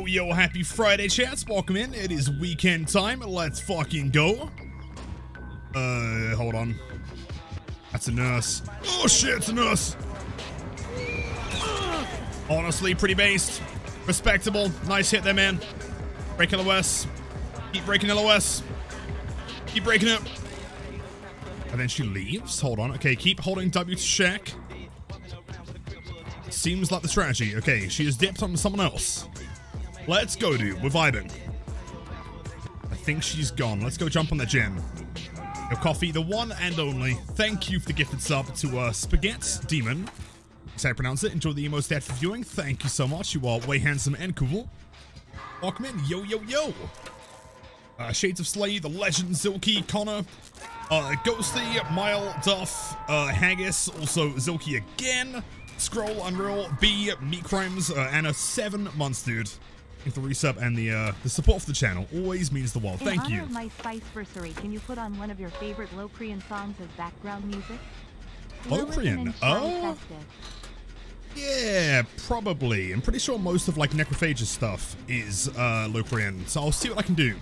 Yo, happy Friday, chats. Welcome in. It is weekend time. Let's fucking go. Hold on. That's a nurse. Oh shit, it's a nurse. Honestly, pretty based. Respectable. Nice hit there, man. Break LOS. Keep breaking LOS. Keep breaking it. And then she leaves. Hold on. Okay, keep holding W to check. Seems like the strategy. Okay, she has dipped onto someone else. Let's go, dude. We're vibing. I think she's gone. Let's go jump on the gen. Your coffee, the one and only. Thank you for the gifted sub to Spaghetti Demon. That's how I pronounce it. Enjoy the emo stat for viewing. Thank you so much. You are way handsome and cool. Welcome in. Yo. Shades of Slay, the Legend, Zilky, Connor, Ghosty, Mile, Duff, Haggis, also Zilky again. Scroll, Unreal, B, Meat Crimes, and a 7 months, dude. With the resub and the support for the channel always means the world. Thank you. In honor of my Spiceversary, can you put on one of your favorite Locrian songs as background music? Locrian? Oh? Yeah, probably. I'm pretty sure most of, like, Necrophage's stuff is Locrian, so I'll see what I can do.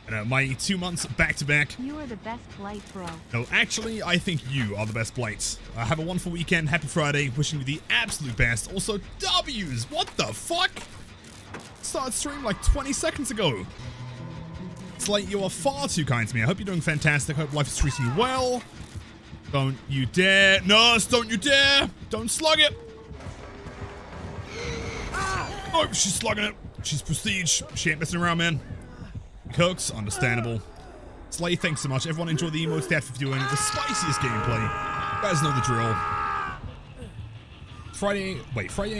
And my 2 months back-to-back. You are the best Blight, bro. No, actually, I think you are the best Blights. Have a wonderful weekend. Happy Friday. Wishing you the absolute best. Also, W's. What the fuck? Started stream like 20 seconds ago. It's like you are far too kind to me. I hope you're doing fantastic. Hope life is treating you well. Don't you dare. Nurse, don't you dare. Don't slug it. Oh, she's slugging it. She's prestige. She ain't messing around, man. Cooks, understandable. Slay, thanks so much. Everyone enjoy the emo stat for viewing the spiciest gameplay. You guys know the drill. Friday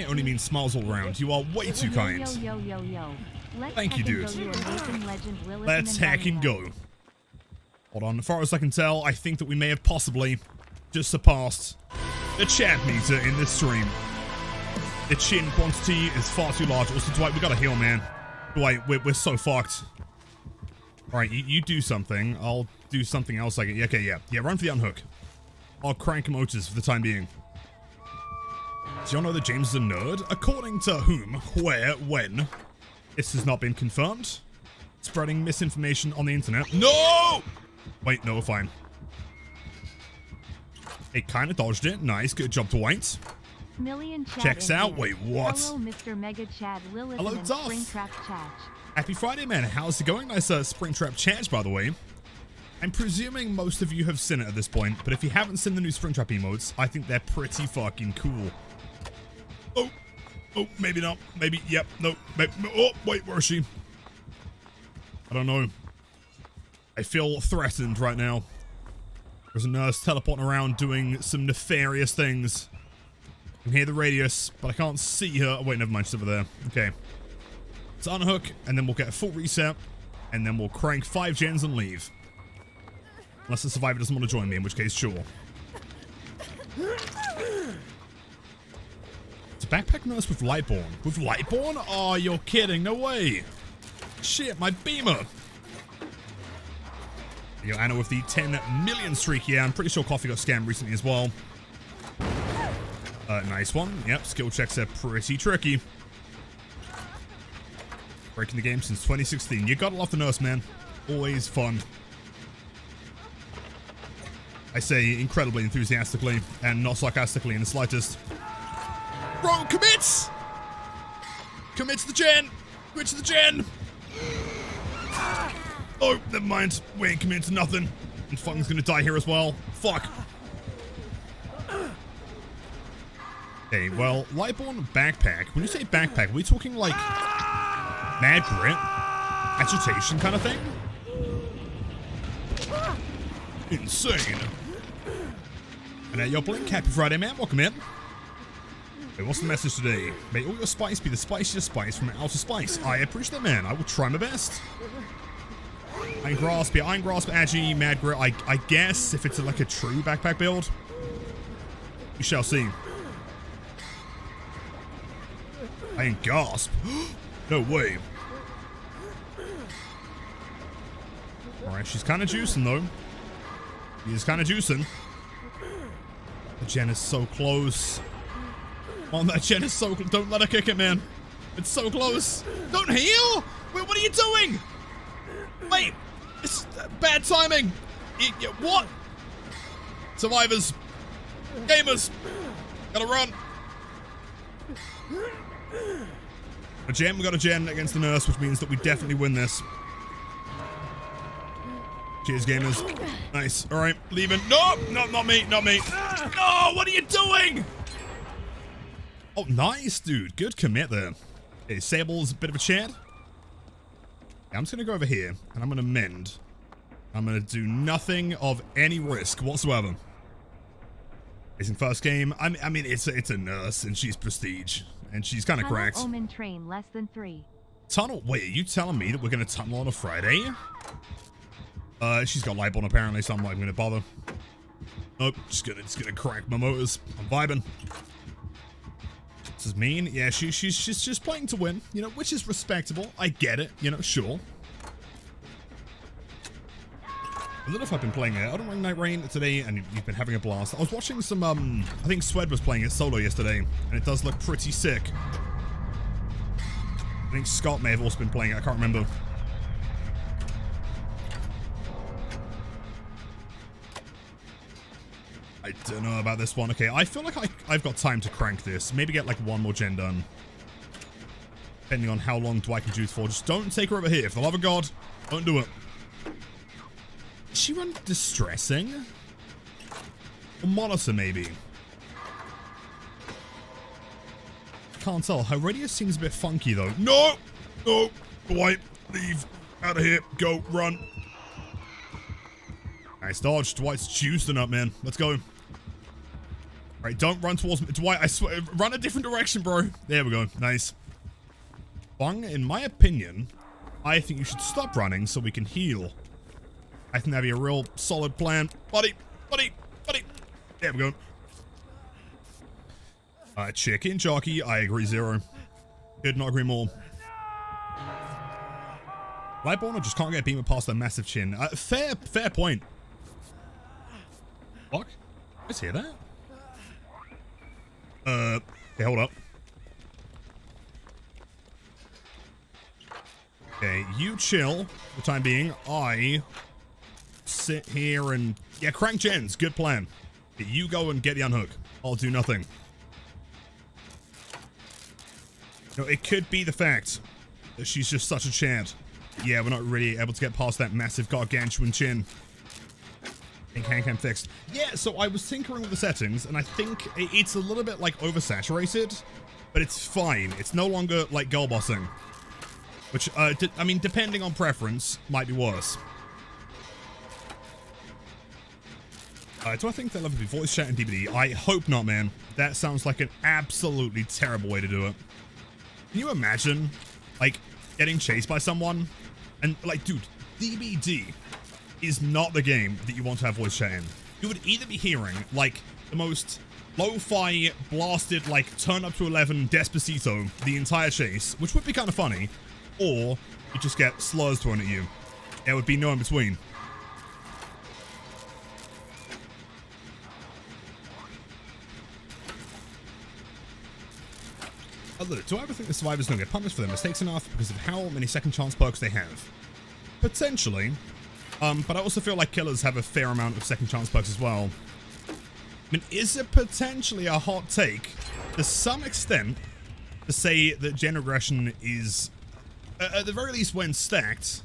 only means smiles all around. You are way too kind. Thank you, dude. Let's hack and go. Hold on, as far as I can tell, I think that we may have possibly just surpassed the chat meter in this stream. The chin quantity is far too large. Also, Dwight, we gotta heal, man. Dwight, we're so fucked. Alright, you do something. I'll do something else like it. Okay, yeah. Yeah, run for the unhook. I'll crank motors for the time being. Do y'all know that James is a nerd? According to whom, where, when? This has not been confirmed. Spreading misinformation on the internet. No! Wait, no, we're fine. It kind of dodged it. Nice, good job, Dwight. Checks out. Wait, what? Hello, Mr. Mega Chad, Lilith, hello, and Duff. Springtrap Chad. Happy Friday, man. How's it going? Nice Springtrap Charge, by the way. I'm presuming most of you have seen it at this point, but if you haven't seen the new Springtrap emotes, I think they're pretty fucking cool. Oh, maybe not. Maybe, yep, no. Maybe, oh, wait, where is she? I don't know. I feel threatened right now. There's a nurse teleporting around doing some nefarious things. I can hear the radius, but I can't see her. Oh, wait, never mind, she's over there. Okay. Let's unhook, and then we'll get a full reset, and then we'll crank 5 gens and leave. Unless the survivor doesn't want to join me, in which case, sure. It's a backpack nurse with Lightborn. With Lightborn? Oh, you're kidding. No way. Shit, my beamer. Yo, Anna with the 10 million streak. Yeah, I'm pretty sure Coffee got scammed recently as well. Nice one. Yep, skill checks are pretty tricky. Breaking the game since 2016. You gotta love the nurse, man. Always fun. I say incredibly enthusiastically and not sarcastically in the slightest. Bro, commits! Commit to the gen! Commit to the gen! Oh, never mind. We ain't committing to nothing. And fucking gonna die here as well. Fuck. Okay, well, Lightborn backpack. When you say backpack, are we talking like mad grit? Agitation kind of thing? Insane. And yo, Blink, happy Friday, man. Welcome in. Wait, what's the message today? May all your spice be the spiciest spice from outer spice. I appreciate that, man. I will try my best. Iron Grasp, yeah, Iron Grasp, Agi, Mad Grit. I guess if it's like a true backpack build, we shall see. Iron Gasp. No way. Alright, she's kind of juicing, though. She is kind of juicing. The gen is so close. Oh, that gen is so... Don't let her kick it, man. It's so close. Don't heal? Wait, what are you doing? Wait. It's bad timing. What? Survivors. Gamers. Gotta run. A gen. We got a gen against the nurse, which means that we definitely win this. Cheers, gamers. Nice. All right, leaving. No, not me, not me. No, what are you doing? Oh, nice, dude. Good commit there. Okay, Sable's a bit of a chat. Yeah, I'm just gonna go over here, and I'm gonna mend. I'm gonna do nothing of any risk whatsoever. It's in first game. I mean, it's a nurse, and she's prestige, and she's kind of cracked. Omen train less than 3. Tunnel. Wait, are you telling me that we're gonna tunnel on a Friday? She's got light on apparently, so I'm not even gonna bother. Nope, just gonna crack my motors. I'm vibing. This is mean. Yeah, she's just playing to win, you know, which is respectable. I get it, you know, sure. I don't know if I've been playing Elden Ring Night Rain today, and you've been having a blast. I was watching some, I think Swed was playing it solo yesterday, and it does look pretty sick. I think Scott may have also been playing it, I can't remember. I don't know about this one. Okay, I feel like I've got time to crank this. Maybe get like one more gen done. Depending on how long Dwight can do it for. Just don't take her over here. For the love of God, don't do it. Does she run distressing? Or monitor, maybe? Can't tell. Her radius seems a bit funky, though. No! No! Dwight, leave. Out of here. Go. Run. Nice dodge. Dwight's juicing up, man. Let's go. Right, don't run towards me. Dwight, I swear, run a different direction, bro. There we go. Nice. Bung, in my opinion, I think you should stop running so we can heal. I think that'd be a real solid plan. Buddy, buddy, buddy. There we go. Chicken jockey. I agree, Zero. Could not agree more. Lightborn just can't get beamed past their massive chin. Fair point. Fuck. Let's hear that. Okay, hold up. Okay, you chill for the time being. I sit here and... Yeah, crank gens. Good plan. Okay, you go and get the unhook. I'll do nothing. No, it could be the fact that she's just such a chad. Yeah, we're not really able to get past that massive gargantuan chin. Can fixed. Yeah, so I was tinkering with the settings, and I think it's a little bit, like, oversaturated, but it's fine. It's no longer, like, girl bossing. Which, I mean, depending on preference, might be worse. Do I think they'll ever be voice chat in DBD? I hope not, man. That sounds like an absolutely terrible way to do it. Can you imagine, like, getting chased by someone? And, like, dude, DBD is not the game that you want to have voice chat in. You would either be hearing, like, the most lo-fi, blasted, like, turn up to 11 Despacito the entire chase, which would be kind of funny, or you just get slurs thrown at you. There would be no in between. Do I ever think the survivors don't get punished for their mistakes enough because of how many second chance perks they have? Potentially. But I also feel like killers have a fair amount of second chance perks as well. I mean, is it potentially a hot take, to some extent, to say that gen regression is, at the very least when stacked,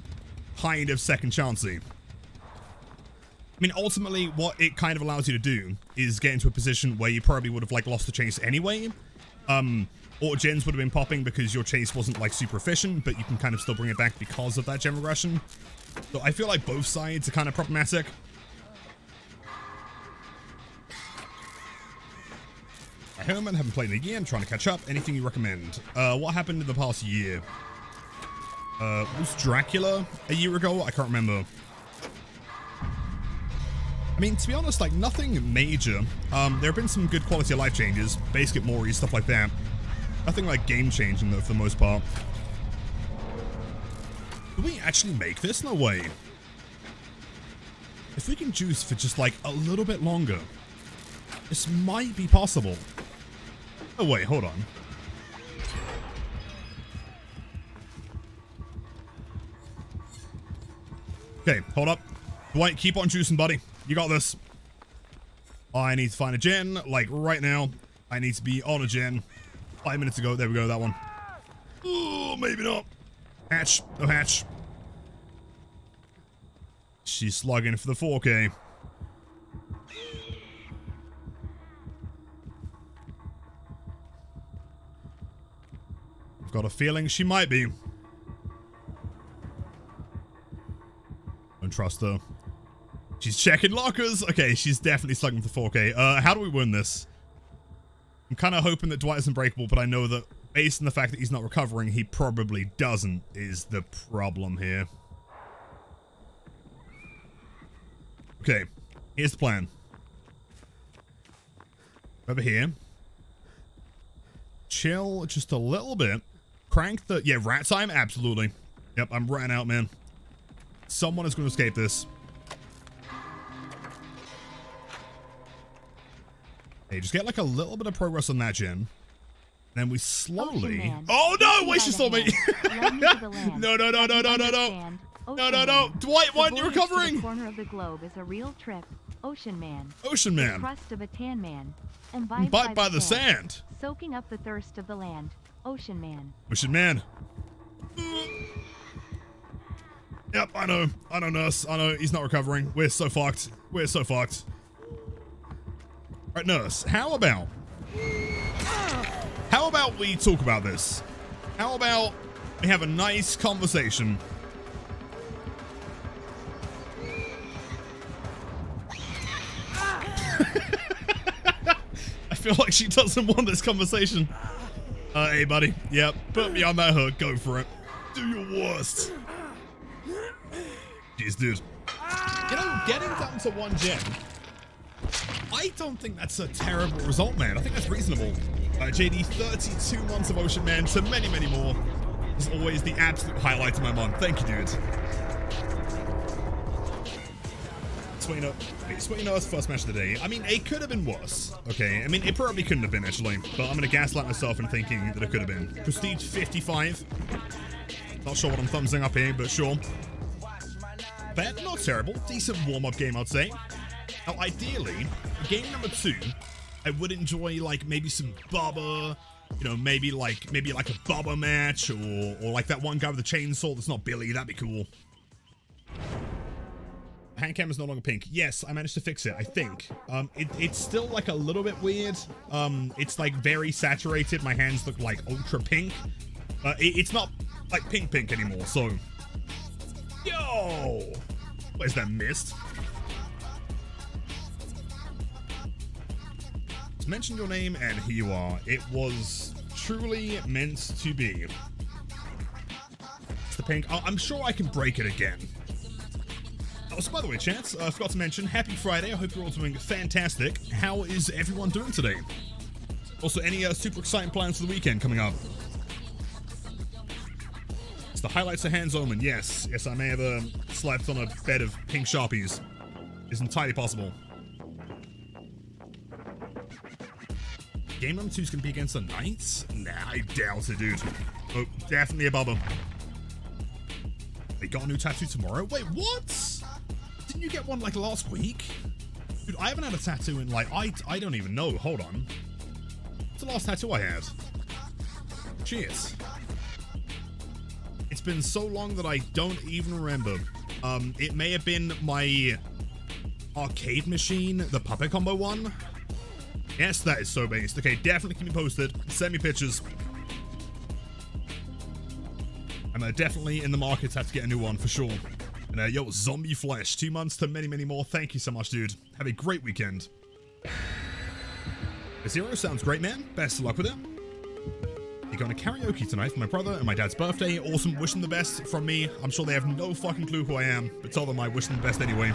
kind of second chancey? I mean, ultimately, what it kind of allows you to do is get into a position where you probably would have, like, lost the chase anyway. Or gens would have been popping because your chase wasn't, like, super efficient, but you can kind of still bring it back because of that gen regression. So I feel like both sides are kind of problematic. Herman, haven't played in a year. I'm trying to catch up. Anything you recommend? What happened in the past year? Was Dracula a year ago? I can't remember. I mean, to be honest, like, nothing major. There have been some good quality of life changes. Basic Mori, stuff like that. Nothing, like, game-changing, though, for the most part. Do we actually make this? No way. If we can juice for just, like, a little bit longer, this might be possible. Oh, wait, hold on. Okay, hold up. Blight, keep on juicing, buddy. You got this. I need to find a gen, like right now. I need to be on a gen. 5 minutes ago. There we go, that one. Oh, maybe not. Hatch. No hatch. She's slugging for the 4K. I've got a feeling she might be. Don't trust her. She's checking lockers. Okay, she's definitely slugging for 4K. How do we win this? I'm kind of hoping that Dwight is unbreakable, but I know that based on the fact that he's not recovering, he probably doesn't, is the problem here. Okay, here's the plan. Over here. Chill just a little bit. Crank the... Yeah, rat time? Absolutely. Yep, I'm ratting out, man. Someone is going to escape this. Hey, just get like a little bit of progress on that gen. Then we slowly... Oh no! Wait, she saw me! No, no, no, no, no, no, no! No, no, no! Dwight, why aren't you recovering? The corner of the globe is a real trip. Ocean Man. Ocean Man. The crust of a tan man. Imbibed by the sand. Soaking up the thirst of the land. Ocean Man. Ocean Man. Yep, I know. I know, nurse. I know. He's not recovering. We're so fucked. We're so fucked. Right, nurse. How about we talk about this? How about we have a nice conversation? I feel like she doesn't want this conversation. Hey, buddy. Yep, put me on that hook. Go for it. Do your worst. Jeez, dude. You know, getting down to 1 gen, I don't think that's a terrible result, man. I think that's reasonable. JD, 32 months of Ocean Man to many, many more. Is always the absolute highlight of my month. Thank you, dude. Sweetness, first match of the day. I mean, it could have been worse. Okay, I mean, it probably couldn't have been, actually. But I'm going to gaslight myself in thinking that it could have been. Prestige 55. Not sure what I'm thumbsing up here, but sure. But not terrible. Decent warm-up game, I'd say. Now, ideally, game number 2, I would enjoy, like, maybe some Bubba, you know, maybe like a Bubba match, or like that one guy with the chainsaw that's not Billy. That'd be cool. Hand cam is no longer pink. Yes, I managed to fix it, I think. It's still, like, a little bit weird. It's, like, very saturated. My hands look, like, ultra pink. It's not, like, pink anymore, so... Yo! Where's that mist? Just mention your name and here you are. It was truly meant to be. It's the pink. Oh, I'm sure I can break it again. Oh, so by the way, chat, I forgot to mention, happy Friday. I hope you're all doing fantastic. How is everyone doing today? Also, any super exciting plans for the weekend coming up? It's the highlights of Hans Omen. Yes, I may have slept on a bed of pink Sharpies. It's entirely possible. Game number 2 is going to be against the Knights? Nah, I doubt it, dude. Oh, definitely a Bubba. They got a new tattoo tomorrow? Wait, what? Didn't you get one, like, last week? Dude, I haven't had a tattoo in, like, I don't even know. Hold on. What's the last tattoo I had? Cheers. It's been so long that I don't even remember. It may have been my arcade machine, the puppet combo one. Yes, that is so based. Okay, definitely keep me posted. Send me pictures. I'm definitely in the market to have to get a new one for sure. And yo, Zombie Flesh, 2 months to many, many more. Thank you so much, dude. Have a great weekend. Zero sounds great, man. Best of luck with it. You're going to karaoke tonight for my brother and my dad's birthday. Awesome. Wish them the best from me. I'm sure they have no fucking clue who I am, but tell them I wish them the best anyway.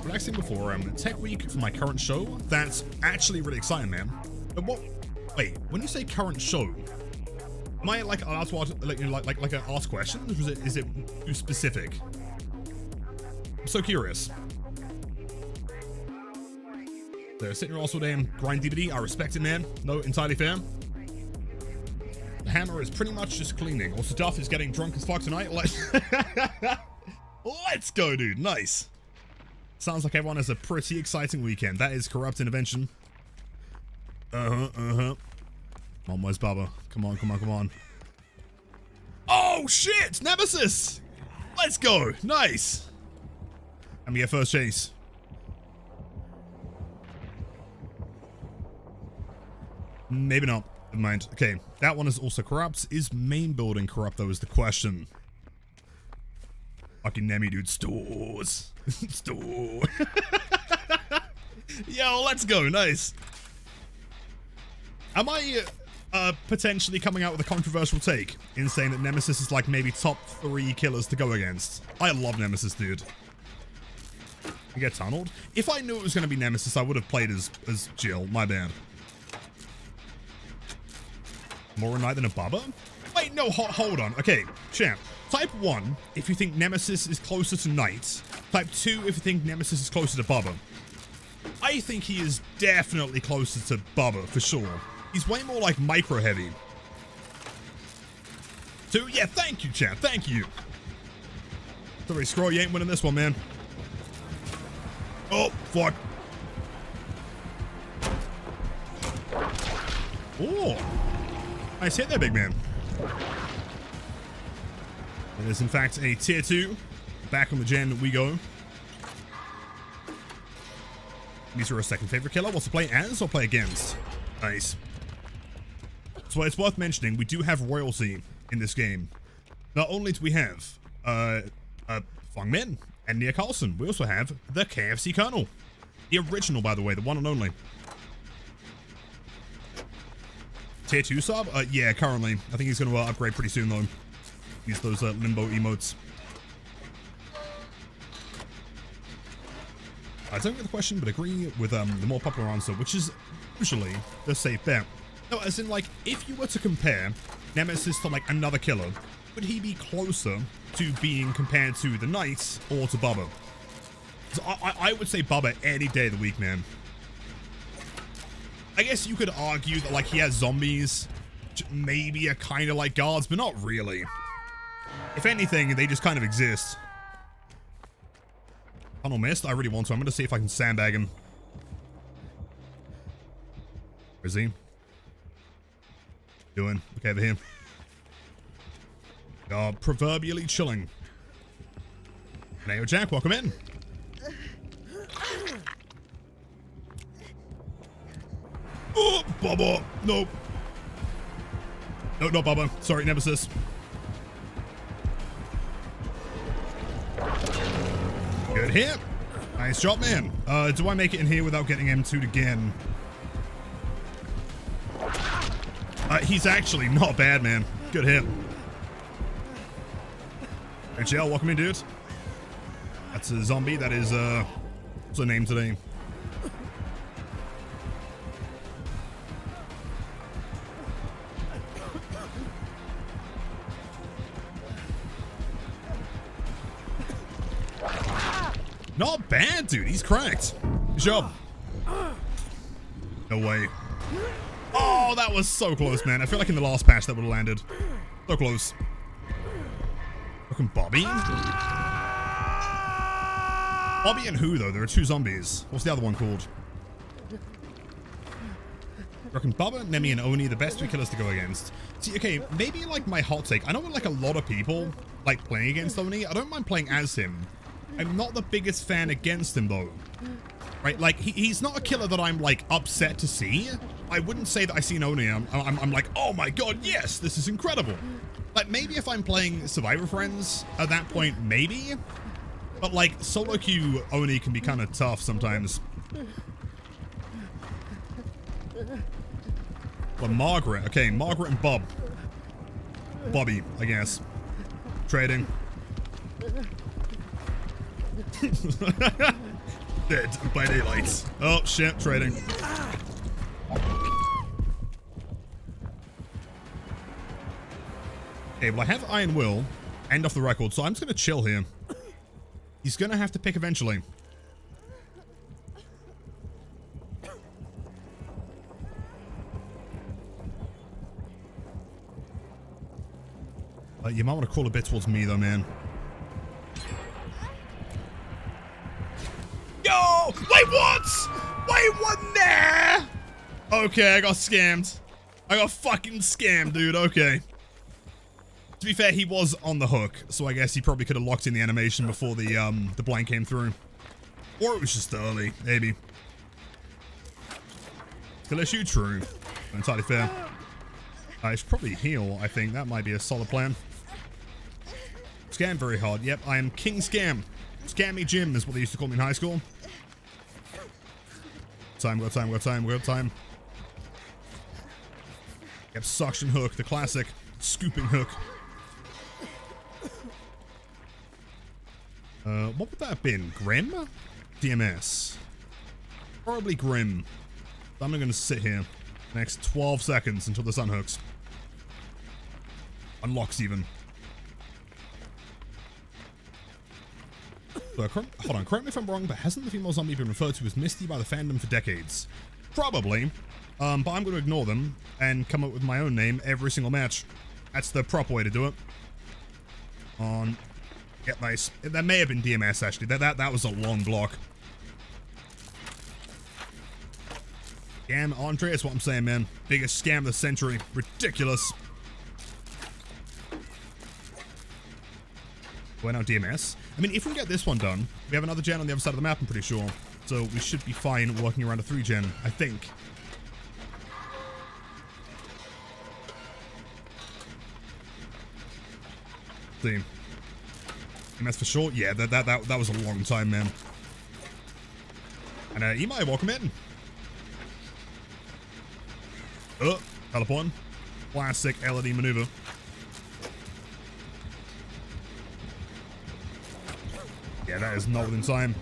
Relaxing before tech week for my current show. That's actually really exciting, man. But what? Wait, when you say current show, am I like allowed to ask questions? Or is it too specific? I'm so curious. So sitting here also damn grindivity. I respect it, man. No, entirely fair. The hammer is pretty much just cleaning. Also, Duff is getting drunk as fuck tonight. Let's go, dude. Nice. Sounds like everyone has a pretty exciting weekend. That is corrupt intervention. Come on, where's Bubba? Come on, come on, come on. Oh, shit! Nemesis! Let's go. Nice. And we get first chase. Maybe not. Never mind. Okay, that one is also corrupt. Is main building corrupt, though, is the question. Fucking Nemi, dude. Stores. Store. Yo, let's go. Nice. Am I potentially coming out with a controversial take in saying that Nemesis is like maybe top 3 killers to go against? I love Nemesis, dude. You get tunneled? If I knew it was going to be Nemesis, I would have played as Jill. My bad. More a Knight than a Bubba? Wait, no, hold on. Okay, champ. Type 1, if you think Nemesis is closer to Knight. Type 2, if you think Nemesis is closer to Bubba. I think he is definitely closer to Bubba, for sure. He's way more like micro-heavy. 2, yeah, thank you, champ. Thank you. Sorry, Scroll, you ain't winning this one, man. Oh, fuck. Oh. Nice hit there, big man. It is, in fact, a tier 2. Back on the gen we go. These are a second favorite killer. What's to play as or play against? Nice. So it's worth mentioning, we do have royalty in this game. Not only do we have Fong Min and Nia Carlson, we also have the KFC Colonel. The original, by the way, the one and only. Tier 2 sub? Yeah, currently. I think he's going to upgrade pretty soon, though. Use those limbo emotes. I don't get the question, but agree with the more popular answer, which is usually the safe bet. No, as in, like, if you were to compare Nemesis to, like, another killer, would he be closer to being compared to the Knight or to Bubba? So I would say Bubba any day of the week, man. I guess you could argue that, like, he has zombies, maybe are kind of like guards, but not really. If anything, they just kind of exist. Tunnel missed. I really want to. I'm going to see if I can sandbag him. Where is he? Doing? Okay, over here. Proverbially chilling. Neo Jack, welcome in. Oh, Bubba. Nope. No, not Bubba. Sorry, Nemesis. Good hit. Nice job, man. Do I make it in here without getting M2'd again? He's actually not bad, man. Good hit. Hey, Jill, welcome in, dude. That's a zombie. That is, what's her name today? Not bad, dude. He's cracked. Good job. No way. Oh, that was so close, man. I feel like in the last patch that would have landed. So close. Fucking Bobby. Bobby and who, though? There are 2 zombies. What's the other one called? Reckon Bubba, Nemi, and Oni, the best 3 killers to go against. See, okay, maybe like my hot take. I know like a lot of people like playing against Oni. I don't mind playing as him. I'm not the biggest fan against him, though. Right? Like, he's not a killer that I'm, like, upset to see. I wouldn't say that I see an Oni. I'm like, oh my god, yes, this is incredible. Like, maybe if I'm playing Survivor Friends, at that point, maybe. But, like, solo queue Oni can be kind of tough sometimes. But Margaret. Okay, Margaret and Bob. Bobby, I guess. Trading. Dead by daylight. Oh shit, trading. Okay, well I have Iron Will, end off the record, so I'm just gonna chill here. He's gonna have to pick eventually. You might want to crawl a bit towards me, though, man. Yo! Wait, what? Wait, what? Nah! Okay, I got scammed. I got fucking scammed, dude. Okay. To be fair, he was on the hook, so I guess he probably could have locked in the animation before the blind came through. Or it was just early, maybe. Skill issue? True. Entirely fair. I should probably heal, I think. That might be a solid plan. Scam very hard. Yep, I am King Scam. Scammy Jim is what they used to call me in high school. Time, we got time, we got time, we got time. Yep, suction hook, the classic scooping hook. What would that have been? Grim? DMS. Probably Grim. So I'm going to sit here the next 12 seconds until the sun hooks. Unlocks even. So, hold on, correct me if I'm wrong, but hasn't the female zombie been referred to as Misty by the fandom for decades? Probably. But I'm going to ignore them and come up with my own name every single match. That's the proper way to do it. On. Get nice. That may have been DMS, actually. That was a long block. Scam Andre is what I'm saying, man. Biggest scam of the century. Ridiculous. We're now DMS. I mean, if we can get this one done, we have another gen on the other side of the map, I'm pretty sure. So we should be fine working around a 3 gen, I think. See. DMS for sure? Yeah, that was a long time, man. And Imai, welcome in. Teleport. Classic LED maneuver. Yeah, that is not within time.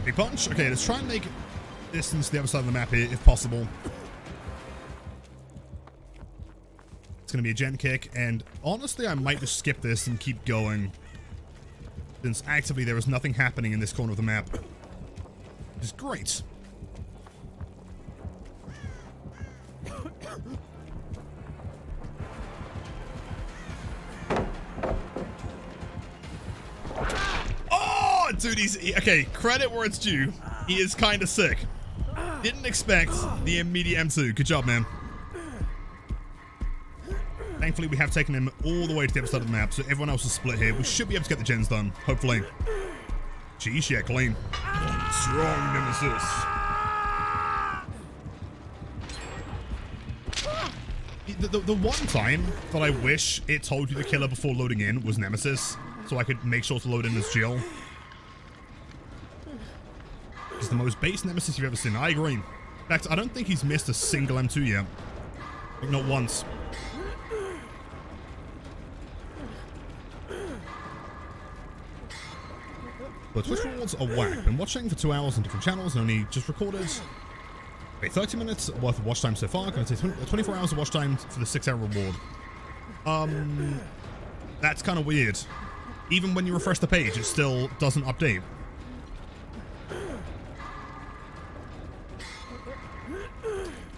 Big punch. Okay, let's try and make distance to the other side of the map here, if possible. It's going to be a gen kick, and honestly, I might just skip this and keep going. Since actively there is nothing happening in this corner of the map. Which is great. Oh, dude, okay, credit where it's due. He is kind of sick. Didn't expect the immediate M2. Good job, man. Thankfully, we have taken him all the way to the other side of the map, so everyone else is split here. We should be able to get the gens done, hopefully. Jeez, yeah, clean. Strong Nemesis. The one time that I wish it told you the killer before loading in was Nemesis, so I could make sure to load in as Jill. He's the most base Nemesis you've ever seen. I agree. In fact, I don't think he's missed a single M2 yet. Like, not once. But Twitch rewards are whack. Been watching for 2 hours on different channels and only just recorded. Okay, 30 minutes worth of watch time so far. Gonna take 24 hours of watch time for the 6-hour reward. That's kind of weird. Even when you refresh the page, it still doesn't update.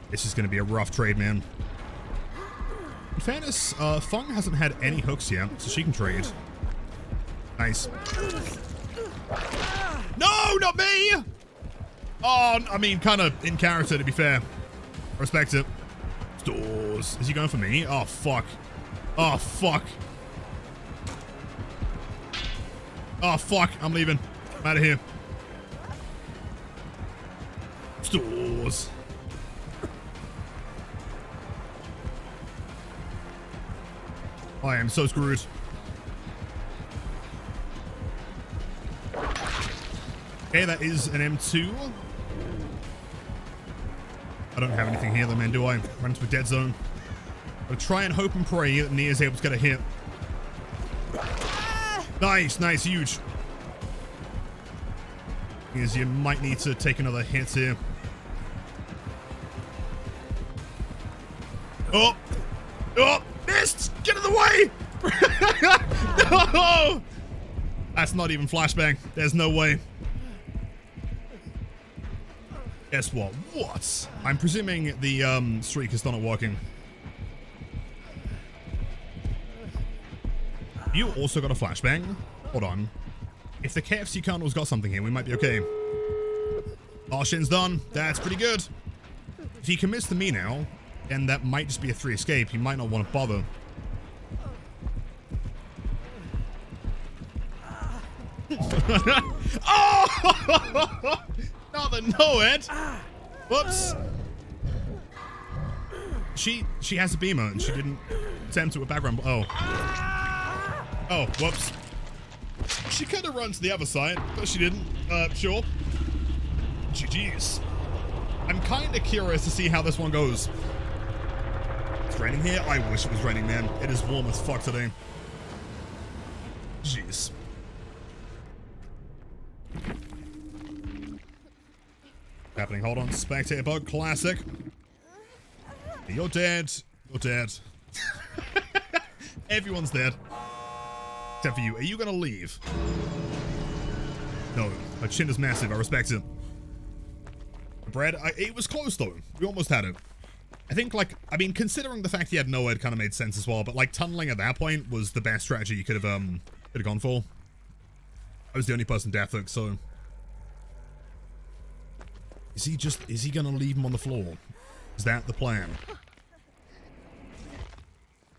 This is going to be a rough trade, man. In fairness, Fung hasn't had any hooks yet, so she can trade. Nice. No, not me! Oh, I mean, kind of in character, to be fair. Respect it. Stores. Is he going for me? Oh, fuck. Oh, fuck. Oh, fuck. I'm leaving. I'm out of here. Stores. I am so screwed. Okay, that is an M2. I don't have anything here though, man, do I? Run into a dead zone. I'll try and hope and pray that Nia's able to get a hit. Nice, nice, huge. Because you might need to take another hit here. Oh! Oh! Missed! Get in the way! No! That's not even flashbang. There's no way. Guess what? What? I'm presuming the streak is still not working. You also got a flashbang? Hold on. If the KFC Colonel's got something here, we might be okay. Arshin's done. That's pretty good. If he commits to me now, then that might just be a 3 escape. He might not want to bother. Oh! Not the no-ed. Whoops. She has a beamer and she didn't attempt to with background. Oh. Oh, whoops. She could have run to the other side, but she didn't. Sure. GG's. I'm kind of curious to see how this one goes. It's raining here? I wish it was raining, man. It is warm as fuck today. Jeez. Happening, hold on. Spectator bug, classic. You're dead. You're dead. Everyone's dead. Except for you. Are you gonna leave? No. My chin is massive. I respect it. Bread, it was close though. We almost had it. I think, like, I mean, considering the fact he had no ed kind of made sense as well, but like tunneling at that point was the best strategy you could have gone for. I was the only person death hooked, so. Is he gonna leave him on the floor? Is that the plan?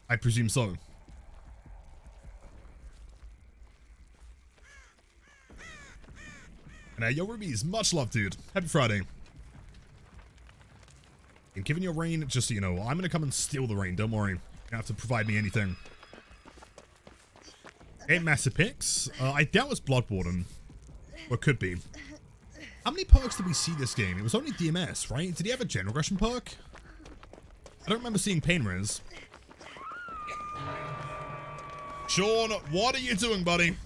I presume so. And yo, Rubies, much love, dude. Happy Friday. And given your rain, just so you know, I'm gonna come and steal the rain, don't worry. You don't have to provide me anything. 8 massive picks. I doubt it's Bloodborne. Or could be. How many perks did we see this game? It was only DMS, right? Did he have a general aggression perk? I don't remember seeing pain res. Sean, what are you doing, buddy?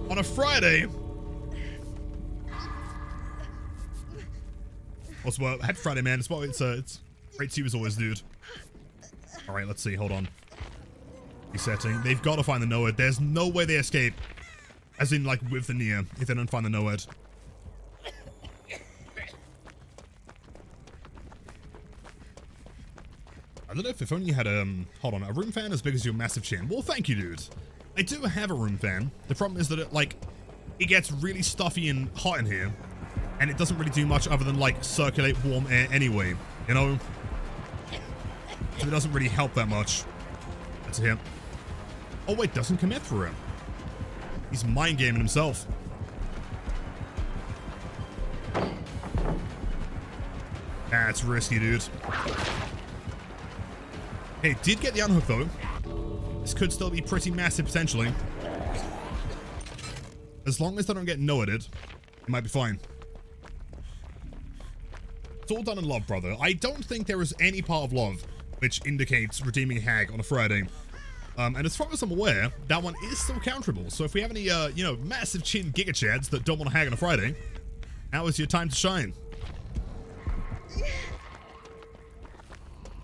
On a Friday? Also, well, happy Friday, man. It's great to see you as always, dude. All right, let's see. Hold on. Resetting. They've got to find the Noed. There's no way they escape. As in, like, with the Nia, if they don't find the Noed. I don't know if only you had hold on, a room fan as big as your massive chin. Well, thank you, dude. I do have a room fan. The problem is that it gets really stuffy and hot in here. And it doesn't really do much other than, like, circulate warm air anyway, you know? So it doesn't really help that much. That's him. Oh, wait, doesn't commit through him. He's mind gaming himself. That's risky, dude. Hey, did get the unhook, though. This could still be pretty massive, potentially. As long as they don't get no-edited, it might be fine. It's all done in love, brother. I don't think there is any part of love which indicates redeeming Hag on a Friday. And as far as I'm aware, that one is still counterable. So if we have any, you know, massive chin giga chads that don't want to Hag on a Friday, now is your time to shine.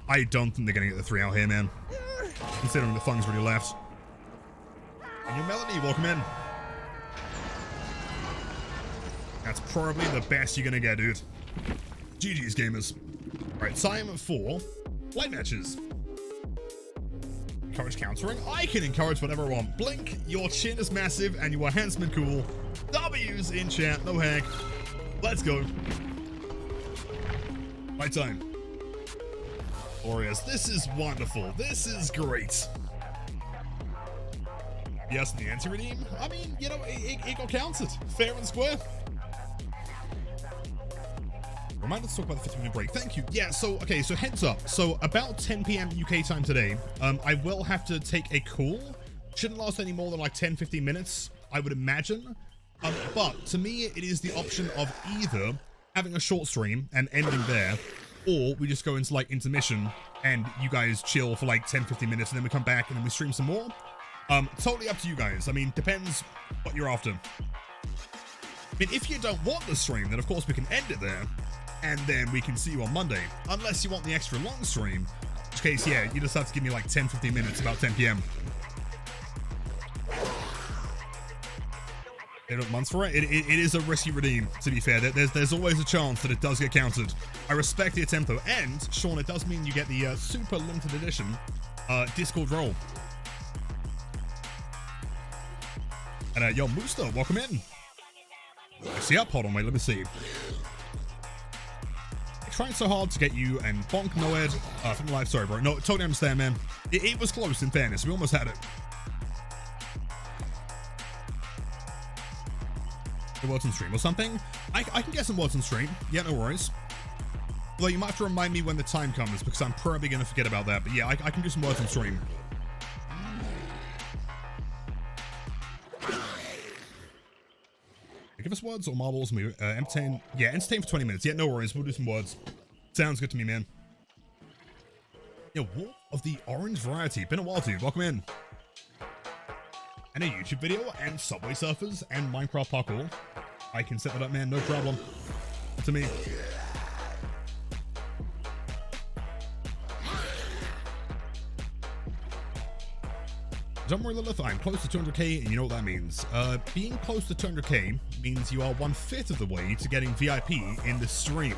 I don't think they're going to get the 3 out here, man. Considering the funds really left. And your Melanie, welcome in. That's probably the best you're going to get, dude. GG's, gamers. Alright, time for Blight matches. Encourage countering. I can encourage whatever I want. Blink, your chin is massive, and you are handsome and cool. W's in chat, no Hag. Let's go. My time. Warriors, this is wonderful. This is great. Yes, the anti-redeem. I mean, you know, it got counted. Fair and square. Remind us to talk about the 15-minute break. Thank you. Yeah, so, okay, so heads up. So, about 10 p.m. UK time today, I will have to take a call. Shouldn't last any more than like 10-15 minutes, I would imagine. But to me, it is the option of either having a short stream and ending there, or we just go into like intermission and you guys chill for like 10-15 minutes and then we come back and then we stream some more. Totally up to you guys. I mean, depends what you're after. I mean, if you don't want the stream, then of course we can end it there. And then we can see you on Monday. Unless you want the extra long stream. In which case, yeah, you just have to give me like 10-15 minutes, about 10 p.m. months for it. It is a risky redeem, to be fair. There's always a chance that it does get counted. I respect the attempt, though. And, Sean, it does mean you get the super limited edition Discord role. And, yo, Mooster, welcome in. See up, hold on, wait, let me see. Trying so hard to get you and Bonk Noed from live. Sorry, bro. No, totally understand, man. It was close, in fairness. We almost had it. The words on stream or something? I can get some words on stream. Yeah, no worries. Although you might have to remind me when the time comes, because I'm probably going to forget about that. But yeah, I can do some words on stream. Give us words or marbles. Entertain. Yeah, entertain for 20 minutes. Yeah, no worries. We'll do some words. Sounds good to me, man. Yeah, Wolf of the Orange Variety. Been a while, dude. Welcome in. And a YouTube video and Subway Surfers and Minecraft parkour. I can set that up, man. No problem. To me. Don't worry, Lilith, I'm close to 200k, and you know what that means. Being close to 200k means you are 1/5 of the way to getting VIP in the stream.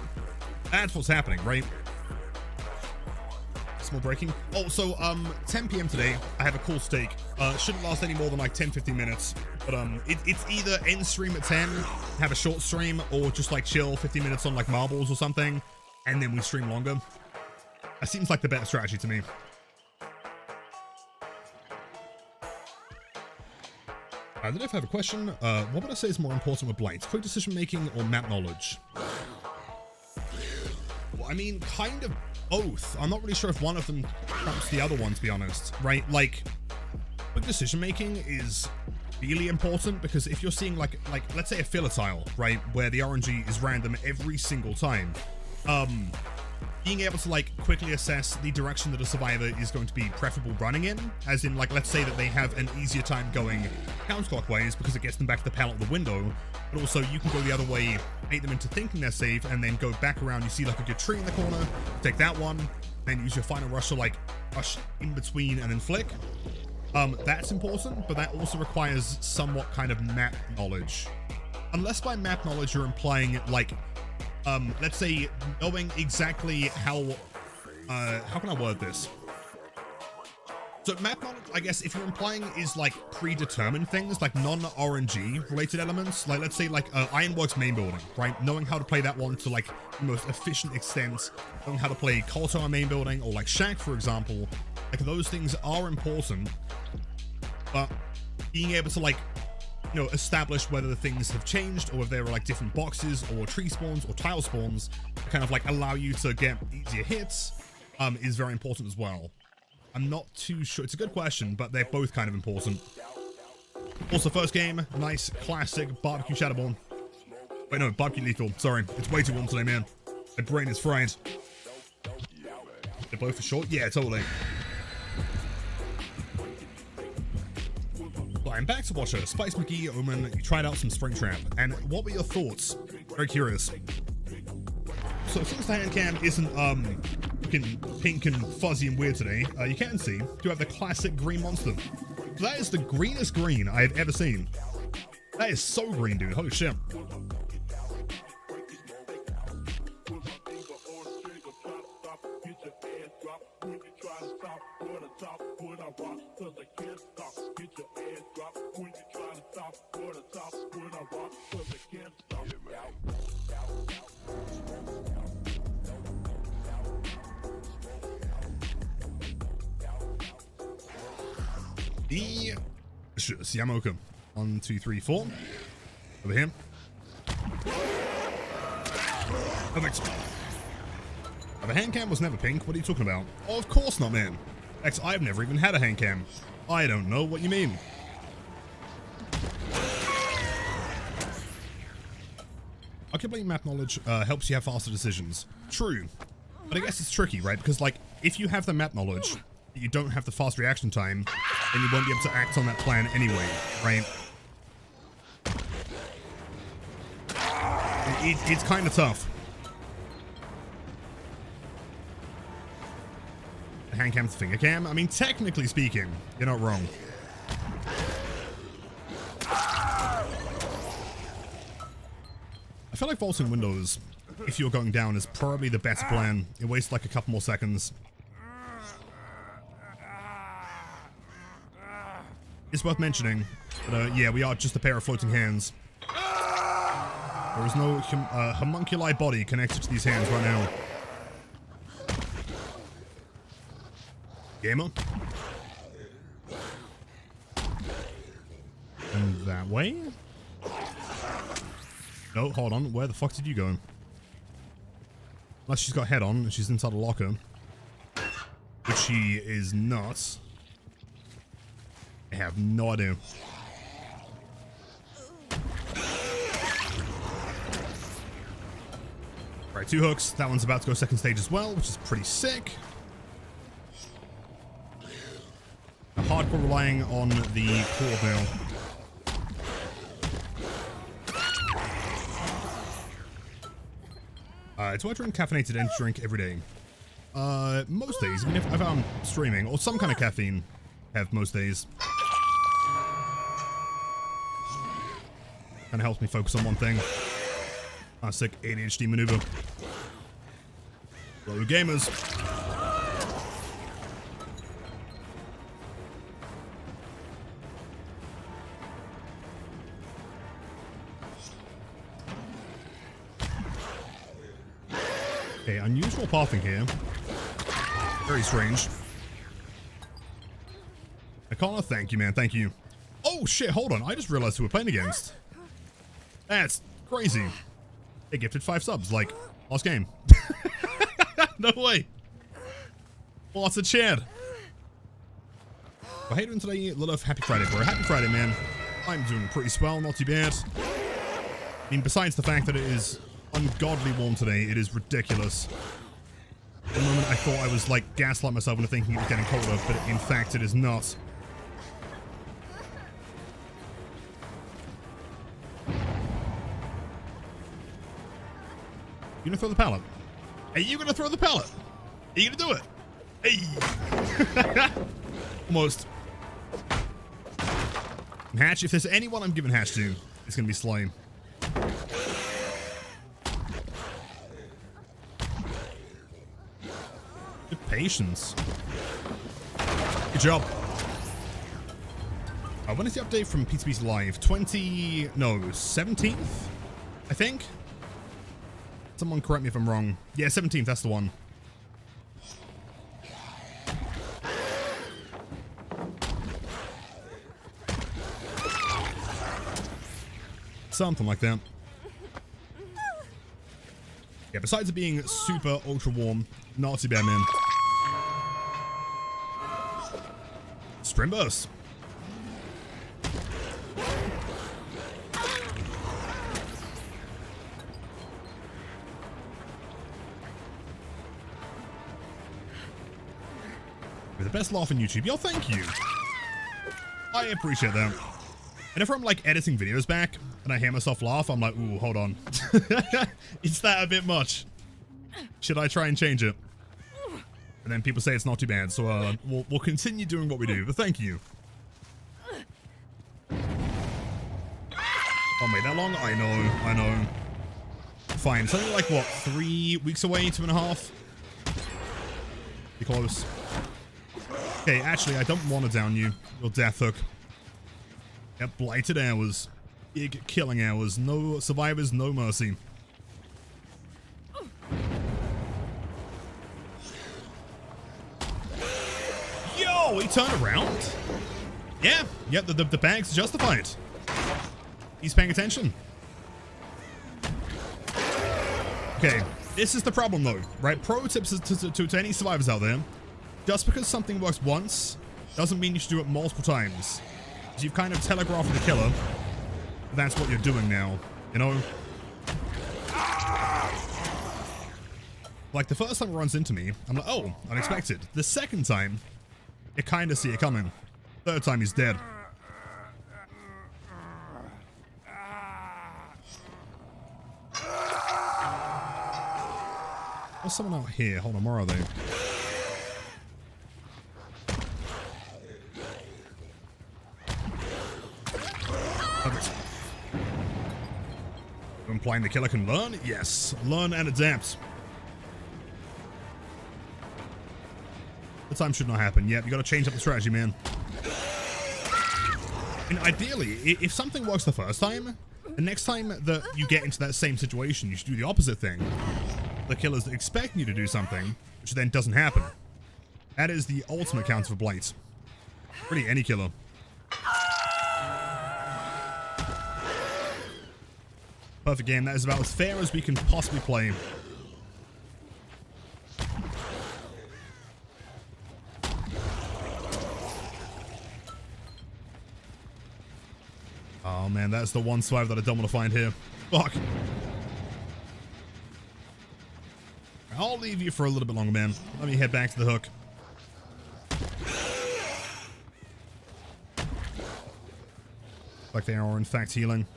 That's what's happening, right? Small breaking. Oh, so, 10 p.m. today, I have a cool steak. Shouldn't last any more than like 10-15 minutes. But, it's either end stream at 10, have a short stream, or just like chill 15 minutes on like marbles or something, and then we stream longer. That seems like the better strategy to me. I don't know if I have a question. What would I say is more important with Blight? Quick decision making or map knowledge? Well, I mean, kind of both. I'm not really sure if one of them trumps the other one, to be honest. Right? Like, quick decision making is really important because if you're seeing like let's say a filler tile, right, where the RNG is random every single time, being able to like quickly assess the direction that a survivor is going to be preferable running in, as in like let's say that they have an easier time going counterclockwise because it gets them back to the pallet of the window, but also you can go the other way, bait them into thinking they're safe, and then go back around. You see like a good tree in the corner, take that one, then use your final rush to like rush in between and then flick. That's important, but that also requires somewhat kind of map knowledge. Unless by map knowledge you're implying like let's say knowing exactly how can I word this? So map knowledge, I guess, if you're implying is like predetermined things, like non-RNG related elements, like let's say like Ironworks main building, right? Knowing how to play that one to like the most efficient extent, knowing how to play Coal Tower main building, or like Shack, for example, like those things are important, but being able to like, you know, establish whether the things have changed or if there are like different boxes or tree spawns or tile spawns to kind of like allow you to get easier hits is very important as well. I'm not too sure. It's a good question, but they're both kind of important. Also, first game, nice classic barbecue Shadowborn. Wait, no, barbecue lethal. Sorry, it's way too warm today, man. My brain is fried. They're both for short? Yeah, totally. I'm back to watch her. Spice McGee, Omen, you tried out some Springtrap, and what were your thoughts? Very curious. So since the hand cam isn't looking pink and fuzzy and weird today, you can see you have the classic green monster. So that is the greenest green I have ever seen. That is so green, dude. Holy shit. Yamoka. 1, 2, 3, 4. Over here. Perfect. The hand cam was never pink. What are you talking about? Oh, of course not, man. X, I've never even had a hand cam. I don't know what you mean. Arguably, map knowledge helps you have faster decisions. True. But I guess it's tricky, right? Because, like, if you have the map knowledge, you don't have the fast reaction time, then you won't be able to act on that plan anyway, right? It's kind of tough. The hand cam's the finger cam? I mean, technically speaking, you're not wrong. I feel like vaulting windows, if you're going down, is probably the better plan. It wastes like a couple more seconds. It's worth mentioning, but yeah, we are just a pair of floating hands. There is no homunculi body connected to these hands right now. Gamer. And that way? No, hold on. Where the fuck did you go? Unless she's got head on and she's inside a locker. Which she is not. I have no idea. Right, 2 hooks. That one's about to go second stage as well, which is pretty sick. Hardcore relying on the cord now. Do I drink caffeinated energy drink every day? Most days, even if I'm streaming, or some kind of caffeine, have most days. Kind of helps me focus on one thing. Classic ADHD maneuver. Hello, gamers. Okay, unusual pathing here. Very strange. Akana, thank you, man. Thank you. Oh, shit. Hold on. I just realized who we're playing against. That's crazy. They gifted 5 subs, like, last game. No way. What's a Chad? Well, how you doing today, Lilith? Happy Friday, bro. Happy Friday, man. I'm doing pretty swell. Not too bad. I mean, besides the fact that it is ungodly warm today, it is ridiculous. For the moment I thought I was like gaslighting myself into thinking it was getting colder, but in fact it is not. You gonna throw the pallet? Are you gonna throw the pallet? Are you gonna do it? Hey! Almost. Hatch, if there's anyone I'm giving Hatch to, it's gonna be Slime. Good patience. Good job. When is the update from PTB's Live? 17th? I think? Someone correct me if I'm wrong. Yeah, 17th, that's the one. Something like that. Yeah, besides it being super ultra warm, not too bad, man. Stream burst. With the best laugh on YouTube. Yo, thank you. I appreciate that. And if I'm like editing videos back and I hear myself laugh, I'm like, ooh, hold on. Is that a bit much? Should I try and change it? And then people say it's not too bad, so we'll continue doing what we do, but thank you. Oh, wait, that long? I know. Fine, it's only like, what, 3 weeks away, 2.5? Be close. Okay, actually, I don't want to down you. Your death hook. Yep, blighted hours. Big killing hours. No survivors, no mercy. Yo, he turned around? Yeah, the bag's justified. He's paying attention. Okay, this is the problem though, right? Pro tips to any survivors out there. Just because something works once doesn't mean you should do it multiple times. You've kind of telegraphed the killer. That's what you're doing now, you know? Like, the first time it runs into me, I'm like, oh, unexpected. The second time, you kind of see it coming. Third time, he's dead. There's someone out here. Hold on, where are they? implying the killer can learn? Yes. Learn and adapt. The time should not happen. Yep, you gotta change up the strategy, man. And ideally, if something works the first time, the next time that you get into that same situation, you should do the opposite thing. The killer's expecting you to do something, which then doesn't happen. That is the ultimate counter for Blight. Pretty any killer. Perfect game. That is about as fair as we can possibly play. Oh man, that's the one survivor that I don't want to find here. Fuck. I'll leave you for a little bit longer, man. Let me head back to the hook. Like they are in fact healing.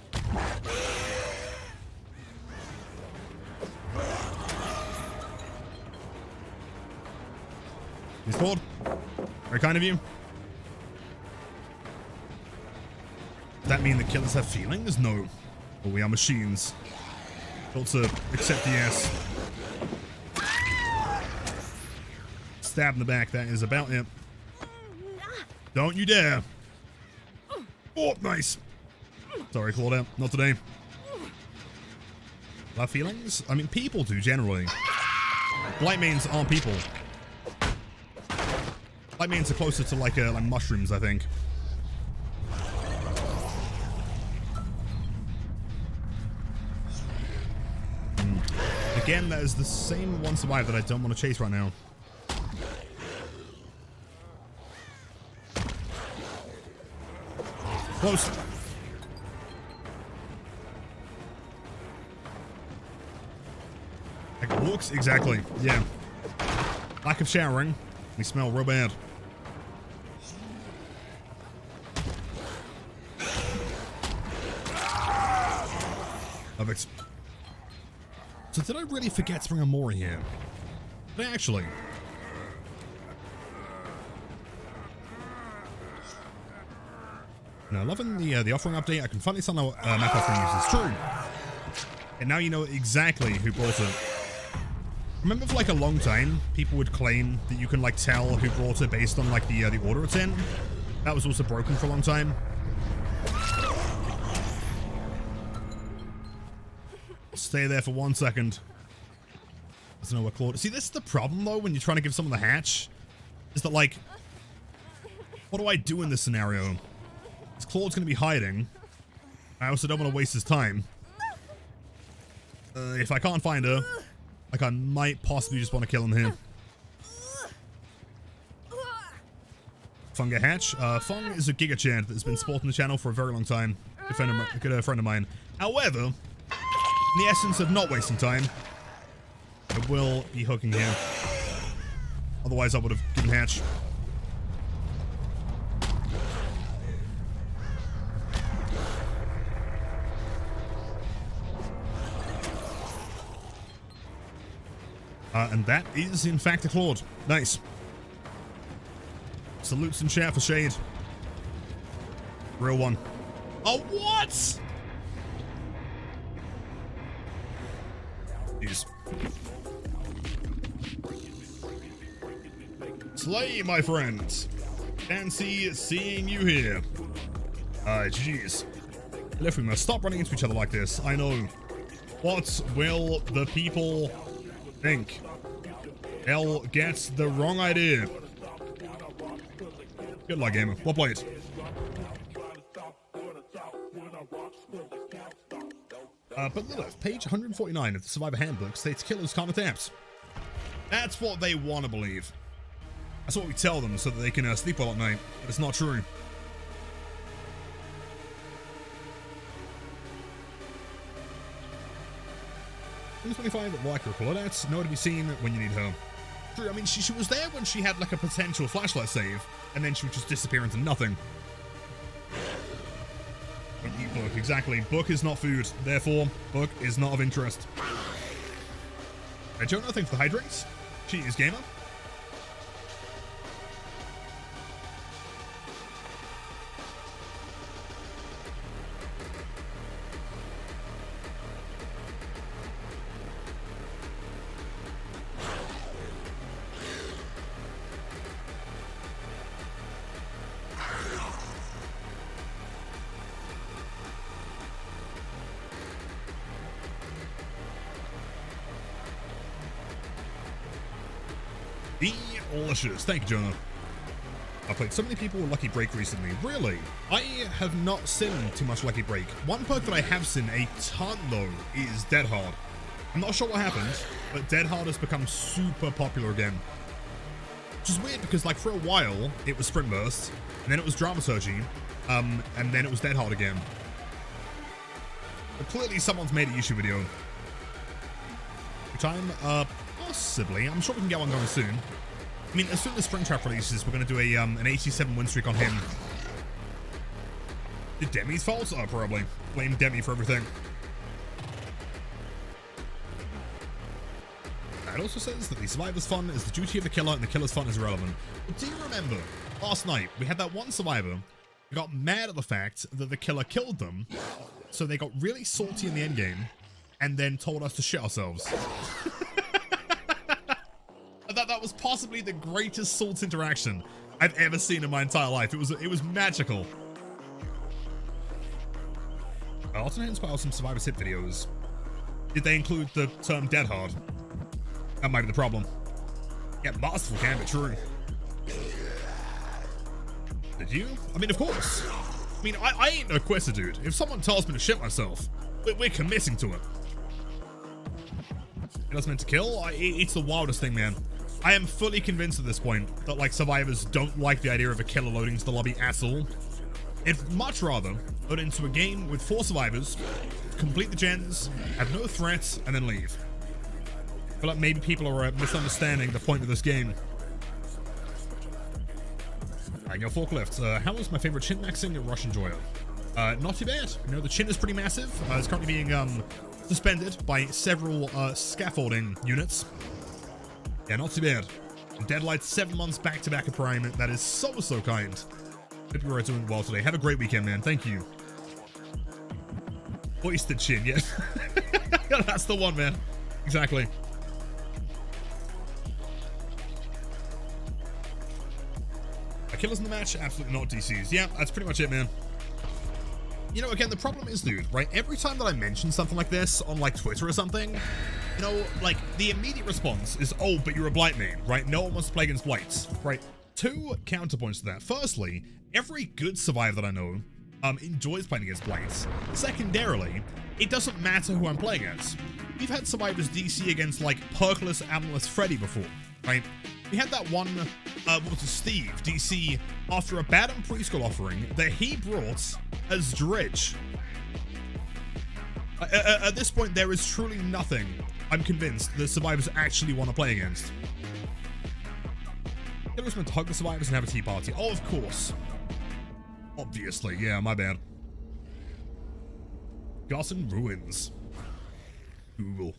He's bored. Very kind of you. Does that mean the killers have feelings? No. But we are machines. Built to accept the yes. Stab in the back. That is about it. Don't you dare. Oh, nice. Sorry, Claudia. Not today. Have feelings? I mean, people do generally. Blight mains aren't people. Blight mains are closer to like mushrooms, I think. Again, that is the same one survivor that I don't want to chase right now. Close. Like looks exactly. Yeah. Lack of showering. We smell real bad. Perfect. So did I really forget to bring a Mori here? But actually. Now, loving the offering update. I can finally tell now map offering is true. And now you know exactly who brought it. Remember for like a long time, people would claim that you can like tell who brought it based on like the order it's in. That was also broken for a long time. Stay there for 1 second. There's nowhere Claude. See, this is the problem though when you're trying to give someone the hatch. Is that like, what do I do in this scenario? Because Claude's going to be hiding. I also don't want to waste his time. If I can't find her, like I might possibly just want to kill him here. Funga hatch. Fung is a Giga Chad that's been supporting the channel for a very long time. A good friend of mine. However, in the essence of not wasting time, I will be hooking here. Otherwise, I would have given hatch. And that is, in fact, a Claude. Nice. Salutes in chat for Shade. Real one. Oh, what? Jeez. Slay, my friends. Fancy seeing you here. Jeez. If we must stop running into each other like this, I know. What will the people think? Hell gets the wrong idea. Good luck, gamer. Well played. But Lilith, page 149 of the Survivor Handbook states killers can't adapt. That's what they want to believe. That's what we tell them so that they can sleep well at night, but it's not true. $25 like her Claudette, nowhere to be seen when you need her. True, I mean, she was there when she had like a potential flashlight save, and then she would just disappear into nothing. Don't eat book, exactly. Book is not food, therefore, book is not of interest. Joe, nothing for the hydrates. She is gamer. Delicious. Thank you, Jonah. I played so many people with Lucky Break recently. Really? I have not seen too much Lucky Break. One perk that I have seen a ton, though, is Dead Hard. I'm not sure what happened, but Dead Hard has become super popular again. Which is weird because, like, for a while, it was Sprint Burst, and then it was Dramaturgy, and then it was Dead Hard again. But clearly someone's made a YouTube video. Which I'm, possibly. I'm sure we can get one going soon. I mean, as soon as Springtrap releases, we're going to do a an 87 win streak on him. Did Demi's fault? Oh, probably. Blame Demi for everything. It also says that the survivor's fun is the duty of the killer and the killer's fun is irrelevant. But do you remember, last night, we had that one survivor who got mad at the fact that the killer killed them, so they got really salty in the endgame, and then told us to shit ourselves. That was possibly the greatest salt interaction I've ever seen in my entire life. It was magical. I also inspired some Survivor Hit videos. Did they include the term Dead Hard? That might be the problem. Yeah, masterful can be true. Did you? I mean, of course. I mean, I ain't no quitter, dude. If someone tells me to shit myself, we're committing to it. It was meant to kill? It's the wildest thing, man. I am fully convinced at this point that, like, survivors don't like the idea of a killer loading into the lobby at all. They'd much rather load into a game with 4 survivors, complete the gens, have no threats, and then leave. I feel like maybe people are misunderstanding the point of this game. Alright, go forklift. How was my favorite chin maxing at Rush Enjoyer? Not too bad. You know, the chin is pretty massive. It's currently being suspended by several scaffolding units. Yeah, not too bad. Deadlight 7 months back-to-back at Prime. That is so kind. Hope you are doing well today. Have a great weekend, man. Thank you. Hoisted chin, yeah. That's the one, man. Exactly. Killers in the match? Absolutely not DCs. Yeah, that's pretty much it, man. You know, again, the problem is, dude, right? Every time that I mention something like this on, like, Twitter or something, you know, like, the immediate response is, oh, but you're a Blight main, right? No one wants to play against Blights, right? 2 counterpoints to that. Firstly, every good survivor that I know enjoys playing against Blights. Secondarily, it doesn't matter who I'm playing against. We've had survivors DC against, like, Perkless, Amless Freddy before, right? We had that one, what was it, Steve, DC, after a Badham preschool offering that he brought as Dredge. At this point, there is truly nothing, I'm convinced, that survivors actually want to play against. Killers meant to hug the survivors and have a tea party. Oh, of course. Obviously, yeah, my bad. Garson Ruins. Google.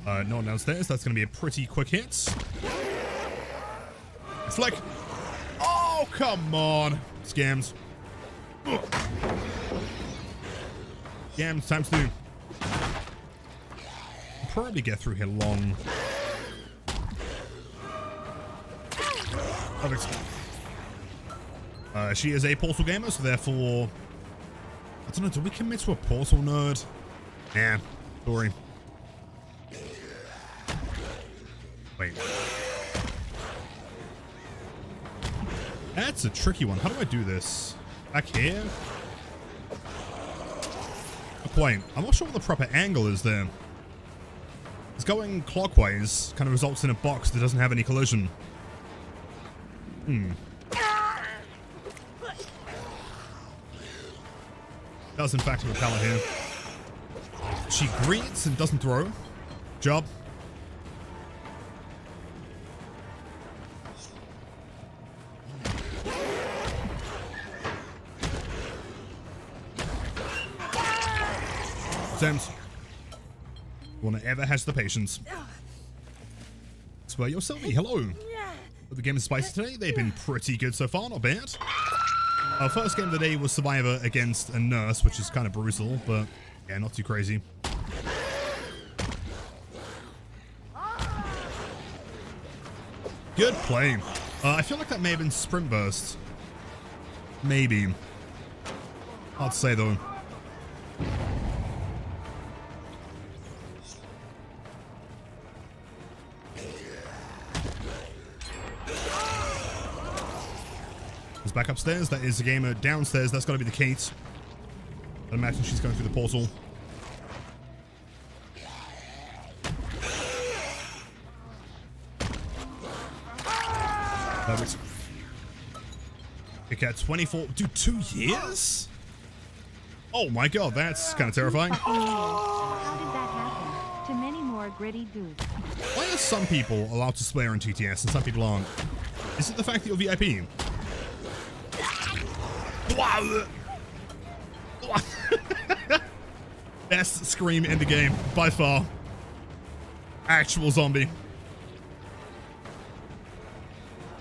No one downstairs. That's going to be a pretty quick hit. Flick. Oh, come on. Scams. Ugh. Scams times 2. I'll probably get through here long. Perfect. She is a Portal gamer, so therefore... I don't know, do we commit to a Portal nerd? Nah, sorry. Wait. That's a tricky one. How do I do this? Back here? Good point. I'm not sure what the proper angle is there. It's going clockwise kind of results in a box that doesn't have any collision. Does in fact have a pallet here. She greets and doesn't throw. Job. Sense. One that ever has the patience. Swear your Sylvie, hello. The game is spicy today. They've been pretty good so far, not bad. Our first game of the day was Survivor against a nurse, which is kind of brutal, but yeah, not too crazy. Good play. I feel like that may have been Sprint Burst. Maybe. Hard to say though. back upstairs. That is the gamer downstairs. That's got to be the Kate. I imagine she's going through the portal. Perfect. Okay, 24. Dude, 2 years? Oh my god, that's kind of terrifying. How did that happen? To many more gritty dudes. Why are some people allowed to swear in TTS and some people aren't? Is it the fact that you're VIP? Best scream in the game, by far. Actual zombie.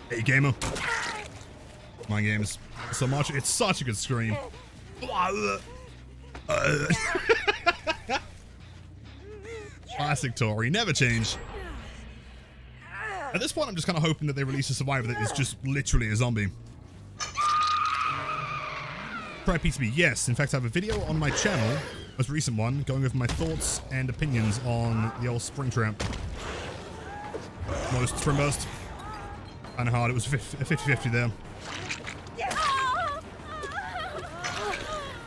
Hey, gamer. Mind games. So much. It's such a good scream. Classic Tori. Never change. At this point, I'm just kind of hoping that they release a survivor that is just literally a zombie. Try PTB. Yes. In fact, I have a video on my channel, most recent one, going over my thoughts and opinions on the old Springtrap. Most Spring Burst. Kind of hard. It was a 50-50 there.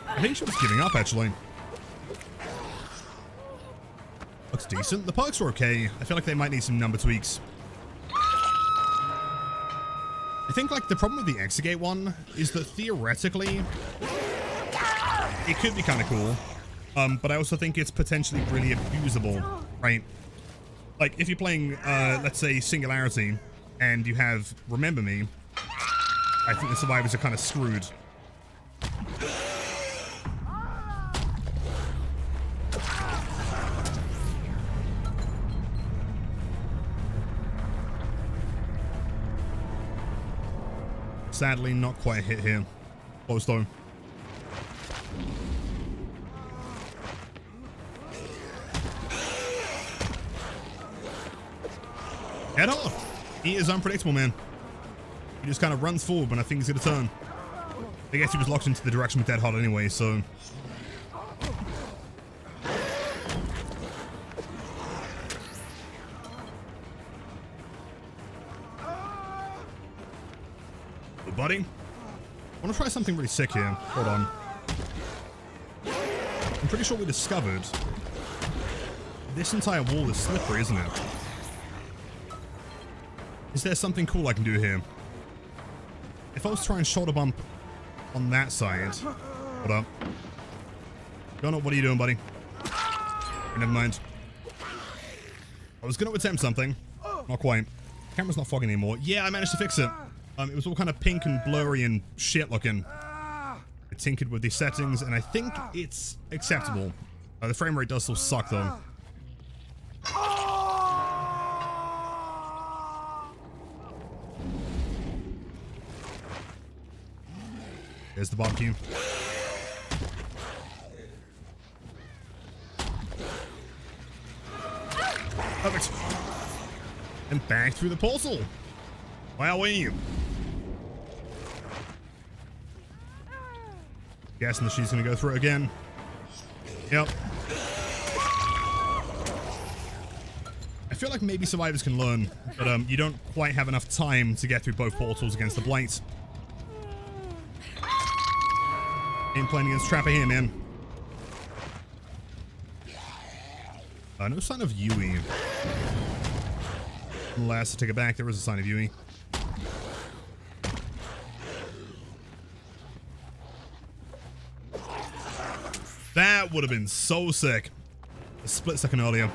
I think she was giving up, actually. Looks decent. The perks are okay. I feel like they might need some number tweaks. I think, like, the problem with the Exegate one is that theoretically it could be kind of cool. But I also think it's potentially really abusable, right? Like, if you're playing, let's say, Singularity, and you have Remember Me, I think the survivors are kind of screwed. Sadly, not quite a hit here. Close though. Head off! He is unpredictable, man. He just kind of runs forward when I think he's going to turn. I guess he was locked into the direction with Dead Hard anyway, so... Hey, buddy. I want to try something really sick here. Hold on. I'm pretty sure we discovered this entire wall is slippery, isn't it? Is there something cool I can do here? If I was to try and shoulder bump on that side... Hold up. Gunnar, what are you doing, buddy? Never mind. I was going to attempt something. Not quite. Camera's not fogging anymore. Yeah, I managed to fix it. It was all kind of pink and blurry and shit looking. I tinkered with these settings, and I think it's acceptable. The frame rate does still suck, though. There's the barbecue. Perfect. And back through the portal. Wowee. Guessing that she's going to go through it again. Yep. I feel like maybe survivors can learn, but you don't quite have enough time to get through both portals against the Blight. Ain't playing against Trapper here, man. No sign of Yui. Unless I take it back, there is a sign of Yui. That would have been so sick. A split second earlier.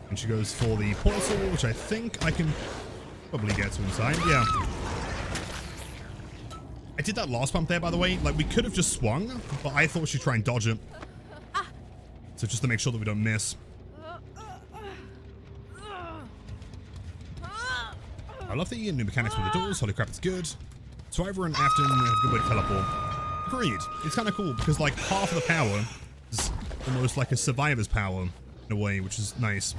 And she goes for the portal, which I think I can probably get to inside. Yeah. I did that last pump there, by the way. Like, we could have just swung, but I thought she'd try and dodge it. So just to make sure that we don't miss. I love the new mechanics with the doors. Holy crap, it's good. Survivor and Afton have a good way to teleport. Agreed. It's kind of cool because, like, half of the power is almost like a survivor's power in a way, which is nice.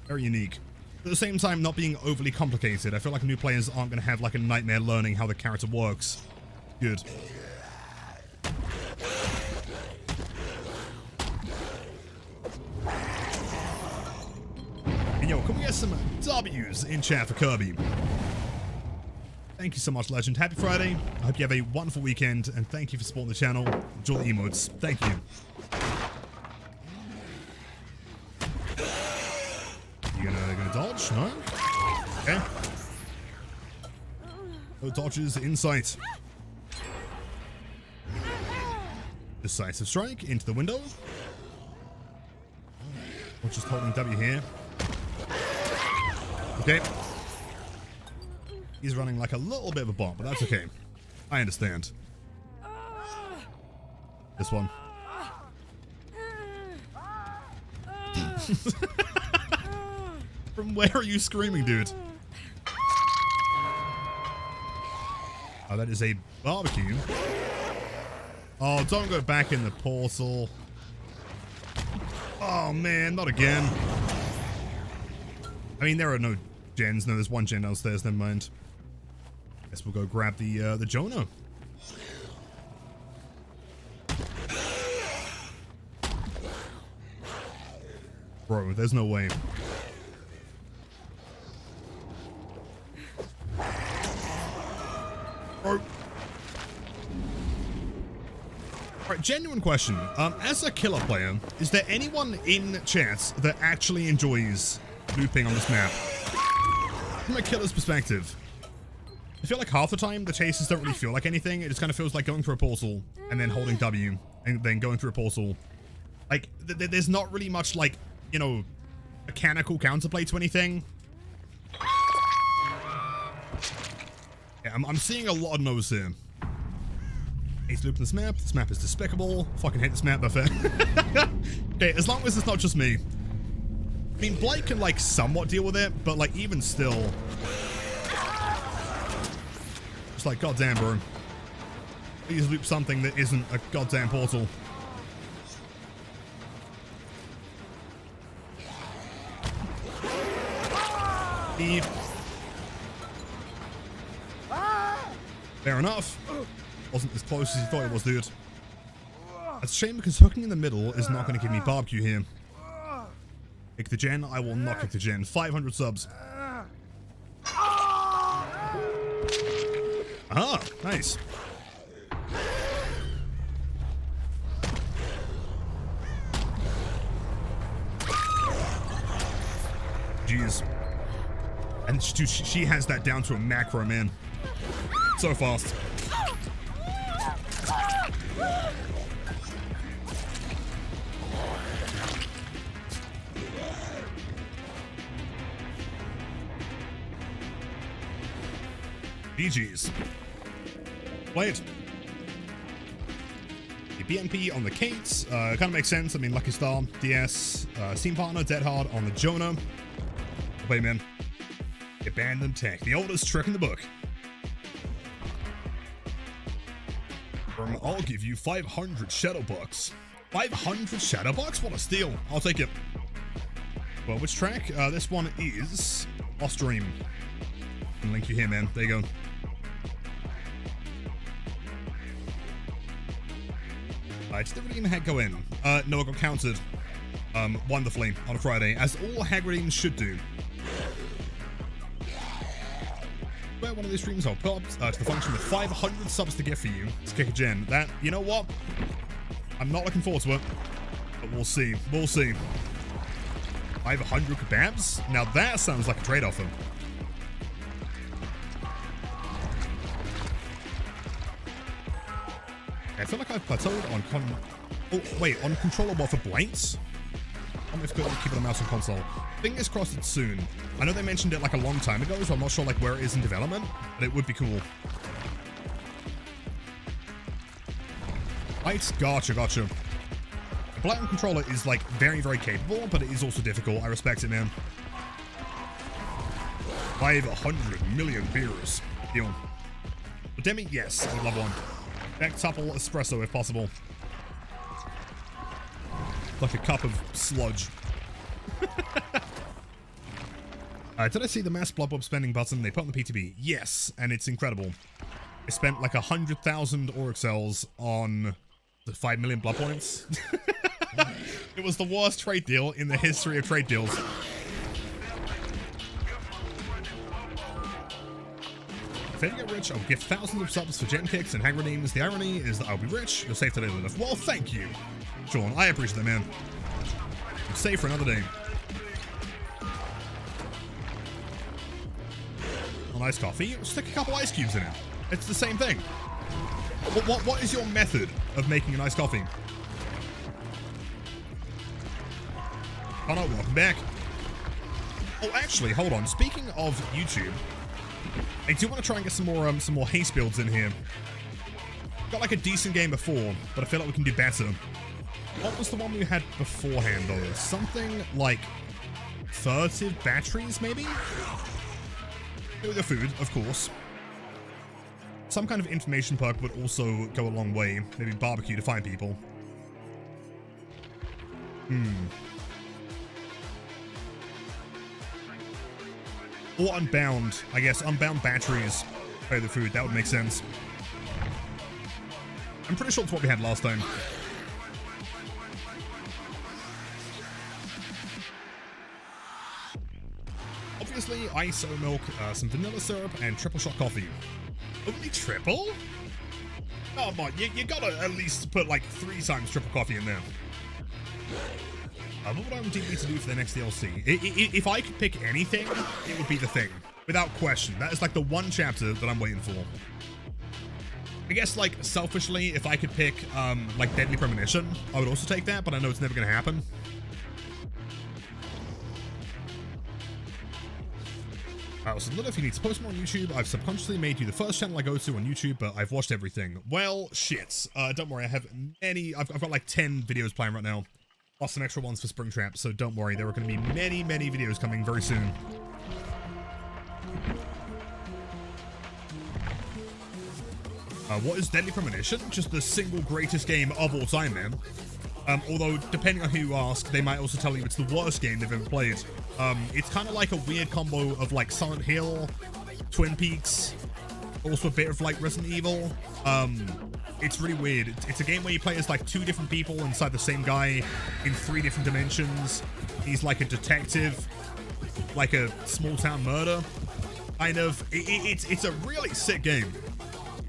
Very unique. At the same time, not being overly complicated. I feel like new players aren't going to have, like, a nightmare learning how the character works. Good. And yo, can we get some W's in chat for Kirby? Thank you so much, Legend. Happy Friday. I hope you have a wonderful weekend, and thank you for supporting the channel. Enjoy the emotes. Thank you. You gonna dodge? No? Okay. No dodges in sight. Decisive strike into the window. We're just holding W here. Okay. He's running like a little bit of a bomb, but that's okay. I understand. This one. From where are you screaming, dude? Oh, that is a barbecue. Oh, don't go back in the portal. Oh, man, not again. I mean, there are no gens. No, there's one gen downstairs. Never mind. Guess we'll go grab the Jonah. Bro, there's no way. Bro. Alright, genuine question. As a killer player, is there anyone in chat that actually enjoys looping on this map? From a killer's perspective, I feel like half the time the chases don't really feel like anything. It just kind of feels like going through a portal and then holding W and then going through a portal. Like, there's not really much, like, you know, mechanical counterplay to anything. Yeah, I'm seeing a lot of no's here. He's looping this map. This map is despicable. Fucking hate this map, but fair. Okay, as long as it's not just me. I mean, Blight can, like, somewhat deal with it, but, like, even still. It's like, goddamn, bro. Please loop something that isn't a goddamn portal. Eve. Fair enough. Wasn't as close as you thought it was, dude. It's a shame because hooking in the middle is not going to give me barbecue here. Kick the gen? I will not kick the gen. 500 subs. Ah, nice. Jeez. And she has that down to a macro, man. So fast. GG's. Blight. The BMP on the Kates. Kind of makes sense. I mean, Lucky Star, DS, Steam Partner, Dead Hard on the Jonah. Wait, man. Abandoned Tech. The oldest trick in the book. I'll give you 500 shadow bucks. 500 shadow bucks? What a steal. I'll take it. Well, which track? This one is Lost Dream. I'll link you here, man. There you go. Did everything in the head go in? No, I got counted wonderfully on a Friday, as all Hagridines should do. Where one of these streams I'll put up to the function with 500 subs to get for you. Let's kick a gen. That, you know what? I'm not looking forward to it, but we'll see. We'll see. 500 kebabs? Now that sounds like a trade offer. I feel like I've plateaued on on controller what for Blight? I'm just going to keep the mouse on console. Fingers crossed it's soon. I know they mentioned it like a long time ago, so I'm not sure like where it is in development, but it would be cool. Right, gotcha. The Blight controller is like very, very capable, but it is also difficult. I respect it, man. 500 million beers. Deal. But Demi, yes, I would love one. Back tuple espresso if possible. Like a cup of sludge. Did I see the mass blood bob spending button they put on the PTB? Yes, and it's incredible. I spent like 100,000 Auric cells on the 5 million blood points. It was the worst trade deal in the history of trade deals. If I get rich, I'll gift thousands of subs for gem kicks and hang redeems. The irony is that I'll be rich. You're safe today, Lilith. Well, thank you, Sean. I appreciate that, man. I'm safe for another day. On iced coffee, stick a couple ice cubes in it. It's the same thing. What is your method of making an iced coffee? Oh no, welcome back. Oh, actually, hold on. Speaking of YouTube, I do want to try and get some more haste builds in here. Got like a decent game before, but I feel like we can do better. What was the one we had beforehand, though? Something like furtive batteries, maybe? With the food, of course. Some kind of information perk would also go a long way. Maybe barbecue to find people. Or unbound. I guess unbound batteries by the food. That would make sense. I'm pretty sure it's what we had last time. Obviously, ice, sour milk, some vanilla syrup, and triple shot coffee. Only triple? Come on, you gotta at least put like 3 times triple coffee in there. What would I need to do for the next DLC? If I could pick anything, it would be the thing. Without question. That is like the one chapter that I'm waiting for. I guess, like, selfishly, if I could pick, like, Deadly Premonition, I would also take that, but I know it's never gonna happen. So Lilith, you need to post more on YouTube. I've subconsciously made you the first channel I go to on YouTube, but I've watched everything. Well, shit. Don't worry, I have many... I've got, like, 10 videos playing right now. Plus some extra ones for Springtrap, so don't worry. There are going to be many, many videos coming very soon. What is Deadly Premonition? Just the single greatest game of all time, man. Although, depending on who you ask, they might also tell you it's the worst game they've ever played. It's kind of like a weird combo of, like, Silent Hill, Twin Peaks, also a bit of, like, Resident Evil. It's really weird. It's a game where you play as, like, 2 different people inside the same guy in 3 different dimensions. He's, like, a detective, like a small-town murder, kind of. It's a really sick game.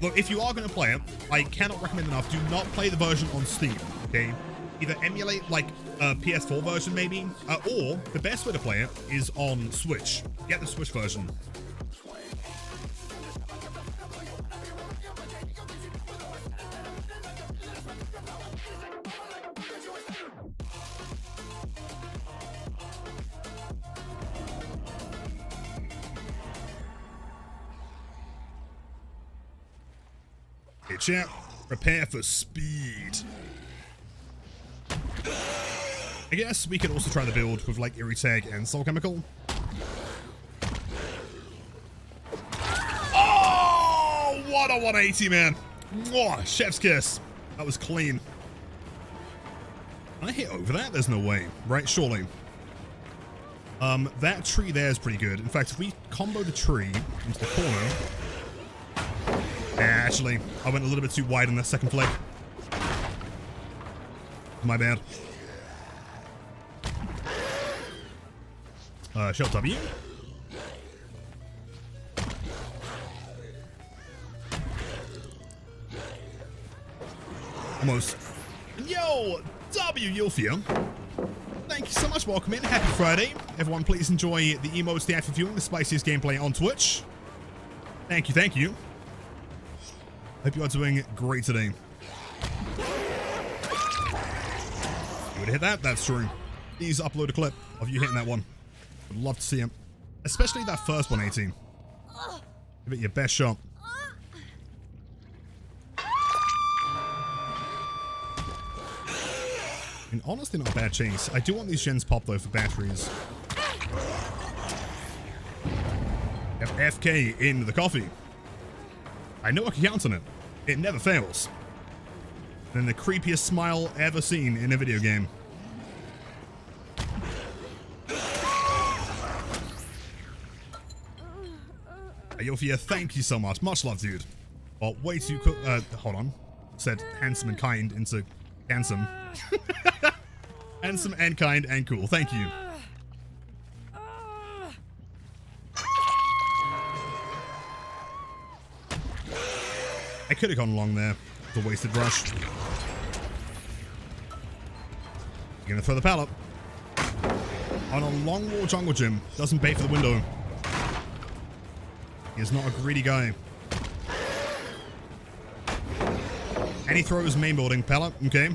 Look, if you are going to play it, I cannot recommend enough, do not play the version on Steam, okay? Either emulate, like, a PS4 version, maybe, or the best way to play it is on Switch. Get the Switch version. Hey, chat, prepare for speed. I guess we could also try the build with, like, Eerie Tag and Soul Chemical. Oh, what a 180, man. Mwah, chef's kiss. That was clean. Can I hit over that? There's no way, right? Surely. That tree there is pretty good. In fact, if we combo the tree into the corner... Actually, I went a little bit too wide on that second flick. My bad. Shell W. Almost. Yo, W, Yulfia. Thank you so much. Welcome in. Happy Friday. Everyone, please enjoy the emotes, the active viewing, the spiciest gameplay on Twitch. Thank you, thank you. Hope you are doing great today. You would hit that? That's true. Please upload a clip of you hitting that one. Would love to see it. Especially that first 118. Give it your best shot. I mean, honestly, not a bad chase. I do want these gens popped, though, for batteries. FK in the coffee. I know I can count on it. It never fails. And the creepiest smile ever seen in a video game. Yofia, thank you so much. Much love, dude. Well, way too cool. Hold on. Said handsome and kind into handsome. Handsome and kind and cool. Thank you. I could have gone along there. It's a wasted rush. You're gonna throw the pallet. On a long wall jungle gym. Doesn't bait for the window. He is not a greedy guy. And he throws main building pallet. Okay.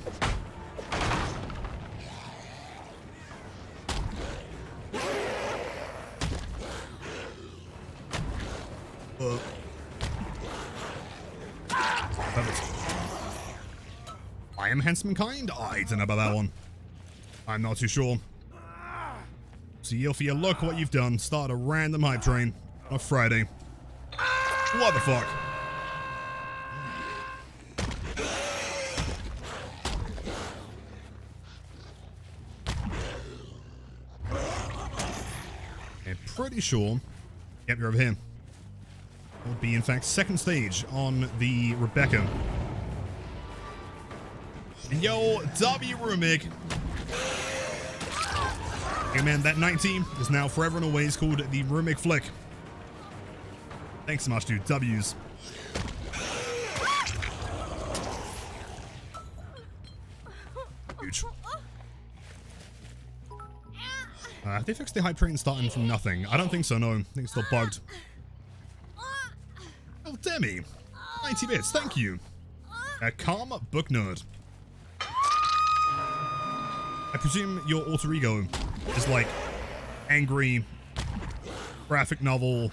I am handsome and kind? I don't know about that one. I'm not too sure. So Yilfia, look what you've done. Start a random hype train on a Friday. What the fuck? I'm pretty sure. Yep, you're over here. Will be in fact second stage on the Rebecca. And yo, W Rumig. Hey man, that 19 is now forever and always called the Rumig Flick. Thanks so much, dude. W's. Huge. Have they fixed the hype train starting from nothing? I don't think so, no. I think it's still bugged. Oh, Demi. 90 bits, thank you. Calm book nerd. I presume your alter ego is like angry graphic novel.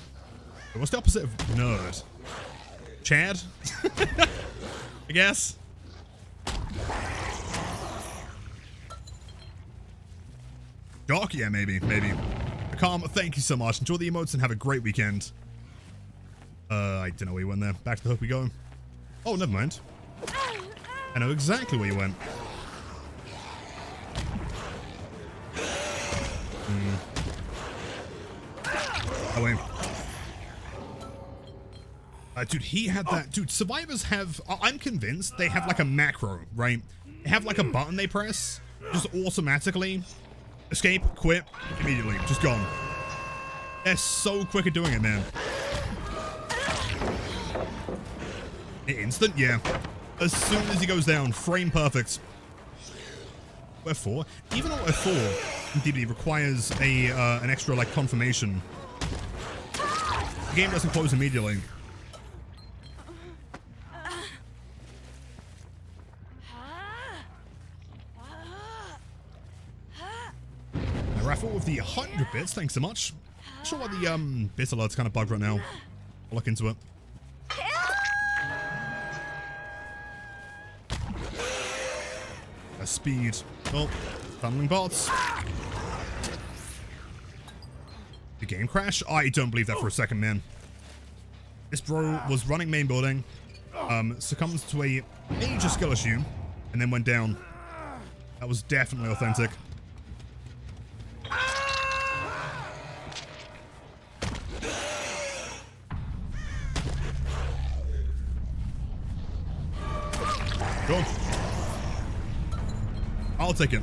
What's the opposite of nerd? Chad? I guess. Doc? Yeah, maybe. Calm, thank you so much. Enjoy the emotes and have a great weekend. I don't know where you went there. Back to the hook we go. Oh, never mind. I know exactly where you went. Oh, wait. Dude, he had that. Dude, survivors have. I'm convinced they have like a macro, right? They have like a button they press, just automatically. Escape, quit, immediately. Just gone. They're so quick at doing it, man. Instant? Yeah. As soon as he goes down, frame perfect. F4? Even though F4 in DBD requires a an extra like confirmation, the game doesn't close immediately. Raffle with the 100 bits, thanks so much. Not sure why the bit alert's kind of bugged right now. I'll look into it. Speed. Oh, tunneling bots. The game crash? I don't believe that for a second, man. This bro was running main building, succumbs to a major skill issue, and then went down. That was definitely authentic. Go. I'll take it.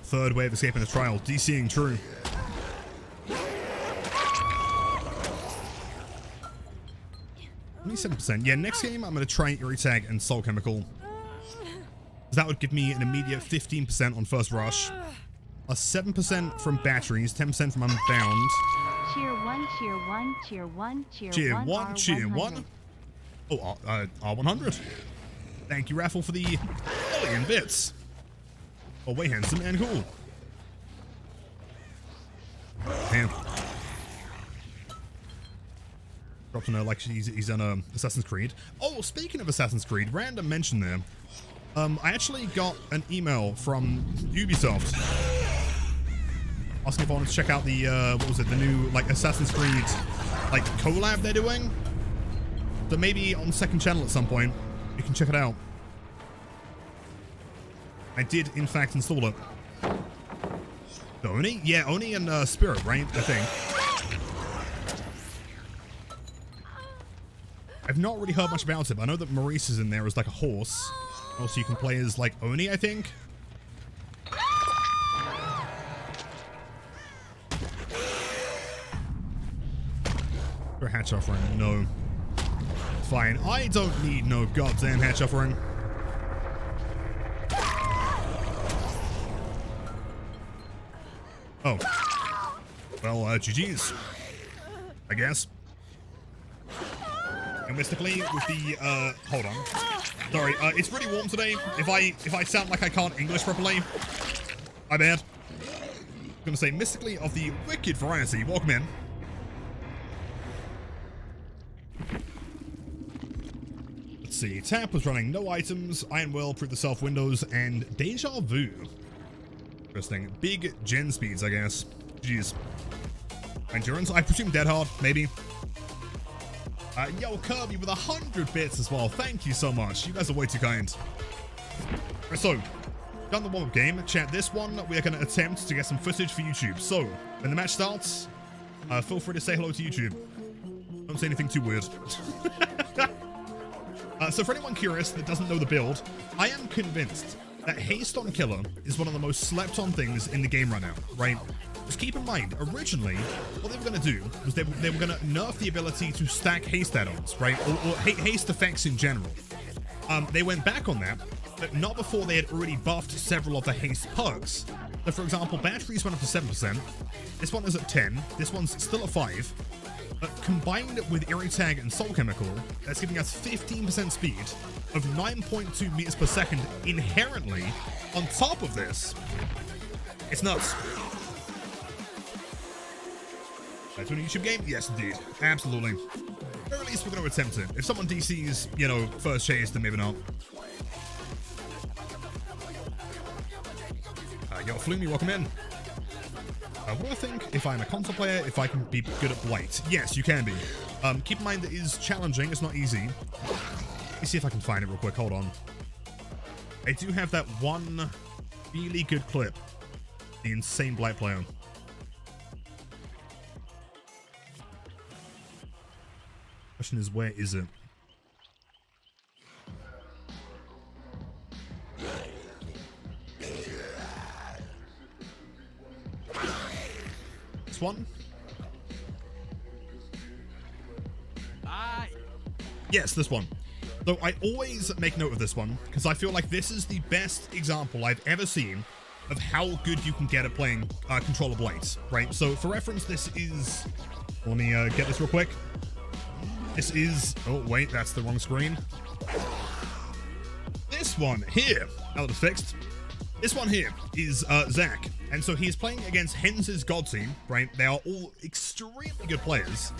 Third wave escaping a trial. DCing true. Only 7%. Yeah, next game I'm going to try Eerie Tag and Soul Chemical. That would give me an immediate 15% on first rush. A 7% from batteries, 10% from Unbound. Cheer 1, cheer 1, cheer 1, cheer 1. Cheer 1, cheer 1. Oh, R100. Thank you, Raffle, for the million bits. Oh, way handsome and cool. Damn. Dropped a note like he's on Assassin's Creed. Oh, speaking of Assassin's Creed, random mention there. I actually got an email from Ubisoft asking if I wanted to check out the, what was it, the new, like, Assassin's Creed, like, collab they're doing. So maybe on the second channel at some point, you can check it out. I did, in fact, install it. Oni? Yeah, Oni and Spirit, right? I think. I've not really heard much about it, but I know that Maurice is in there as, like, a horse. Also, you can play as, like, Oni, I think. For a hatch offering, no. Fine, I don't need no goddamn hatch offering. Oh. Well, GG's. I guess. And mystically, with the, hold on. Sorry, it's really warm today. If I sound like I can't English properly, my bad. I'm gonna say mystically of the wicked variety. Welcome in. Let's see. Tap was running no items. Iron Will, Prove the Self Windows, and Deja Vu. Interesting. Big gen speeds, I guess. Jeez. Endurance. I presume Dead Hard, maybe. Yo, Kirby with 100 bits as well. Thank you so much. You guys are way too kind. So, done the warm-up game. Chat, this one, we are going to attempt to get some footage for YouTube. So, when the match starts, feel free to say hello to YouTube. Don't say anything too weird. So for anyone curious that doesn't know the build, I am convinced that Haste on Killer is one of the most slept on things in the game right now, right? Just keep in mind, originally, what they were going to do was they were going to nerf the ability to stack haste add-ons, right? Or haste effects in general. They went back on that, but not before they had already buffed several of the haste perks. So for example, batteries went up to 7%. This one is at 10. This one's still at 5. But combined with Irritag and Soul Chemical, that's giving us 15% speed of 9.2 meters per second inherently on top of this. It's nuts. That's a YouTube game? Yes, indeed. Absolutely. Or at least we're going to attempt it. If someone DCs, you know, first chase, then maybe not. Yo, Floomy, welcome in. What do I think? If I'm a console player, if I can be good at Blight. Yes, you can be. Keep in mind that it is challenging. It's not easy. Let me see if I can find it real quick. Hold on. I do have that one really good clip. The insane Blight player. Question is, where is it? This one? Yes, this one. So I always make note of this one because I feel like this is the best example I've ever seen of how good you can get at playing controller Blight, right? So for reference, this is... Let me get this real quick. This is... Oh, wait, that's the wrong screen. This one here. Now that it's fixed. This one here is Zach. And so he's playing against Hens's God Team, right? They are all extremely good players.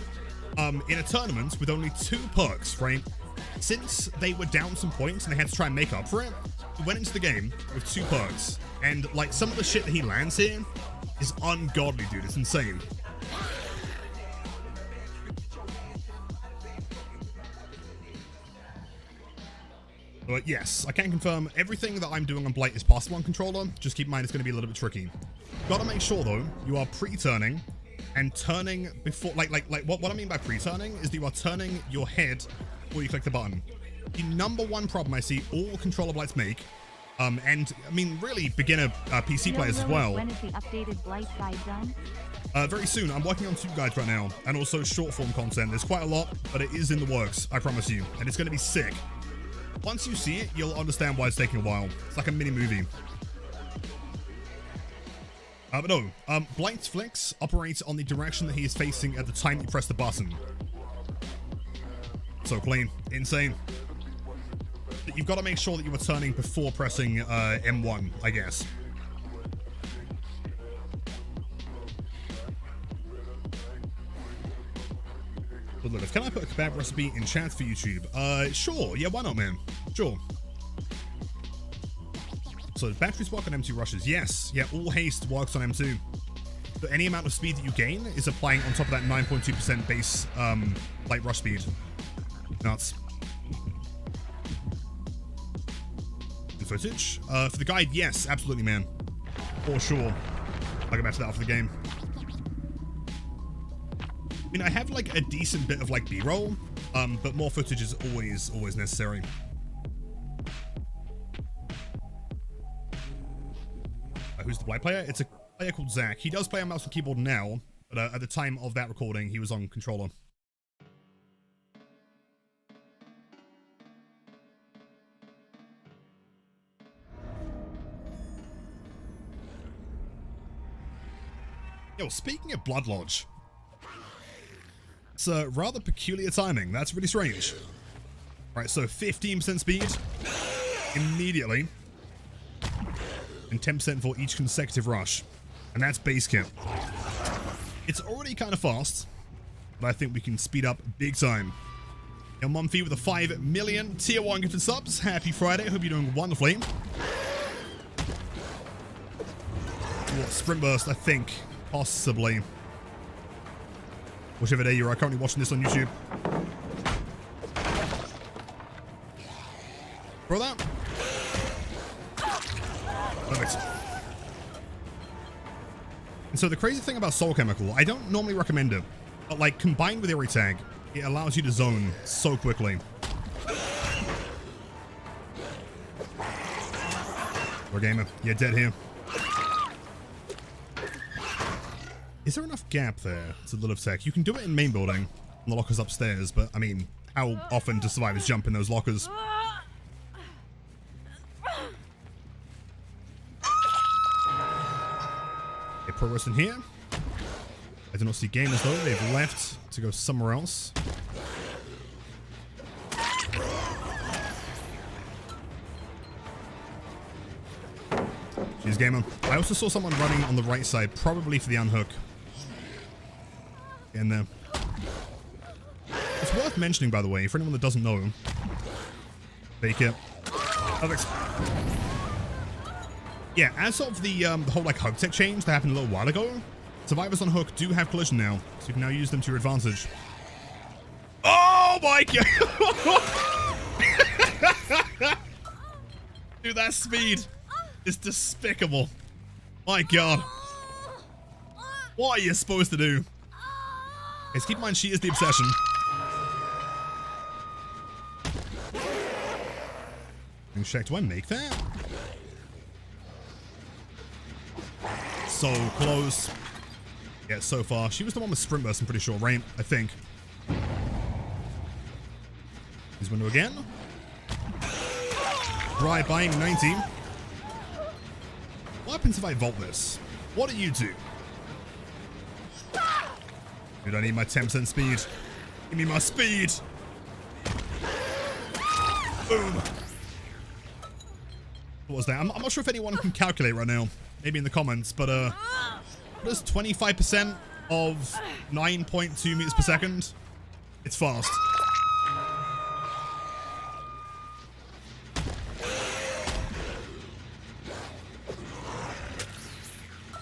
In a tournament with only 2 perks, right? Since they were down some points and they had to try and make up for it, he went into the game with 2 perks. And, like, some of the shit that he lands here is ungodly, dude. It's insane. But yes, I can confirm everything that I'm doing on Blight is possible on controller. Just keep in mind it's going to be a little bit tricky. Gotta make sure, though, you are pre-turning and turning before... Like what I mean by pre-turning is that you are turning your head before you click the button. The #1 problem I see all controller Blights make, and, I mean, really beginner PC players as well. When is the updated Blight guide done? Very soon. I'm working on 2 guides right now, and also short-form content. There's quite a lot, but it is in the works, I promise you. And it's going to be sick. Once you see it, you'll understand why it's taking a while. It's like a mini-movie. But no, Blight's flicks operates on the direction that he is facing at the time you press the button. So clean. Insane. But you've got to make sure that you are turning before pressing M1, I guess. But look, can I put a kebab recipe in chat for YouTube? Sure. Yeah, why not, man? Sure. So batteries work on M2 rushes. Yes. Yeah, all haste works on M2. So any amount of speed that you gain is applying on top of that 9.2% base light rush speed. Nuts. And footage. For the guide, yes, absolutely, man. For sure. I'll get back to that after the game. I mean, I have like a decent bit of like B-roll, but more footage is always necessary. Who's the Blight player? It's a player called Zach. He does play on mouse and keyboard now, but at the time of that recording, he was on controller. Yo, speaking of Blood Lodge, it's a rather peculiar timing. That's really strange. Right, so 15% speed immediately, and 10% for each consecutive rush, and that's base kit. It's already kind of fast, but I think we can speed up big time. Yo, Mumphy with a 5 million tier 1 gifted subs. Happy Friday. Hope you're doing wonderfully. What, sprint burst, I think. Possibly. Whichever day you are currently watching this on YouTube. Throw that. Perfect. And so the crazy thing about Soul Chemical, I don't normally recommend it, but like combined with Eerie Tag, it allows you to zone so quickly. Wargamer, you're dead here. Is there enough gap there to live tech? You can do it in main building, and the lockers upstairs, but I mean, how often do survivors jump in those lockers? Okay, progress in here. I do not see gamers though, they've left to go somewhere else. Jeez, gamer. I also saw someone running on the right side, probably for the unhook. In there. It's worth mentioning, by the way, for anyone that doesn't know. Fake it. Perfect. Yeah, as of the whole like hug tech change that happened a little while ago, survivors on hook do have collision now, so you can now use them to your advantage. Oh my god! Dude, that speed is despicable. My god. What are you supposed to do? Guys, keep in mind she is the obsession. Check, do I make that? So close. Yeah, so far. She was the one with sprint burst, I'm pretty sure, right? I think. His window again. Drive by 90. What happens if I vault this? What do you do? Dude, I need my 10% speed. Give me my speed. Boom. What was that? I'm not sure if anyone can calculate right now. Maybe in the comments, but what is 25% of 9.2 meters per second? It's fast.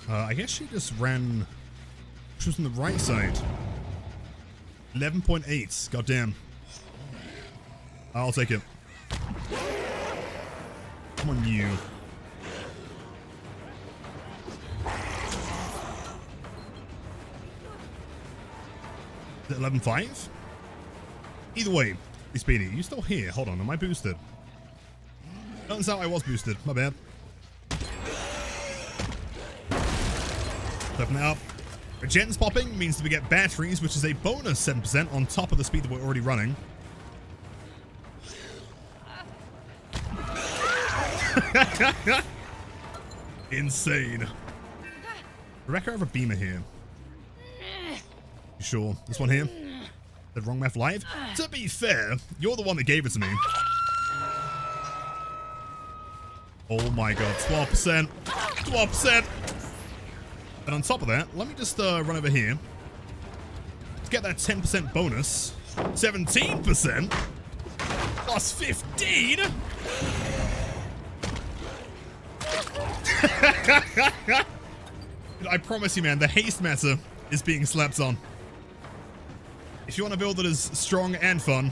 I guess she just ran. She was on the right side. 11.8. Goddamn. I'll take it. Come on, you. Is it 11.5? Either way, be speedy. You still here? Hold on, am I boosted? Turns out I was boosted. My bad. Stepping it up. Regen's popping means that we get batteries, which is a bonus 7% on top of the speed that we're already running. Insane. Rebecca, I have a beamer here. You sure? This one here? The wrong map live? To be fair, you're the one that gave it to me. Oh my god, 12%. 12%. And on top of that, let me just run over here. Let's get that 10% bonus. 17%? Plus 15? I promise you, man, the haste meta is being slept on. If you want to build that is strong and fun,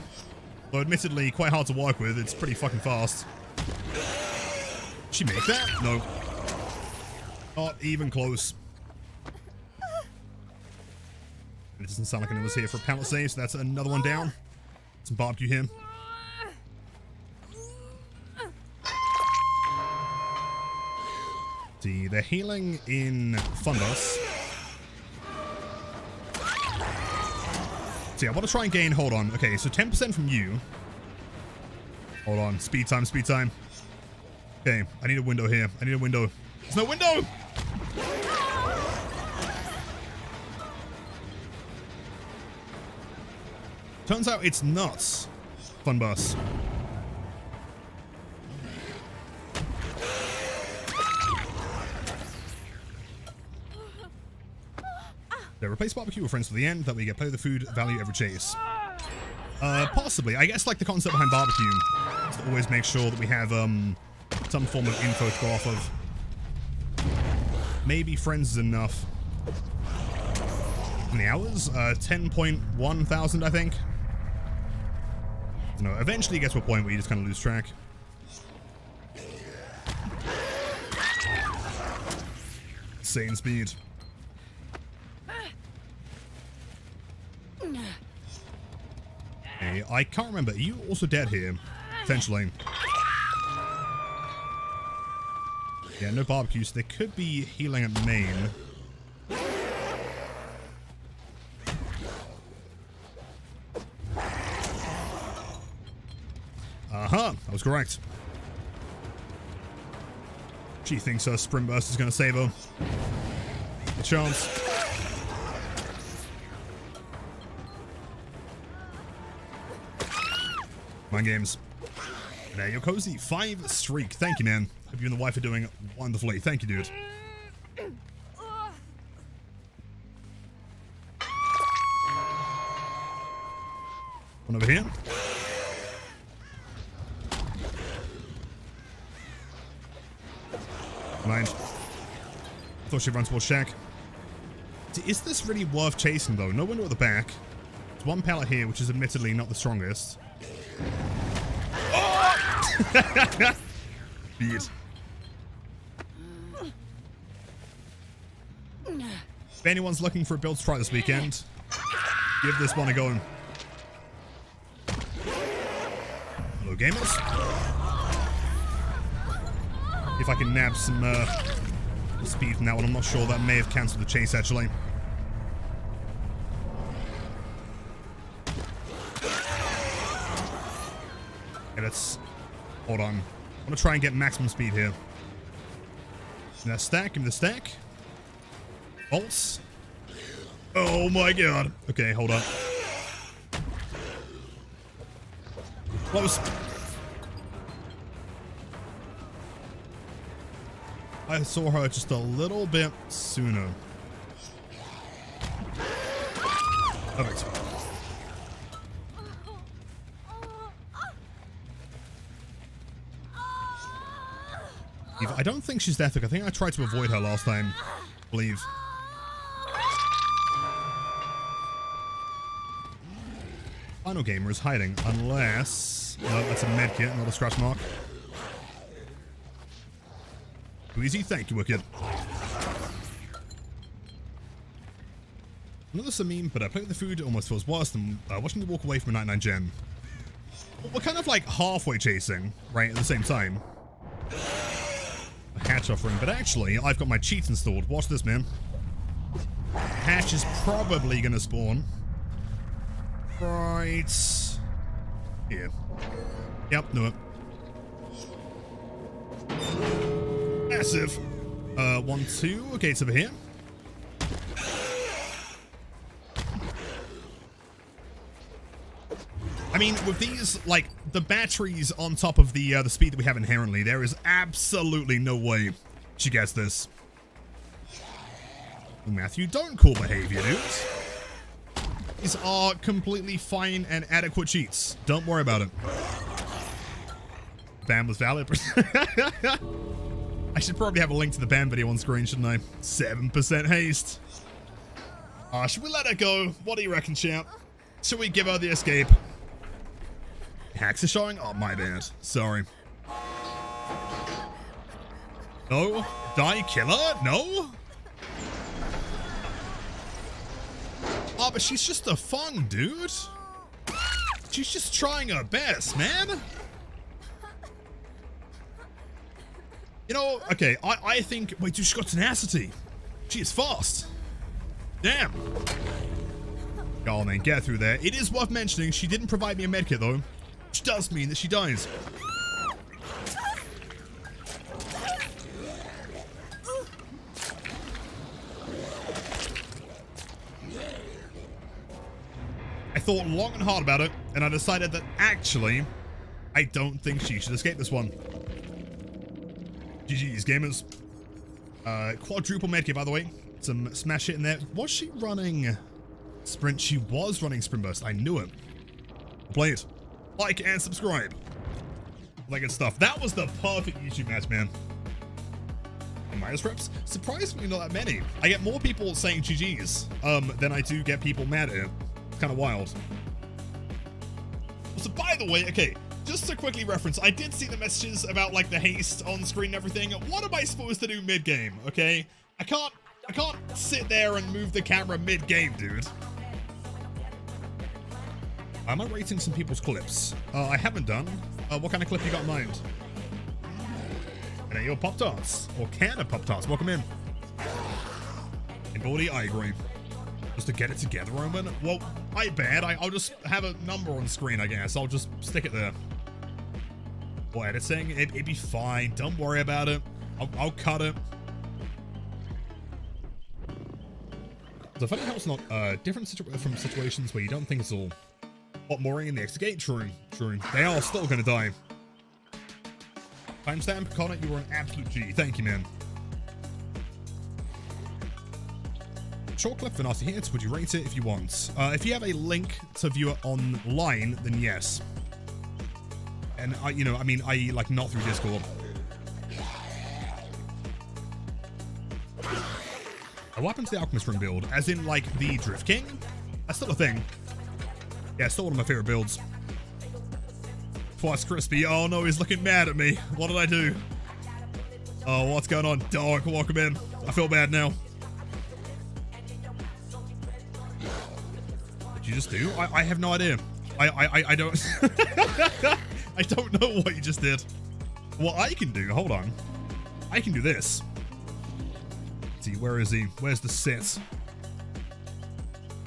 though admittedly quite hard to work with, it's pretty fucking fast. Did she make that? No. Not even close. It doesn't sound like anyone was here for a pallet save, so that's another one down. Some barbecue here. See, they're healing in Fundos. So yeah, I want to try and gain, hold on. Okay, so 10% from you. Hold on, speed time, speed time. Okay, I need a window here. I need a window. There's no window! Turns out it's nuts. Fun bus. They replace barbecue with friends for the end, that we get play the food value every chase. Possibly. I guess like the concept behind barbecue is to always make sure that we have some form of info to go off of. Maybe friends is enough. How many hours? 10.1 thousand, I think. No, eventually it gets to a point where you just kind of lose track. Insane speed. Hey, I can't remember. Are you also dead here? Potentially. Yeah, no barbecues. There could be healing at main. Aha! I was correct. She thinks her sprint burst is going to save her. A chance. Mind games. There you're cozy. 5 streak. Thank you, man. Hope you and the wife are doing wonderfully. Thank you, dude. One over here. Mind. Thought she'd run towards Shack. Is this really worth chasing, though? No window at the back. There's one pallet here, which is admittedly not the strongest. Oh! Beat. If anyone's looking for a build to try this weekend, give this one a go. Hello, gamers. If I can nab some speed from that one, I'm not sure. That may have cancelled the chase, actually. Okay, let's... Hold on. I want to try and get maximum speed here. Give me that stack. Give me the stack. Bolts. Oh my god. Okay, hold on. Close. I saw her just a little bit sooner. Perfect. I don't think she's that thick. I think I tried to avoid her last time. I believe. Final gamer is hiding, unless... No, that's a medkit, not a scratch mark. Too easy, thank you, Wicked. I know this is a meme, but I play with the food, it almost feels worse than watching you walk away from a 99 gem. We're kind of like halfway chasing, right, at the same time. A hatch offering, but actually, I've got my cheats installed. Watch this, man. Hatch is probably gonna spawn. Right here. Yep, knew it. Massive. 1, 2. Okay, it's over here. I mean, with these, like, the batteries on top of the speed that we have inherently, there is absolutely no way she gets this. Matthew, don't call behavior, dudes. These are completely fine and adequate cheats. Don't worry about it. Ban was valid. I should probably have a link to the ban video on screen, shouldn't I? 7% haste. Should we let her go? What do you reckon, champ? Should we give her the escape? Hacks are showing? Oh, my bad. Sorry. No? Die killer? No? Oh, but she's just a fun dude. She's just trying her best, man. You know, okay, I think... Wait, she's got tenacity. She is fast. Damn. Oh, man, get through there. It is worth mentioning, she didn't provide me a medkit, though. Which does mean that she dies. I thought long and hard about it, and I decided that actually, I don't think she should escape this one. GG's, gamers. Quadruple medkit, by the way. Some smash hit in there. Was she running sprint? She was running sprint burst. I knew it. Play it. Like and subscribe. Like good stuff. That was the perfect YouTube match, man. Minus reps? Surprisingly not that many. I get more people saying GG's than I do get people mad at it. It's kind of wild. So by the way, okay, just to quickly reference, I did see the messages about like the haste on screen and everything. What am I supposed to do mid-game, okay? I can't sit there and move the camera mid-game, dude. Am I rating some people's clips? I haven't done. What kind of clip you got in mind? And are your Pop-Tarts? Or can of Pop-Tarts? Welcome in. Embody, I agree. Just to get it together, Roman? Well, I bet. I'll just have a number on screen, I guess. I'll just stick it there. Or editing, it'd be fine. Don't worry about it. I'll cut it. So funny how it's not different from situations where you don't think it's all what mooring in the exit gate. True. They are still gonna die. Timestamp, Connor, you were an absolute G. Thank you, man. Short clip for nasty hits. Would you rate it if you want? If you have a link to view it online, then yes. And I like not through Discord. What happened to the Alchemist Room build? As in, like, the Drift King? That's still a thing. Yeah, still one of my favorite builds. Twice crispy. Oh no, he's looking mad at me. What did I do? Oh, what's going on? Dog, welcome in. I feel bad now. What did you just do? I have no idea. I don't... I don't know what you just did. What I can do, hold on. I can do this. Let's see, where is he? Where's the sit?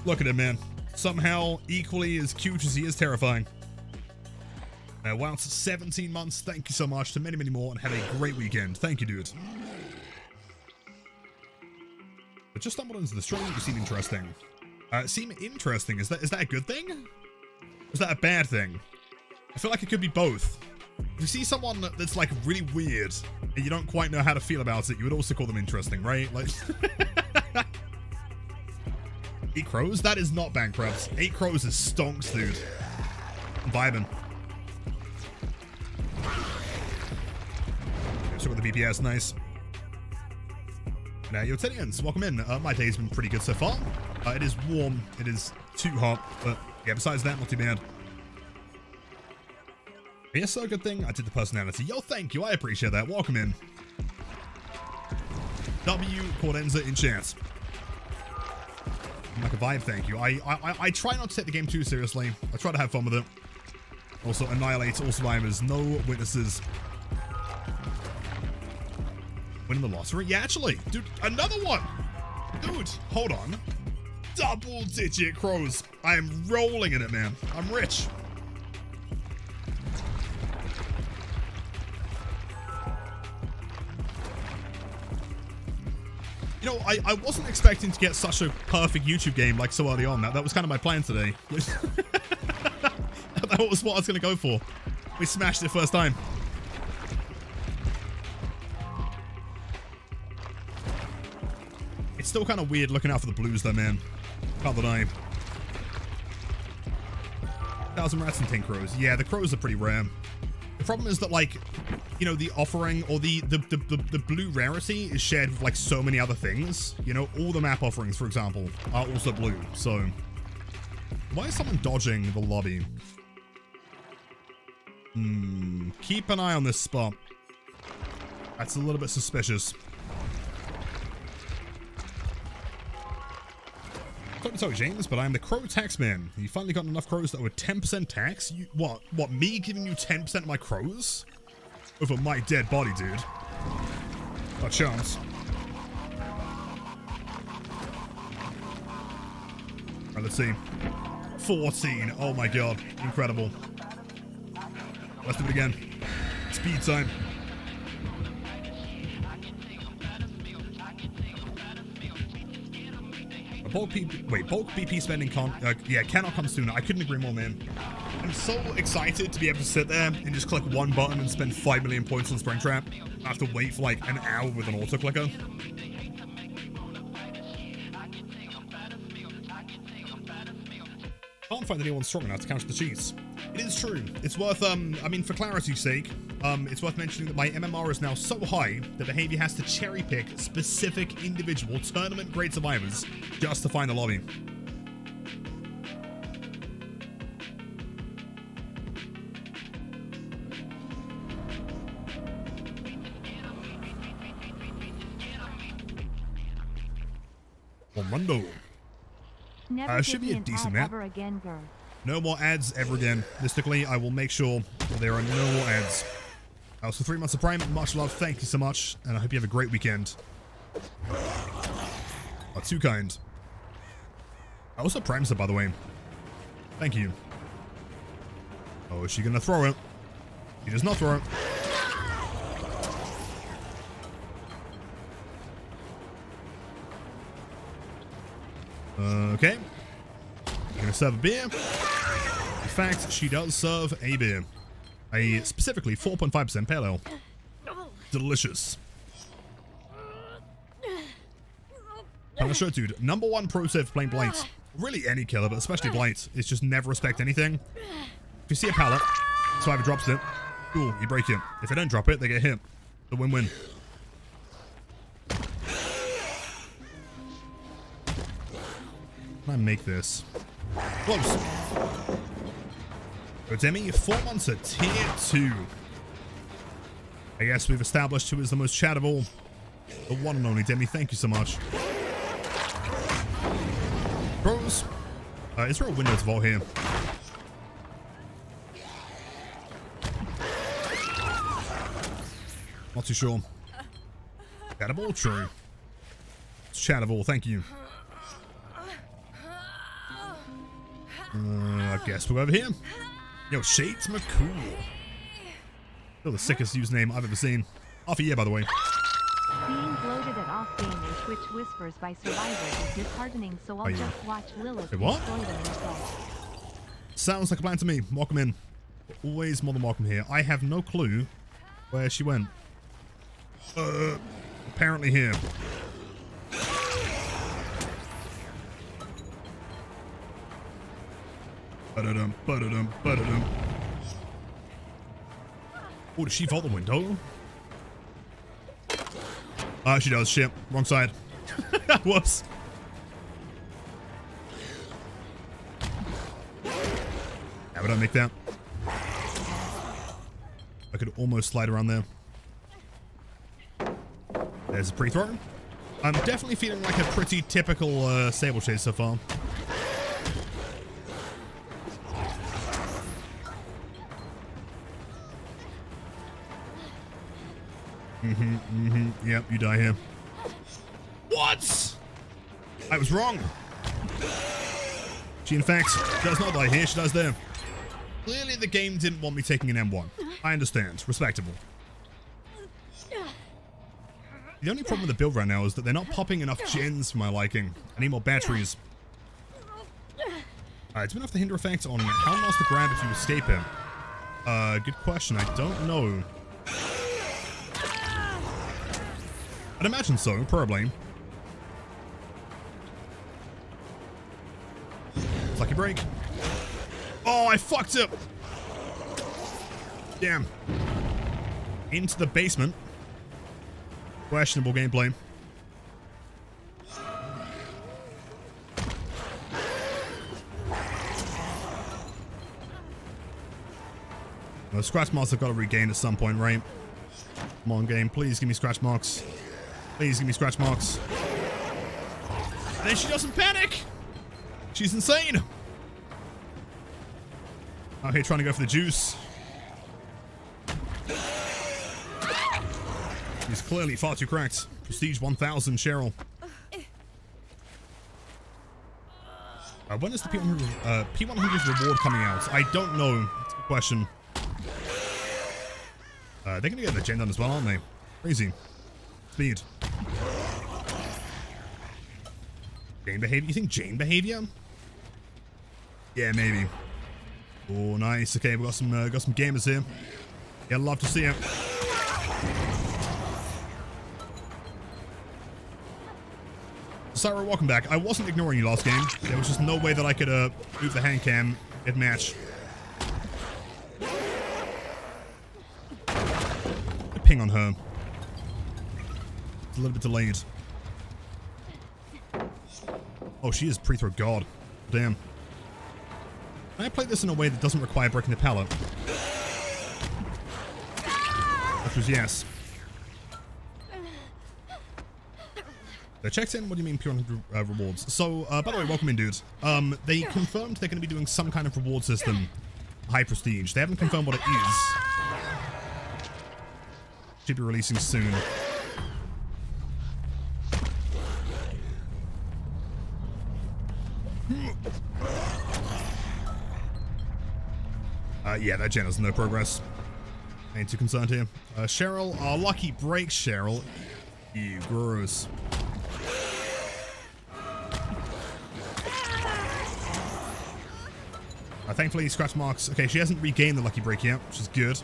Look at him, man. Somehow equally as cute as he is terrifying. Wow, it's 17 months. Thank you so much to many, many more, and have a great weekend. Thank you, dude. But just stumbled into the stream. You seem interesting. Seem interesting. Is that a good thing? Is that a bad thing? I feel like it could be both. If you see someone that's like really weird and you don't quite know how to feel about it, you would also call them interesting, right? Like 8 crows? That is not bank preps. 8 crows is stonks, dude. I'm vibing. So with the BPS, nice. Now, yo, Tedians, welcome in. My day's been pretty good so far. It is warm. It is too hot, but yeah, besides that, not too bad. Yes, so good thing I did the personality. Yo, thank you. I appreciate that. Welcome in. W Cordenza in chat. I'm like a vibe, thank you. I try not to take the game too seriously. I try to have fun with it. Also, annihilate all survivors. No witnesses. Winning the lottery? Yeah, actually. Dude, another one. Dude, hold on. Double-digit crows. I am rolling in it, man. I'm rich. You know, I wasn't expecting to get such a perfect YouTube game like so early on. That was kind of my plan today. That was what I was going to go for. We smashed it first time. It's still kind of weird looking out for the blues though, man. Can't deny. 1,000 rats and 10 crows. Yeah, the crows are pretty rare. The problem is that, like, you know, the offering or the blue rarity is shared with like so many other things. You know, all the map offerings, for example, are also blue. So why is someone dodging the lobby? Keep an eye on this spot. That's a little bit suspicious. Sorry, James, but I'm the crow tax man. You finally got enough crows that were 10% tax? You, what, me giving you 10% of my crows? Over my dead body, dude. Not a chance. Alright, let's see. 14. Oh my god. Incredible. Let's do it again. Speed time. Bulk BP spending cannot come sooner. I couldn't agree more, man. I'm so excited to be able to sit there and just click one button and spend 5 million points on Springtrap. I have to wait for like an hour with an auto clicker. Can't find anyone strong enough to counter the cheese. It is true. It's worth, I mean, for clarity's sake, it's worth mentioning that my MMR is now so high that behavior has to cherry pick specific individual tournament-grade survivors just to find the lobby. Orlando. Should be a decent map. No more ads ever again. Mystically, I will make sure that there are no more ads. Also, 3 months of Prime, much love, thank you so much, and I hope you have a great weekend. Oh, too kind. I also Prime sub, by the way. Thank you. Oh, is she gonna throw it? She does not throw it. Okay. Gonna serve a beer. In fact, she does serve a beer. A specifically 4.5% pale ale. Delicious. Punisher, dude. #1 pro tip for playing Blight. Really any killer, but especially Blight. Is just never respect anything. If you see a pallet, survivor drops it. Cool, you break it. If they don't drop it, they get hit. The win-win. Can I make this? Close. Go Demi, 4 months at tier 2. I guess we've established who is the most chat of all. The one and only Demi, thank you so much. Bros, is there a window to vault here? Not too sure. Chatable, true. It's chatable, thank you. I guess we'll go over here. Yo, Shades McCool. Still the sickest username I've ever seen. Half a year, by the way. Being bloated at off-game or Twitch whispers by survivors is disheartening, so I'll just watch Lilith destroy them myself. Sounds like a plan to me. Welcome in. Always more than welcome here. I have no clue where she went. Apparently here. Ba-da-dum, ba-da-dum, ba-da-dum. Oh, does she vault the window? She does. Shit. Wrong side. Whoops. Yeah, but don't make that. I could almost slide around there. There's a pre-throw. I'm definitely feeling like a pretty typical Sable chase so far. Yep, you die here. What? I was wrong. She, in fact, does not die here. She dies there. Clearly, the game didn't want me taking an M1. I understand. Respectable. The only problem with the build right now is that they're not popping enough gens for my liking. I need more batteries. Alright, do we have the hinder effect on how long the grab if you escape him? Good question. I don't know. I'd imagine so, probably. Lucky break. Oh, I fucked up. Damn. Into the basement. Questionable gameplay. The scratch marks have got to regain at some point, right? Come on, game. Please give me scratch marks. Please give me scratch marks. And then she doesn't panic. She's insane. Okay, trying to go for the juice. He's clearly far too cracked. Prestige 1000, Cheryl. When is the P100 reward coming out? I don't know. That's a good question. They're going to get the gen done as well, aren't they? Crazy. Speed. Jane behavior? You think Jane behavior? Yeah, maybe. Oh, nice. Okay, we got some gamers here. Yeah, love to see it. Sarah, welcome back. I wasn't ignoring you last game. There was just no way that I could move the hand cam at match. A ping on her. It's a little bit delayed. Oh, she is pre-throw god. Damn. Can I play this in a way that doesn't require breaking the pallet? Which was yes. They checked in. What do you mean pure rewards? So, by the way, welcome in, dudes. They confirmed they're going to be doing some kind of reward system. High prestige. They haven't confirmed what it is. Should be releasing soon. Yeah, that gen has no progress. Ain't too concerned here. Cheryl, our lucky break, Cheryl. Ew, gross. Thankfully, scratch marks. Okay, she hasn't regained the lucky break yet, which is good.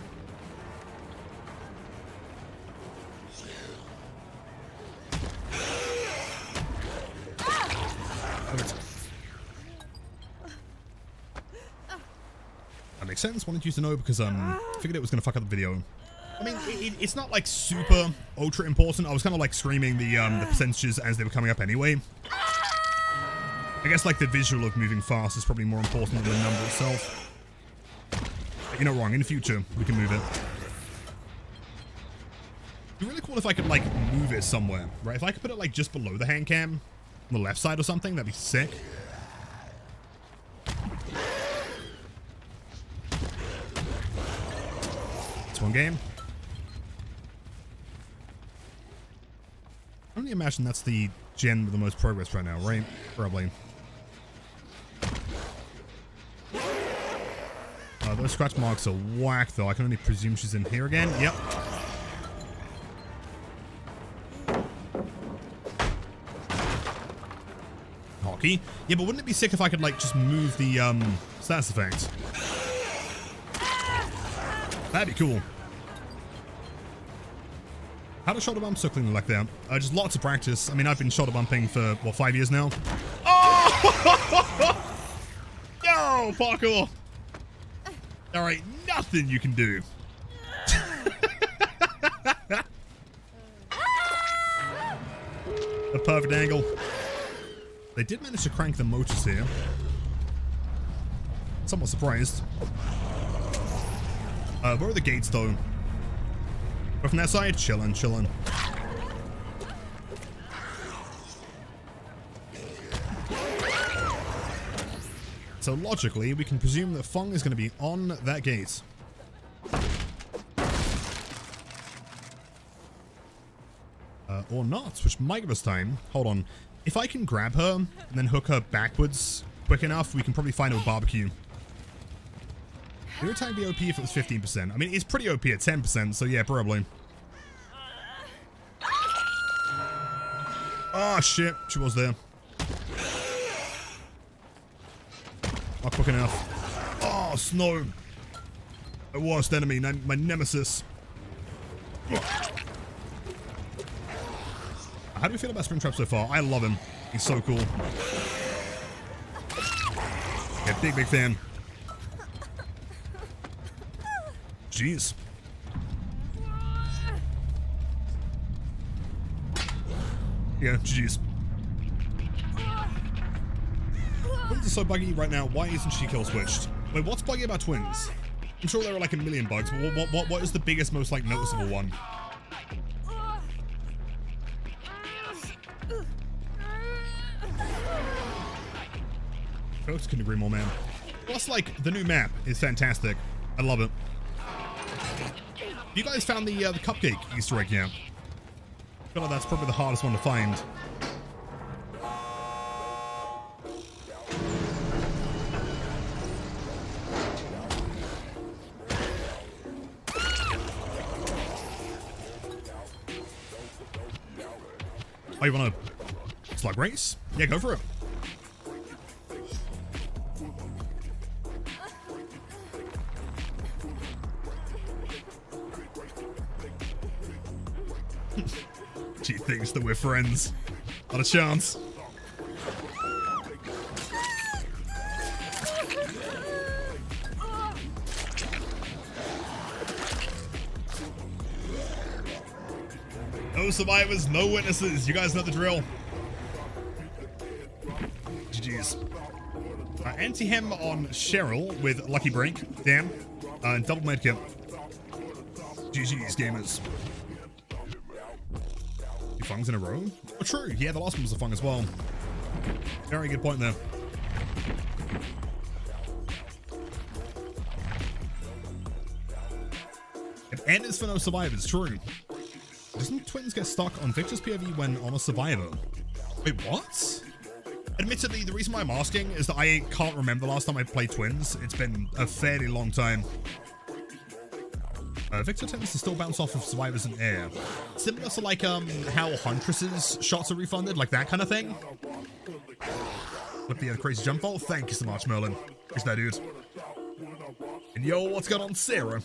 That makes sense. Wanted you to know because figured it was gonna fuck up the video. I mean, it's not like super ultra important. I was kind of like screaming the percentages as they were coming up anyway. I guess like the visual of moving fast is probably more important than the number itself. But you're not wrong. In the future, we can move it. It'd be really cool if I could like move it somewhere, right? If I could put it like just below the hand cam on the left side or something, that'd be sick. It's one game. I only imagine that's the gen with the most progress right now, right? Probably. Those scratch marks are whack, though. I can only presume she's in here again. Yep. Hockey. Yeah, but wouldn't it be sick if I could, like, just move the status effect? That'd be cool. How does shoulder bump circling like that? Just lots of practice. I mean, I've been shoulder bumping for, what, 5 years now? Oh! No, parkour! Alright, nothing you can do. A perfect angle. They did manage to crank the motors here. Somewhat surprised. Where are the gates, though? But from that side, chillin', chillin'. So logically, we can presume that Fong is going to be on that gate. Or not, which might give us time. Hold on. If I can grab her and then hook her backwards quick enough, we can probably find her barbecue. It would attack be OP if it was 15%. I mean, it's pretty OP at 10%, so yeah, probably. Oh, shit. She was there. Not quick enough. Oh, Snow. My worst enemy, my Nemesis. How do you feel about Springtrap so far? I love him. He's so cool. Yeah, big fan. Jeez. Yeah, jeez. Twins are so buggy right now. Why isn't she kill switched? Wait, what's buggy about twins? I'm sure there are like a million bugs, but what is the biggest, most like noticeable one? Folks can agree more, man. Plus, like, the new map is fantastic. I love it. You guys found the cupcake Easter egg yet? I feel like that's probably the hardest one to find. Oh, you want to Slug race? Yeah, go for it. She thinks that we're friends. Not a chance. No survivors, no witnesses. You guys know the drill. GG's. Anti-hem on Cheryl with Lucky Break. Damn. And double medkit. GG's, gamers. Two fungs in a row? Oh, true. Yeah, the last one was a fung as well. Very good point there. If N is for no survivors, true. Doesn't Twins get stuck on Victor's POV when on a survivor? Wait, what? Admittedly, the reason why I'm asking is that I can't remember the last time I played Twins. It's been a fairly long time. Victor tends to still bounce off of survivors in air. Similar to like how Huntress's shots are refunded, like that kind of thing. With the crazy jump vault. Thank you so much, Merlin. Is that dude? And yo, what's going on, Sarah?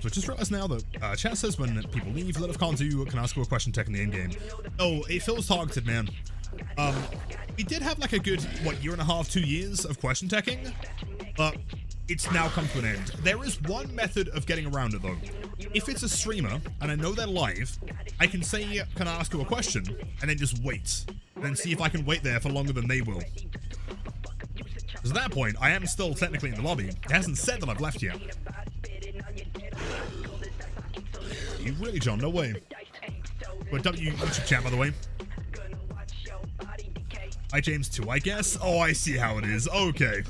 So I just realized now that chat says when people leave, let if can't do can ask you a question tech in the end game. Oh, it feels targeted, man. We did have like a good, what, year and a half, 2 years of question teching, but it's now come to an end. There is one method of getting around it though. If it's a streamer and I know they're live, I can say, can I ask you a question? And then just wait. And then see if I can wait there for longer than they will. Because at that point, I am still technically in the lobby. It hasn't said that I've left yet. You really, John? No way. Well, W YouTube chat, by the way. Hi, James, too, I guess. Oh, I see how it is. Okay.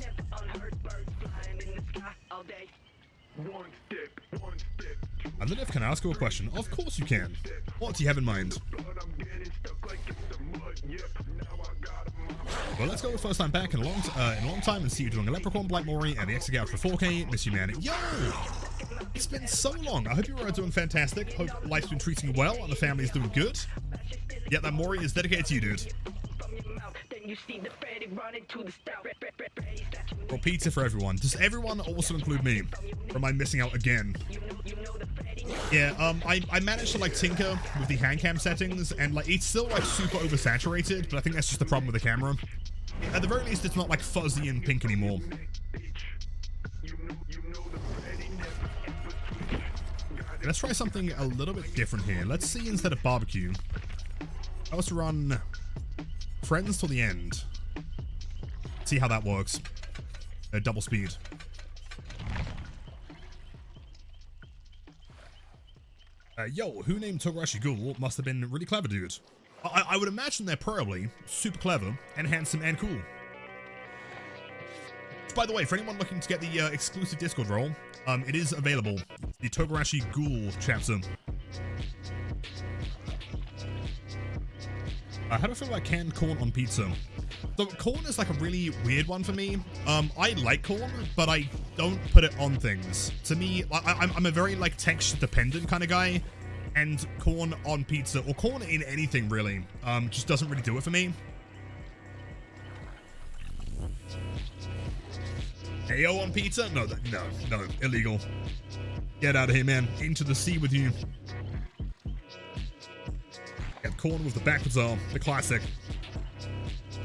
And then if can I ask you a question? Of course you can. What do you have in mind? Well, let's go with first time back in a long time and see you doing a Leprechaun, Blight Mori, and the Exit out for 4K. Miss you, man. Yo! It's been so long. I hope you are doing fantastic. Hope life's been treating you well and the family's doing good. Yeah, that Mori is dedicated to you, dude. Well, pizza for everyone. Does everyone also include me? Or am I missing out again? Yeah, I managed to like tinker with the hand cam settings and like it's still like super oversaturated, but I think that's just the problem with the camera. At the very least, it's not like fuzzy and pink anymore. Let's try something a little bit different here. Let's see, instead of barbecue, I was to run friends till the end. See how that works. Double speed. Yo, who named Togarashi Ghoul must have been really clever, dude. I would imagine they're probably super clever and handsome and cool. By the way, for anyone looking to get the exclusive Discord role, it is available. The Togarashi Ghoul chapter. How do I feel about canned corn on pizza? So corn is like a really weird one for me. I like corn, but I don't put it on things. To me, I'm a very like texture dependent kind of guy, and corn on pizza or corn in anything really just doesn't really do it for me. Ayo on pizza? No, no, illegal. Get out of here, man. Into the sea with you. Get corn with the backwards arm, the classic.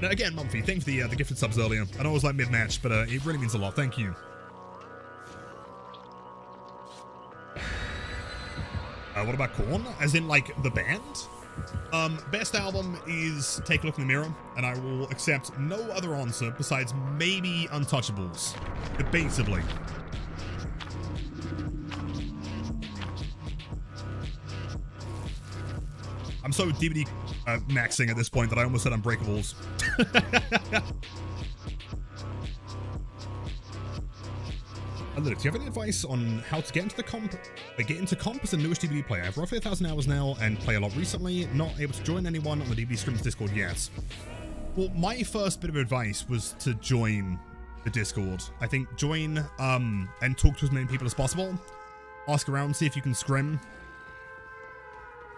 Now again, Mumphy, thanks for the gifted subs earlier. I know it was like mid-match, but it really means a lot. Thank you. What about Korn? As in, like, the band? Best album is Take a Look in the Mirror, and I will accept no other answer besides maybe Untouchables. Debatably. I'm so DVD maxing at this point that I almost said Unbreakables. Look, do you have any advice on how to get into comp as a newish DVD player? I have roughly 1,000 hours now and play a lot recently, not able to join anyone on the DVD Scrims Discord yet. Well, my first bit of advice was to join the Discord. I think join and talk to as many people as possible. Ask around, see if you can scrim.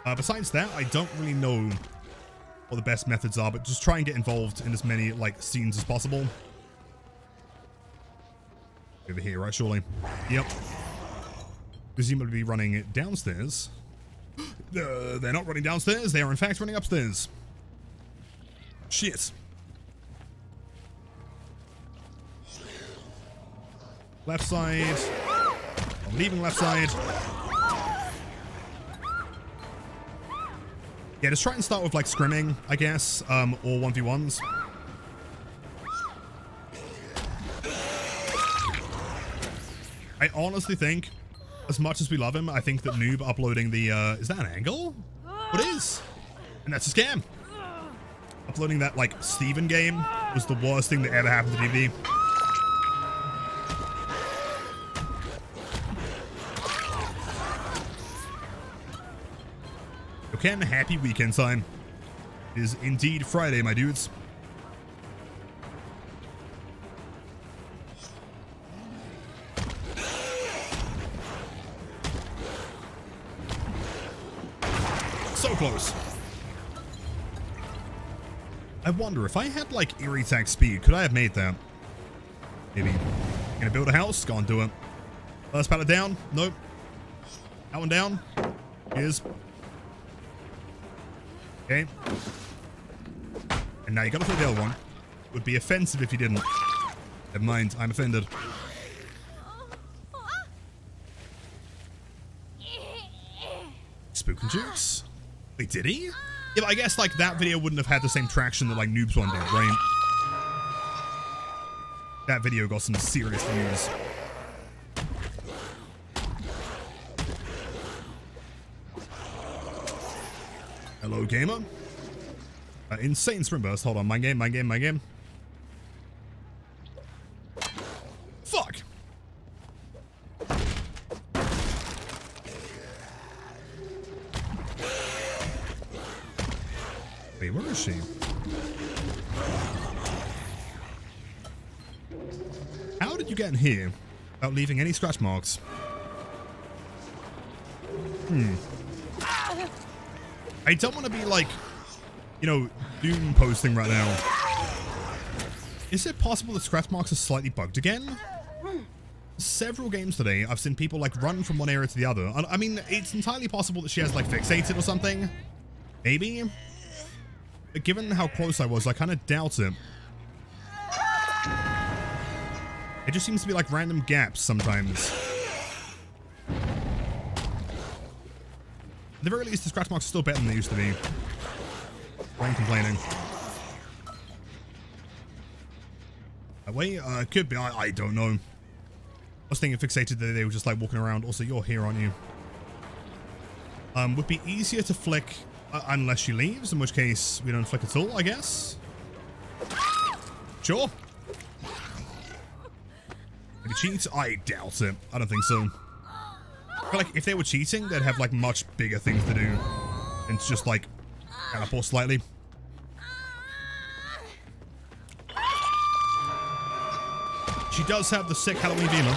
Besides that, I don't really know what the best methods are, but just try and get involved in as many, like, scenes as possible. Over here, right, surely? Yep. Presumably be running downstairs. They're not running downstairs. They are, in fact, running upstairs. Shit. Left side. I'm leaving left side. Yeah, just try and start with, like, scrimming, I guess, or 1v1s. I honestly think, as much as we love him, I think that Noob uploading the, is that an angle? What is? And that's a scam. Uploading that, like, Steven game was the worst thing that ever happened to DV. Ken, happy weekend time. It is indeed Friday, my dudes. So close. I wonder if I had like eerie attack speed, could I have made that? Maybe. Gonna build a house? Go on, do it. First pallet down? Nope. That one down? Here's. Okay. And now you gotta put the other one. It would be offensive if you didn't. Never mind, I'm offended. Spook and Jukes? Wait, did he? Yeah, but I guess like that video wouldn't have had the same traction that like Noob's one did, right? That video got some serious views. Hello, gamer. Insane sprint burst. Hold on, my game. Fuck! Wait, where is she? How did you get in here without leaving any scratch marks? I don't want to be like, you know, doom posting right now. Is it possible that scratch marks are slightly bugged again? Several games today, I've seen people like run from one area to the other. I mean, it's entirely possible that she has like fixated or something. Maybe. But given how close I was, I kind of doubt it. It just seems to be like random gaps sometimes. At the very least, the scratch marks are still better than they used to be. I ain't complaining. That way? Could be. I don't know. I was thinking fixated that they were just like walking around. Also, you're here, aren't you? Would be easier to flick unless she leaves, in which case we don't flick at all, I guess. Sure. Maybe cheats? I doubt it. I don't think so. I feel like if they were cheating, they'd have like much bigger things to do than to just like teleport slightly. She does have the sick Halloween beamer.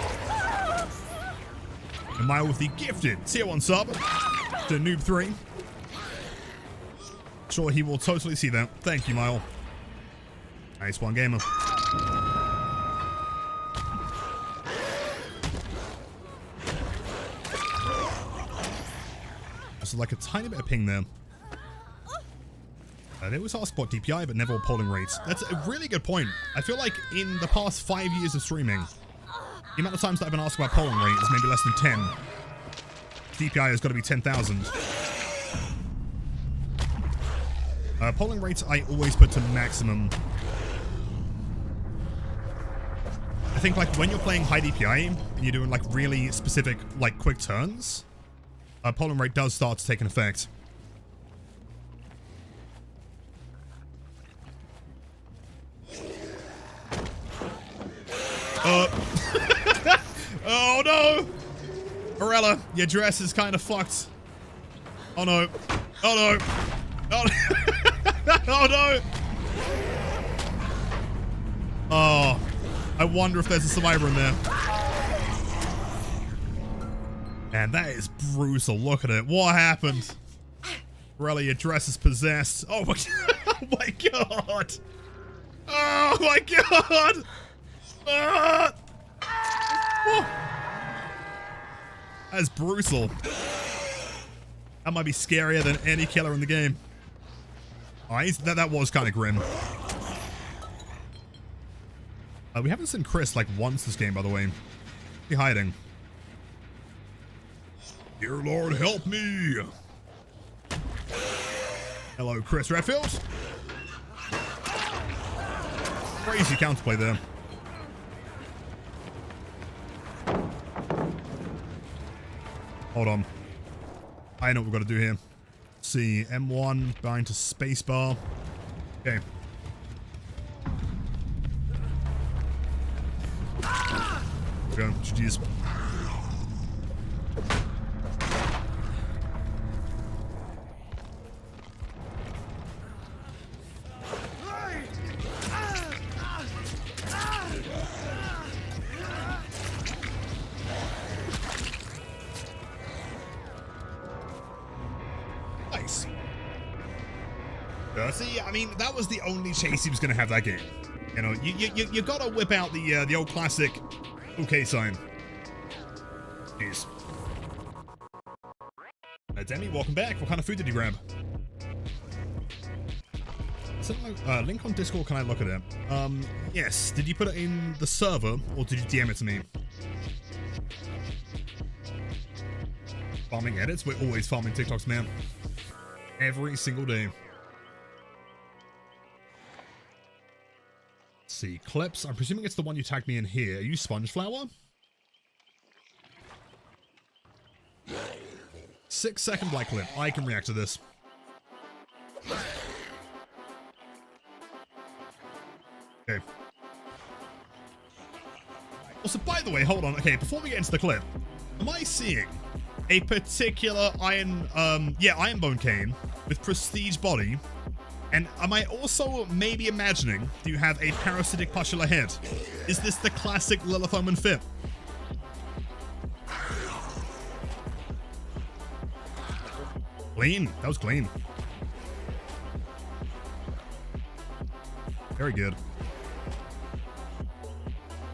And Mile with the gifted tier 1 sub to Noob 3. Sure, he will totally see that. Thank you, Mile. Nice one, gamer. So like a tiny bit of ping there. They always ask what DPI, but never what polling rates. That's a really good point. I feel like in the past 5 years of streaming, the amount of times that I've been asked about polling rate is maybe less than 10. DPI has got to be 10,000. Polling rates I always put to maximum. I think like when you're playing high DPI and you're doing like really specific like quick turns, polling rate does start to take an effect. Oh no! Morella, your dress is kind of fucked. Oh no. Oh no. Oh no. Oh no. Oh. I wonder if there's a survivor in there. Man, that is brutal. Look at it. What happened? Really, your dress is possessed. Oh my, oh my god. Oh my god. Oh. That's brutal. That might be scarier than any killer in the game. Alright, that was kind of grim. We haven't seen Chris like once this game, by the way. Where's he hiding? Dear Lord, help me! Hello, Chris Redfield. Crazy counterplay there. Hold on. I know what we've got to do here. Let's see, M1, bind to spacebar. Okay. Go. Jeez. Nice. See, I mean, that was the only chase he was going to have that game. You know, you gotta whip out the old classic okay sign. Jeez. Demi, welcome back. What kind of food did you grab? Link on Discord, can I look at it? Yes. Did you put it in the server, or did you DM it to me? Farming edits? We're always farming TikToks, man. Every single day. Let's see, clips. I'm presuming it's the one you tagged me in here. Are you Sponge Flower? 6-second Blight clip. I can react to this. Okay. Also, by the way, hold on. Okay, before we get into the clip, am I seeing a particular Ironbone Cane with prestige body? And am I also maybe imagining, do you have a parasitic pustular head? Is this the classic Lilith Omen fit? Clean. That was clean. Very good.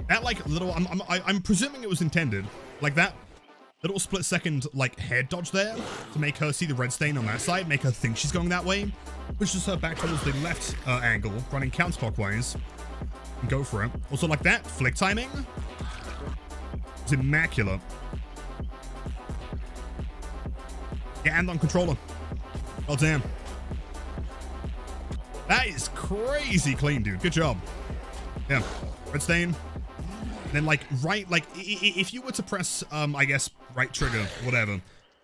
That like little, I'm presuming it was intended, like that little split second like head dodge there to make her see the red stain on that side, make her think she's going that way, pushes her back towards the left angle, running counterclockwise, and go for it. Also like that flick timing is immaculate. Yeah, and on controller. Oh damn. That is crazy clean, dude. Good job. Yeah. Red stain. And then like right, like if you were to press I guess right trigger, whatever,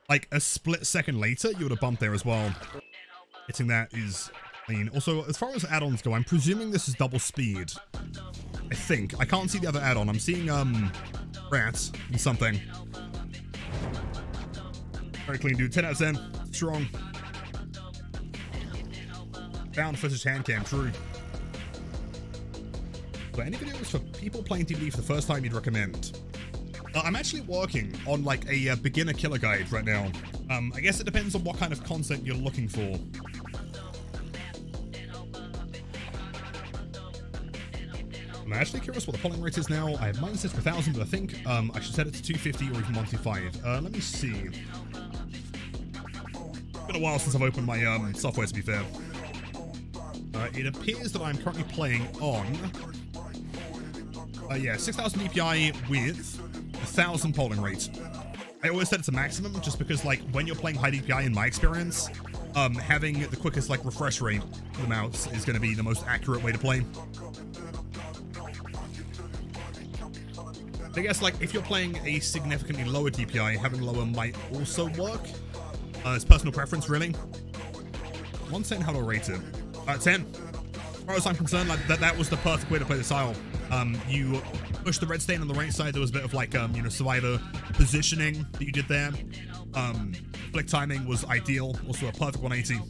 like a split second later, you would have bumped there as well. Hitting that is clean. Also, as far as add-ons go, I'm presuming this is double speed. I think. I can't see the other add-on. I'm seeing rats and something. Very clean, dude. 10 out of 10. Strong. Found footage hand cam. True. So any videos for people playing DBD for the first time you'd recommend? I'm actually working on like a beginner killer guide right now. I guess it depends on what kind of content you're looking for. I'm actually curious what the polling rate is now. I have mine set for 1,000, but I think I should set it to 250 or even 125. Let me see. It's been a while since I've opened my software, to be fair. It appears that I'm currently playing on 6,000 DPI with 1,000 polling rate. I always set it to maximum just because like when you're playing high DPI, in my experience, having the quickest like refresh rate for the mouse is going to be the most accurate way to play. I guess like if you're playing a significantly lower DPI, having lower might also work. It's personal preference, really. 110, how do I rate it? 10. As far as I'm concerned, like that was the perfect way to play the style. You push the red stain on the right side. There was a bit of like survivor positioning that you did there. Flick timing was ideal. Also a perfect 180. In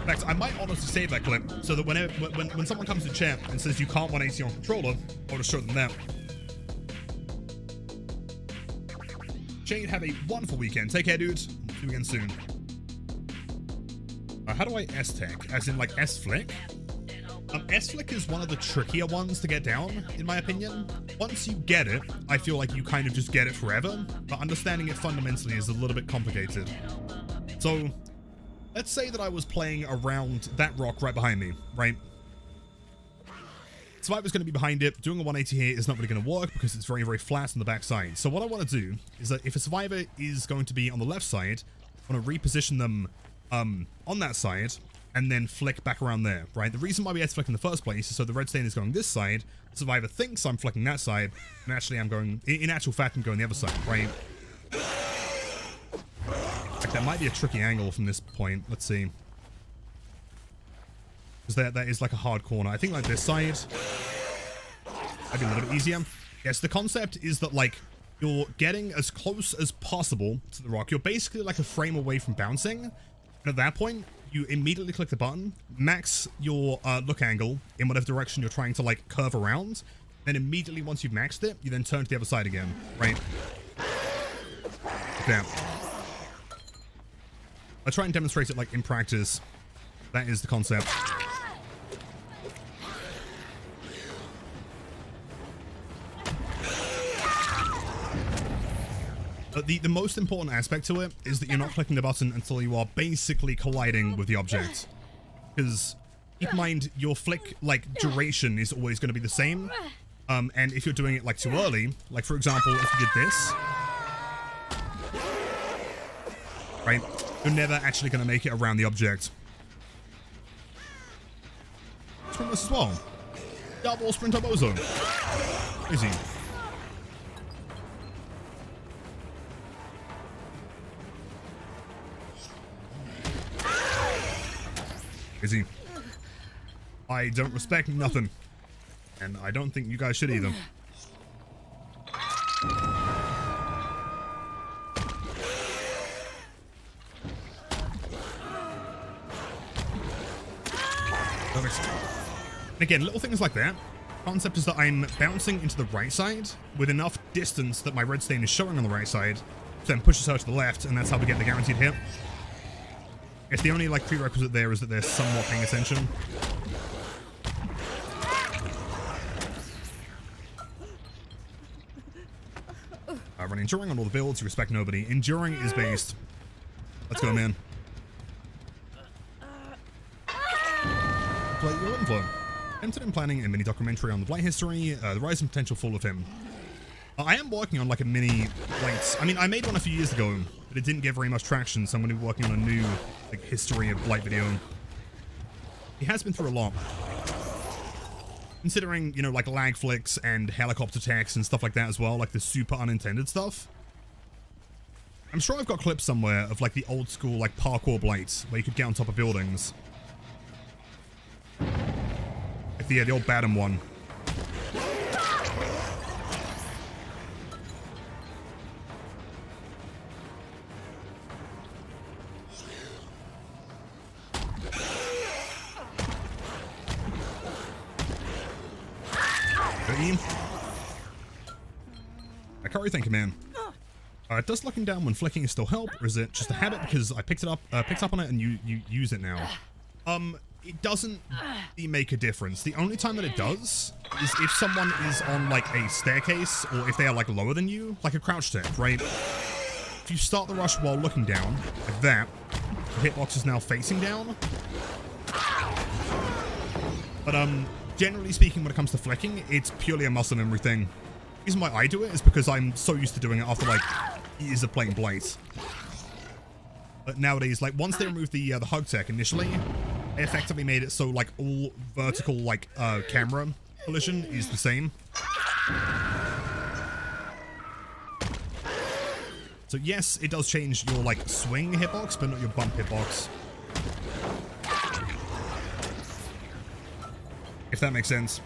fact, I might honestly save that clip so that when someone comes to chat and says you can't 180 on controller, I'll just show them that. Shane, have a wonderful weekend. Take care, dude. See you again soon. How do I S-tech? As in, like, S-flick? S-flick is one of the trickier ones to get down, in my opinion. Once you get it, I feel like you kind of just get it forever, but understanding it fundamentally is a little bit complicated. So, let's say that I was playing around that rock right behind me, right? Survivor's going to be behind it. Doing a 180 here is not really going to work because it's very, very flat on the back side. So what I want to do is that if a survivor is going to be on the left side, I want to reposition them on that side and then flick back around there, right? The reason why we had to flick in the first place is so the red stain is going this side, the survivor thinks I'm flicking that side, and actually I'm going, in actual fact, I'm going the other side, right? Like, that might be a tricky angle from this point. Let's see. Because that is like a hard corner. I think like this side might be a little bit easier. Yes, the concept is that like you're getting as close as possible to the rock. You're basically like a frame away from bouncing. And at that point, you immediately click the button, max your look angle in whatever direction you're trying to like curve around. Then immediately once you've maxed it, you then turn to the other side again, right? Like that. I'll try and demonstrate it like in practice. That is the concept. But the most important aspect to it is that you're not clicking the button until you are basically colliding with the object. Because keep in mind, your flick like duration is always going to be the same. And if you're doing it like too early, like for example, if you did this, right, you're never actually going to make it around the object. Sprint this as well. Double sprint bozo. Easy. Easy. I don't respect nothing. And I don't think you guys should either. Perfect. And again, little things like that. Concept is that I'm bouncing into the right side with enough distance that my red stain is showing on the right side. So then pushes her to the left, and that's how we get the guaranteed hit. It's the only like prerequisite there is that they're somewhat paying attention. Run enduring on all the builds, you respect nobody. Enduring is based. Let's go, man. Play your info. Interested in planning a mini documentary on the Blight history, the rise and potential fall of him. I am working on like a mini Blight. I mean, I made one a few years ago, but it didn't get very much traction, so I'm going to be working on a new like history of Blight video. He has been through a lot. Considering, you know, like lag flicks and helicopter attacks and stuff like that as well, like the super unintended stuff. I'm sure I've got clips somewhere of like the old school like parkour Blights where you could get on top of buildings. Like the old Badham one. Akari, thank you, man. Does looking down when flicking still help, or is it just a habit because I picked up on it and you use it now? It doesn't really make a difference. The only time that it does is if someone is on like a staircase or if they are like lower than you, like a crouch tech, right? If you start the rush while looking down, like that, the hitbox is now facing down. But generally speaking, when it comes to flicking, it's purely a muscle memory thing. The reason why I do it is because I'm so used to doing it after like years of playing Blight. But nowadays, like once they removed the hug tech initially, they effectively made it so like all vertical like camera collision is the same. So yes, it does change your like swing hitbox, but not your bump hitbox. If that makes sense.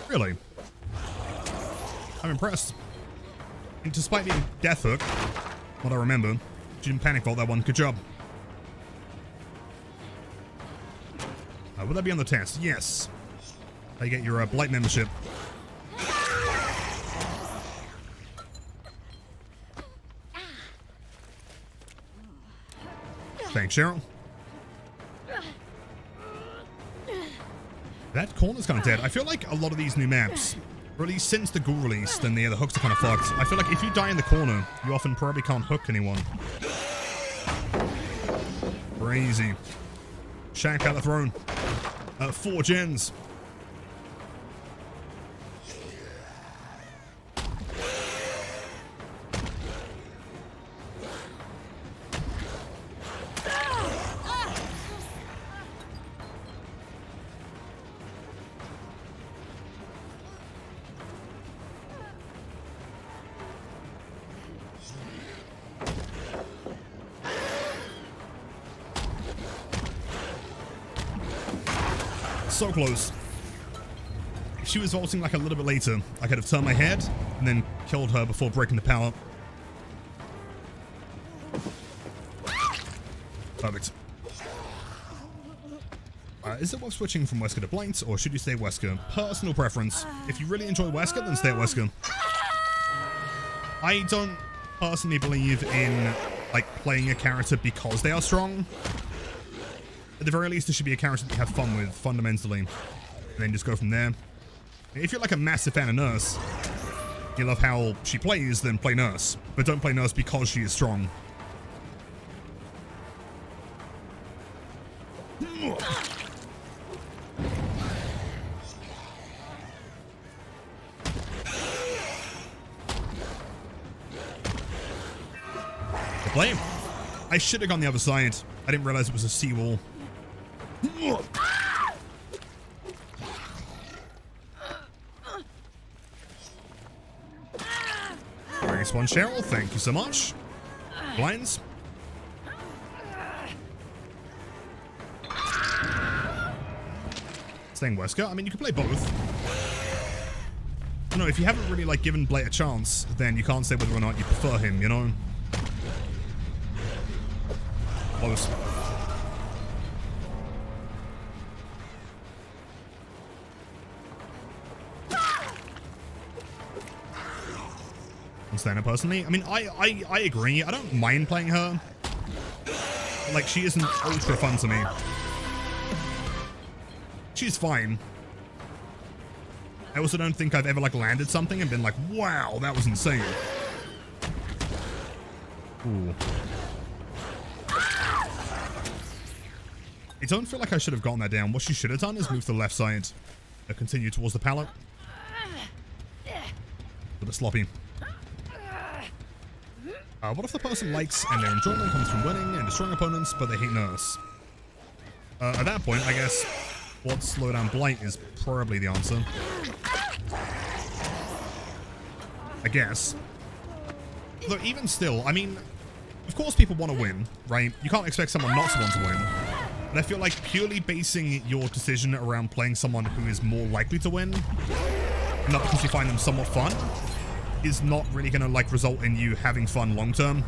Really? I'm impressed. And despite being death hook, what I remember, Didn't panic vault that one. Good job. Will that be on the test? Yes. How you get your Blight membership. Thanks, Cheryl. That corner's kind of dead. I feel like a lot of these new maps, or at least since the ghoul release, then the hooks are kind of fucked. I feel like if you die in the corner, you often probably can't hook anyone. Crazy. Shank out the throne. 4 gens. So close. If she was vaulting like a little bit later, I could have turned my head and then killed her before breaking the power. Perfect. Is it worth switching from Wesker to Blight, or should you stay Wesker? Personal preference. If you really enjoy Wesker, then stay at Wesker. I don't personally believe in like playing a character because they are strong. At the very least, there should be a character that you have fun with, fundamentally. And then just go from there. If you're like a massive fan of Nurse, you love how she plays, then play Nurse. But don't play Nurse because she is strong. Blame. I should have gone the other side. I didn't realize it was a seawall. Nice one, Cheryl. Thank you so much. Blinds. Staying Wesker. I mean, you can play both. No, if you haven't really like given Blight a chance, then you can't say whether or not you prefer him, you know? Close. Stand personally. I mean, I agree. I don't mind playing her. Like, she isn't ultra fun to me. She's fine. I also don't think I've ever like landed something and been like, wow, that was insane. Ooh. I don't feel like I should have gotten that down. What she should have done is move to the left side. Continue towards the pallet. A bit sloppy. What if the person likes and their enjoyment comes from winning and destroying opponents, but they hate Nurse? At that point, I guess what slow down Blight is probably the answer. I guess. Though even still, I mean, of course people want to win, right? You can't expect someone not to want to win. But I feel like purely basing your decision around playing someone who is more likely to win, not because you find them somewhat fun, is not really going to like result in you having fun long term.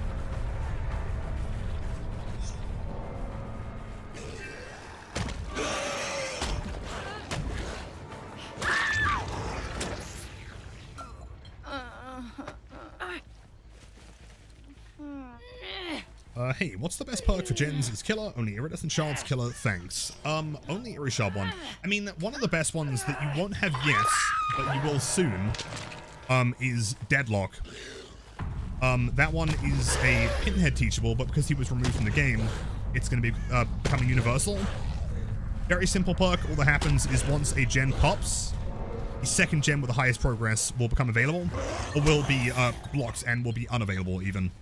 Hey, what's the best perk for gens? Is killer, only iridescent shards, killer, thanks. Only Iris shard one. I mean, one of the best ones that you won't have yet, but you will soon, is Deadlock. That one is a Pinhead teachable, but because he was removed from the game, it's going to be becoming universal. Very simple perk. All that happens is once a gen pops, the second gen with the highest progress will become available, or will be blocked and will be unavailable even.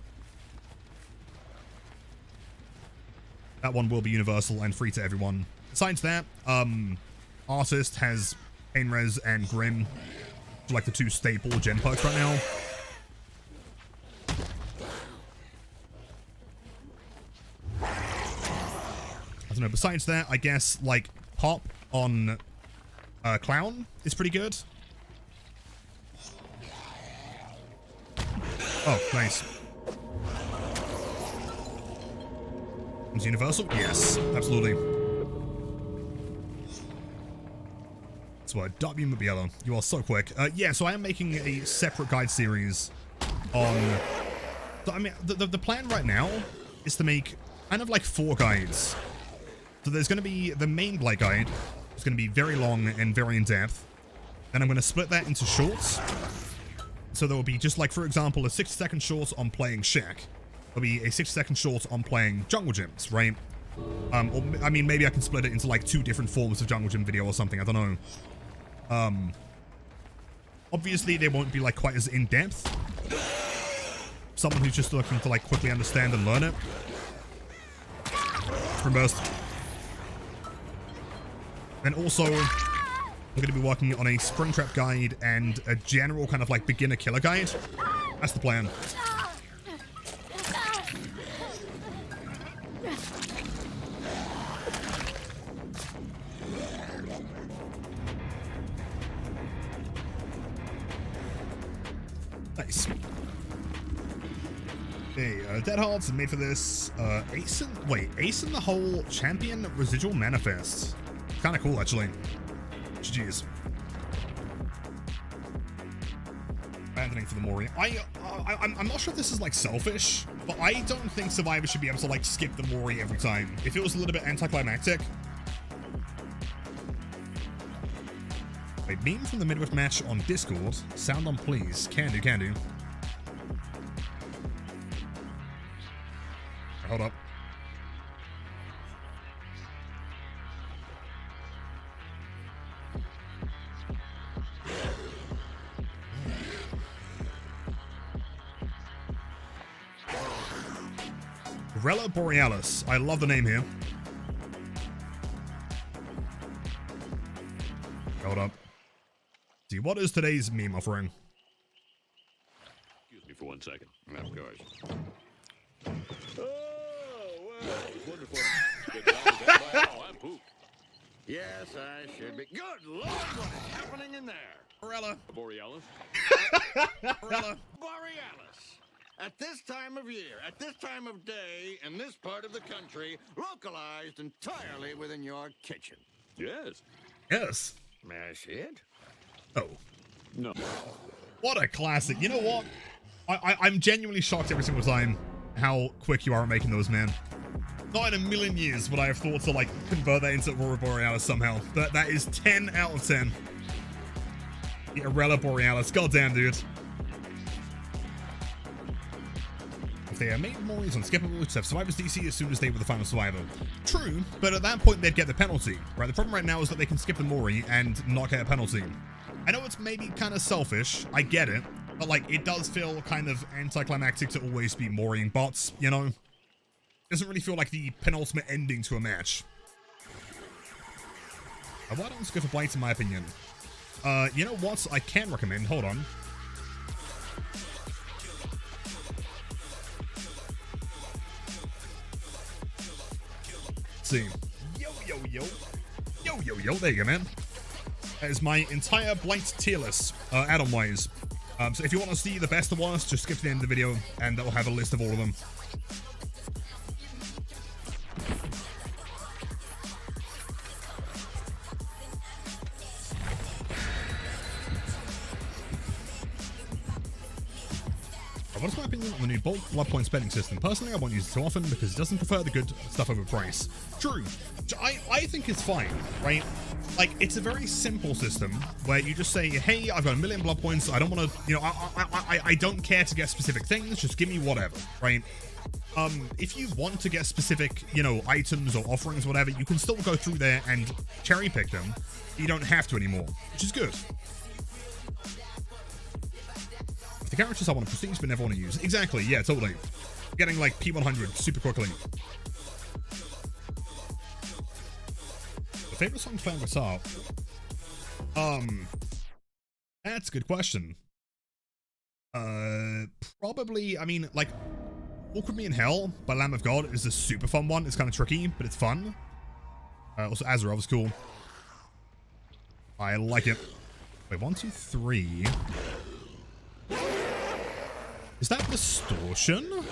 That one will be universal and free to everyone. Besides that, Artist has Pain Res and Grim, like the 2 staple gen perks right now. I don't know. Besides that, I guess like Pop on Clown is pretty good. Oh, nice. Is universal? Yes, absolutely. That's what W Mabiello. You are so quick. Yeah, so I am making a separate guide series on... So, I mean, the plan right now is to make kind of like 4 guides. So there's going to be the main Blight guide. It's going to be very long and very in-depth. Then I'm going to split that into shorts. So there will be just like, for example, a 60-second short on playing Shack. There'll be a 60-second short on playing jungle gyms, right? Or, I mean, maybe I can split it into like 2 different forms of jungle gym video or something. I don't know. Obviously, they won't be like quite as in-depth. Someone who's just looking to like quickly understand and learn it. Reversed. And also, we're going to be working on a Springtrap guide and a general kind of like beginner killer guide. That's the plan. Nice. Okay, Dead Hearts made for this. Ace in the Hole Champion Residual Manifest. Kind of cool, actually. GG's. Abandoning for the Mori. I'm not sure if this is like selfish, but I don't think survivors should be able to like skip the Mori every time. If it was a little bit anticlimactic. Wait, meme from the midwest match on Discord. Sound on, please. Can do, can do. Hold up. Rella Borealis. I love the name here. Hold up. See, what is today's meme offering? Excuse me for 1 second. Of course. Oh, well, wonderful. Oh, I'm pooped. Yes, I should be. Good Lord, what is happening in there? Rella. Borealis? Rella. Borealis. At this time of year, at this time of day, in this part of the country, localized entirely within your kitchen. Yes. Yes. May I see it? Oh. No. What a classic. You know what? I'm genuinely shocked every single time how quick you are at making those, man. Not in a million years would I have thought to, like, convert that into Aurora Borealis somehow. But that is 10 out of 10. The Aurora Borealis. Goddamn, dude. If they are made Moris unskippable, which have Survivor's DC as soon as they were the final survivor. True, but at that point they'd get the penalty, right? The problem right now is that they can skip the Mori and not get a penalty. I know it's maybe kind of selfish, I get it, but like it does feel kind of anticlimactic to always be Moriing bots, you know? It doesn't really feel like the penultimate ending to a match. Why don't we go for Blight in my opinion? You know what I can recommend? Hold on. See. Yo, there you go, man. That is my entire Blight tier list, add-on wise. So if you want to see the best of ones, just skip to the end of the video, and that will have a list of all of them. What is my opinion on the new bulk blood point spending system? Personally, I won't use it too often because it doesn't prefer the good stuff over price. True. I think it's fine, right? Like, it's a very simple system where you just say, hey, I've got 1 million blood points. I don't want to, you know, I don't care to get specific things. Just give me whatever, right? If you want to get specific, you know, items or offerings, whatever, you can still go through there and cherry pick them. You don't have to anymore, which is good. The characters I want to prestige but never want to use. Exactly, yeah, totally. Getting like P100 super quickly. The favorite song playing guitar? That's a good question. Probably, I mean, like, Walk With Me in Hell by Lamb of God is a super fun one. It's kind of tricky, but it's fun. Also, Azeroth is cool. I like it. Wait, 1, 2, 3. Is that distortion?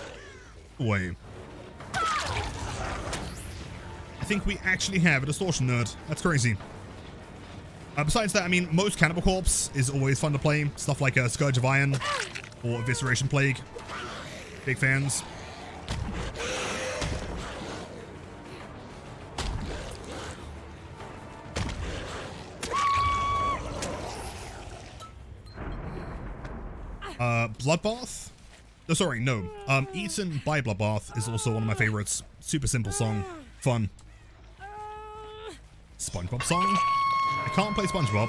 Wait. think we actually have a distortion nerd. That's crazy. Besides that, I mean, most Cannibal Corpse is always fun to play. Stuff like Scourge of Iron or Evisceration Plague. Big fans. Bloodbath? Oh, sorry, no. Eaten by Bloodbath is also one of my favorites. Super simple song. Fun. SpongeBob song? I can't play SpongeBob.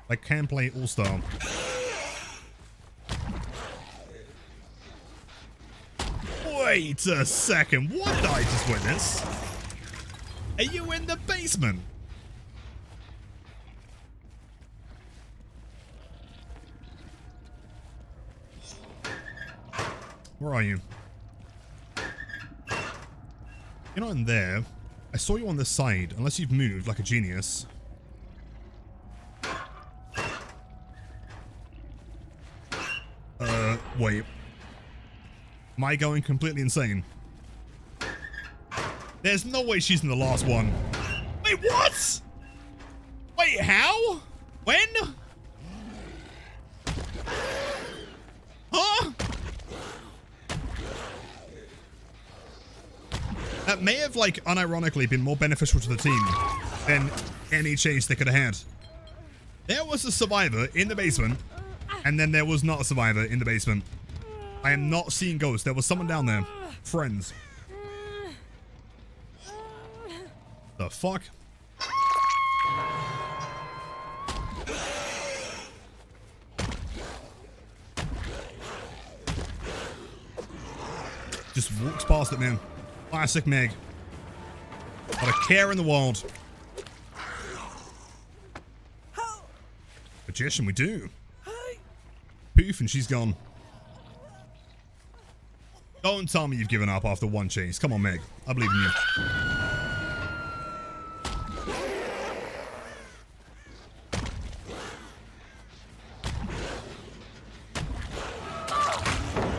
I can play All-Star. Wait a second. What did I just witness? Are you in the basement? Where are you? You're not in there. I saw you on this side, unless you've moved like a genius. Wait. Am I going completely insane? There's no way she's in the last one. Wait, what? Wait, how? When? Huh? That may have, like, unironically been more beneficial to the team than any change they could have had. There was a survivor in the basement, and then there was not a survivor in the basement. I am not seeing ghosts. There was someone down there. Friends. The fuck? Just walks past it, man. Classic Meg. Not a care in the world. Magician, we do. Poof, and she's gone. Don't tell me you've given up after one chase. Come on, Meg. I believe in you.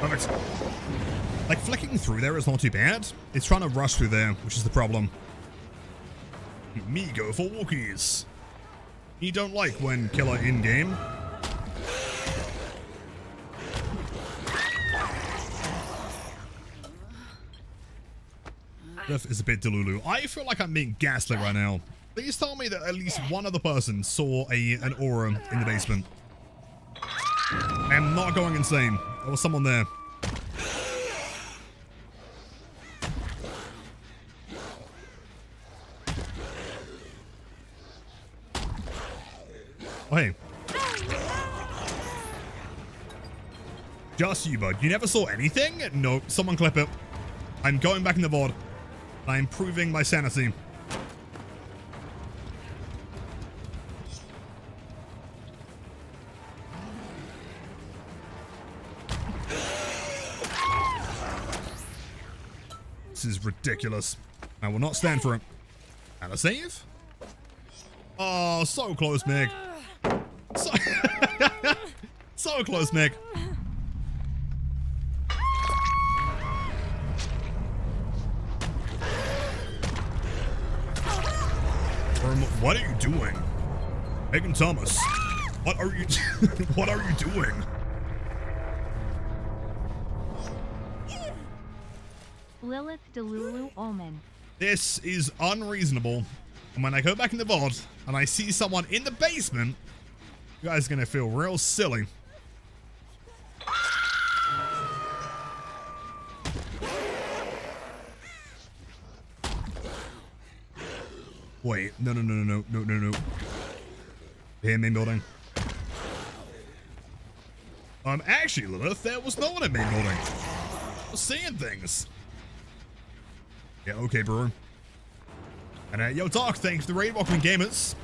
Perfect. Like, flicking through there is not too bad. It's trying to rush through there, which is the problem. Me go for walkies. You don't like when killer in-game. This is a bit delulu. I feel like I'm being gaslit right now. Please tell me that at least one other person saw an aura in the basement. I am not going insane. There was someone there. Oh, hey. Just you, bud. You never saw anything? No. Someone clip it. I'm going back in the VOD. I'm proving my sanity. This is ridiculous. I will not stand for it. And a save? Oh, so close, Meg. So, so close, Meg. What are you doing? Megan Thomas, what are you what are you doing? Lilith Delulu Omen. This is unreasonable. And when I go back in the VOD and I see someone in the basement, you guys are gonna feel real silly. Wait, no. Here, main building. Actually, Lilith, there was no one in main building. I was seeing things. Yeah, okay, bro. And, yo, Doc, thanks for the raid. Welcome, gamers.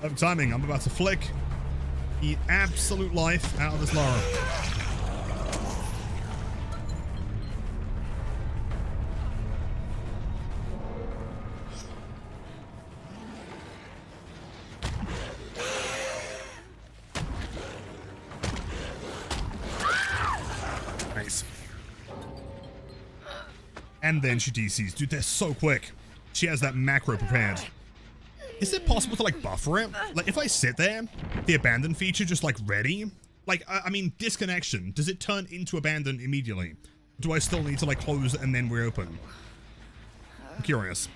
Perfect timing. I'm about to flick the absolute life out of this Lara. And then she DCs. Dude, they're so quick. She has that macro prepared. Is it possible to, like, buffer it? Like, if I sit there, the abandon feature just, like, ready? Like, I mean, disconnection. Does it turn into abandon immediately? Do I still need to, like, close and then reopen? I'm curious.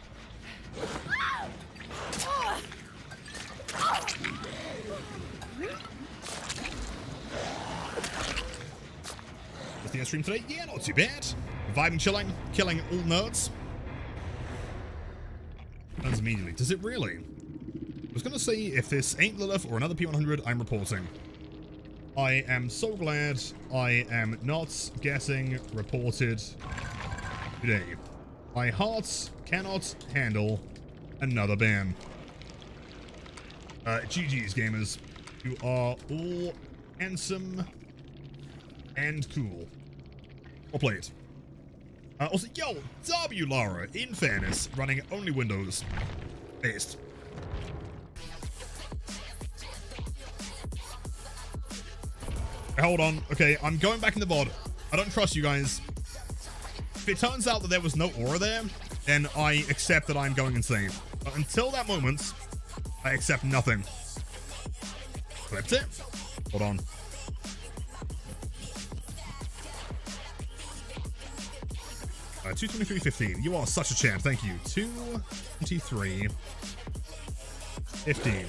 The stream today? Yeah, not too bad. Vibing, chilling, killing all nerds. Turns immediately. Does it really? I was gonna say, if this ain't Lilith or another P100, I'm reporting. I am so glad I am not getting reported today. My heart cannot handle another ban. GG's, gamers. You are all handsome and cool. Or played. Also, yo, W Lara, in fairness, running only Windows based. Hold on. Okay, I'm going back in the VOD. I don't trust you guys. If it turns out that there was no aura there, then I accept that I'm going insane. But until that moment, I accept nothing. Flipped it. Hold on. Uh, 223.15. You are such a champ. Thank you. 223.15.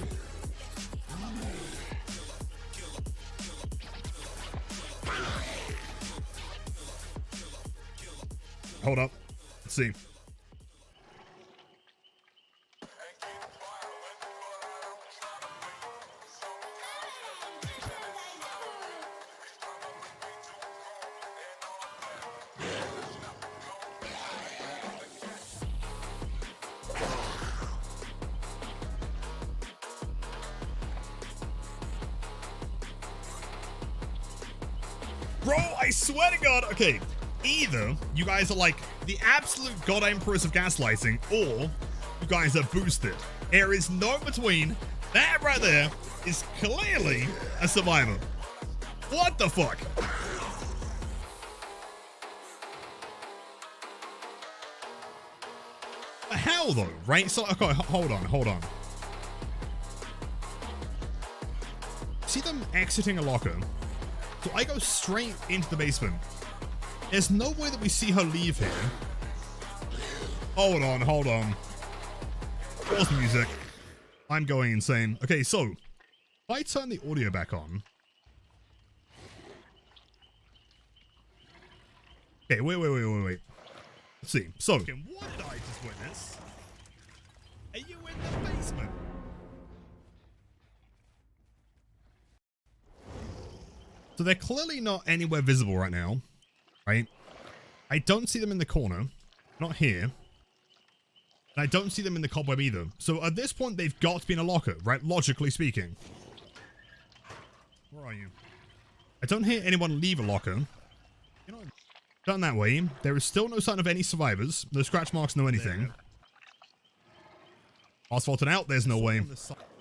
Hold up. Let's see. Bro, I swear to God. Okay, either you guys are like the absolute god emperors of gaslighting, or you guys are boosted. There is no between. That right there is clearly a survivor. What the fuck? How though, right? So, okay, hold on. See them exiting a locker. So I go straight into the basement. There's no way that we see her leave here. Hold on. Pause the music. I'm going insane. Okay, so if I turn the audio back on. Okay, wait. Let's see. So, okay, what did I just witness? Are you in the basement? So they're clearly not anywhere visible right now, right? I don't see them in the corner, not here. And I don't see them in the cobweb either. So at this point, they've got to be in a locker, right? Logically speaking. Where are you? I don't hear anyone leave a locker. You know, done that way. There is still no sign of any survivors. No scratch marks, no anything. Asphalted out, there's no way.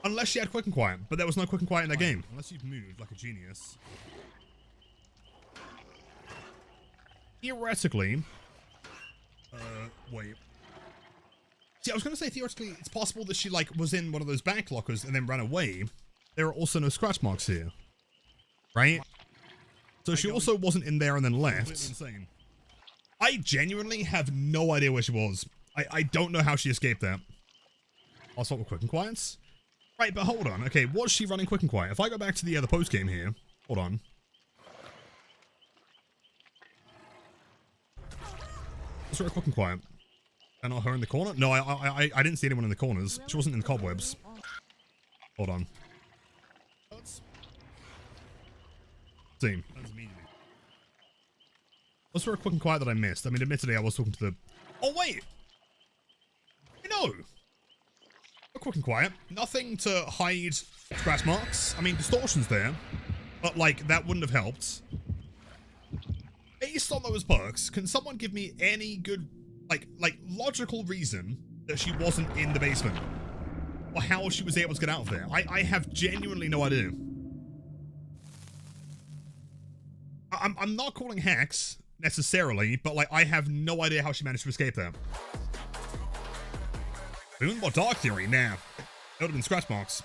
Unless she had quick and quiet, but there was no quick and quiet in that game. Unless you've moved like a genius. Theoretically, wait. See, I was going to say theoretically, it's possible that she like was in one of those back lockers and then ran away. There are also no scratch marks here, right? So she also wasn't in there and then left. Insane. I genuinely have no idea where she was. I don't know how she escaped that. I'll start with quick and quiets. Right, but hold on. Okay, was she running quick and quiet? If I go back to the other post game here, hold on. Was her quick and quiet? And not her in the corner? No, I didn't see anyone in the corners. She wasn't in the cobwebs. Hold on. See. Was there a quick and quiet that I missed? I mean, admittedly, I was talking to the... Oh, wait! No! A quick and quiet. Nothing to hide scratch marks. I mean, distortion's there. But, like, that wouldn't have helped. Based on those perks, can someone give me any good, like logical reason that she wasn't in the basement? Or how she was able to get out of there? I have genuinely no idea. I'm not calling hacks, necessarily, but like I have no idea how she managed to escape that. Boon? What dark theory? Nah. That would have been scratch marks.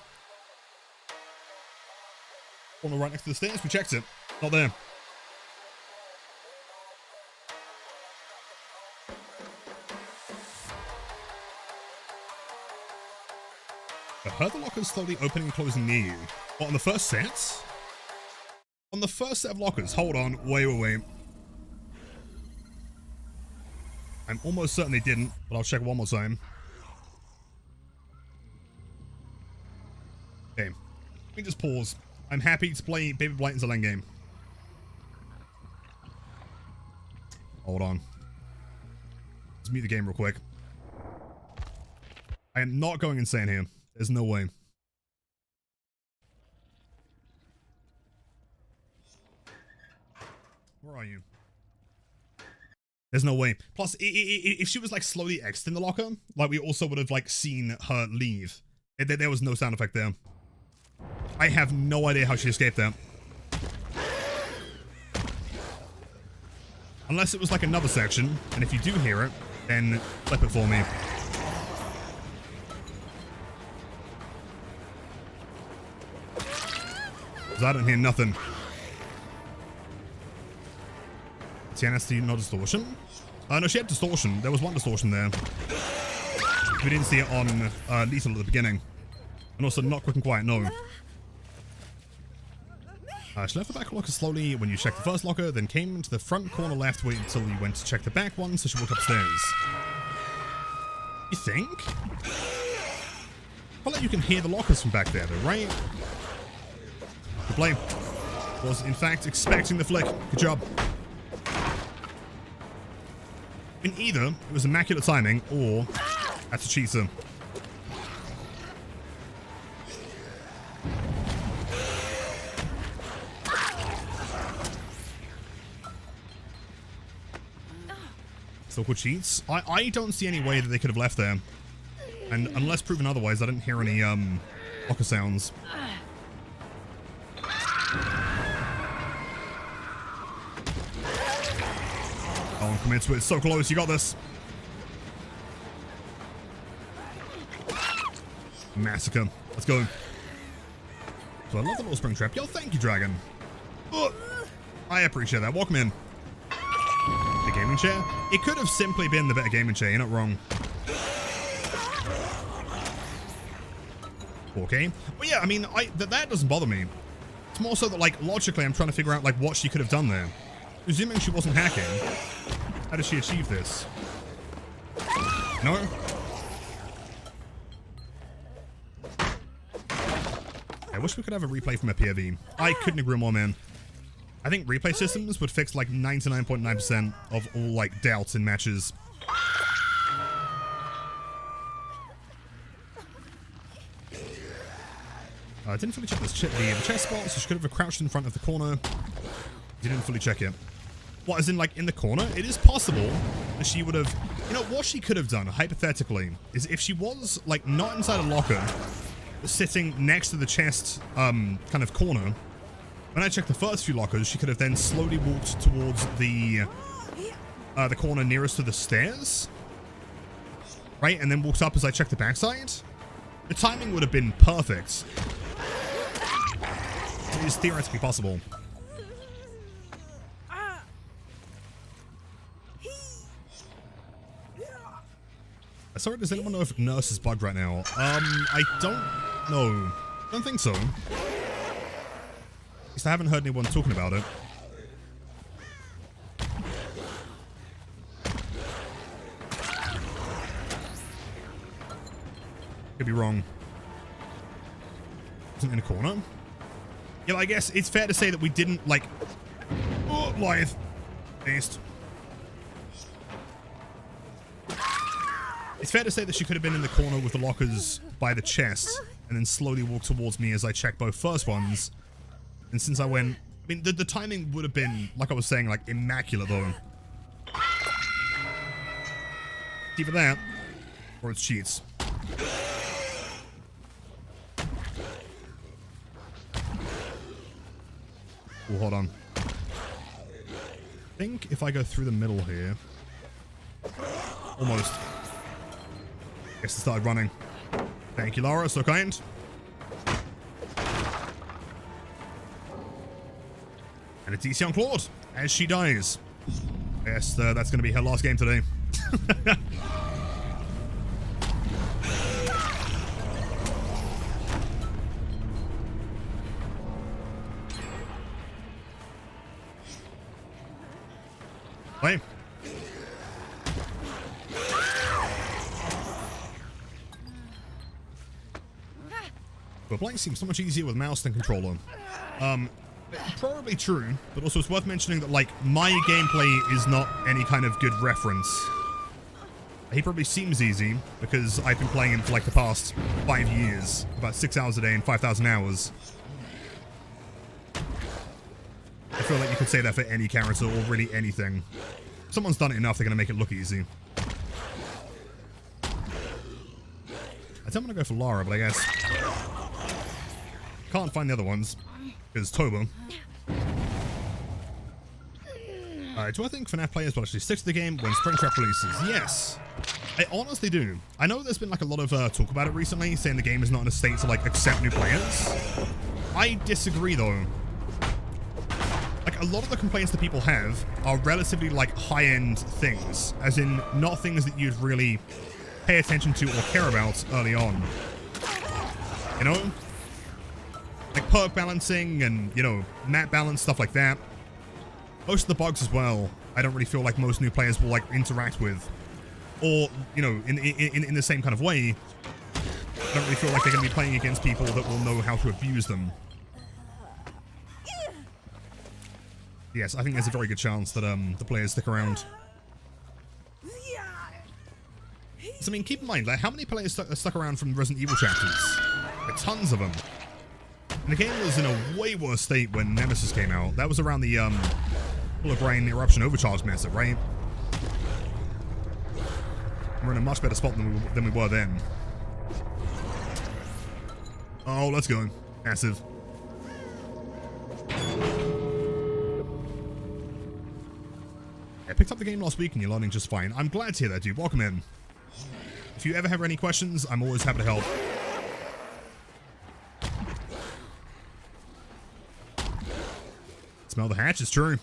Corner right next to the stairs. We checked it. Not there. I heard the lockers slowly opening and closing near you. What, on the first set? On the first set of lockers. Hold on. Wait. I'm almost certain they didn't, but I'll check one more time. Okay. Let me just pause. I'm happy to play Baby Blight until Endgame. Hold on. Let's mute the game real quick. I am not going insane here. There's no way. Where are you? There's no way. Plus, if she was like slowly exiting the locker, like we also would have like seen her leave. There was no sound effect there. I have no idea how she escaped that. Unless it was like another section, and if you do hear it, then flip it for me. 'Cause I don't hear nothing. TNST, no distortion? No, she had distortion. There was one distortion there. We didn't see it on Lethal at the beginning. And also not quick and quiet, no. She left the back locker slowly when you checked the first locker, then came into the front corner left, waited until you went to check the back one, so she walked upstairs. You think? Well, like you can hear the lockers from back there, though, right? Good play. Was, in fact, expecting the flick. Good job. In either, it was immaculate timing, or that's a cheater. Still called cheats? I don't see any way that they could have left there. And unless proven otherwise, I didn't hear any locker sounds. Go on, commit to it. So close, you got this. Massacre. Let's go. So I love the little spring trap. Yo, thank you, Dragon. Oh, I appreciate that. Welcome in. The gaming chair? It could have simply been the better gaming chair. You're not wrong. Okay. Well, yeah, I mean, that doesn't bother me. It's more so that, like, logically, I'm trying to figure out, like, what she could have done there. Presuming she wasn't hacking, how did she achieve this? No? I wish we could have a replay from a POV. I couldn't agree more, man. I think replay systems would fix, like, 99.9% of all, like, doubts in matches. I didn't fully check the chest spot, so she could have crouched in front of the corner. Didn't fully check it. What, as in, like, in the corner? It is possible that she would have... You know, what she could have done, hypothetically, is if she was, like, not inside a locker, but sitting next to the chest, kind of corner, when I checked the first few lockers, she could have then slowly walked towards the corner nearest to the stairs. Right? And then walked up as I checked the backside. The timing would have been perfect. It is theoretically possible. Sorry, does anyone know if Nurse is bugged right now? I don't know. Don't think so. At least I haven't heard anyone talking about it. Could be wrong. Isn't in a corner? Yeah, I guess it's fair to say that we didn't, like... Oh, Blythe. Based. It's fair to say that she could have been in the corner with the lockers by the chest and then slowly walked towards me as I checked both first ones. And since I went... I mean, the timing would have been, like I was saying, like, immaculate, though. Either that, or it's cheats. Oh, hold on. think if I go through the middle here... Almost. Guess it started running. Thank you, Lara. So kind. And it's easy on Claude as she dies. Yes, that's going to be her last game today. Play. But playing seems so much easier with mouse than controller. Probably true, but also it's worth mentioning that, like, my gameplay is not any kind of good reference. He probably seems easy because I've been playing him for like the past 5 years, about 6 hours a day and 5,000 hours. I feel like you could say that for any character or really anything. If someone's done it enough, they're going to make it look easy. I think I'm going to go for Lara, but I guess... Can't find the other ones, because Toba. Alright, do I think FNAF players will actually stick to the game when Springtrap releases? Yes. I honestly do. I know there's been like a lot of talk about it recently, saying the game is not in a state to like accept new players. I disagree though. Like, a lot of the complaints that people have are relatively like high-end things, as in not things that you'd really pay attention to or care about early on. You know? Like perk balancing and, you know, map balance, stuff like that. Most of the bugs as well, I don't really feel like most new players will like interact with. Or, you know, in the same kind of way, I don't really feel like they're going to be playing against people that will know how to abuse them. Yes, I think there's a very good chance that the players stick around. So, I mean, keep in mind, like, how many players stuck around from Resident Evil chapters? Like, tons of them. And the game was in a way worse state when Nemesis came out. That was around the Full of Brain Eruption Overcharge mess, right? We're in a much better spot than we were then. Oh, let's go. Massive. I picked up the game last week and you're learning just fine. I'm glad to hear that, dude. Welcome in. If you ever have any questions, I'm always happy to help. Smell the hatch, it's true.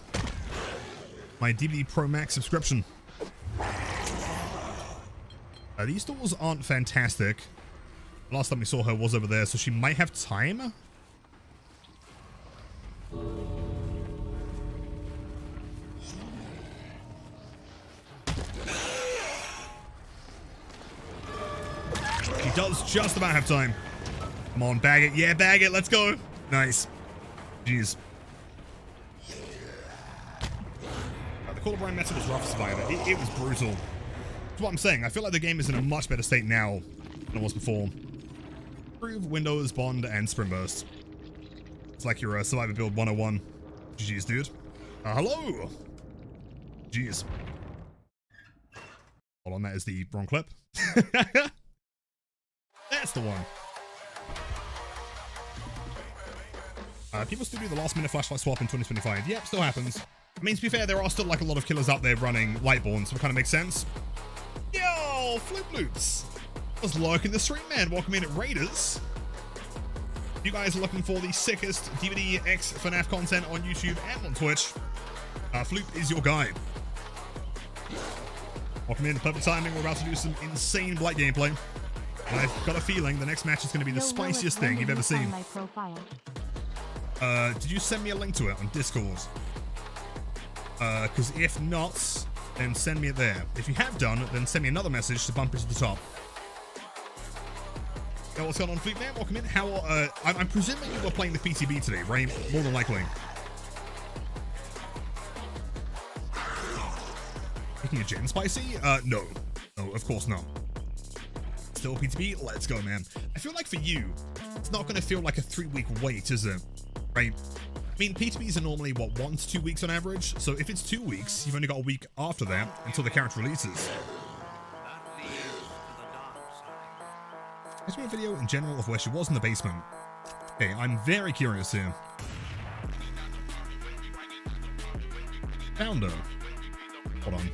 My DVD Pro Max subscription. These doors aren't fantastic. Last time we saw her was over there, so she might have time. She does just about have time. Come on, bag it. Yeah, bag it. Let's go. Nice. Jeez. The Call of Brian method was rough, Survivor. It was brutal. That's what I'm saying. I feel like the game is in a much better state now than it was before. Improve, Windows, Bond, and Sprint Burst. It's like your Survivor build 101. GG's, dude. Hello! Jeez. Hold on, that is the wrong clip. That's the one. People still do the last minute flashlight swap in 2025. Yep, still happens. I mean, to be fair, there are still like a lot of killers out there running Lightborn, so it kind of makes sense. Yo, Flip Loops. I was lurking the stream, man. Welcome in at Raiders. If you guys are looking for the sickest DVD X FNAF content on YouTube and on Twitch, Floop is your guy. Welcome in, perfect timing. We're about to do some insane Blight gameplay. And I've got a feeling the next match is going to be the spiciest thing you've ever seen. Did you send me a link to it on Discord? Because if not, then send me it there. If you have done, then send me another message to bump it to the top. Yo, what's going on, Fleet Man? Welcome in. How, I'm presuming you were playing the PTB today, right? More than likely. Making a gen spicy? No. No, of course not. Still PTB? Let's go, man. I feel like for you, it's not going to feel like a 3-week wait, is it? Right? I mean, PTBs are normally, what, 1 to 2 weeks on average? So if it's 2 weeks, you've only got a week after that until the character releases. I just made a video in general of where she was in the basement. Okay, I'm very curious here. Found her. Hold on.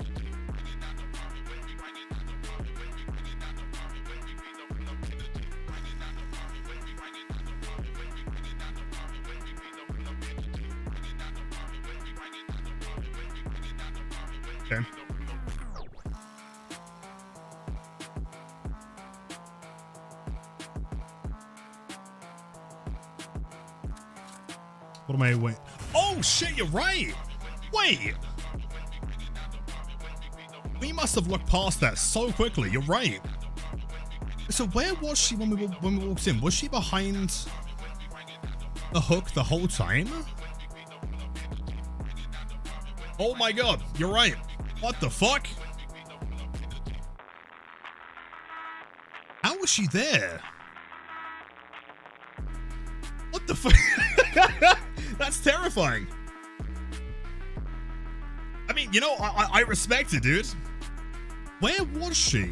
Okay. What am I wait? Oh shit, you're right. Wait. We must have looked past that so quickly. You're right. So where was she when we walked in? Was she behind the hook the whole time? Oh my god, you're right. What the fuck? How was she there? What the fuck? That's terrifying. I mean, you know, I respect it, dude. Where was she?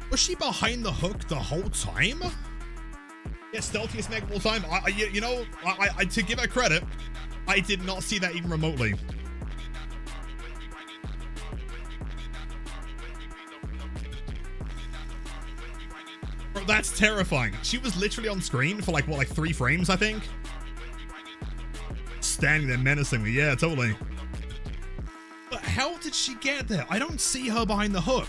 Was she behind the hook the whole time? Yeah, stealthiest meg of all time. You know, to give her credit, I did not see that even remotely. Bro, that's terrifying. She was literally on screen for like, what, like 3 frames, I think? Standing there menacingly. Yeah, totally. But how did she get there? I don't see her behind the hook.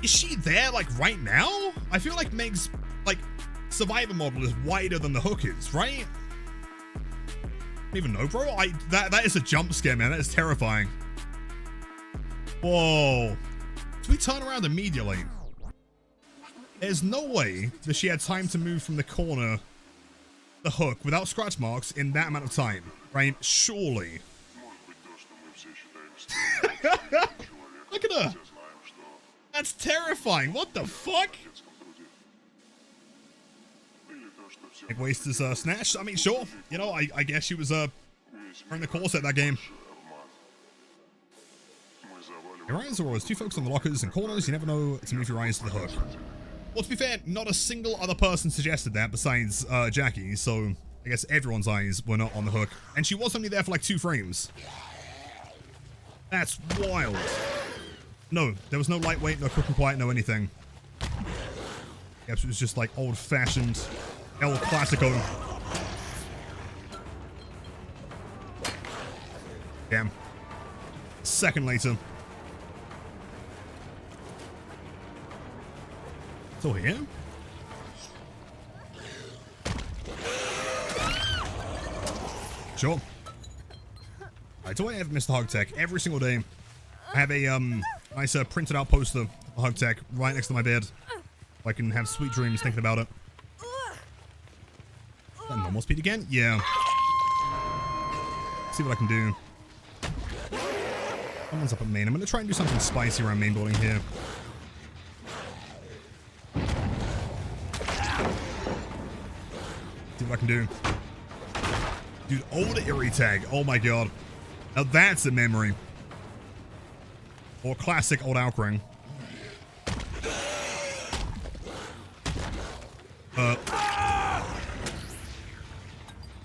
Is she there, like, right now? I feel like Meg's, like, survivor model is wider than the hook is, right? I don't even know, bro. That is a jump scare, man. That is terrifying. Whoa. So we turn around immediately. There's no way that she had time to move from the corner, the hook, without scratch marks in that amount of time, right? Surely. Look at her. That's terrifying. What the fuck? Like, waste his snatch. I mean, sure. You know, I guess she was wearing the corset that game. Your eyes are always too focused on the lockers and corners. You never know to move your eyes to the hook. Well, to be fair, not a single other person suggested that besides Jackie, so I guess everyone's eyes were not on the hook. And she was only there for like 2 frames. That's wild. No, there was no lightweight, no quick and quiet, no anything. Yes, it was just like old-fashioned El Clasico. Damn. Second later. Still here? Sure. Alright, do I have Mr. Hug Tech every single day? I have a nice printed out poster of Hug Tech right next to my bed. So I can have sweet dreams thinking about it. Is that normal speed again? Yeah. Let's see what I can do. Someone's up at main. I'm gonna try and do something spicy around main building here. See what I can do. Dude, old Eerie tag. Oh my god. Now that's a memory. Or classic old Alkring.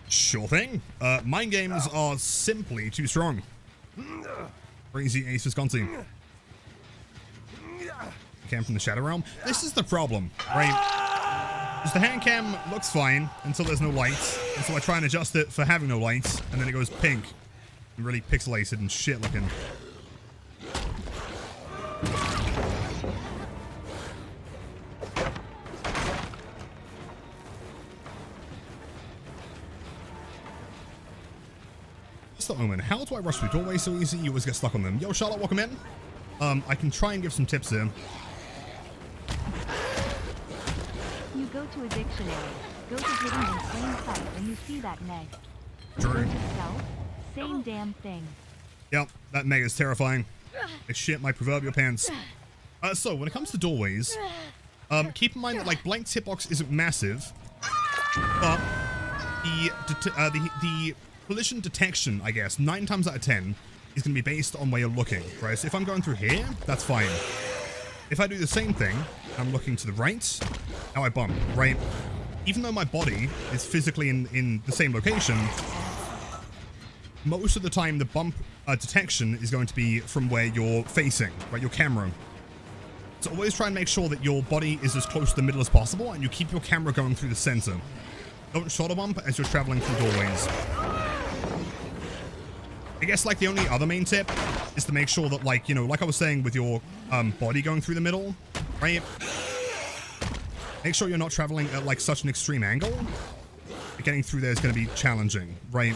Sure thing. Mind games are simply too strong. Crazy Ace Visconti. Cam from the Shadow Realm. This is the problem, right? Because the hand cam looks fine until there's no lights. And so I try and adjust it for having no lights. And then it goes pink. And really pixelated and shit looking. What's the omen? How do I rush through doorways so easy? You always get stuck on them. Yo, Charlotte, welcome in. I can try and give some tips here. You go to a dictionary, go to hidden in plain sight, and you see that Meg. True. Go to stealth, same damn thing. Yep, that Meg is terrifying. I shit my proverbial pants. So, when it comes to doorways, keep in mind that, like, Blight's hitbox isn't massive, but the collision detection, I guess, 9 times out of 10 is going to be based on where you're looking, right? So if I'm going through here, that's fine. If I do the same thing, I'm looking to the right, now I bump, right? Even though my body is physically in the same location, most of the time the bump detection is going to be from where you're facing, right, your camera. So always try and make sure that your body is as close to the middle as possible, and you keep your camera going through the center. Don't shoulder bump as you're traveling through doorways. I guess, like, the only other main tip is to make sure that, like, you know, like I was saying with your body going through the middle, right? Make sure you're not traveling at, like, such an extreme angle. Getting through there is going to be challenging, right?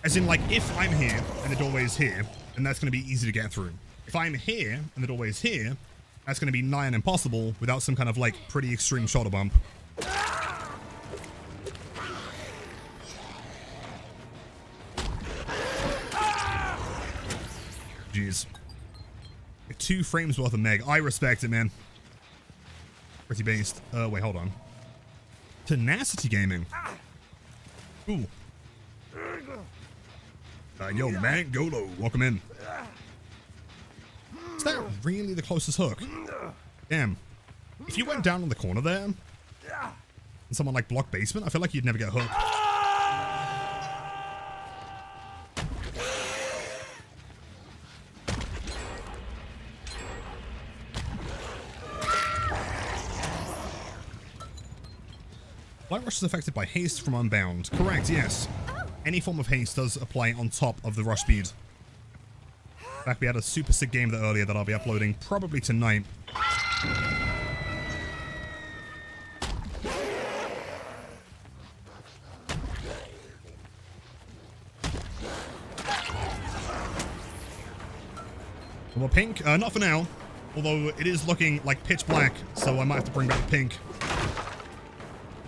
As in, like, if I'm here and the doorway is here, then that's going to be easy to get through. If I'm here and the doorway is here, that's going to be nigh on impossible without some kind of, like, pretty extreme shoulder bump. Jeez. 2 frames worth of meg. I respect it, man. Pretty based. Wait, hold on. Tenacity Gaming. Ooh. Yo, man, Golo, welcome in. Is that really the closest hook? Damn. If you went down on the corner there, and someone like blocked basement, I feel like you'd never get hooked. Blight Rush is affected by haste from Unbound. Correct, yes. Any form of haste does apply on top of the rush speed. In fact, we had a super sick game there earlier that I'll be uploading probably tonight. Well, pink? Not for now. Although it is looking like pitch black, so I might have to bring back the pink.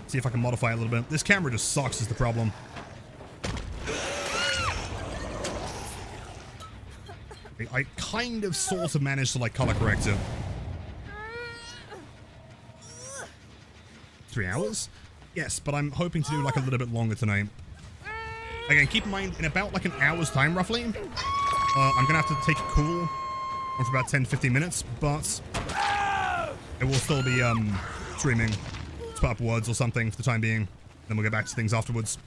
See if I can modify it a little bit. This camera just sucks is the problem. I kind of sort of managed to like color correct it. 3 hours? Yes, but I'm hoping to do like a little bit longer tonight. Again, keep in mind, in about like an hour's time roughly, I'm gonna have to take it cool for about 10-15 minutes, but it will still be streaming. Put up words or something for the time being. Then we'll get back to things afterwards.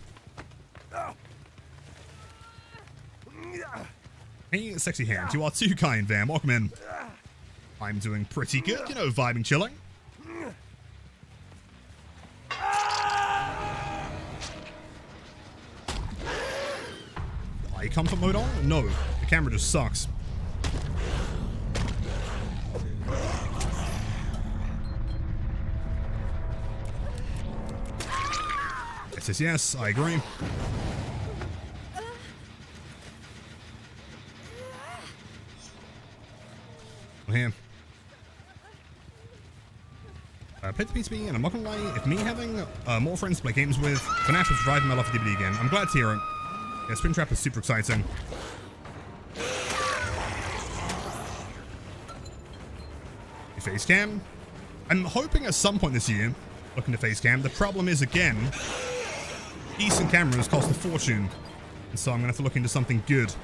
Hey, sexy hands. You are too kind, Vam. Welcome in. I'm doing pretty good. You know, vibing, chilling. Eye comfort mode on? No. The camera just sucks. Yes, I agree. Well, here. Played the PSP, and I'm not gonna lie, if me having more friends to play games with, FNAF is reviving my love for DVD again. I'm glad to hear it. Yeah, Springtrap is super exciting. Face cam. I'm hoping at some point this year, looking to face cam. The problem is, again, decent cameras cost a fortune, and so I'm gonna have to look into something good.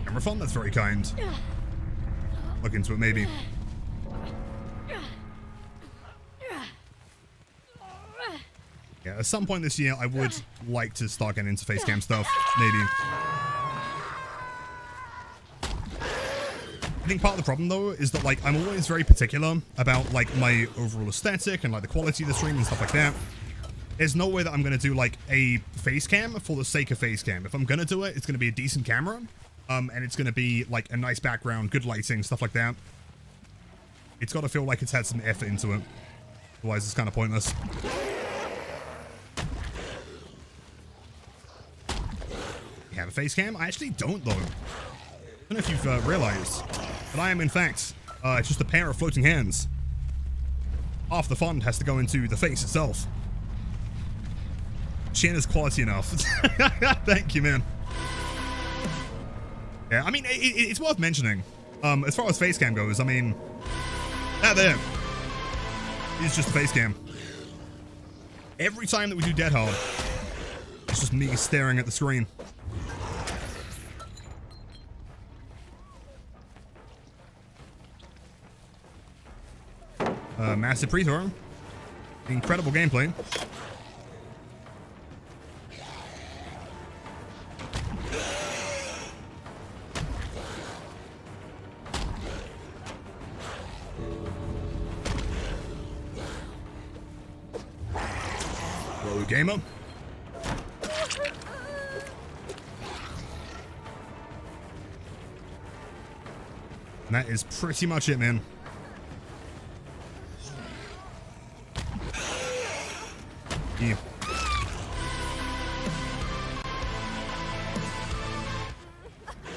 Camera phone, that's very kind. Look into it, maybe. Yeah, at some point this year, I would like to start getting into face cam stuff, maybe. I think part of the problem, though, is that, like, I'm always very particular about, like, my overall aesthetic and, like, the quality of the stream and stuff like that. There's no way that I'm going to do, like, a face cam for the sake of face cam. If I'm going to do it, it's going to be a decent camera, and it's going to be, like, a nice background, good lighting, stuff like that. It's got to feel like it's had some effort into it. Otherwise, it's kind of pointless. You have a face cam? I actually don't, though. I don't know if you've realized, but I am, in fact, just a pair of floating hands. Half the fun has to go into the face itself. Shan is quality enough. Thank you, man. Yeah, I mean, it's worth mentioning. As far as face cam goes, I mean, that there is just a face cam. Every time that we do Dead Hard, it's just me staring at the screen. Massive pre-throw. Incredible gameplay. Whoa, gamer. And that is pretty much it, man. Yeah.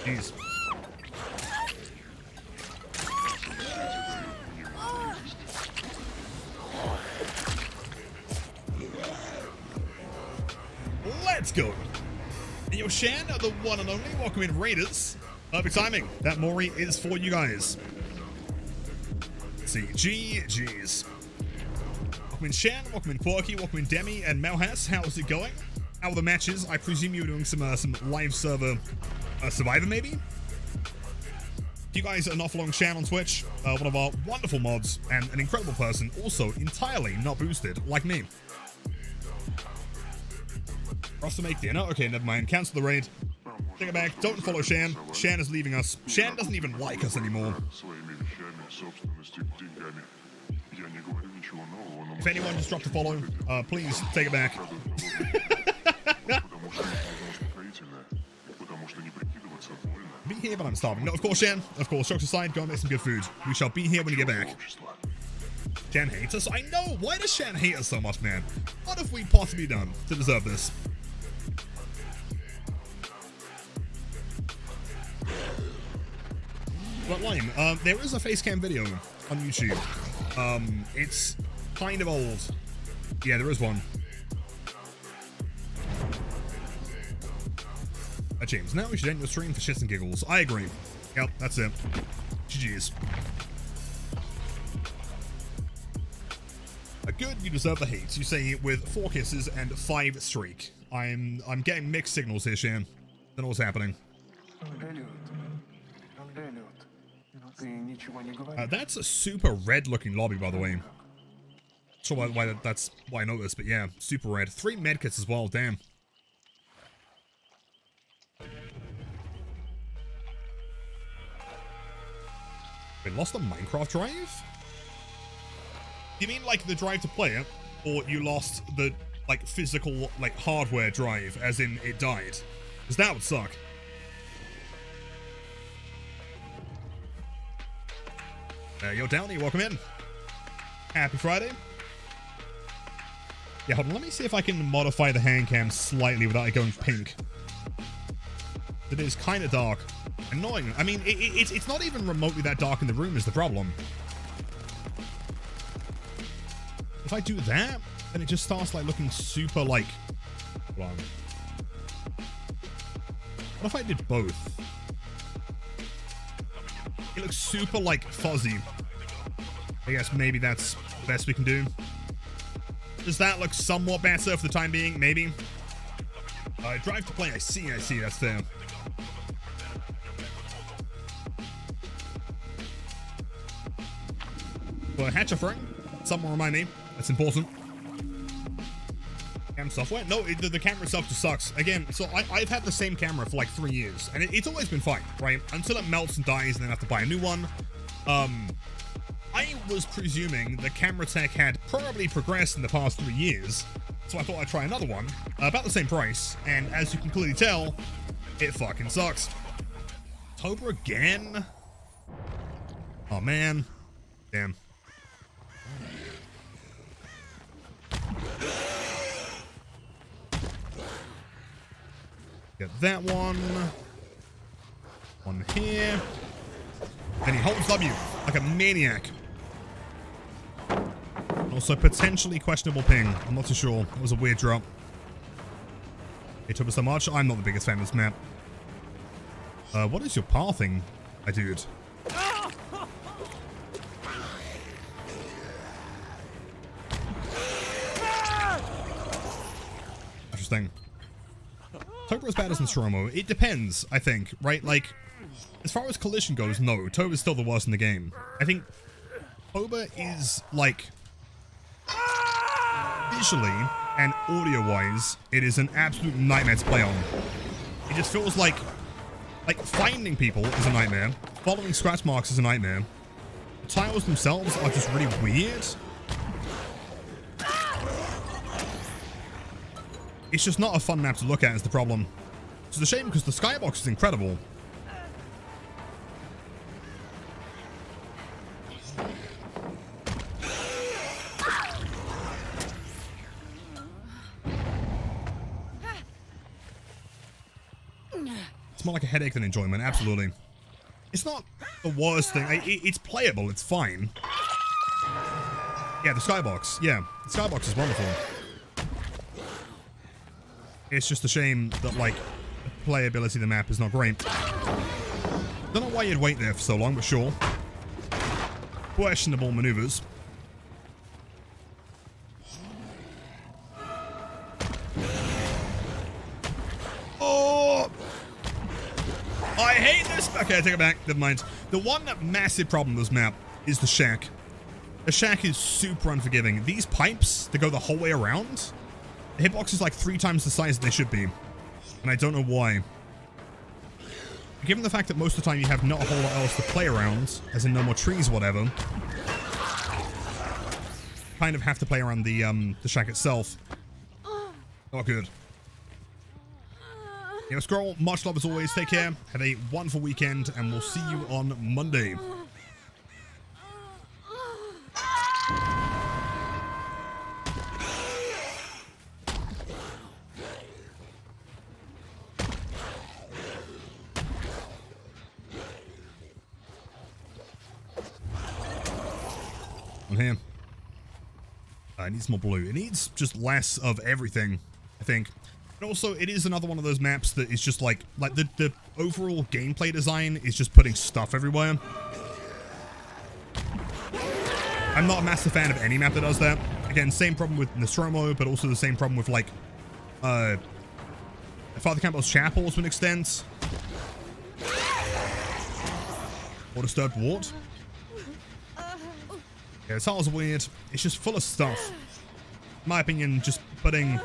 Jeez. Let's go. And yo, Shan, the one and only. Welcome in, Raiders. Perfect timing. That Mori is for you guys. Let's see. GG's. Welcome in Shan, welcome in Quirky, welcome in Demi and Melhas. How's it going? How are the matches? I presume you were doing some live server Survivor, maybe? If you guys are not following Shan on Twitch, one of our wonderful mods and an incredible person, also entirely not boosted, like me. For us to make dinner? Okay, never mind. Cancel the raid. Take it back. Don't follow Shan. Shan is leaving us. Shan doesn't even like us anymore. If anyone just dropped a follow, please take it back. Be here, but I'm starving. No, of course, Shan. Of course, jokes aside, go and make some good food. We shall be here when you get back. Shan hates us? I know! Why does Shan hate us so much, man? What have we possibly done to deserve this? But Lime, there is a facecam video on YouTube. It's kind of old. Yeah, there is one. James, now we should end your stream for shits and giggles. I agree. Yep, that's it. GG's. Good, you deserve the hate. You say it with 4 kisses and 5 streak. I'm getting mixed signals here, Shan. Don't know what's happening. That's a super red looking lobby, by the way. Not sure why that's why I know this, but yeah, super red. 3 medkits as well, damn. Wait, lost the Minecraft drive? You mean like the drive to play it? Or you lost the, like, physical, like, hardware drive, as in it died? Because that would suck. Yo, Downey, welcome in. Happy Friday. Yeah, hold on, let me see if I can modify the hand cam slightly without it going pink. It is kind of dark. Annoying. I mean, it's not even remotely that dark in the room is the problem. If I do that, then it just starts like looking super like... Hold on. What if I did both? It looks super like fuzzy. I guess maybe that's the best we can do. Does that look somewhat better for the time being? Maybe. Drive to play. I see. That's there. Well, hatch a frame. Someone remind me. That's important. Cam software? No, the camera itself just sucks. Again, so I've had the same camera for like 3 years, and it's always been fine, right? Until it melts and dies, and then I have to buy a new one. I was presuming the camera tech had probably progressed in the past 3 years, so I thought I'd try another one, about the same price, and as you can clearly tell, it fucking sucks. October again? Oh man. Damn. Get that one. One here. And he holds W like a maniac. Also, potentially questionable ping. I'm not too sure. It was a weird drop. It took us so much. I'm not the biggest fan of this map. What is your pathing, my dude? Interesting. Toba is bad as Nostromo. It depends, I think, right? Like, as far as collision goes, no. Toba is still the worst in the game. I think Cobra is like visually and audio-wise, it is an absolute nightmare to play on. It just feels like finding people is a nightmare. Following scratch marks is a nightmare. The tiles themselves are just really weird. It's just not a fun map to look at is the problem. It's a shame because the skybox is incredible. It's more like a headache than enjoyment, absolutely. It's not the worst thing. It's playable, it's fine. Yeah, the skybox. Yeah, the skybox is wonderful. It's just a shame that, like, the playability of the map is not great. Don't know why you'd wait there for so long, but sure. Questionable maneuvers. Oh! I hate this! Okay, I take it back. Never mind. The one massive problem with this map is the shack. The shack is super unforgiving. These pipes that go the whole way around... The hitbox is like 3 times the size that they should be. And I don't know why. Given the fact that most of the time you have not a whole lot else to play around, as in no more trees or whatever, kind of have to play around the shack itself. Not good. Yeah, Scroll, much love as always. Take care. Have a wonderful weekend, and we'll see you on Monday. On here. It needs more blue. It needs just less of everything, I think. And also, it is another one of those maps that is just like the overall gameplay design is just putting stuff everywhere. I'm not a massive fan of any map that does that. Again, same problem with Nostromo, but also the same problem with, like, Father Campbell's Chapel to an extent. Or Disturbed Ward. Yeah, the tiles are weird. It's just full of stuff. In my opinion, just putting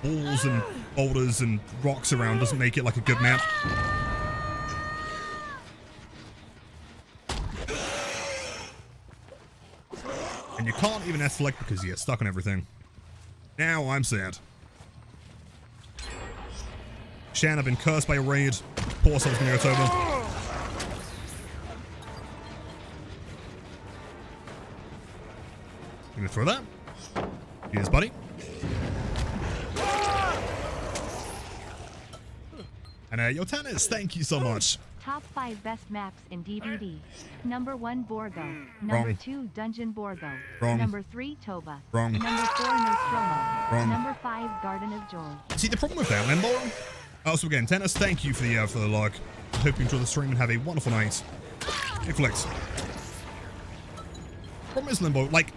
walls and boulders and rocks around doesn't make it like a good map. And you can't even S-select because you're stuck on everything. Now I'm sad. Shan, I've been cursed by a raid. Poor soul's gonna go over. You gonna throw that? Cheers, buddy. And yo, Tannis, thank you so much. Top 5 best maps in DVD. Number 1, Borgo. Number 2, Dungeon Borgo. Wrong. Number 3, Toba. Wrong. Number 4, Nostromo. Wrong. Number 5, Garden of Joy. See, the problem with that, Limbo... Also, again, Tannis, thank you for the log. I hope you enjoy the stream and have a wonderful night. Hey, Flex. Problem is, Limbo, like,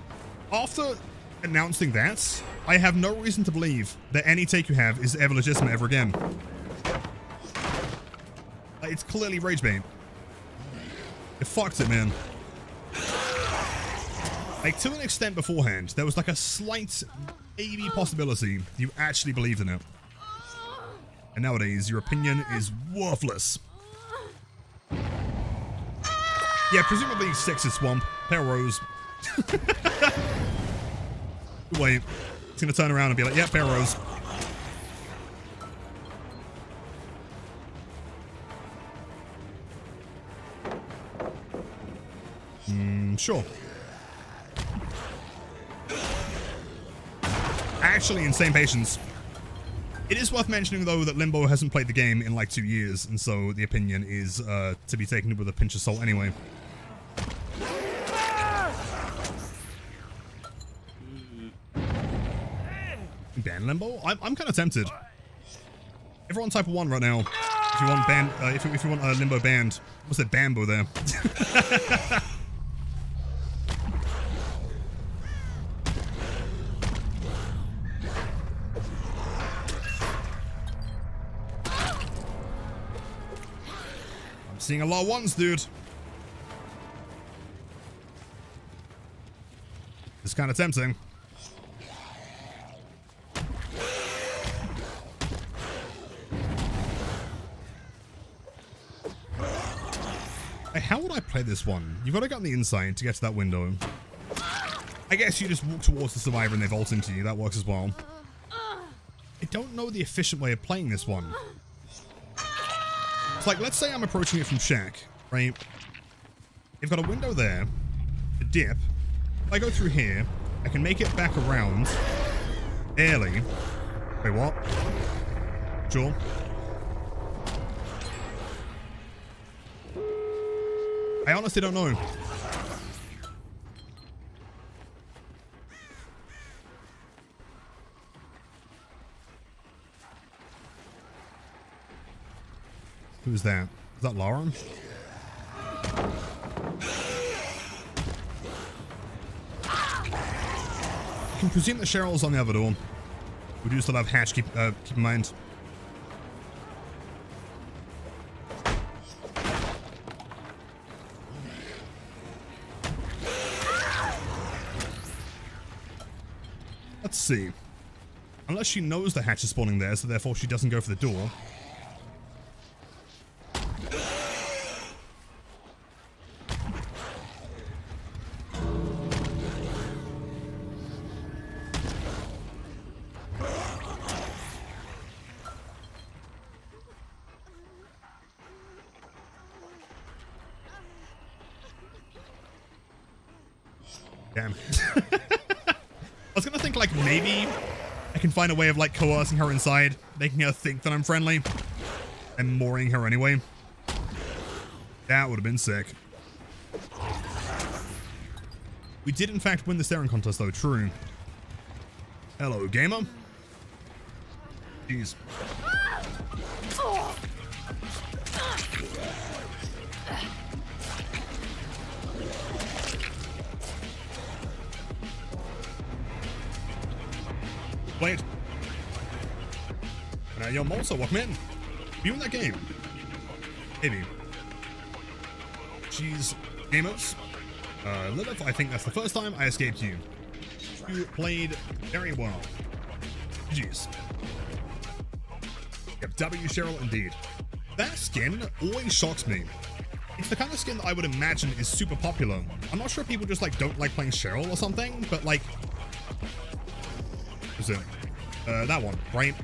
after announcing that, I have no reason to believe that any take you have is ever legitimate ever again. It's clearly rage bait. It fucked it, man. Like, to an extent beforehand, there was like a slight, maybe possibility you actually believed in it. And nowadays, your opinion is worthless. Yeah, presumably 6 is Swamp. Pale Rose. Wait. It's gonna turn around and be like, yeah, Pale Rose. Sure. Actually, insane patience. It is worth mentioning, though, that Limbo hasn't played the game in like 2 years, and so the opinion is to be taken with a pinch of salt anyway. Ban Limbo? I'm kind of tempted. Everyone type 1 right now. If you want ban, if you want Limbo banned. What's that Bambo there? Seeing a lot of 1s, dude. It's kind of tempting. Hey, how would I play this one? You've got to get on the inside to get to that window. I guess you just walk towards the survivor and they vault into you. That works as well. I don't know the efficient way of playing this one. It's like, let's say I'm approaching it from Shack, right? You've got a window there, a dip. If I go through here, I can make it back around. Barely. Wait, what? Sure. I honestly don't know. Who's that? Is that Lauren? I can presume that Cheryl's on the other door. We do still have Hatch, keep in mind. Let's see. Unless she knows the hatch is spawning there, so therefore she doesn't go for the door. Damn. I was gonna think, like, maybe I can find a way of, like, coercing her inside, making her think that I'm friendly, and mooring her anyway. That would have been sick. We did, in fact, win the staring contest, though. True. Hello, gamer. Jeez. Blight. Yo, Molso, welcome in. You in that game? Maybe. Jeez. Gamers. Lilith, I think that's the first time I escaped you. You played very well. Jeez. Yep, W Cheryl indeed. That skin always shocks me. It's the kind of skin that I would imagine is super popular. I'm not sure if people just, like, don't like playing Cheryl or something, but, like... Is it? That one, right?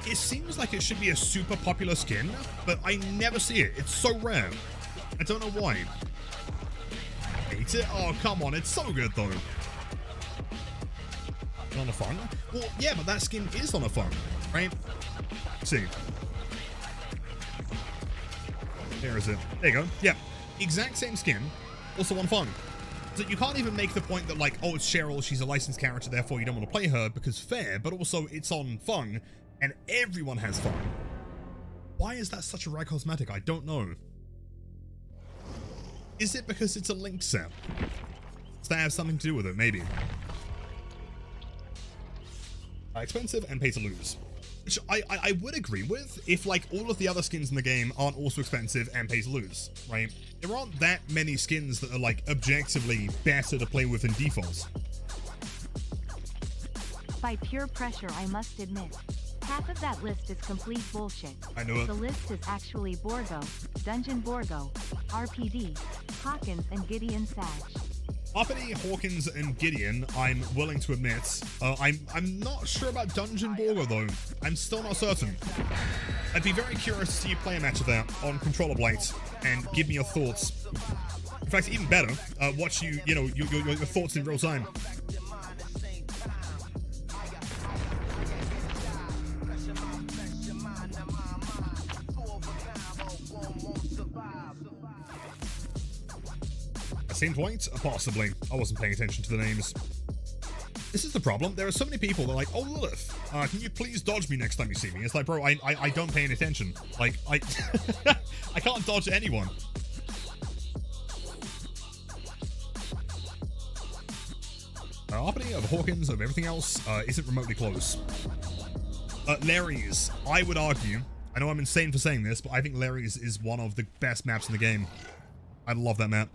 It seems like it should be a super popular skin, but I never see it. It's so rare. I don't know why. Hate it? Oh, come on. It's so good, though. On a phone? Well, yeah, but that skin is on a phone, right? Let's see. There is it. There you go. Yeah. Exact same skin. Also on phone. So you can't even make the point that, like, oh, it's Cheryl, she's a licensed character, therefore you don't want to play her, because fair, but also it's on Fung, and everyone has Fung. Why is that such a rare cosmetic? I don't know. Is it because it's a Link set? Does that have something to do with it? Maybe. Expensive and pay to lose. Which I would agree with if, like, all of the other skins in the game aren't also expensive and pay to lose, right? There aren't that many skins that are, like, objectively better to play with than defaults. By pure pressure, I must admit. Half of that list is complete bullshit. I know it. The list is actually Borgo, Dungeon Borgo, RPD, Hawkins, and Gideon Sage. RPD, Hawkins, and Gideon, I'm willing to admit. I'm not sure about Dungeon Borgo, though. I'm still not certain. I'd be very curious to see you play a match of that on Controller Blight and give me your thoughts. In fact, even better, watch your thoughts in real time. Same point? Possibly. I wasn't paying attention to the names. This is the problem. There are so many people that are like, oh, Lilith, can you please dodge me next time you see me? It's like, bro, I don't pay any attention. Like, I can't dodge anyone. Arpany of Hawkins of everything else isn't remotely close. Larry's, I would argue, I know I'm insane for saying this, but I think Larry's is one of the best maps in the game. I love that map.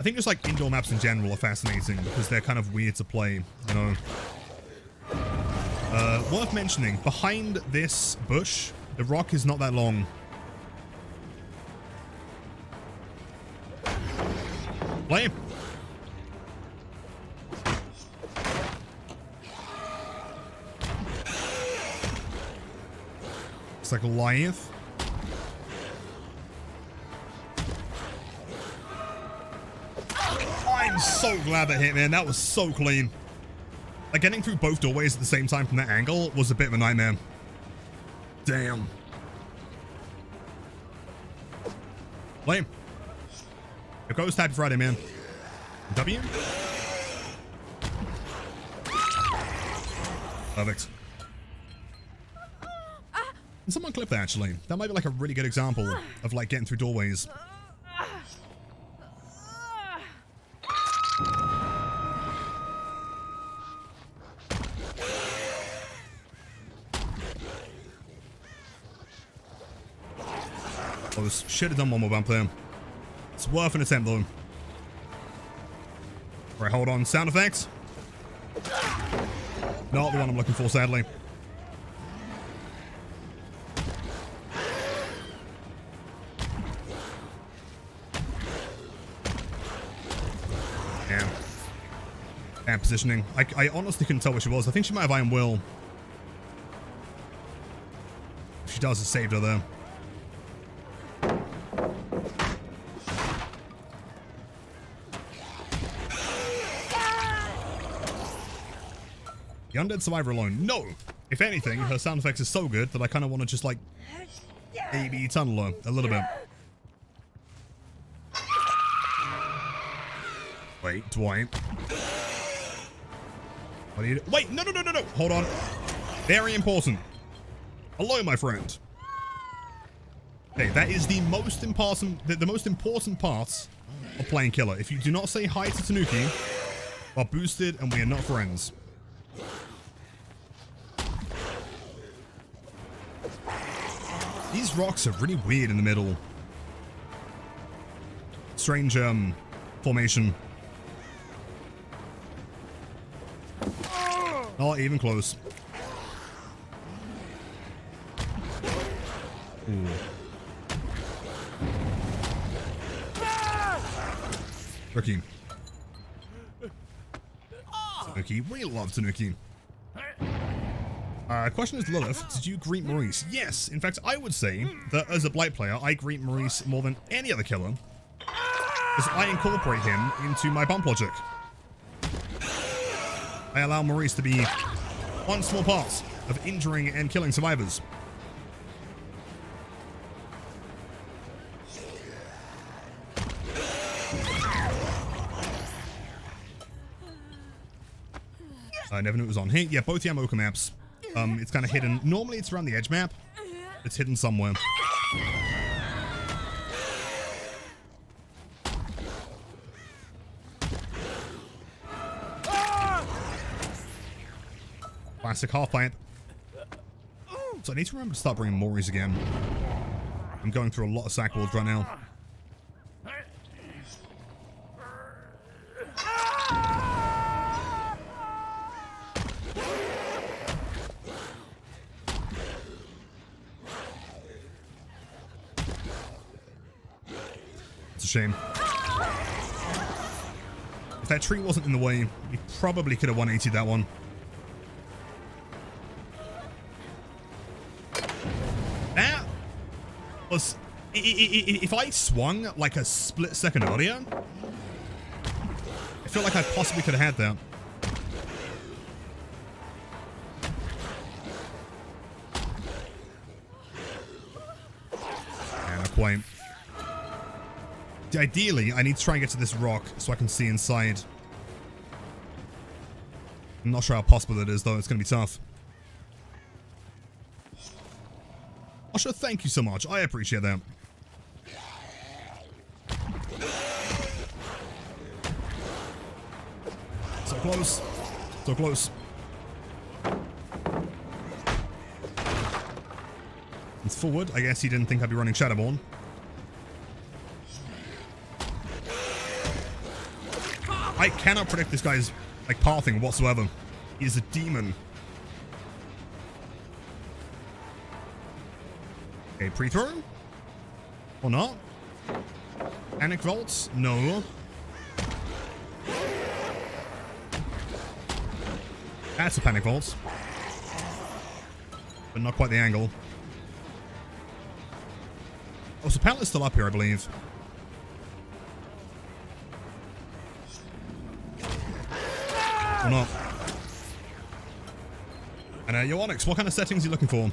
I think just like indoor maps in general are fascinating because they're kind of weird to play, you know. Worth mentioning, behind this bush, the rock is not that long. Flame. It's like Goliath. I'm so glad that hit, man. That was so clean. Like, getting through both doorways at the same time from that angle was a bit of a nightmare. Damn. Flame. It goes Happy Friday, man. W? Perfect. Can someone clip that, actually? That might be, like, a really good example of, like, getting through doorways. Should have done one more bump there. It's worth an attempt though. Alright, hold on. Sound effects? Not the one I'm looking for, sadly. Damn. And positioning. I honestly couldn't tell what she was. I think she might have Iron Will. If she does, it saved her there. The Undead Survivor alone. No! If anything, her sound effects is so good that I kind of want to just, like, maybe tunnel her a little bit. Wait, Dwight. What do you do? Wait, no. Hold on. Very important. Hello, my friend. Okay, that is the most important, the most important part of playing Killer. If you do not say hi to Tanuki, we're boosted and we are not friends. These rocks are really weird in the middle. Strange, formation. Not even close. Ooh. Tanuki. Tanuki. We love Tanuki. Question is, Lilith, did you greet Maurice? Yes. In fact, I would say that as a Blight player, I greet Maurice more than any other killer, because I incorporate him into my bump logic. I allow Maurice to be one small part of injuring and killing survivors. I never knew it was on here. Yeah, both Yamoka maps. It's kind of hidden. Normally it's around the edge map. It's hidden somewhere. Classic half pipe. So I need to remember to start bringing Maurice again. I'm going through a lot of sack boards right now. It's a shame. If that tree wasn't in the way, we probably could have 180'd that one. That was... If I swung like a split second earlier, I feel like I possibly could have had that. Yeah, not quite. Ideally, I need to try and get to this rock so I can see inside. I'm not sure how possible it is, though. It's going to be tough. Asha, thank you so much. I appreciate that. So close. So close. It's forward. I guess he didn't think I'd be running Shadowborn. I cannot predict this guy's, like, pathing whatsoever. He is a demon. Okay, pre-throw? Or not? Panic vaults? No. That's a panic vault. But not quite the angle. Oh, so Pallet's still up here, I believe. Or not. And yo, Onyx, what kind of settings are you looking for?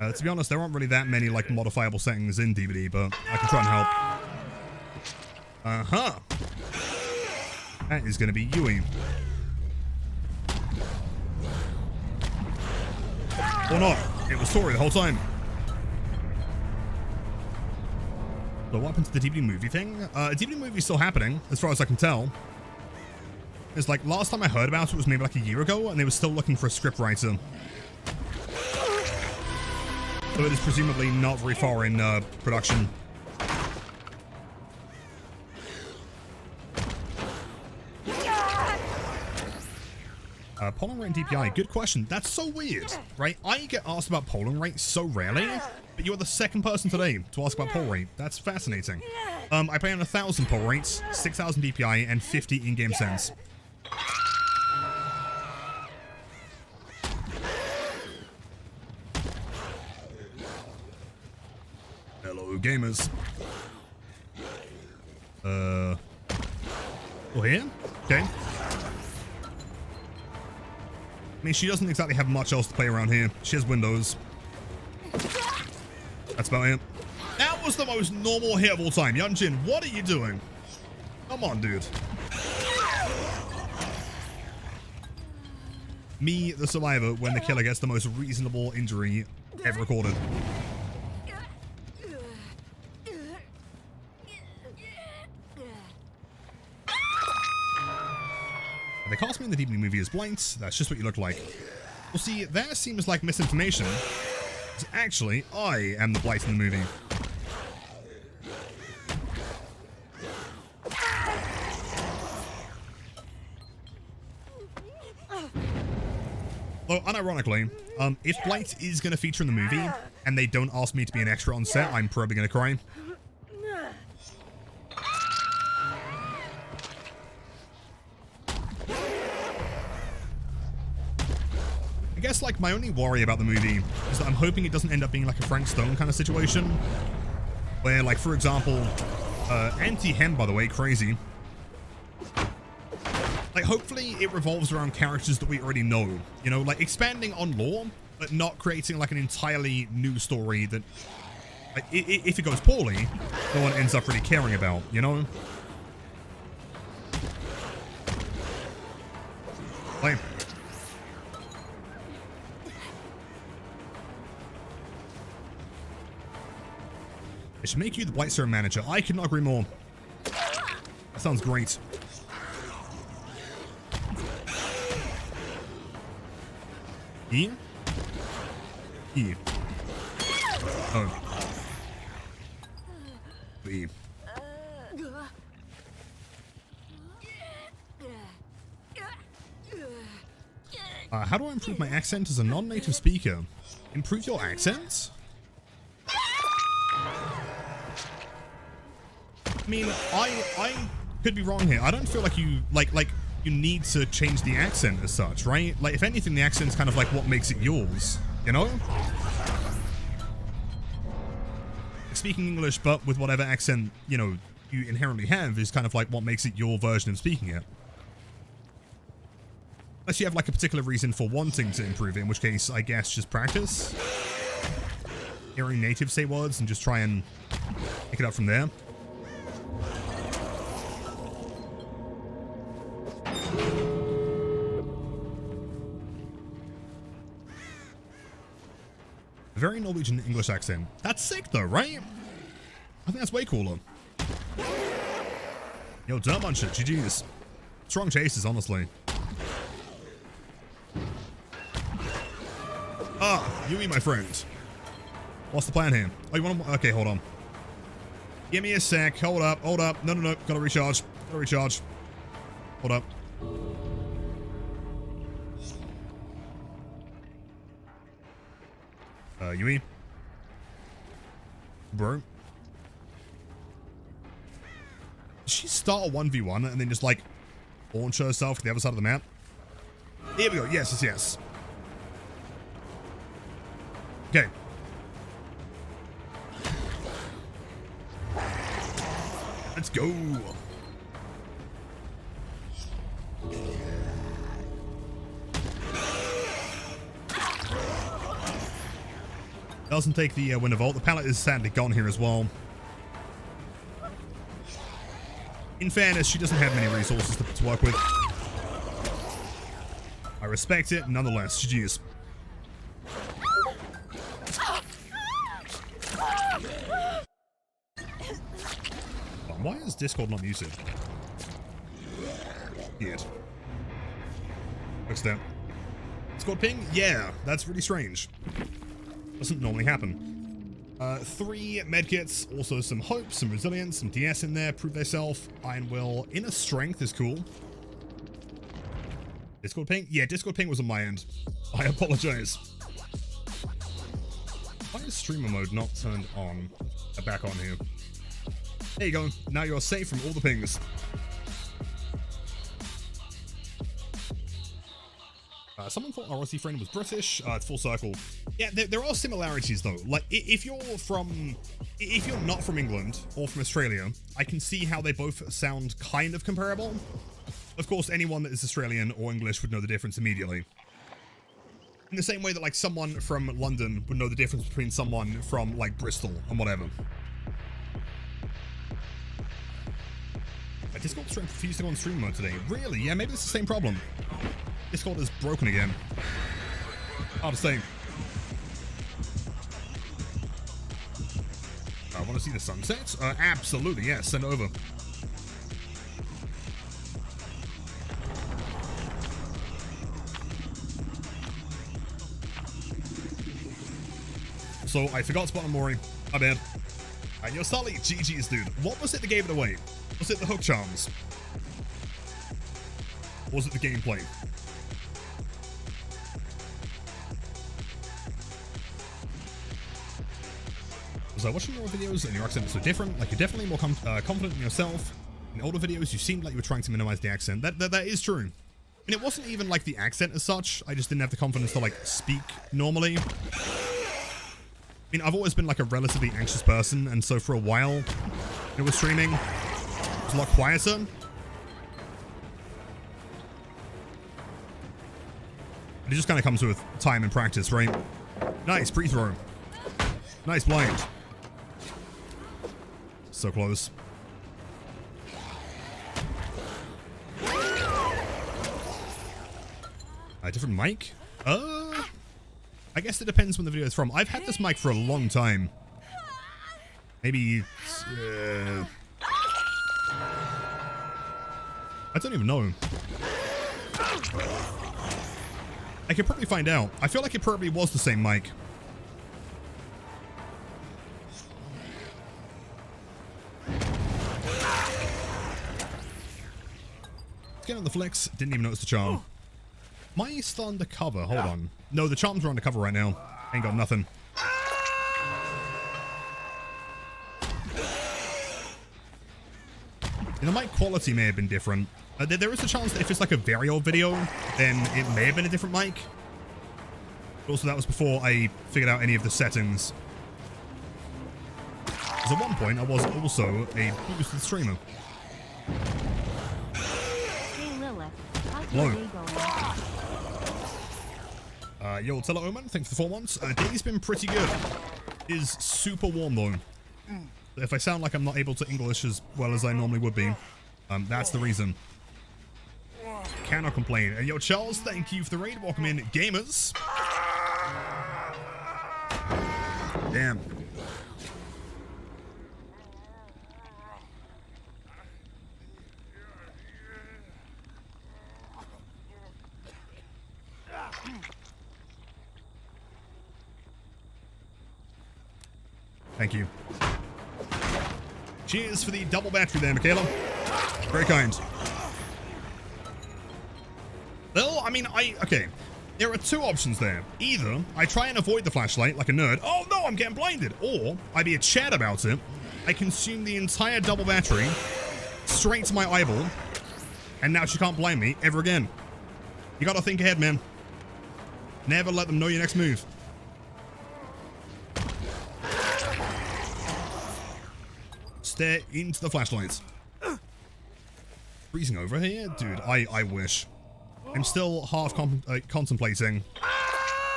To be honest, there aren't really that many, like, modifiable settings in DVD, but I can try and help. Uh-huh. That is going to be Yui. Or not. It was Tori the whole time. So what happened to the DVD movie thing? DVD movie's still happening, as far as I can tell. It's like, last time I heard about it was maybe like a year ago, and they were still looking for a scriptwriter. So it is presumably not very far in production. Polling rate and DPI, good question. That's so weird, right? I get asked about polling rate so rarely, but you are the second person today to ask about poll rate. That's fascinating. I play on 1,000 poll rates, 6,000 DPI, and 50 in-game cents. Hello, gamers. Oh, here? Okay. I mean, she doesn't exactly have much else to play around here. She has windows. That's about it. That was the most normal hit of all time. Yunjin, what are you doing? Come on, dude. Me, the survivor, when the killer gets the most reasonable injury ever recorded. They cast me in the DVD movie as Blight. That's just what you look like. Well, see, that seems like misinformation. Actually, I am the Blight in the movie. Though, unironically, if Blight is going to feature in the movie, and they don't ask me to be an extra on set, I'm probably going to cry. I guess, like, my only worry about the movie is that I'm hoping it doesn't end up being like a Frank Stone kind of situation. Where, like, for example, Anti-Hem, by the way, crazy. Like, hopefully it revolves around characters that we already know. You know, like, expanding on lore, but not creating, like, an entirely new story that, like, if it goes poorly, no one ends up really caring about, you know? Like, it should make you the Blight Serum manager. I could not agree more. That sounds great. E? E. Oh. E. How do I improve my accent as a non-native speaker? Improve your accent? I mean, I could be wrong here. I don't feel like you like you need to change the accent as such, right? Like, if anything, the accent's kind of like what makes it yours, you know? Speaking English, but with whatever accent, you know, you inherently have is kind of like what makes it your version of speaking it. Unless you have like a particular reason for wanting to improve it, in which case, I guess, just practice. Hearing natives say words and just try and pick it up from there. Very Norwegian English accent. That's sick though, right? I think that's way cooler. Yo, dumb on shit, GG's. Strong chases, honestly. Ah, Yui, my friend. What's the plan here? Oh, you want to... Okay, hold on. Give me a sec. Hold up. Hold up. No, no, no. Gotta recharge. Gotta recharge. Hold up. Yui? Bro? Did she start a 1v1 and then just, like, launch herself to the other side of the map? Here we go. Yes, yes, yes. Okay. Let's go. Doesn't take the Winter Vault. The pallet is sadly gone here as well. In fairness, she doesn't have many resources to work with. I respect it, nonetheless. GG's. Why is Discord not muted? Weird. What's that? Discord ping? Yeah, that's really strange. Doesn't normally happen. 3 medkits, also some hope, some resilience, some DS in there, prove thyself, iron will, inner strength is cool. Discord ping? Yeah, Discord ping was on my end. I apologize. Why is streamer mode not turned on? Back on here. There you go. Now you're safe from all the pings. Someone thought our Aussie friend was British. It's full circle. Yeah, there are similarities though. Like if you're not from England or from Australia, I can see how they both sound kind of comparable. Of course, anyone that is Australian or English would know the difference immediately. In the same way that like someone from London would know the difference between someone from like Bristol and whatever. Discord refused to go on stream mode today. Really? Yeah, maybe it's the same problem. Discord is broken again. Hard to say. I want to see the sunset? Absolutely, yes. Send it over. So, I forgot to put on Mori. My bad. Yo, Sully, GG's, dude. What was it that gave it away? Was it the hook charms? Or was it the gameplay? Was I watching your videos and your accent is so different? Like, you're definitely more confident in yourself. In older videos, you seemed like you were trying to minimize the accent. That is true. And it wasn't even like the accent as such. I just didn't have the confidence to, like, speak normally. I mean, I've always been, like, a relatively anxious person, and so for a while, it was streaming. A lot quieter. It just kind of comes with time and practice, right? Nice pre-throw. Nice blind. So close. A different mic? I guess it depends when the video is from. I've had this mic for a long time. Maybe I don't even know. I could probably find out. I feel like it probably was the same mic. Let's get on the flex. Didn't even notice the charm. Am I still undercover? Hold on. No, the charms are undercover right now. Ain't got nothing. And the mic quality may have been different. There is a chance that if it's like a very old video, then it may have been a different mic. But also, that was before I figured out any of the settings. Because at one point, I was also a boosted streamer. Hey Lilith, how's Hello. your day going? Yo, Tella Oman, thanks for the 4 months. Day's been pretty good. It is super warm though. If I sound like I'm not able to English as well as I normally would be, that's the reason. Cannot complain. And yo, Charles, thank you for the raid. Welcome in, gamers. Damn. Thank you. Cheers for the double battery there, Michaela. Very kind. Well, I mean, okay. There are two options there. Either I try and avoid the flashlight like a nerd. Oh no, I'm getting blinded. Or I be a Chad about it. I consume the entire double battery straight to my eyeball. And now she can't blind me ever again. You gotta think ahead, man. Never let them know your next move. Stare into the flashlights. Freezing over here? Dude, I wish. I'm still half contemplating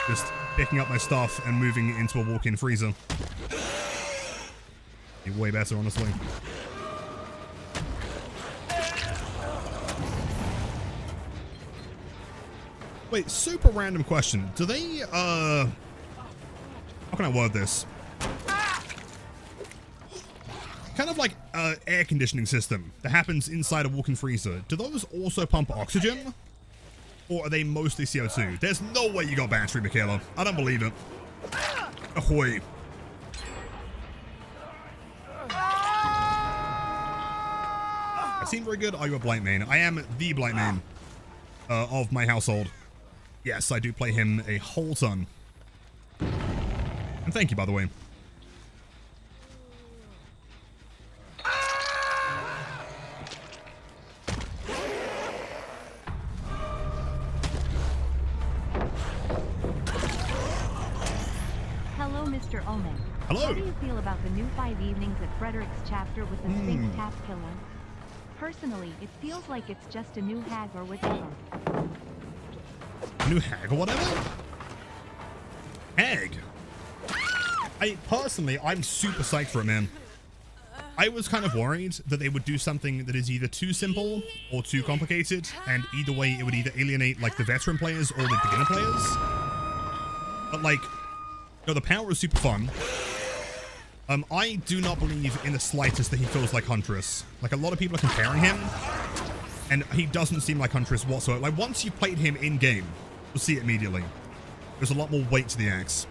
just picking up my stuff and moving it into a walk-in freezer. Be way better, honestly. Wait, super random question. Do they, how can I word this? Kind of like an air conditioning system that happens inside a walk-in freezer. Do those also pump oxygen? Or are they mostly CO2? There's no way you got battery, Michaela. I don't believe it. Ahoy. I seem very good. Are you a Blight main? I am the Blight main of my household. Yes, I do play him a whole ton. And thank you, by the way. Mr. Omen. Hello. How do you feel about the new 5 evenings at Frederick's chapter with the Sphinx Tap Killer? Personally, it feels like it's just a new hag or whatever. New hag or whatever? Hag. I'm super psyched for it, man. I was kind of worried that they would do something that is either too simple or too complicated, and either way it would either alienate like the veteran players or the beginner players. But like, no, the power is super fun. I do not believe in the slightest that he feels like Huntress. Like, a lot of people are comparing him, and he doesn't seem like Huntress whatsoever. Like, once you've played him in-game, you'll see it immediately. There's a lot more weight to the axe.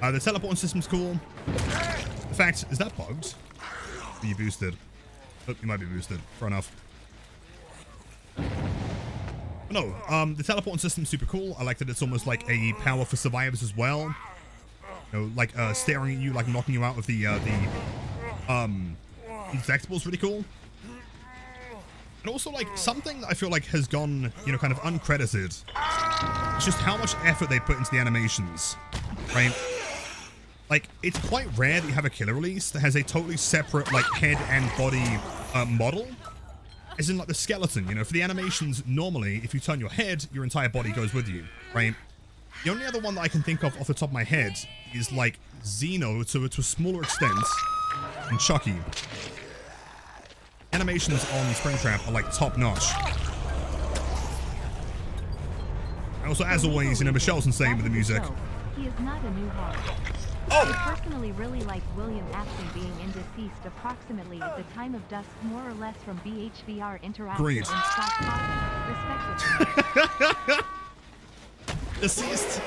The teleport system's cool. In fact, is that bugged? Are you boosted? Oh, you might be boosted. Fair enough. No, the teleport system's super cool. I like that it's almost like a power for survivors as well. You know, like staring at you, like knocking you out of the detectable's really cool. And also, like, something I feel like has gone, you know, kind of uncredited. It's just how much effort they put into the animations, right? Like, it's quite rare that you have a killer release that has a totally separate, like, head and body model. As in, like, the skeleton, you know, for the animations, normally, if you turn your head, your entire body goes with you, right? The only other one that I can think of off the top of my head is, like, Xeno, to a smaller extent, and Chucky. Animations on Springtrap are, like, top-notch. And also, as always, you know, Michelle's insane with the music. He is not a new hog. Oh! I personally really like William Afton being indeceased approximately at the time of dusk, more or less from BHVR Interactive Great. and Scott Coffin, respectively. Deceased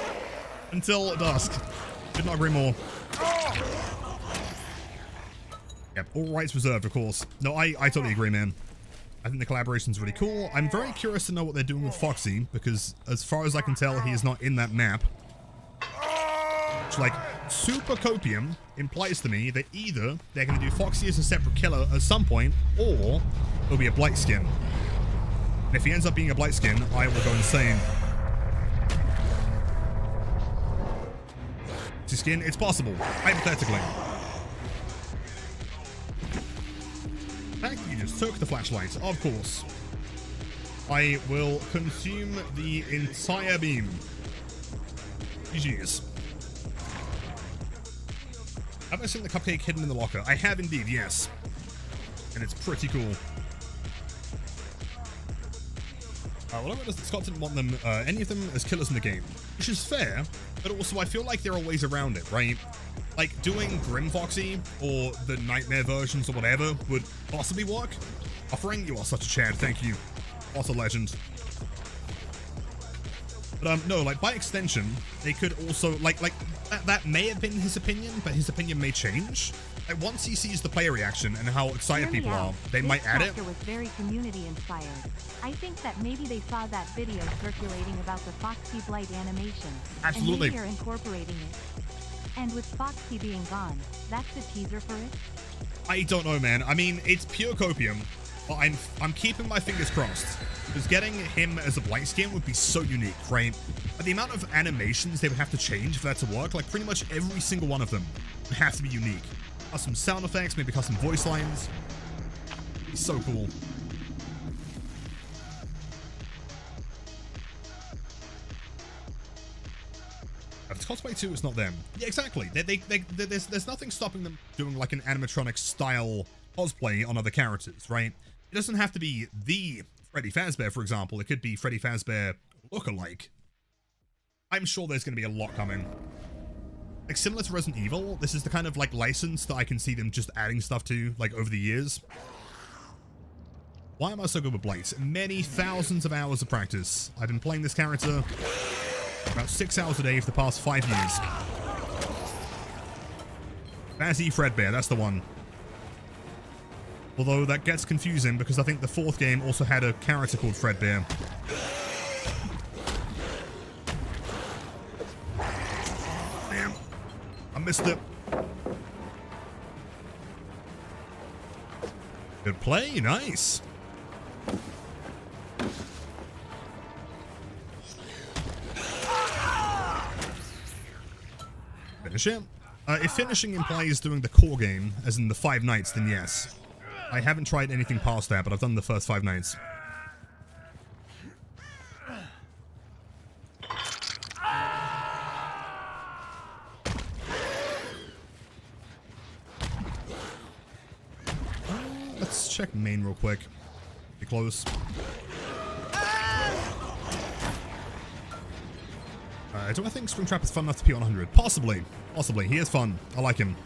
until dusk. Could not agree more. Yep, all rights reserved, of course. No, I totally agree, man. I think the collaboration's really cool. I'm very curious to know what they're doing with Foxy, because as far as I can tell, he is not in that map. Which, like, super copium implies to me that either they're going to do Foxy as a separate killer at some point, or it'll be a Blight skin. And if he ends up being a Blight skin, I will go insane. Skin, it's possible, hypothetically. In fact, you just took the flashlight, of course. I will consume the entire beam. GG's. Have I seen the cupcake hidden in the locker? I have indeed, yes. And it's pretty cool. What I read is that Scott didn't want them, any of them as killers in the game. Which is fair, but also I feel like there are ways around it, right? Like, doing Grim Foxy, or the Nightmare versions, or whatever, would possibly work. Offering, you are such a Chad, thank you. What a legend. But no, like by extension, they could also like that may have been his opinion, but his opinion may change. Like once he sees the player reaction and how excited people are, they might add it. This was very community inspired. I think that maybe they saw that video circulating about the Foxy Blight animation. Absolutely. And maybe are incorporating it. And with Foxy being gone, that's the teaser for it? I don't know, man. I mean, it's pure copium, but I'm keeping my fingers crossed. Because getting him as a Blight skin would be so unique, right? But the amount of animations they would have to change for that to work, like pretty much every single one of them would have to be unique. Custom sound effects, maybe custom voice lines. It'd be so cool. If it's cosplay 2, it's not them. Yeah, exactly. There's nothing stopping them doing like an animatronic style cosplay on other characters, right? It doesn't have to be the Freddy Fazbear, for example. It could be Freddy Fazbear lookalike. I'm sure there's going to be a lot coming. Like similar to Resident Evil, this is the kind of like license that I can see them just adding stuff to like over the years. Why am I so good with Blight? Many thousands of hours of practice. I've been playing this character about 6 hours a day for the past 5 years. Fazzy Fredbear, that's the one. Although that gets confusing because I think the 4th game also had a character called Fredbear. Damn. I missed it. Good play, nice. Finish it. If finishing implies doing the core game, as in the 5 nights, then yes. I haven't tried anything past that, but I've done the first 5 nights. Let's check main real quick. Be close. Do I think Springtrap is fun enough to be on 100? Possibly. Possibly. He is fun. I like him.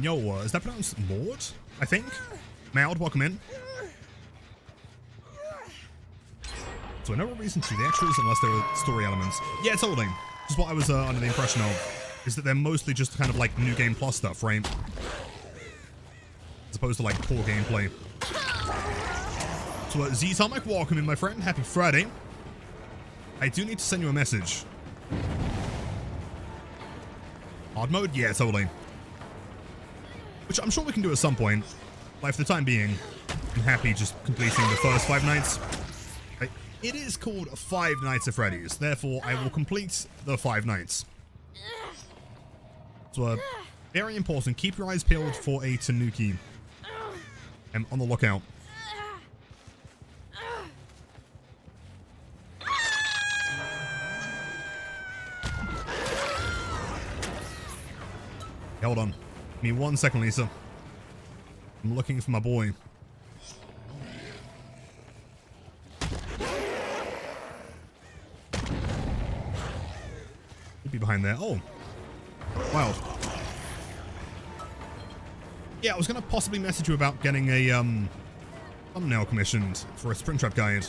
Yo, is that pronounced Maud? I think? Maud, welcome in. So no reason to the extras unless there are story elements. Yeah, totally. Just what I was under the impression of, is that they're mostly just kind of like New Game Plus stuff, right? As opposed to like core gameplay. So Z-Tomic, welcome in, my friend. Happy Friday. I do need to send you a message. Hard mode? Yeah, totally. Which I'm sure we can do at some point. But for the time being, I'm happy just completing the first 5 nights. It is called 5 Nights at Freddy's, therefore I will complete the 5 nights. So, very important, keep your eyes peeled for a Tanuki. I'm on the lookout. Hold on. Give me 1 second, Lisa. I'm looking for my boy. Be behind there. Oh. Wow. Yeah, I was going to possibly message you about getting a thumbnail commissioned for a Springtrap guide.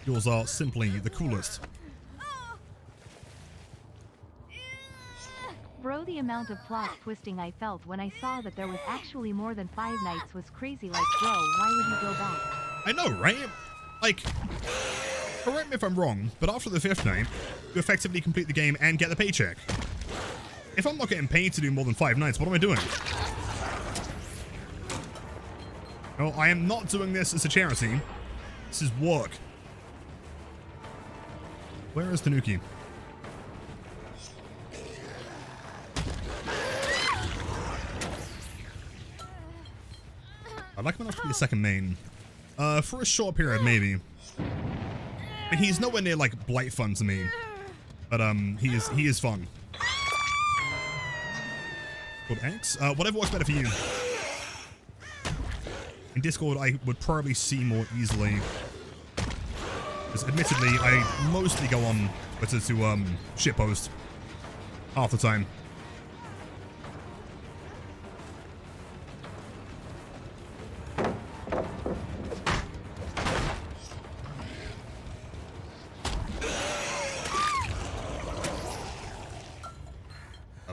Yours are simply the coolest. Bro, the amount of plot twisting I felt when I saw that there was actually more than 5 nights was crazy. Like, bro, why would you go back? I know, right? Like, correct me if I'm wrong, but after the 5th night, you effectively complete the game and get the paycheck. If I'm not getting paid to do more than 5 nights, what am I doing? No, I am not doing this as a charity. This is work. Where is Tanuki? I'd like him enough to be a second main. For a short period, maybe. I mean, he's nowhere near like Blight fun to me, but he is fun. Called X? Whatever works better for you. In Discord, I would probably see more easily. Because admittedly, I mostly go on Twitter to shitpost half the time.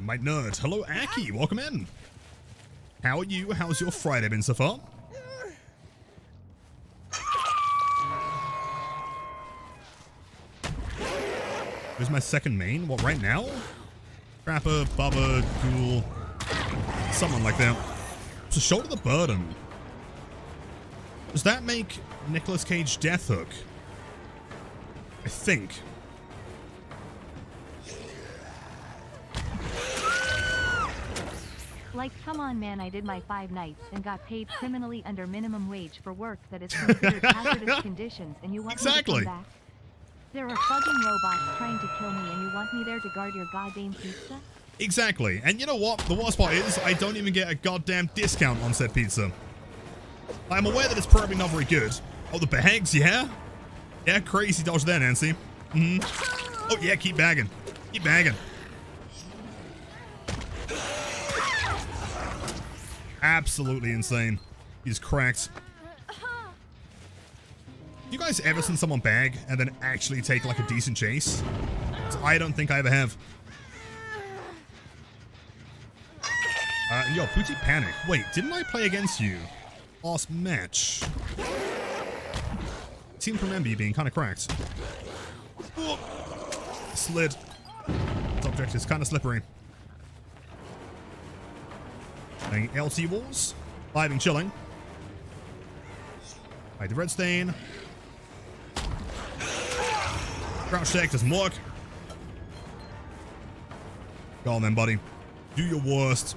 My nerd. Hello, Aki. Welcome in. How are you? How's your Friday been so far? Where's my second main? What, right now? Trapper, Bubba, Ghoul. Someone like that. So shoulder the burden. Does that make Nicolas Cage Deathhook? I think. Like, come on man, I did my 5 nights and got paid criminally under minimum wage for work that is considered hazardous conditions, and you want me to come back? There are fucking robots trying to kill me and you want me there to guard your goddamn pizza? Exactly. And you know what? The worst part is I don't even get a goddamn discount on said pizza. I'm aware that it's probably not very good. Oh, the bags, yeah? Yeah, crazy dodge there, Nancy. Oh, yeah, keep bagging. Keep bagging. Absolutely insane. He's cracked. You guys ever seen someone bag and then actually take like a decent chase? I don't think I ever have. Yo, Pooty Panic. Wait, didn't I play against you last match? I seem to remember you being kind of cracked. Oh, slid. This object is kind of slippery. Playing LT walls. Live and chilling. Right, the red stain. Crouch tech doesn't work. Go on then, buddy. Do your worst.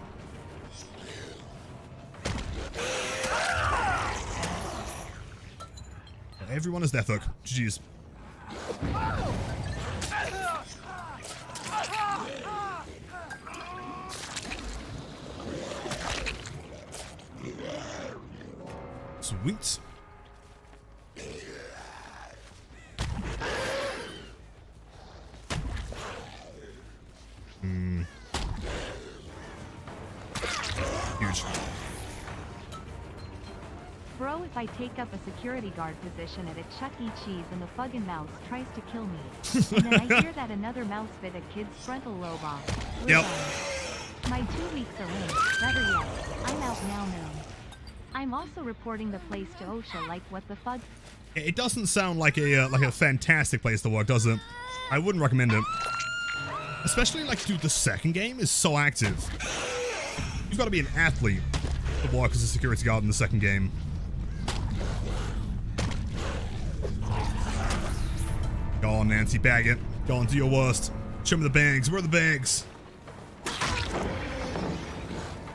Everyone is Deathhook. GG's. Sweet. Huge. Bro, if I take up a security guard position at a Chuck E. Cheese and the fucking mouse tries to kill me, and then I hear that another mouse bit a kid's frontal lobe off. Yep. My 2 weeks are in. Better yet, I'm out now. I'm also reporting the place to OSHA. Like, what the fuck? It doesn't sound like a fantastic place to work, does it? I wouldn't recommend it. Especially like, dude, the second game is so active. You've got to be an athlete to work as a security guard in the second game. Go on, Nancy, bag it. Go on, do your worst. Show me the bags. Where are the bags?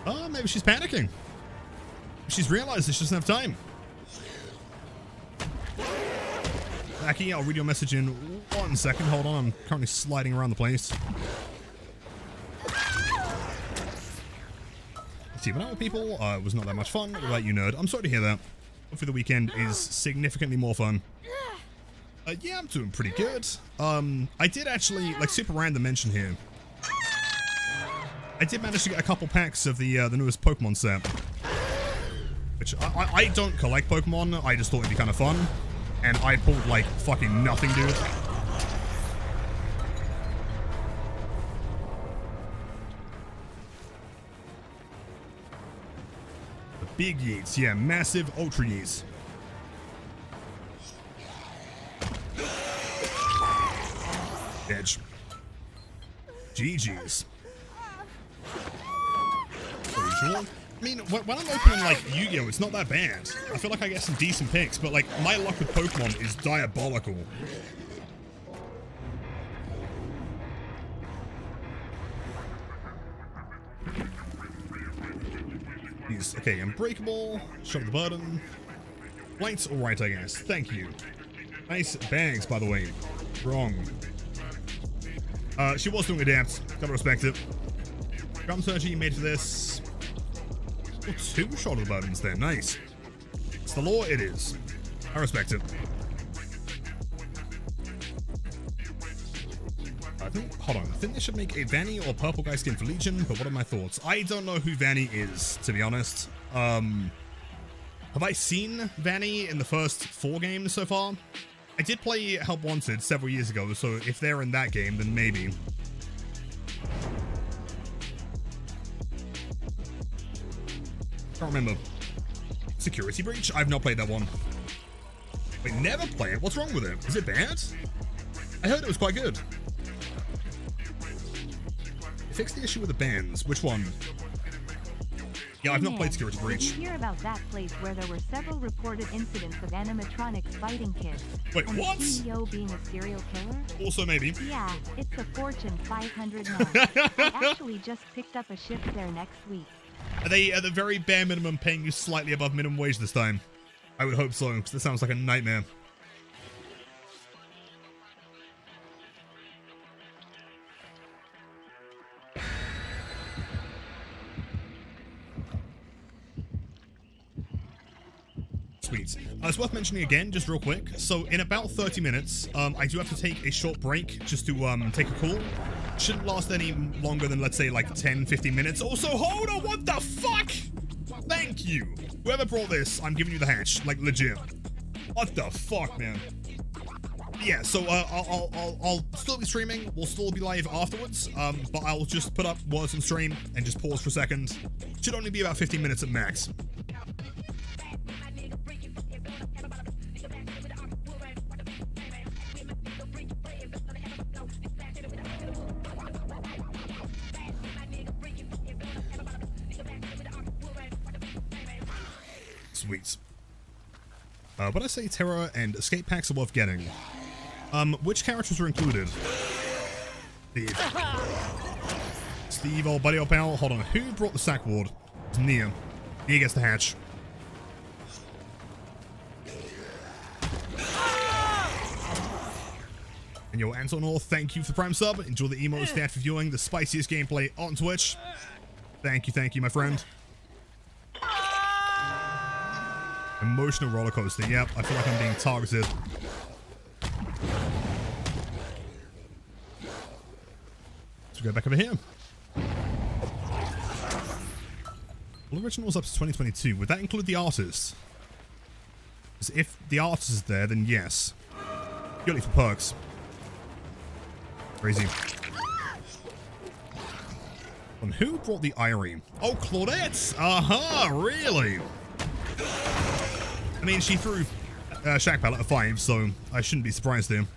Oh, maybe she's panicking. She's realized that she doesn't have time. Aki, I'll read your message in 1 second. Hold on, I'm currently sliding around the place. Teaming out with people was not that much fun. What about you, nerd? I'm sorry to hear that. Hopefully the weekend is significantly more fun. Yeah, I'm doing pretty good. I did actually, like, super random mention here. I did manage to get a couple packs of the newest Pokemon set. Which, I don't collect Pokemon, I just thought it'd be kind of fun. And I pulled, like, fucking nothing, dude. The big Yeets, yeah, massive Ultra Yeets. Edge. GG's. Usual. I mean, when I'm opening, like, Yu-Gi-Oh!, it's not that bad. I feel like I get some decent picks, but, like, my luck with Pokemon is diabolical. Okay, Unbreakable. Shove the button. Blight's alright, I guess. Thank you. Nice bags, by the way. Wrong. She was doing Adapt. Gotta respect it. Drum Surgery made for this. Oh, 2 shoulder buttons there. Nice. It's the law, it is. I respect it. hold on. I think they should make a Vanny or purple guy skin for Legion, but what are my thoughts? I don't know who Vanny is, to be honest. Have I seen Vanny in the first 4 games so far? I did play Help Wanted several years ago, so if they're in that game, then maybe. Can't remember. Security Breach? I've not played that one. Wait, never play it? What's wrong with it? Is it bad? I heard it was quite good. Fix the issue with the bands. Which one? Yeah, I've not played Security Breach. Did you hear about that place where there were several reported incidents of animatronics fighting kids? Wait, and what? The CEO being a serial killer? Also maybe. Yeah, it's a Fortune 500 known. I actually just picked up a shift there next week. Are they at the very bare minimum paying you slightly above minimum wage this time? I would hope so, because that sounds like a nightmare. Sweet. It's worth mentioning again, just real quick. So in about 30 minutes, I do have to take a short break just to take a call. Shouldn't last any longer than, let's say, like 10, 15 minutes. Also, hold on, what the fuck? Thank you. Whoever brought this, I'm giving you the hatch, like legit. What the fuck, man? Yeah, so I'll still be streaming. We'll still be live afterwards. But I'll just put up words on stream and just pause for a second. Should only be about 15 minutes at max. Sweet. When I say terror and escape packs are worth getting, which characters are included? Steve, old buddy, old pal. Hold on. Who brought the sack ward? It's Nia. Nia gets the hatch. And yo, Antonor, thank you for the Prime sub. Enjoy the emo stat for viewing the spiciest gameplay on Twitch. Thank you, my friend. Emotional roller coaster. Yep, I feel like I'm being targeted. Let's go back over here. Well, original's up to 2022. Would that include the artist? Because if the artist is there, then yes. Purely for perks. Crazy. And who brought the Irie? Oh, Claudette! Aha, really? I mean, she threw Shack Pallet a 5, so I shouldn't be surprised there.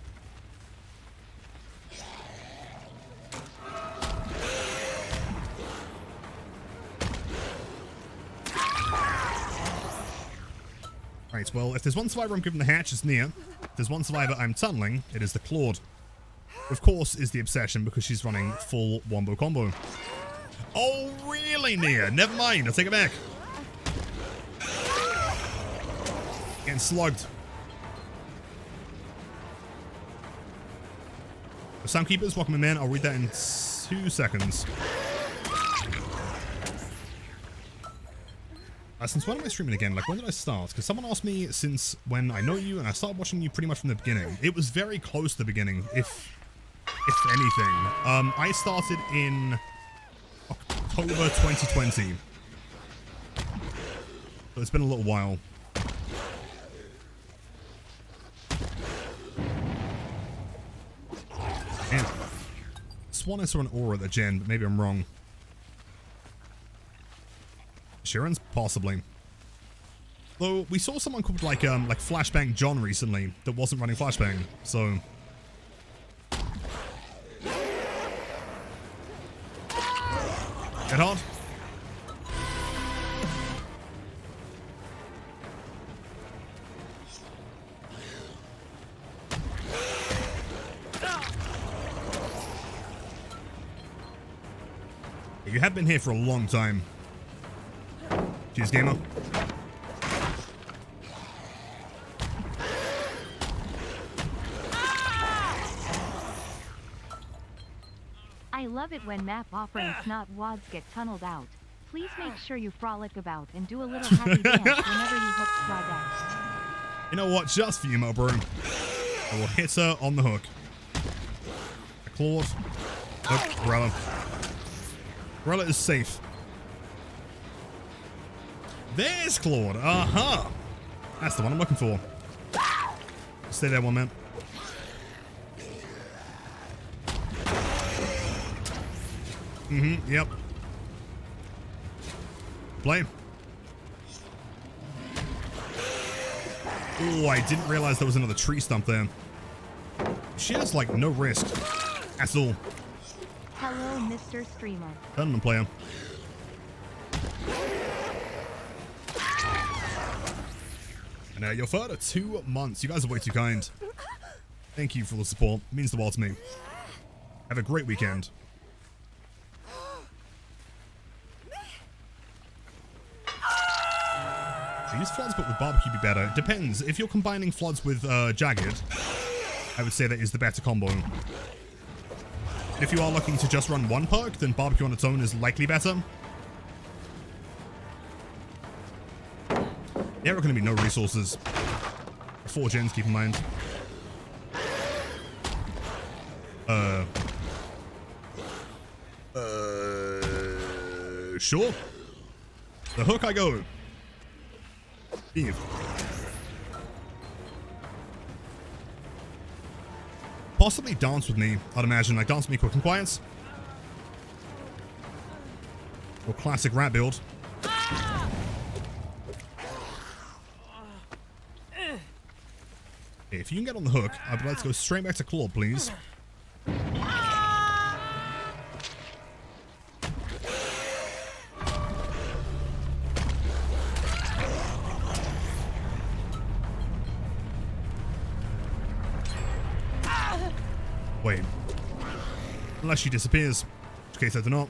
Right, well, if there's one survivor I'm giving the hatch, it's Nia. If there's one survivor I'm tunneling, it is the Claude. Of course, is the Obsession, because she's running full wombo combo. Oh, really, Nia? Never mind, I'll take it back. Getting slugged. Soundkeepers, welcome in, man. I'll read that in 2 seconds. Since when am I streaming again? Like, when did I start? Because someone asked me since when I know you, and I started watching you pretty much from the beginning. It was very close to the beginning, if anything. I started in October 2020. So it's been a little while. And Swan is an aura at the gen, but maybe I'm wrong. Sharon's possibly. Though we saw someone called like Flashbang John recently that wasn't running Flashbang, so. Get hard. You have been here for a long time. Cheers, gamer. I love it when map offering snot wads get tunneled out. Please make sure you frolic about and do a little happy dance whenever you hook Claudette. You know what? Just for you, Mo Bro. I will hit her on the hook. A Claude. Oh, Umbrella. Umbrella is safe. There's Claude. Uh-huh. That's the one I'm looking for. Stay there, one man. Yep. Blame. Oh, I didn't realize there was another tree stump there. She has, like, no risk. That's all. Hello, Mr. Streamer. Tournament player. And you're further 2 months. You guys are way too kind. Thank you for the support. It means the world to me. Have a great weekend. I use floods, but with barbecue be better. It depends. If you're combining floods with jagged, I would say that is the better combo. If you are looking to just run one perk, then barbecue on its own is likely better. There are going to be no resources. 4 gens, keep in mind. Sure. The hook I go. Eve. Possibly dance with me, I'd imagine. Like, dance with me quick and quiet. Or classic rat build. If you can get on the hook, I'd like to go straight back to Claw, please. Wait. Unless she disappears. In which case I do not.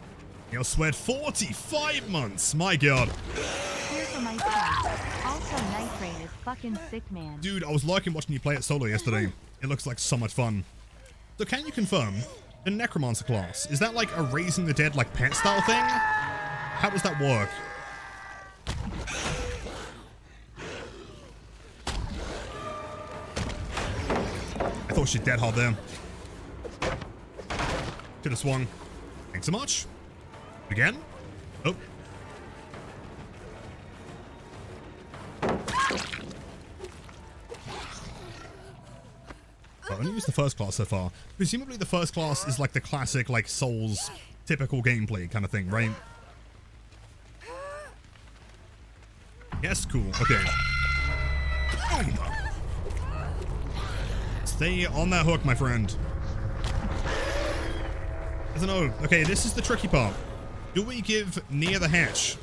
You'll sweat 45 months. My god. Here for my son. Also, Night Rain is fucking sick, man. Dude, I was liking watching you play it solo yesterday. It looks like so much fun. So can you confirm the Necromancer class? Is that like a Raising the Dead like pet style thing? How does that work? I thought she'd dead hard there. Could have swung. Thanks so much. Again? Oh. I've only used the first class so far. Presumably the first class is like the classic, like, Souls typical gameplay kind of thing, right? Yes, cool. Okay. Stay on that hook, my friend. I don't know. Okay, this is the tricky part. Do we give Nia the hatch?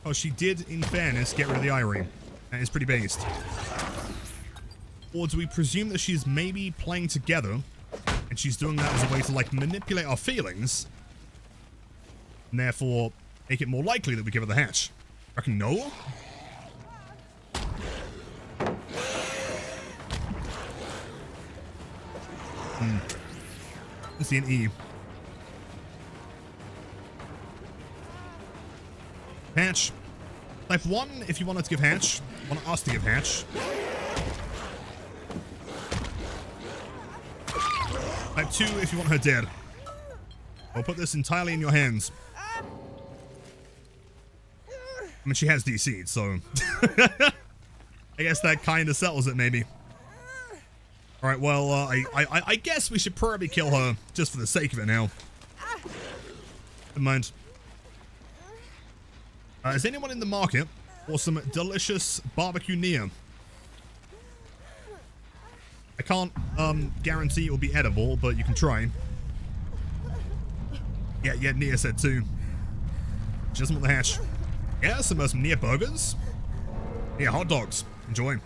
Oh, she did, in fairness, get rid of the eye ring. That is pretty based. Or do we presume that she's maybe playing together, and she's doing that as a way to, like, manipulate our feelings, and therefore make it more likely that we give her the hatch? I reckon no? Let's see an E. Hatch. Type 1 if you wanted to give hatch. Want us to give hatch. Type 2 if you want her dead. I'll put this entirely in your hands. I mean, she has DC'd, so... I guess that kind of settles it, maybe. Alright, well, I guess we should probably kill her, just for the sake of it now. Never mind. Is anyone in the market for some delicious barbecue Nia? I can't guarantee it will be edible, but you can try. Yeah, Nia said too. She doesn't want the hash. Yeah, some Nia burgers. Yeah, hot dogs. Enjoy.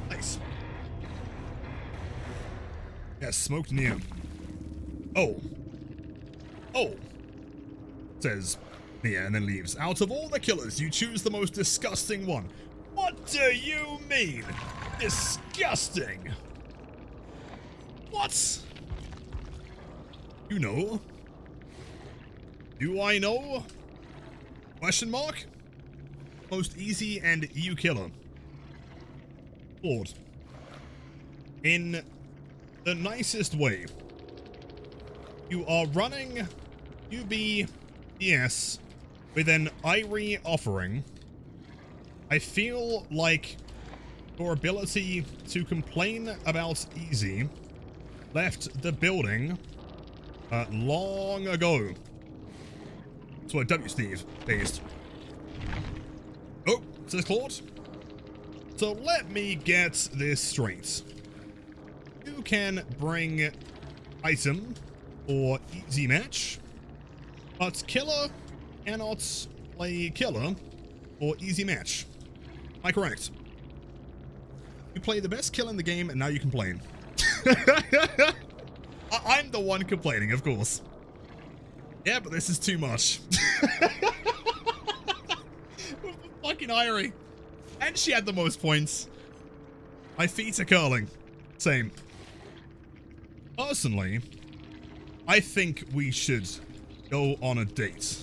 Nice. Yeah, smoked Nia. Oh. Says Nia and then leaves. Out of all the killers, you choose the most disgusting one. What do you mean? Disgusting? What? You know? Do I know? Question mark? Most easy and EU killer. Lord. In the nicest way. You are running UBS with an Irie offering. I feel like your ability to complain about easy left the building long ago. That's what W Steve based. Oh, says Claude. So let me get this straight. You can bring item or easy match, but killer cannot play killer or easy match. Am I correct? You play the best kill in the game and now you complain. I'm the one complaining, of course. Yeah, but this is too much. Fucking Irie. And she had the most points. My feet are curling. Same. Personally, I think we should go on a date.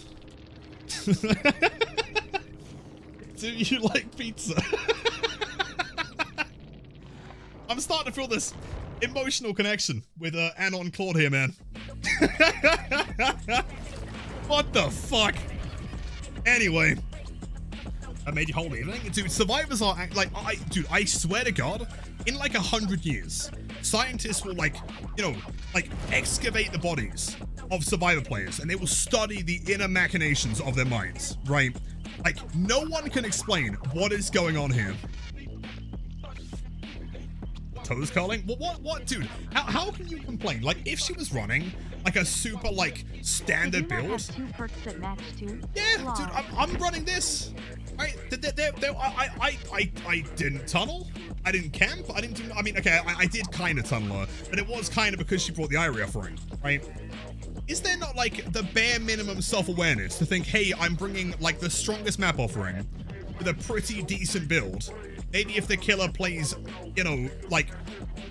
Do you like pizza? I'm starting to feel this emotional connection with Anon Claude here, man. What the fuck? Anyway. I made you whole evening. Dude, survivors are like, dude, I swear to God, in like 100 years, scientists will like, you know, like excavate the bodies of survivor players and they will study the inner machinations of their minds, right? Like, no one can explain what is going on here. Toes curling? What, dude? How can you complain? Like, if she was running like a super like standard build. Have two perks that match too? Yeah, dude, I'm running this. I didn't tunnel. I didn't camp. I didn't do. I mean, okay, I did kind of tunnel her, but it was kind of because she brought the Irie offering, right? Is there not like the bare minimum self-awareness to think, hey, I'm bringing like the strongest map offering with a pretty decent build? Maybe if the killer plays, you know, like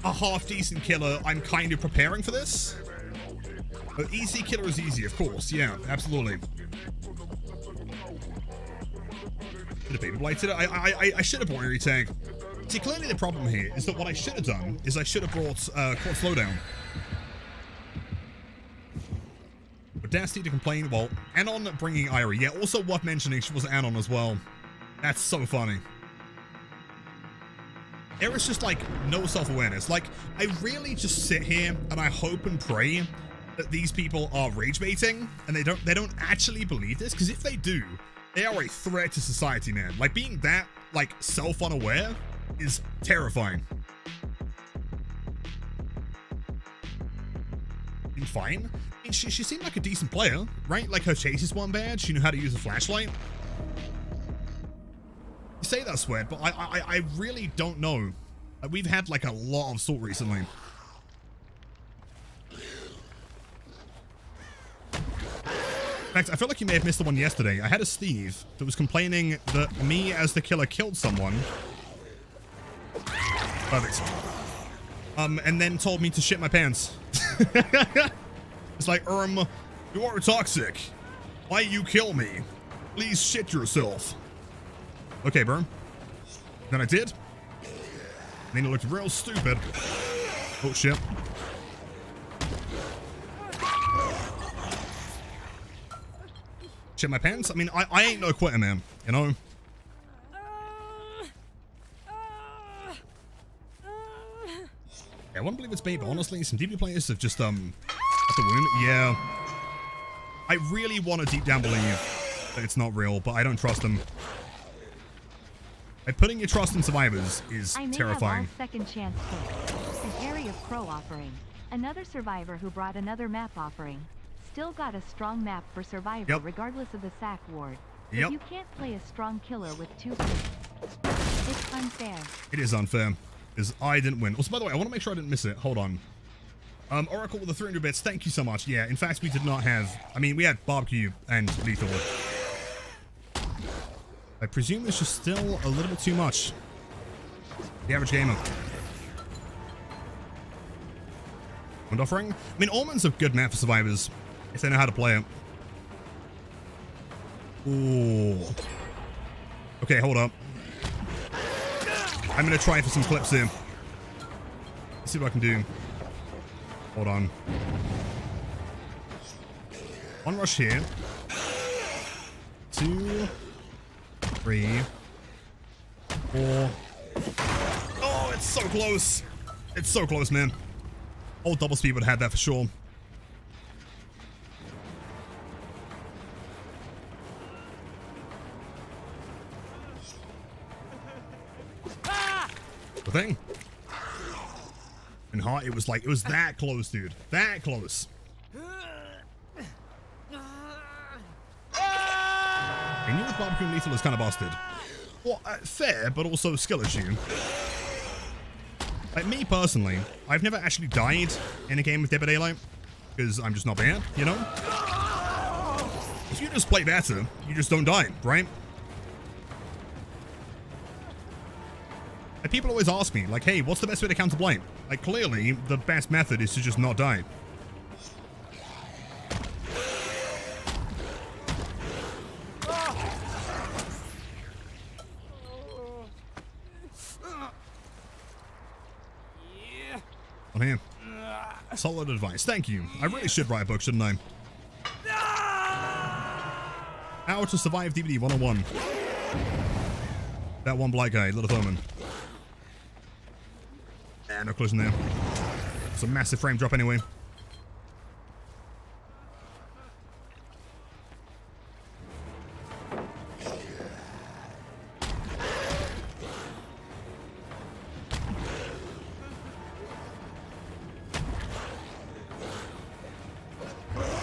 a half-decent killer, I'm kind of preparing for this. But easy killer is easy, of course. Yeah, absolutely. Should have baby blighted it. I should have brought Eerie Tag. See, clearly the problem here is that what I should have done is I should have brought Court Slowdown. Audacity to complain. Well, Anon bringing Irie. Yeah, also worth mentioning she was Anon as well. That's so funny. There is just like no self-awareness. Like, I really just sit here and I hope and pray that these people are rage baiting and they don't actually believe this, because if they do, they are a threat to society, man. Like, being that like self-unaware is terrifying. Fine. I mean, she seemed like a decent player, right? Like, her chases weren't bad. She knew how to use a flashlight. You say that, Sweat, but I really don't know. We've had like a lot of salt recently. In fact, I feel like you may have missed the one yesterday. I had a Steve that was complaining that me as the killer killed someone. Perfect. And then told me to shit my pants. It's like, you are toxic. Why you kill me? Please shit yourself. Okay, bro. Then I did. And then it looked real stupid. Oh, shit. Shit my pants? I mean, I ain't no quitter, man. You know? Yeah, I wouldn't believe it's bait, but honestly, some DP players have just, at the wound. Yeah. I really want to deep down believe that it's not real, but I don't trust them. Like, putting your trust in survivors is terrifying. I may have all second chance picks. An area of crow offering. Another survivor who brought another map offering. Still got a strong map for survivor regardless of the sack ward. But you can't play a strong killer with two picks. It's unfair. It is unfair. Because I didn't win. Also, by the way, I want to make sure I didn't miss it. Hold on. Oracle with the 300 bits. Thank you so much. Yeah, in fact, we did not have... I mean, we had barbecue and lethal. I presume it's just still a little bit too much. The average gamer. Almond offering? I mean, Almond's a good map for survivors if they know how to play it. Ooh. Okay, hold up. I'm gonna try for some clips here. Let's see what I can do. Hold on. One rush here. 2, 3, 4. Oh, it's so close. It's so close, man. Old double speed would have had that for sure. The thing. And hard, it was like, it was that close, dude. That close. I knew with barbecue and lethal is kind of busted. Well, fair, but also skill issue. Like me personally, I've never actually died in a game with Dead by Daylight because I'm just not bad, you know? If you just play better, you just don't die, right? And people always ask me, like, hey, what's the best way to counter Blight? Like, clearly, the best method is to just not die. On here. Solid advice. Thank you. I really should write a book, shouldn't I? How to survive DBD 101. That one Blight guy, Little Thurman. No collision there. It's a massive frame drop anyway.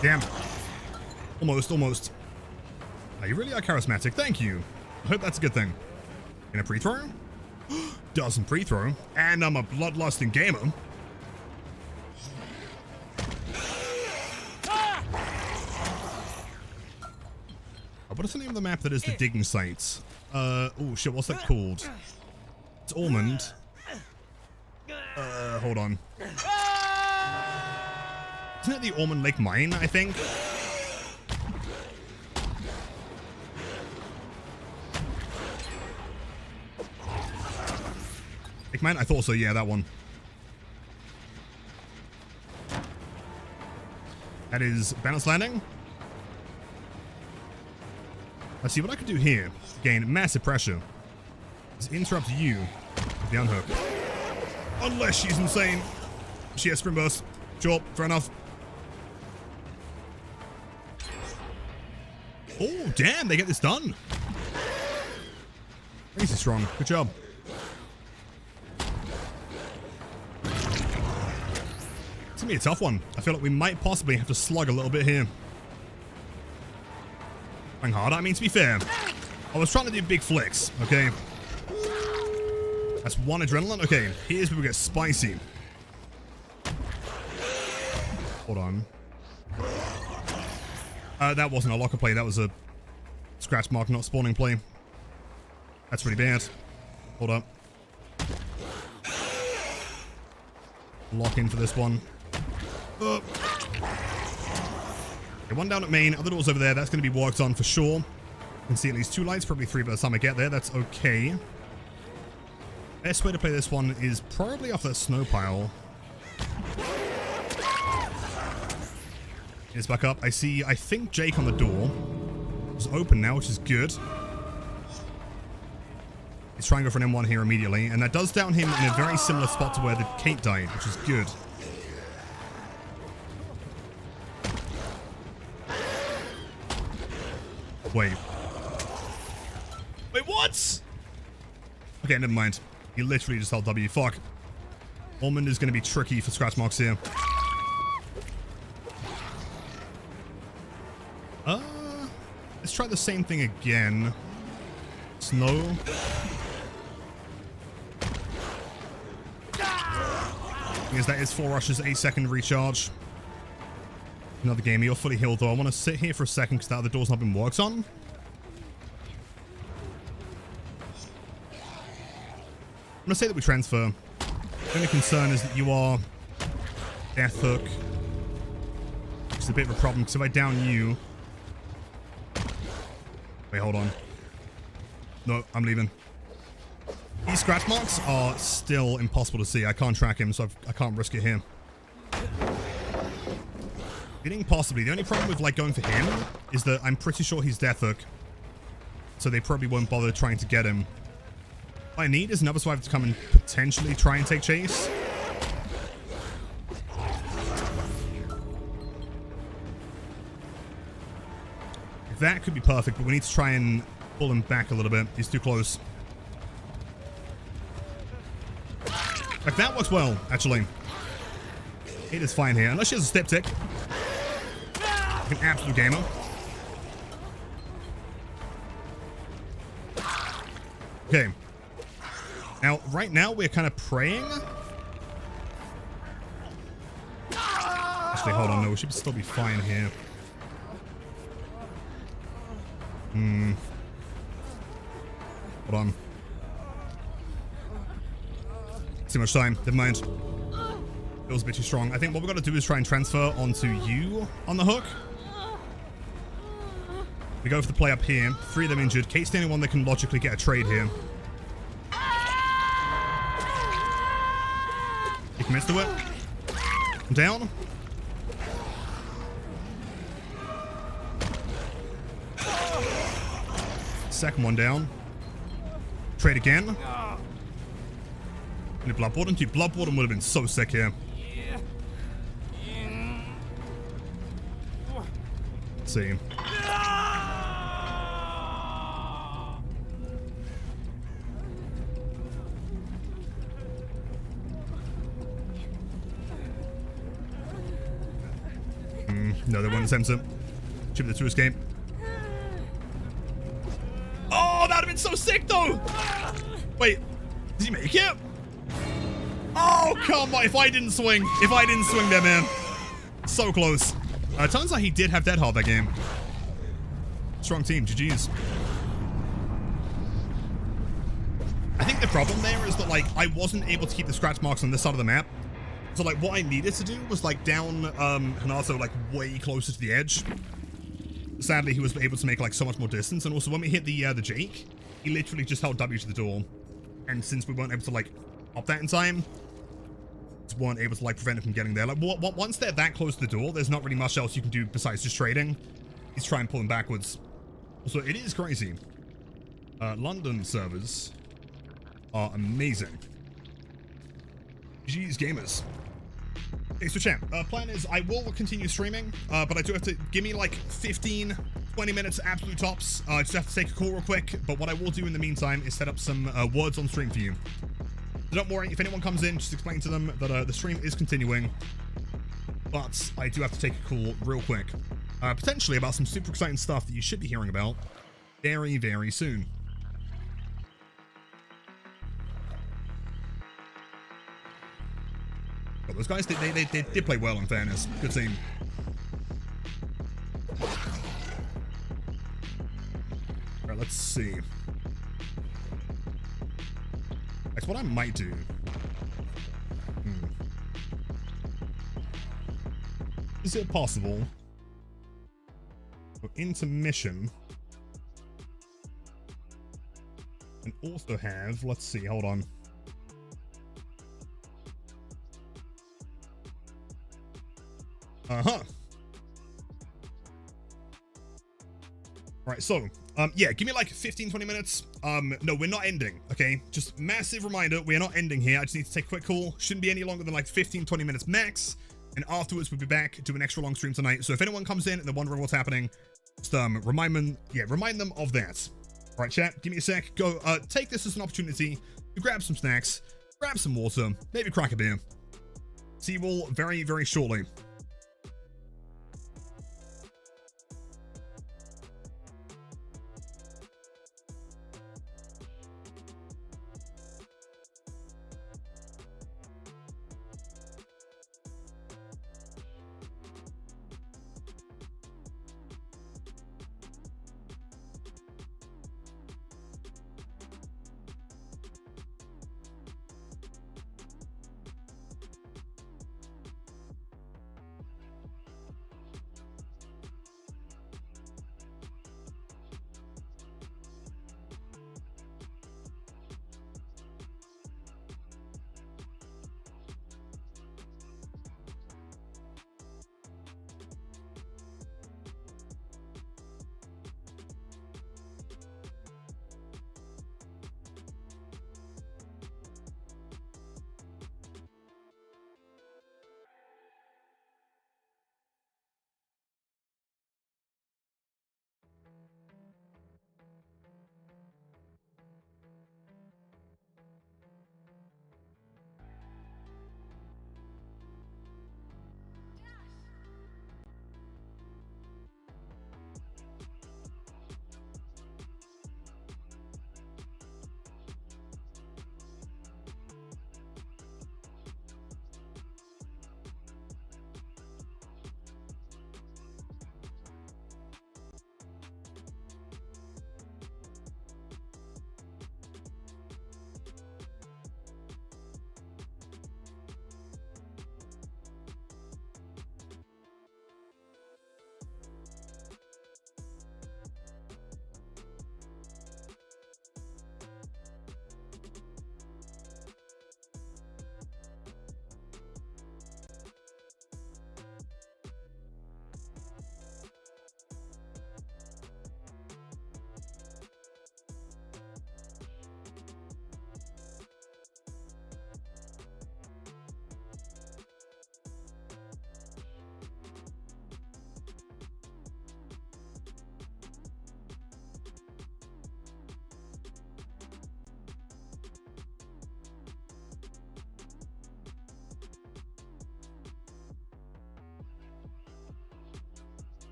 Damn. Almost. Oh, you really are charismatic. Thank you. I hope that's a good thing. In a pre-throw? Doesn't pre-throw. And I'm a bloodlusting gamer. What is the name of the map that is the digging sites? Oh shit, what's that called? It's Almond. Hold on. Isn't it the Almond Lake Mine, I think? Lake Mine? I thought so, yeah, that one. That is Balance Landing. Let's see what I can do here. Gain massive pressure. Just interrupt you with the unhook. Unless she's insane. She has sprint burst. Sure, fair enough. Oh, damn, they get this done. Crazy strong. Good job. It's gonna be a tough one. I feel like we might possibly have to slug a little bit here. Trying harder. I mean, to be fair, I was trying to do big flicks, okay? That's one adrenaline. Okay, here's where we get spicy. Hold on. That wasn't a locker play. That was a scratch mark, not spawning play. That's really bad. Hold up. Lock in for this one. Okay, one down at main. Other doors over there. That's going to be worked on for sure. You can see at least 2 lights. Probably 3 by the time I get there. That's okay. Best way to play this one is probably off that snow pile. It's back up. I see, I think Jake on the door. It's open now, which is good. He's trying to go for an M1 here immediately, and that does down him in a very similar spot to where the Kate died, which is good. Wait, what? Okay, never mind. He literally just held W. Fuck. Almond is going to be tricky for scratch marks here. Let's try the same thing again. Snow. Because that is 4 rushes, 8-second recharge. Another game. You're fully healed though. I want to sit here for a second because that other door's not been worked on. The going to say that we transfer. The only concern is that you are death hook. Which is a bit of a problem because if I down you, Wait, hold on. No, I'm leaving. These scratch marks are still impossible to see. I can't track him, so I can't risk it here. I think possibly. The only problem with like going for him is that I'm pretty sure he's Death Hook. So they probably won't bother trying to get him. What I need is another survivor to come and potentially try and take chase. That could be perfect, but we need to try and pull him back a little bit. He's too close. Like, that works well, actually. It is fine here. Unless she has a step tick. Like an absolute gamer. Okay. Now, right now, we're kind of praying. Actually, hold on. No, we should still be fine here. Hold on. Too much time. Never mind. Feels a bit too strong. I think what we're going to do is try and transfer onto you on the hook. We go for the play up here. 3 of them injured. Kate's the only one that can logically get a trade here. He commits to it. I'm down. Second one down. Trade again. Any Blood Warden? Dude, Blood Warden would have been so sick here. Let's see. No, they won't attempt it. Chip the 2 escape. Oh, that would have been so sick, though! Wait, did he make it? Oh, come on. If I didn't swing there, man. So close. Turns out he did have Dead Hard that game. Strong team. GG's. I think the problem there is that, like, I wasn't able to keep the scratch marks on this side of the map. So, like, what I needed to do was, like, down Hanato, like, way closer to the edge. Sadly, he was able to make, like, so much more distance. And also, when we hit the Jake, he literally just held W to the door. And since we weren't able to, like, pop that in time, just weren't able to, like, prevent it from getting there. Like, once they're that close to the door, there's not really much else you can do besides just trading. He's trying to pull him backwards. Also, it is crazy. London servers are amazing. GG's gamers. Okay, so chat, plan is I will continue streaming, but I do have to give me like 15, 20 minutes absolute tops. I just have to take a call real quick, but what I will do in the meantime is set up some words on stream for you. So don't worry, if anyone comes in, just explain to them that the stream is continuing, but I do have to take a call real quick. Potentially about some super exciting stuff that you should be hearing about very, very soon. But those guys, they did play well, in fairness. Good team. Alright, let's see. That's what I might do. Is it possible for intermission and also have, let's see, hold on. Right, so, yeah, give me like 15, 20 minutes. No, we're not ending, okay? Just massive reminder, we are not ending here. I just need to take a quick call. Shouldn't be any longer than like 15, 20 minutes max. And afterwards, we'll be back, do an extra long stream tonight. So if anyone comes in and they're wondering what's happening, just remind them of that. All right, chat, give me a sec. Go, take this as an opportunity to grab some snacks, grab some water, maybe crack a beer. See you all very, very shortly.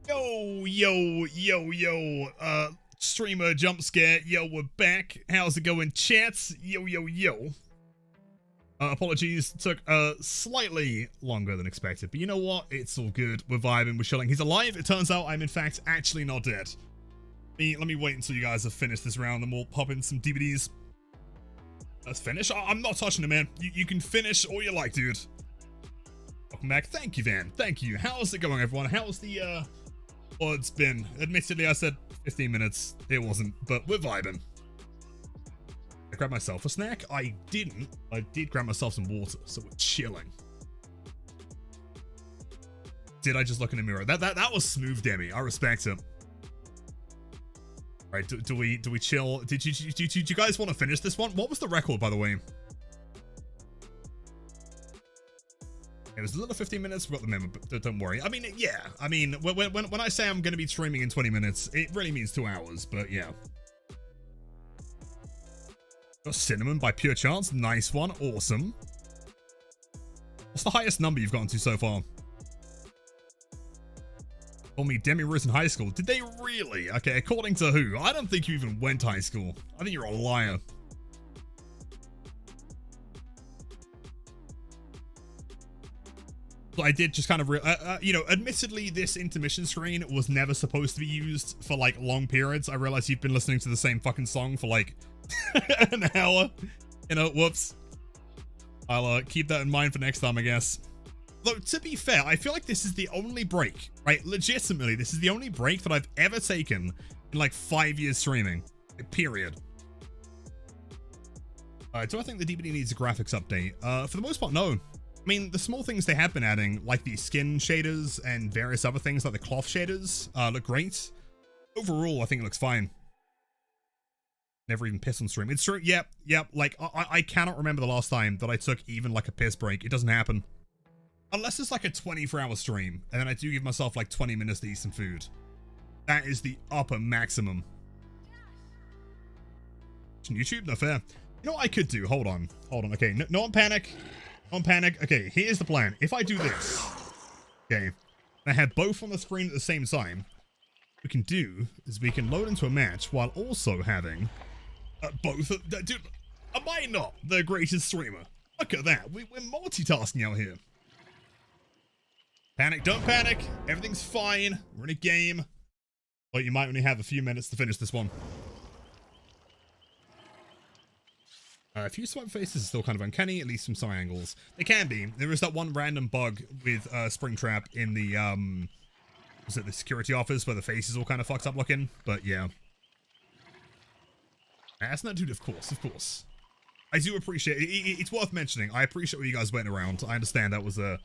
Yo, streamer jump scare. Yo, we're back. How's it going, chats? Yo. Apologies, took slightly longer than expected, but you know what? It's all good. We're vibing, we're chilling. He's alive. It turns out I'm in fact actually not dead. Let me wait until you guys have finished this round, and we'll pop in some DVDs. Let's finish. I'm not touching it, man. You can finish all you like, dude. Welcome back. Thank you, Van. Thank you. How's it going, everyone? How's the odds been? Admittedly, I said 15 minutes. It wasn't, but we're vibing. I grabbed myself a snack. I didn't. I did grab myself some water, so we're chilling. Did I just look in the mirror? That was smooth, Demi. I respect it. All right, do we chill? Did you guys want to finish this one? What was the record, by the way? It was a little 15 minutes. We got the memo, but don't worry. I mean, yeah. I mean, when I say I'm going to be streaming in 20 minutes, it really means 2 hours. But yeah. Got cinnamon by pure chance. Nice one. Awesome. What's the highest number you've gotten to so far? Told me Demi was in high school. Did they really? Okay, according to who? I don't think you even went to high school. I think you're a liar. So I did just kind of, you know, admittedly, this intermission screen was never supposed to be used for like long periods. I realize you've been listening to the same fucking song for like an hour. You know, whoops. I'll keep that in mind for next time, I guess. Though, to be fair, I feel like this is the only break, right? Legitimately, this is the only break that I've ever taken in like 5 years streaming. Period. Do I think the DVD needs a graphics update? For the most part, no. I mean, the small things they have been adding, like the skin shaders and various other things like the cloth shaders, look great. Overall, I think it looks fine. Never even piss on stream. It's true. Yep. Like, I cannot remember the last time that I took even like a piss break. It doesn't happen. Unless it's like a 24-hour stream, and then I do give myself like 20 minutes to eat some food. That is the upper maximum. YouTube? No fair. You know what I could do? Hold on. Okay, no one panic. Don't panic. Okay, here's the plan. If I do this, okay, and I have both on the screen at the same time, what we can do is we can load into a match while also having both. Dude, am I not the greatest streamer? Look at that. We're multitasking out here. Panic, don't panic. Everything's fine. We're in a game. But you might only have a few minutes to finish this one. A few swipe faces are still kind of uncanny, at least from some angles. They can be. There is that one random bug with Springtrap in the, was it the security office where the face is all kind of fucked up looking? But yeah. That's not dude, of course. I do appreciate it. It's worth mentioning. I appreciate what you guys went around. I understand that was a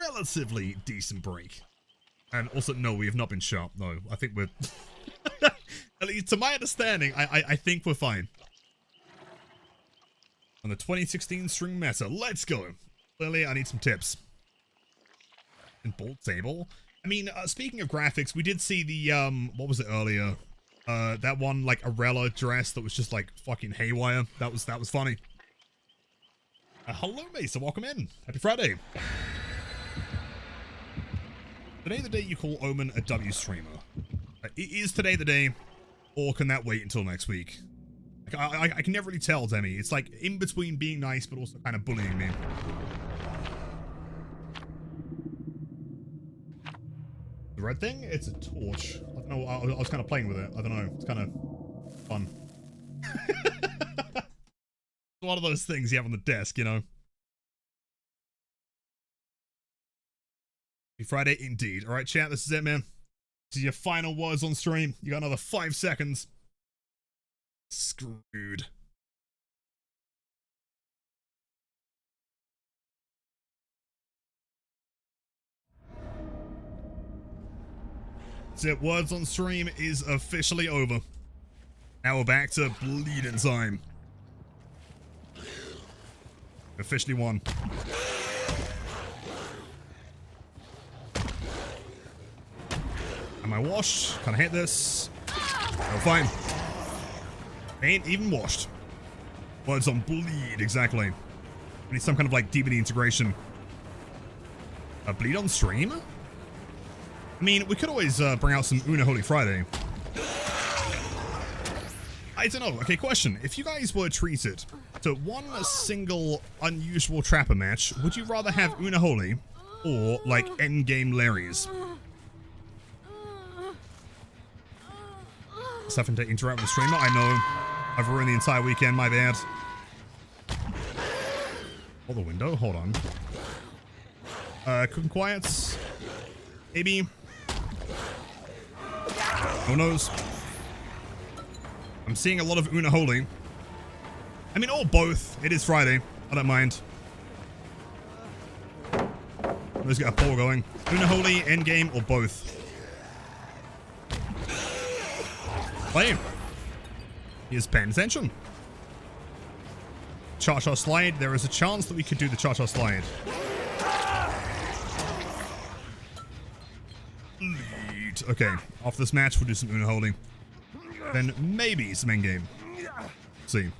relatively decent break. And also, no, we have not been shot. No, I think we're... At least to my understanding, I think we're fine. On the 2016 string meta. Let's go. Clearly, I need some tips. And bold table. I mean, speaking of graphics, we did see the, what was it earlier? That one, like, Arella dress that was just, like, fucking haywire. That was funny. Hello, Mesa. Welcome in. Happy Friday. Today the day you call Omen a W streamer. Is today the day, or can that wait until next week? Like, I can never really tell, Demi. It's like in between being nice, but also kind of bullying me. The red thing? It's a torch. I don't know. I was kind of playing with it. I don't know. It's kind of fun. It's one of those things you have on the desk, you know. Happy Friday, indeed. All right, chat. This is it, man. This is your final words on stream. You got another 5 seconds. Screwed. That's it. Words on stream is officially over. Now we're back to bleeding time. Officially won. Am I washed? Can I hit this? Oh, fine. Ain't even washed. Words on bleed, exactly. We need some kind of like DVD integration. Bleed on stream? I mean, we could always bring out some Unholy Friday. I don't know. Okay, question. If you guys were treated to one single unusual trapper match, would you rather have Unholy or, like, Endgame Larry's? Stuff to interact with the streamer. I know. I've ruined the entire weekend. My bad. Oh, the window. Hold on. Cooking quiets. Maybe. Who knows? I'm seeing a lot of Unholy. I mean, or both. It is Friday. I don't mind. Let's get a poll going. Unholy, Endgame, or both. Play. He is paying attention. Cha-cha slide. There is a chance that we could do the cha-cha slide. Lead. Okay. After this match, we'll do some Unholy. Then maybe some Endgame. See.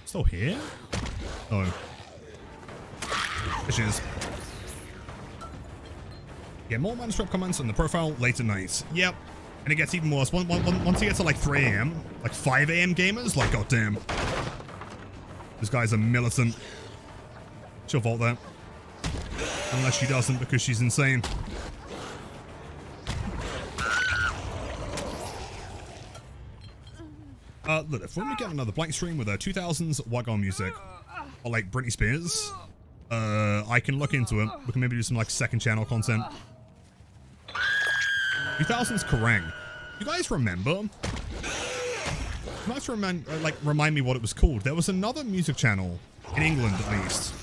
Still here? Oh. There she is. Get more manuscript comments on the profile later nights. Yep. And it gets even worse. Once you get to like 3 a.m., like 5 a.m. gamers, like goddamn. This guy's a militant. She'll vault that. Unless she doesn't because she's insane. Lilith, when we get another Blight stream with 2000s Wagon music, or like Britney Spears, I can look into it. We can maybe do some like second channel content. 2000s Kerrang. You guys remember? You might remind me what it was called. There was another music channel in England, at least.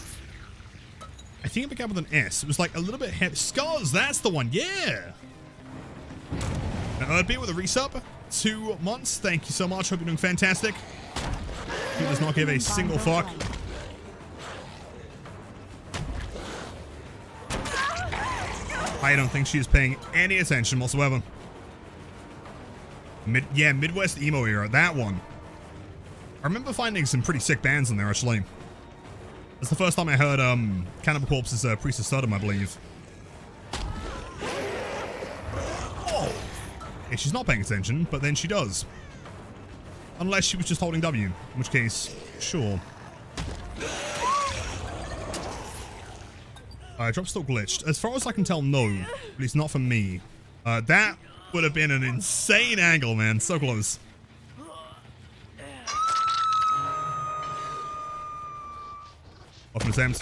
I think it began with an S. It was like a little bit heavy. Scars, that's the one. Yeah. Now, Earthbeat with a resub. 2 months. Thank you so much. Hope you're doing fantastic. He does not give a single fuck. I don't think she is paying any attention whatsoever. Midwest emo era, that one. I remember finding some pretty sick bands in there, actually. That's the first time I heard Cannibal Corpse's Priest of Sodom, I believe. Oh! Yeah, she's not paying attention, but then she does. Unless she was just holding W, in which case, sure. Drop still glitched. As far as I can tell, no. At least not for me. That would have been an insane angle, man. So close. Off an attempt.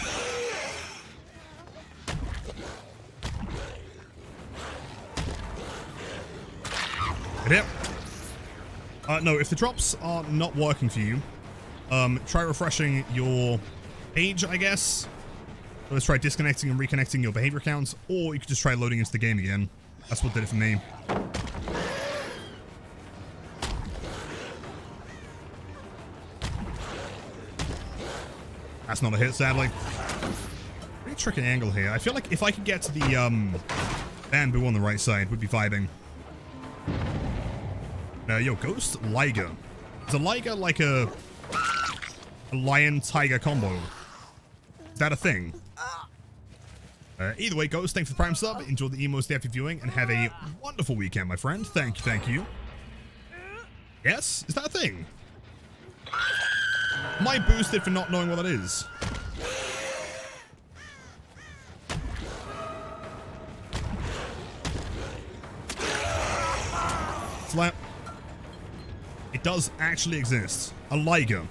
Hit it. No, if the drops are not working for you, try refreshing your page, I guess. Let's try disconnecting and reconnecting your behavior accounts, or you could just try loading into the game again. That's what did it for me. That's not a hit, sadly. Pretty tricky angle here. I feel like if I could get to the bamboo on the right side, we'd be vibing. Yo, Ghost Liger. Is a Liger like a lion-tiger combo? Is that a thing? Either way, Ghost, thanks for the prime sub. Enjoy the emos after viewing and have a wonderful weekend, my friend. Thank you, thank you. Yes? Is that a thing? Am I boosted for not knowing what that is? Slap. It does actually exist. A Liger.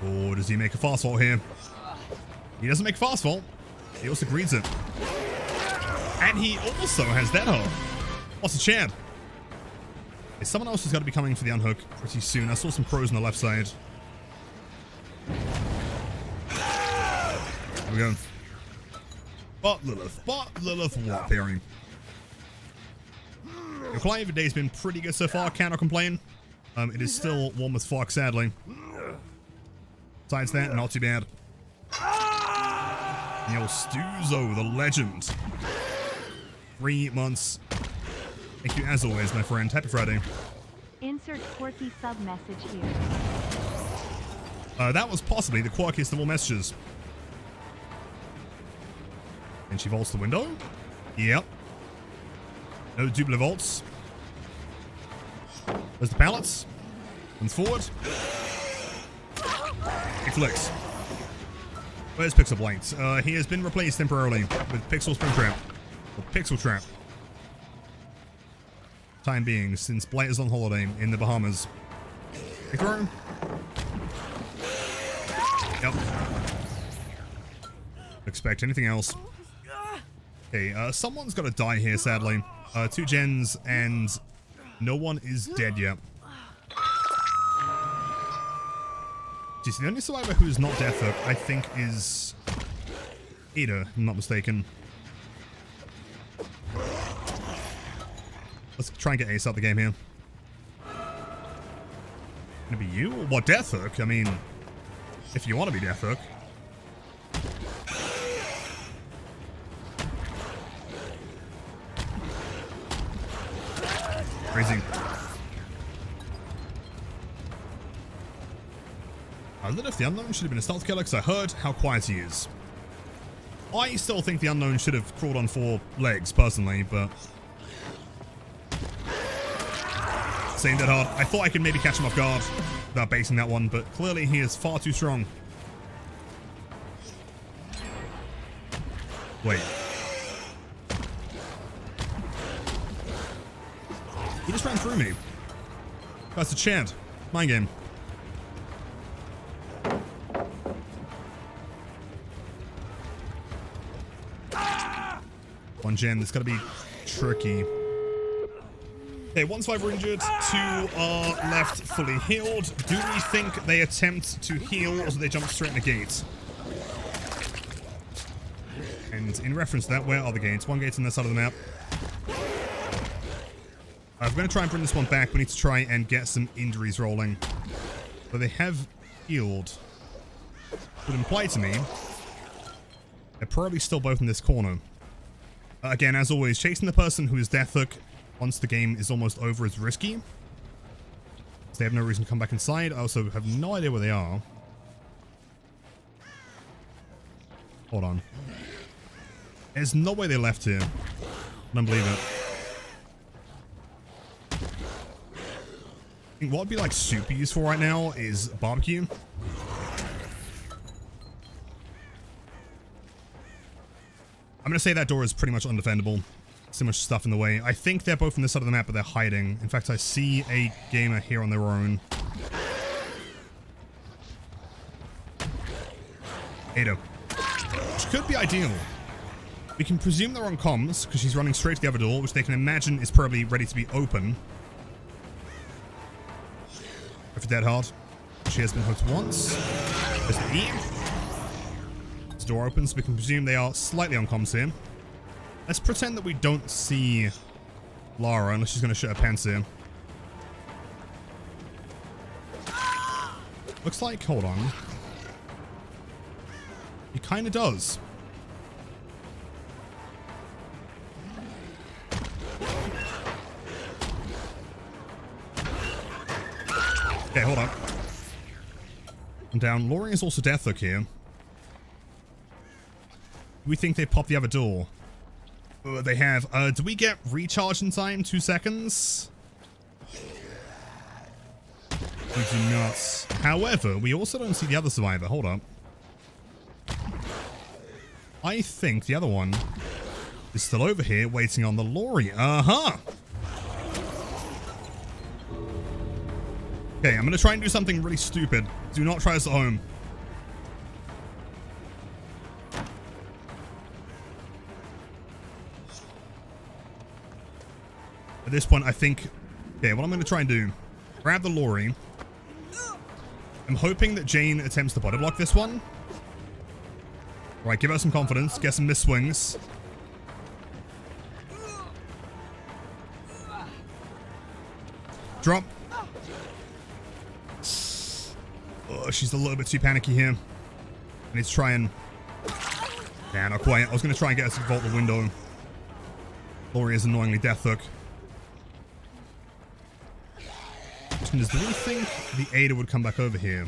Or does he make a fast fall here? He doesn't make a fast fall. He also greets it. And he also has that hook. What's a champ? Okay, someone else has got to be coming for the unhook pretty soon. I saw some crows on the left side. There we go. But Lilith what, Barry? Your client of the day's been pretty good so far, cannot complain. It is still warm as fuck, sadly. Besides that, not too bad. Yo, Stuzo, the legend. 3 months. Thank you as always, my friend. Happy Friday. Insert quirky sub message here. That was possibly the quirkiest of all messages. And she vaults the window. Yep. No double vaults. There's the pallets. Comes forward. It flicks. Where's Pixel Blight? He has been replaced temporarily with Pixel Springtrap. Or Pixel Trap. Time being, since Blight is on holiday in the Bahamas. Big throw. Yep. Expect anything else. Okay, someone's got to die here, sadly. 2 gens, and no one is dead yet. Geez, the only survivor who is not Death Hook, I think, is Ada, if I'm not mistaken. Let's try and get Ace out the game here. Gonna be you? What, Death Hook? I mean, if you want to be Death Hook. Crazy. I don't know if the Unknown should have been a stealth killer because I heard how quiet he is. I still think the Unknown should have crawled on 4 legs, personally, but... Saying that hard, I thought I could maybe catch him off guard without basing that one, but clearly he is far too strong. Wait. He just ran through me. That's a chant. Mind game. One gen, that's gotta be tricky. Okay, 1 survivor injured, 2 are left fully healed. Do we think they attempt to heal or do they jump straight in the gates? And in reference to that, where are the gates? 1 gate's on this side of the map. I'm going to try and bring this one back. We need to try and get some injuries rolling. But they have healed. Would imply to me they're probably still both in this corner. Again, as always, chasing the person who is Death Hook once the game is almost over is risky. So they have no reason to come back inside. I also have no idea where they are. Hold on. There's no way they left here. I don't believe it. I think what would be like super useful right now is barbecue. I'm going to say that door is pretty much undefendable. So much stuff in the way. I think they're both on this side of the map, but they're hiding. In fact, I see a gamer here on their own. Ada. Which could be ideal. We can presume they're on comms, because she's running straight to the other door, which they can imagine is probably ready to be open. Go for dead hard. She has been hooked once. There's the E. This door opens. We can presume they are slightly on comms here. Let's pretend that we don't see Lara unless she's going to shit her pants here. Looks like, hold on. He kind of does. Okay, hold on. I'm down. Laurie is also Death Hook here. We think they popped the other door. They have. Do we get recharge in time? 2 seconds? We do not. However, we also don't see the other survivor. Hold up. I think the other one is still over here waiting on the Laurie. Uh-huh. Okay, I'm going to try and do something really stupid. Do not try this at home. At this point, I think... Okay, what I'm going to try and do... Grab the Laurie. I'm hoping that Jane attempts to body block this one. Right, give her some confidence. Get some miss swings. Drop. Oh, she's a little bit too panicky here. I need to try and... Nah, not quite. I was going to try and get her to vault the window. Glory is annoyingly death hook. Do we think the Ada would come back over here?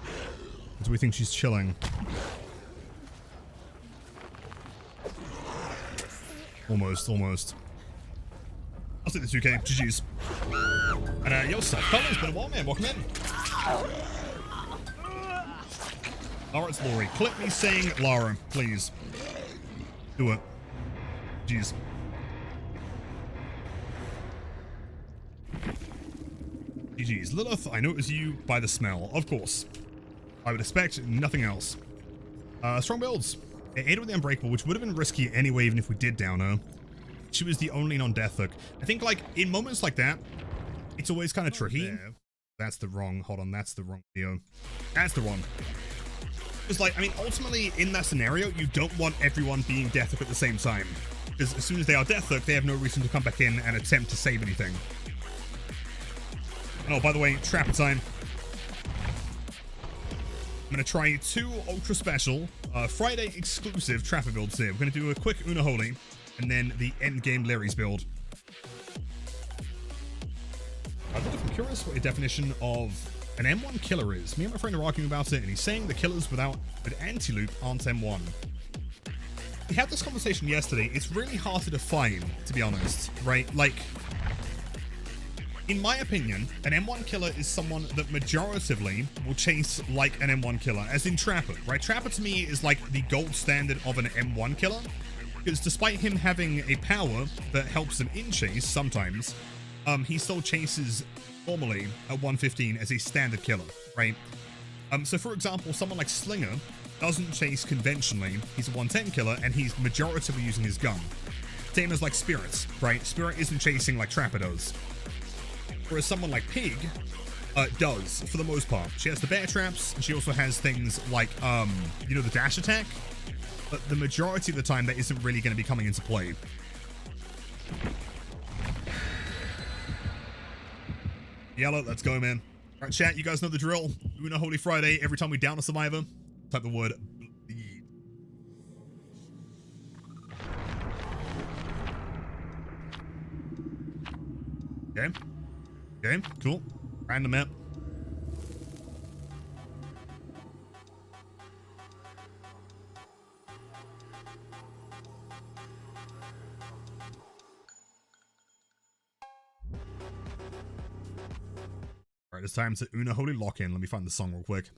Or do we think she's chilling? Almost. I'll take the 2K. GG's. And yo, Seth Collins, been a while, man. Welcome in. Lara, it's Lori. Clip me saying Lara, please. Do it. Jeez. GG's. Lilith, I know it was you by the smell. Of course. I would expect nothing else. Strong builds. Ada with the Unbreakable, which would have been risky anyway, even if we did down her. She was the only non-death hook. I think, like, in moments like that, it's always kind of tricky. That's the wrong, hold on, that's the wrong video. That's the one. It's like, I mean, ultimately, in that scenario, you don't want everyone being death hook at the same time. Because as soon as they are death hook, they have no reason to come back in and attempt to save anything. Oh, by the way, Trapper time. I'm going to try 2 ultra special, Friday exclusive Trapper builds here. We're going to do a quick Unholy, and then the Endgame Larry's build. I'm curious what your definition of an M1 killer is. Me and my friend are arguing about it, and he's saying the killers with anti-loop aren't M1. We had this conversation yesterday. It's really hard to define, to be honest, right? Like, in my opinion, an M1 killer is someone that majoritively will chase like an M1 killer, as in Trapper, right? Trapper to me is like the gold standard of an M1 killer, because despite him having a power that helps him in chase sometimes, he still chases normally at 115 as a standard killer, right? So for example, someone like Slinger doesn't chase conventionally. He's a 110 killer, and he's majoritively using his gun. Same as like Spirit, right? Spirit isn't chasing like Trapper does. Whereas someone like Pig does, for the most part. She has the bear traps, and she also has things like, you know, the dash attack. But the majority of the time, that isn't really going to be coming into play. Yellow, let's go, man. All right, chat, you guys know the drill. Una Holy Friday, every time we down a survivor, type the word bleed. Okay. Okay, cool. Random map. Alright, it's time to Una Holy Lock-In. Let me find the song real quick.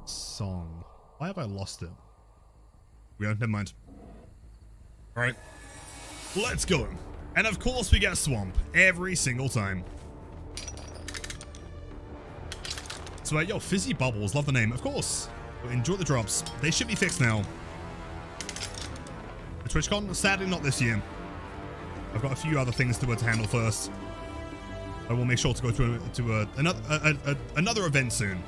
Song. Why have I lost it? We don't, never mind. Alright, let's go. And of course we get Swamp every single time. So yo, Fizzy Bubbles, love the name. Of course, enjoy the drops. They should be fixed now. The TwitchCon, sadly not this year. I've got a few other things to handle first. I will make sure to go through to another event soon.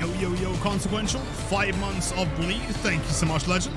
Yo, consequential. 5 months of bleed. Thank you so much, legend.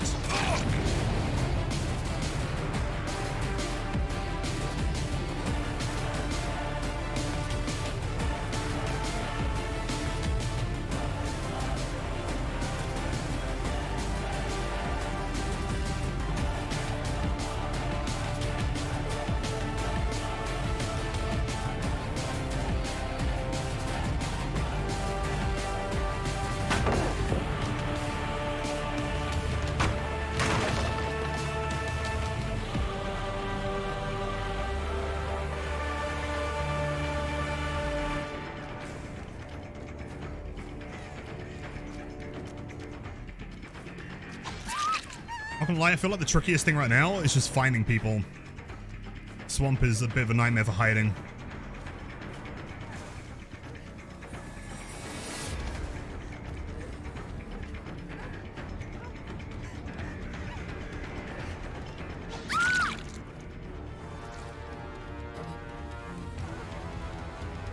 Not gonna lie, I feel like the trickiest thing right now is just finding people. Swamp is a bit of a nightmare for hiding.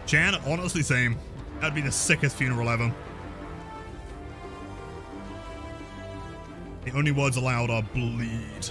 Jan, honestly, same. That'd be the sickest funeral ever. The only words allowed are bleed.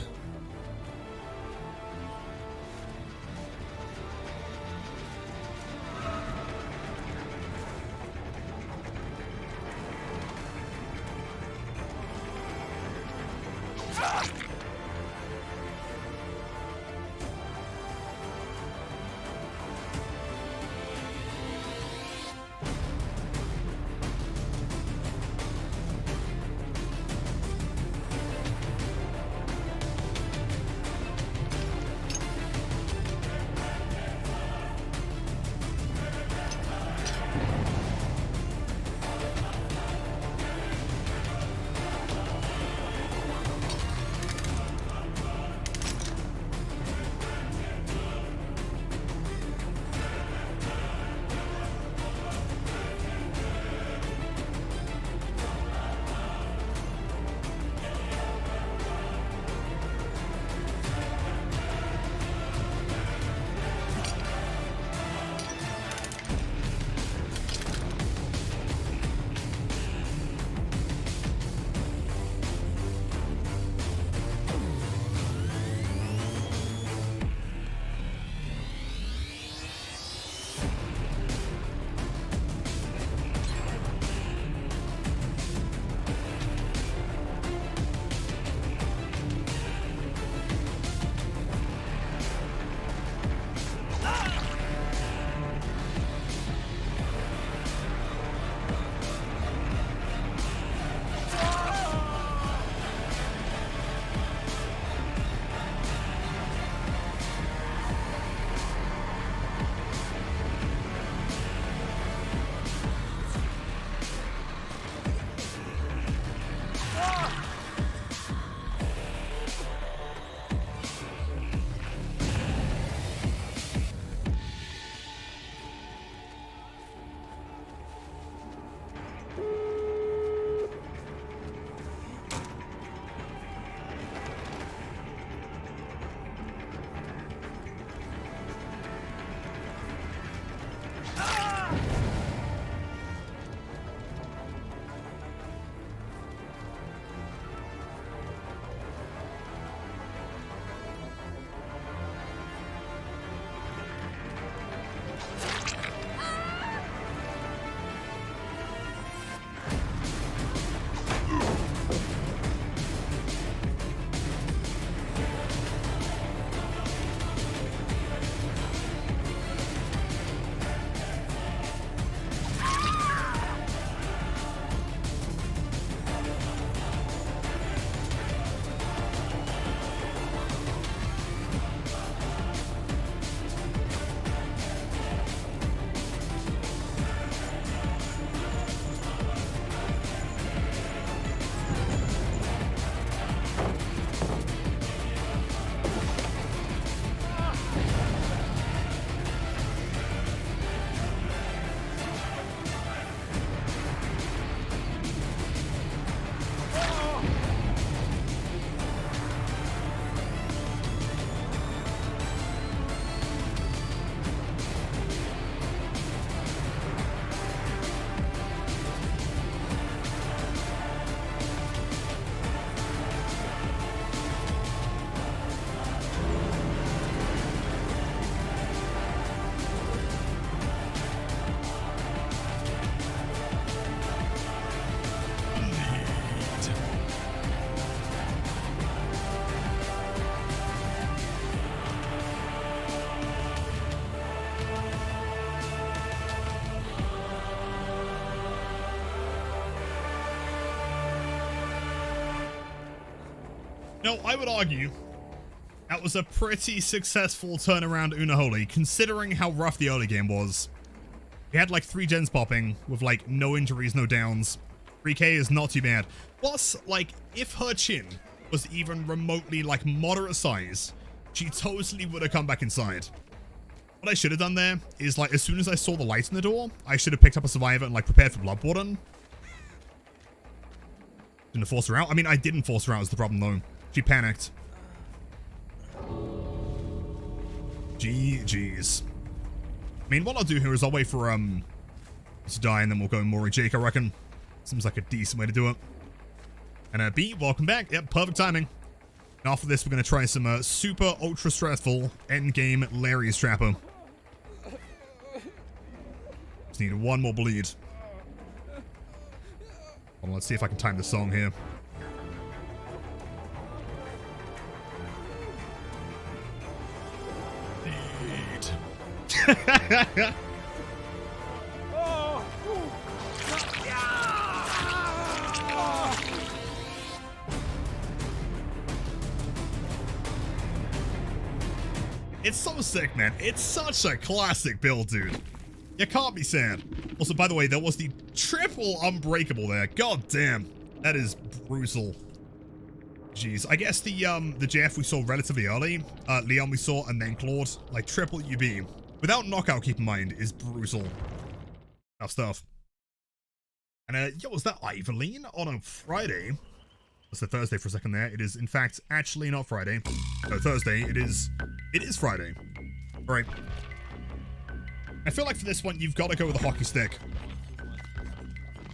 No, I would argue that was a pretty successful turnaround Unholy, considering how rough the early game was. We had like 3 gens popping with like no injuries, no downs. 3k is not too bad. Plus, like, if her chin was even remotely like moderate size, she totally would have come back inside. What I should have done there is, like, as soon as I saw the light in the door, I should have picked up a survivor and like prepared for Blood Warden. Didn't force her out. I mean, I didn't force her out is the problem though. She panicked. GG's. I mean, what I'll do here is I'll wait for to die, and then we'll go Mori Jake, I reckon. Seems like a decent way to do it. And B, welcome back. Yep, perfect timing. And after this, we're going to try some super ultra stressful endgame Larry's Trapper. Just need one more bleed. Hold on, let's see if I can time the song here. It's so sick, man. It's such a classic build, dude. You can't be sad. Also, by the way, there was the triple unbreakable there. God damn. That is brutal. Jeez. I guess the JF we saw relatively early, Leon we saw, and then Claude, like triple UB, without knockout, keep in mind, is brutal. Tough stuff. And, yo, was that Ivoline on a Friday? I said Thursday for a second there. It is, in fact, actually not Friday. No, Thursday. It is Friday. All right. I feel like for this one, you've got to go with a hockey stick.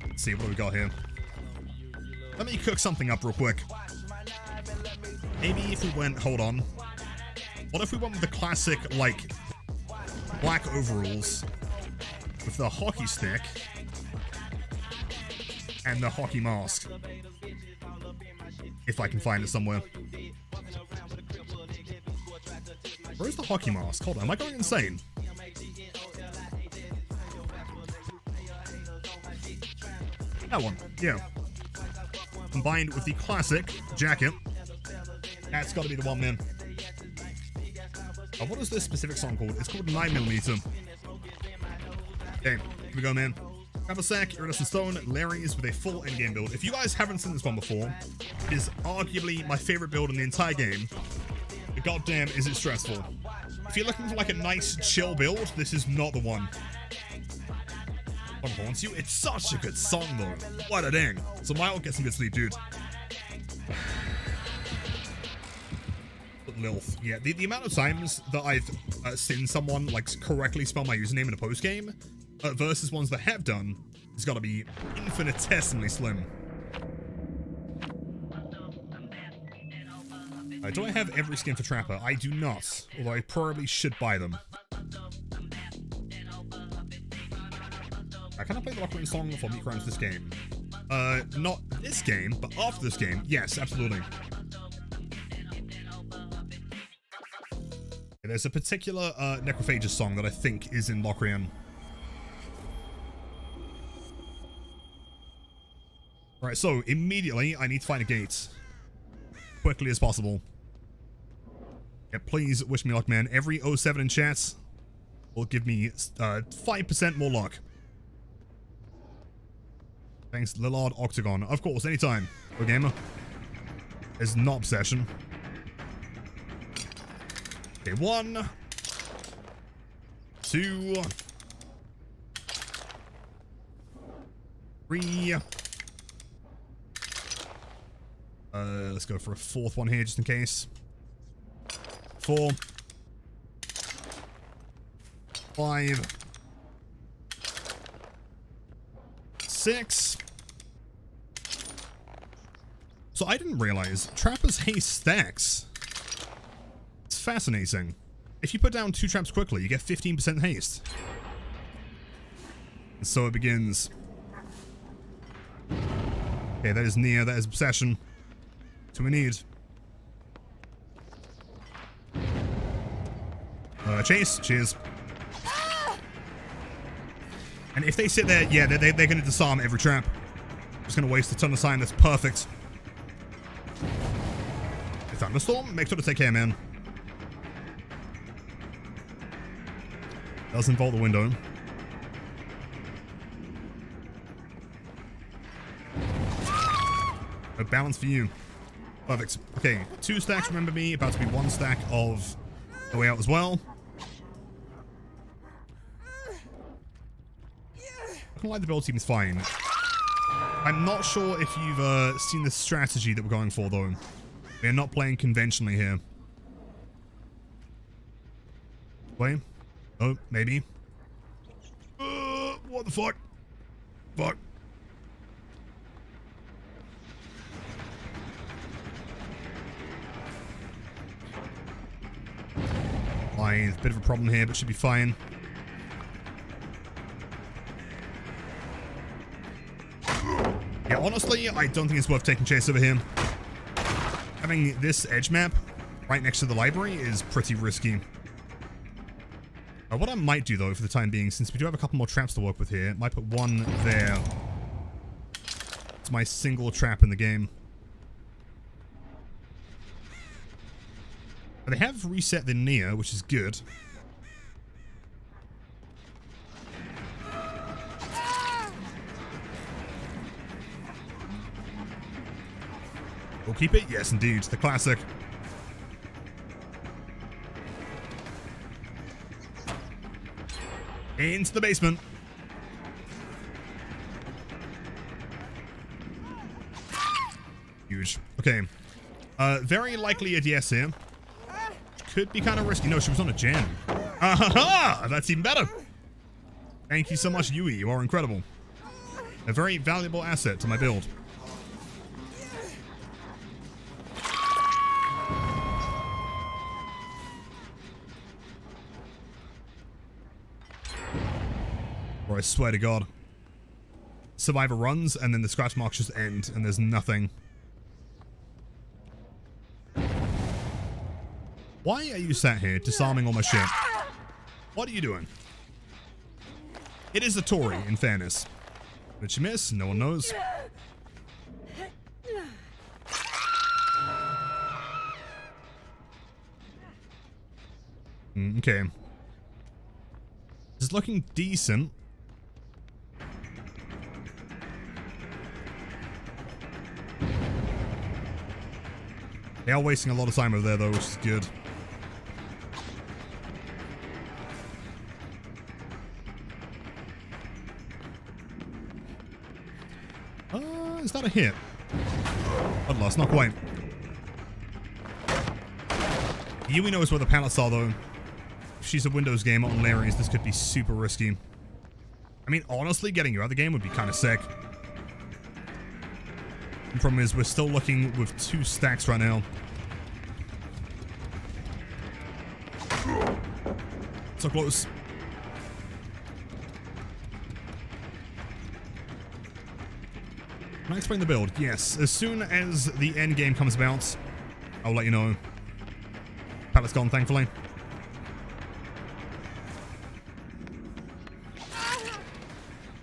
Let's see, what do we got here? Let me cook something up real quick. Maybe if we went, hold on. What if we went with the classic, like, black overalls with the hockey stick and the hockey mask? If I can find it somewhere. Where's the hockey mask? Hold on, am I going insane? That one, yeah. Combined with the classic jacket. That's got to be the one, man. What is this specific song called? It's called 9mm. Okay, here we go, man. Grab a sack, Iridescent Stone, Larry's with a full endgame build. If you guys haven't seen this one before, it is arguably my favorite build in the entire game. But goddamn, is it stressful. If you're looking for like a nice, chill build, this is not the one. What haunts you? It's such a good song, though. What a dang. So Mile, get some good sleep, dude. Lilth. Yeah, the amount of times that I've seen someone like correctly spell my username in a post game versus ones that have done has got to be infinitesimally slim. Do I have every skin for Trapper? I do not, although I probably should buy them. Can I play the Locker Room song for Meat Crimes this game? Not this game, but after this game, yes, absolutely. There's a particular Necrophagus song that I think is in Locrian. Alright, so immediately I need to find a gate. Quickly as possible. Yeah, please wish me luck, man. Every 07 in chat will give me 5% more luck. Thanks, Lillard Octagon. Of course, anytime. Go gamer. It's not obsession. Okay, 1, 2, 3. Let's go for a 4th one here just in case. 4, 5, 6. So I didn't realize Trapper's haste stacks. It's fascinating. If you put down 2 traps quickly, you get 15% haste. And so it begins. Okay, that is Nia, that is Obsession. That's what we need. Chase, cheers. And if they sit there, yeah, they're going to disarm every trap. Just going to waste a ton of time. That's perfect. thunderstorm? Make sure to take care, man. Does involve the window. A balance for you. Perfect. Okay, 2 stacks, remember me. About to be 1 stack of the way out as well. I can like the build seems fine. I'm not sure if you've seen the strategy that we're going for, though. We're not playing conventionally here. Play? Oh, maybe. What the fuck? Fuck. Fine, bit of a problem here, but should be fine. Yeah, honestly, I don't think it's worth taking chase over here. Having this edge map right next to the library is pretty risky. What I might do, though, for the time being, since we do have a couple more traps to work with here, might put one there. It's my single trap in the game. But they have reset the Nia, which is good. We'll keep it? Yes, indeed. The classic. Into the basement. Huge. Okay. Very likely a DS here. Could be kind of risky. No, she was on a gen. Aha! That's even better. Thank you so much, Yui. You are incredible. A very valuable asset to my build. Or I swear to God. Survivor runs, and then the scratch marks just end, and there's nothing. Why are you sat here disarming all my shit? What are you doing? It is a Tory, in fairness. Did she miss? No one knows. Okay. This is looking decent. They are wasting a lot of time over there, though, which is good. Is that a hit? Bloodlust, not quite. Yui knows where the pallets are, though. If she's a Windows gamer on Larry's, this could be super risky. I mean, honestly, getting you out of the game would be kind of sick. The problem is, we're still looking with 2 stacks right now. So close. Can I explain the build? Yes. As soon as the end game comes about, I'll let you know. Pallet's gone, thankfully.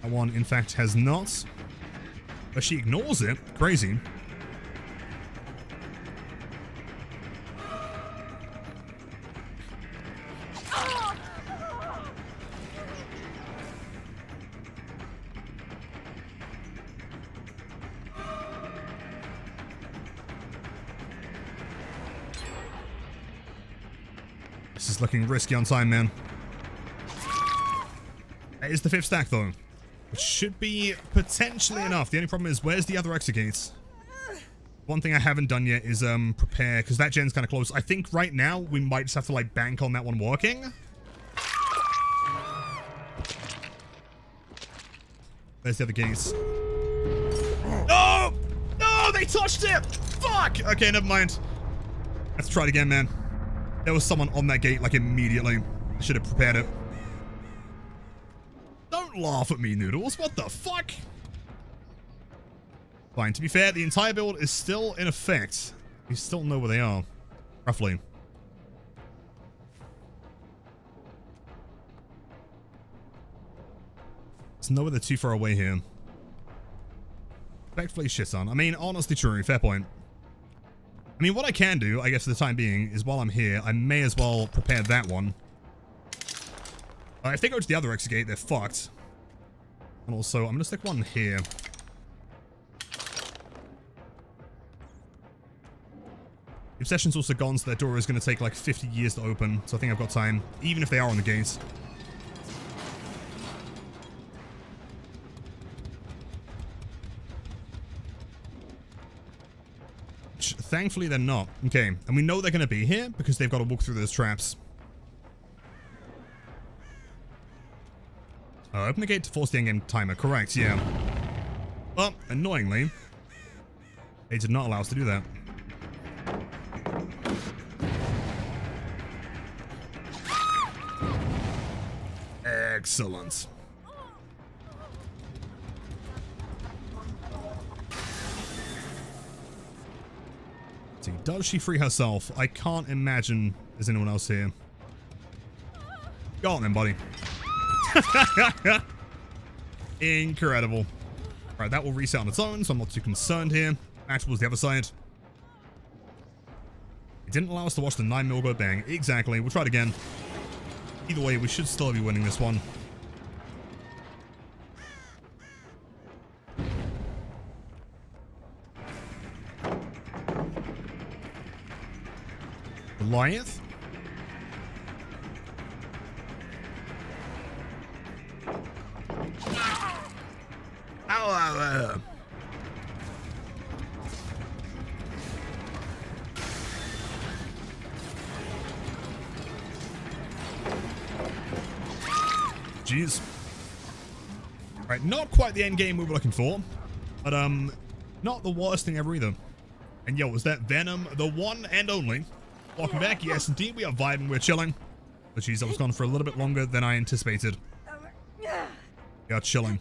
That one, in fact, has not. But she ignores it. Crazy. This is looking risky on time, man. That is the 5th stack, though. Which should be potentially enough. The only problem is, where's the other exegates? One thing I haven't done yet is prepare, because that gen's kind of close. I think right now, we might just have to, like, bank on that one working. There's the other gates. No! No! They touched it! Fuck! Okay, never mind. Let's try it again, man. There was someone on that gate, like, immediately. I should have prepared it. Don't laugh at me, Noodles. What the fuck? Fine. To be fair, the entire build is still in effect. We still know where they are. Roughly. It's nowhere they're too far away here. Respectfully shit on. I mean, honestly true. Fair point. I mean, what I can do, I guess for the time being, is while I'm here, I may as well prepare that one. If they go to the other exit gate, they're fucked. And also, I'm going to stick one here. The obsession's also gone, so that door is going to take like 50 years to open. So I think I've got time, even if they are on the gates. Thankfully, they're not. Okay, and we know they're going to be here because they've got to walk through those traps. Open the gate to force the endgame timer. Correct, yeah. But, annoyingly, they did not allow us to do that. Excellent. See, does she free herself? I can't imagine there's anyone else here. Go on then, buddy. Incredible. Alright, that will reset on its own, so I'm not too concerned here. Match was the other side. It didn't allow us to watch the 9mm go bang. Exactly. We'll try it again. Either way, we should still be winning this one. Goliath? Ow. Jeez. Right, not quite the end game we were looking for, but not the worst thing ever either. And yo, was that Venom, the one and only? Welcome back. Yes, indeed, we are vibing, we're chilling. But jeez, I was gone for a little bit longer than I anticipated. We are chilling.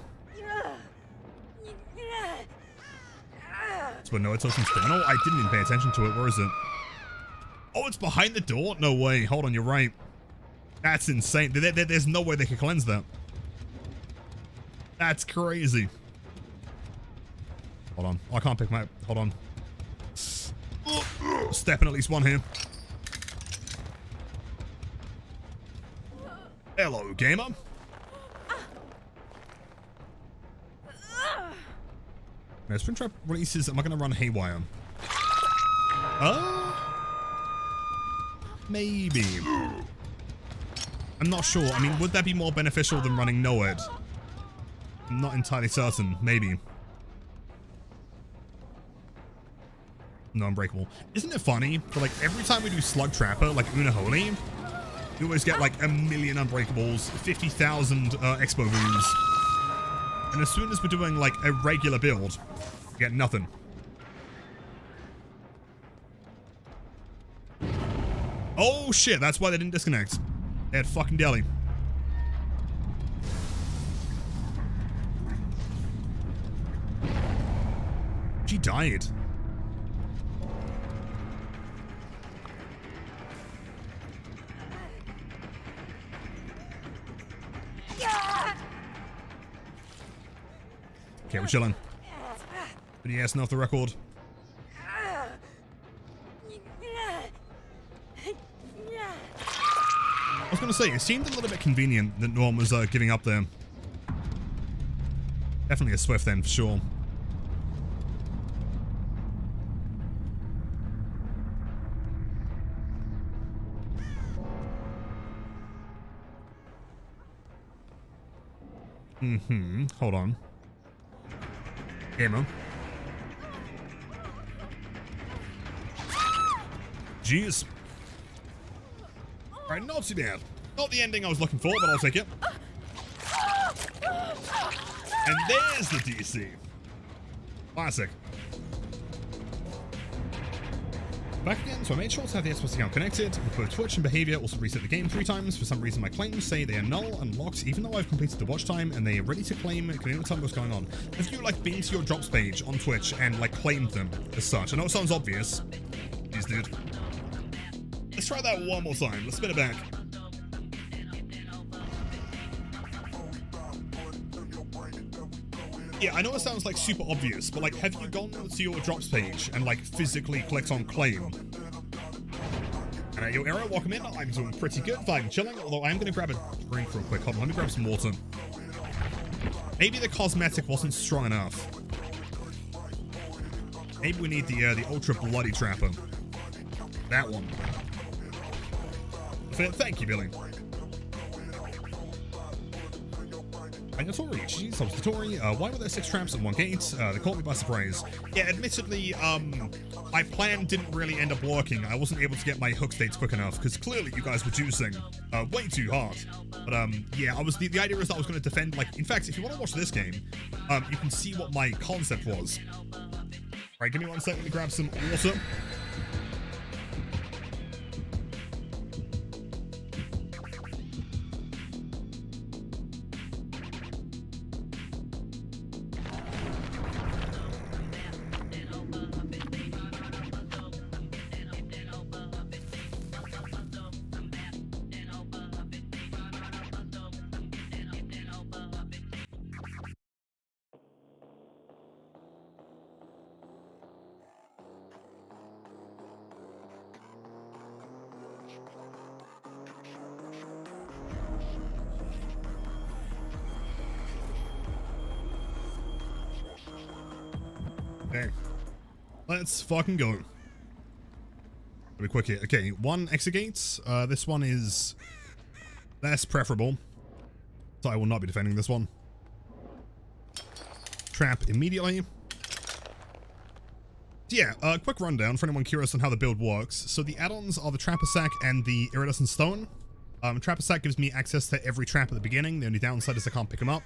So no, it's open still. No, I didn't even pay attention to it. Where is it? Oh, it's behind the door? No way. Hold on, you're right. That's insane. There's no way they could cleanse that. That's crazy. Hold on. Oh, I can't pick my... Hold on. Stepping at least one here. Hello, gamer. Now, Springtrap releases... Am I going to run haywire? Maybe. I'm not sure. I mean, would that be more beneficial than running NOED? I'm not entirely certain. Maybe. No, Unbreakable. Isn't it funny? For like every time we do Slug Trapper, like Unholy, we always get like 1,000,000 Unbreakables, 50,000 Expo Wounds. And as soon as we're doing like a regular build, we get nothing. Oh shit, that's why they didn't disconnect. They had fucking Deli. She died. Okay, we're chilling. But yes, not the record. I was going to say, it seemed a little bit convenient that Norm was giving up there. Definitely a Swift then, for sure. Hold on. Gamer. Jeez. Alright, not too bad. Not the ending I was looking for, but I'll take it. And there's the DC. Classic. Back again, so I made sure to have the Xbox account connected. With both Twitch and behavior, also reset the game 3 times. For some reason, my claims say they are null and locked, even though I've completed the watch time and they are ready to claim. Can you tell me what's going on? If you like been to your drops page on Twitch and like claimed them as such, I know it sounds obvious. Jeez, dude. Let's try that one more time. Let's spin it back. Yeah, I know it sounds like super obvious, but like, have you gone to your drops page and like physically clicked on claim? And yo, Arrow, welcome in. I'm doing pretty good, vibing, chilling, although I'm gonna grab a drink real quick. Hold on, let me grab some water. Maybe the cosmetic wasn't strong enough. Maybe we need the ultra bloody trapper. That one. Thank you, Billy. Jeez, substitutory. Why were there 6 traps at one gate? They caught me by surprise. Yeah, admittedly, my plan didn't really end up working. I wasn't able to get my hook states quick enough, because clearly you guys were juicing way too hard. But, yeah, the idea is that I was going to defend, like, in fact, if you want to watch this game, you can see what my concept was. Alright, give me 1 second to grab some water. Okay, let's fucking go. Be quick here. Okay, 1 exit gate. This one is less preferable, so I will not be defending this one. Trap immediately. Yeah, quick rundown for anyone curious on how the build works. So the add-ons are the Trapper Sack and the Iridescent Stone. Trapper Sack gives me access to every trap at the beginning. The only downside is I can't pick them up.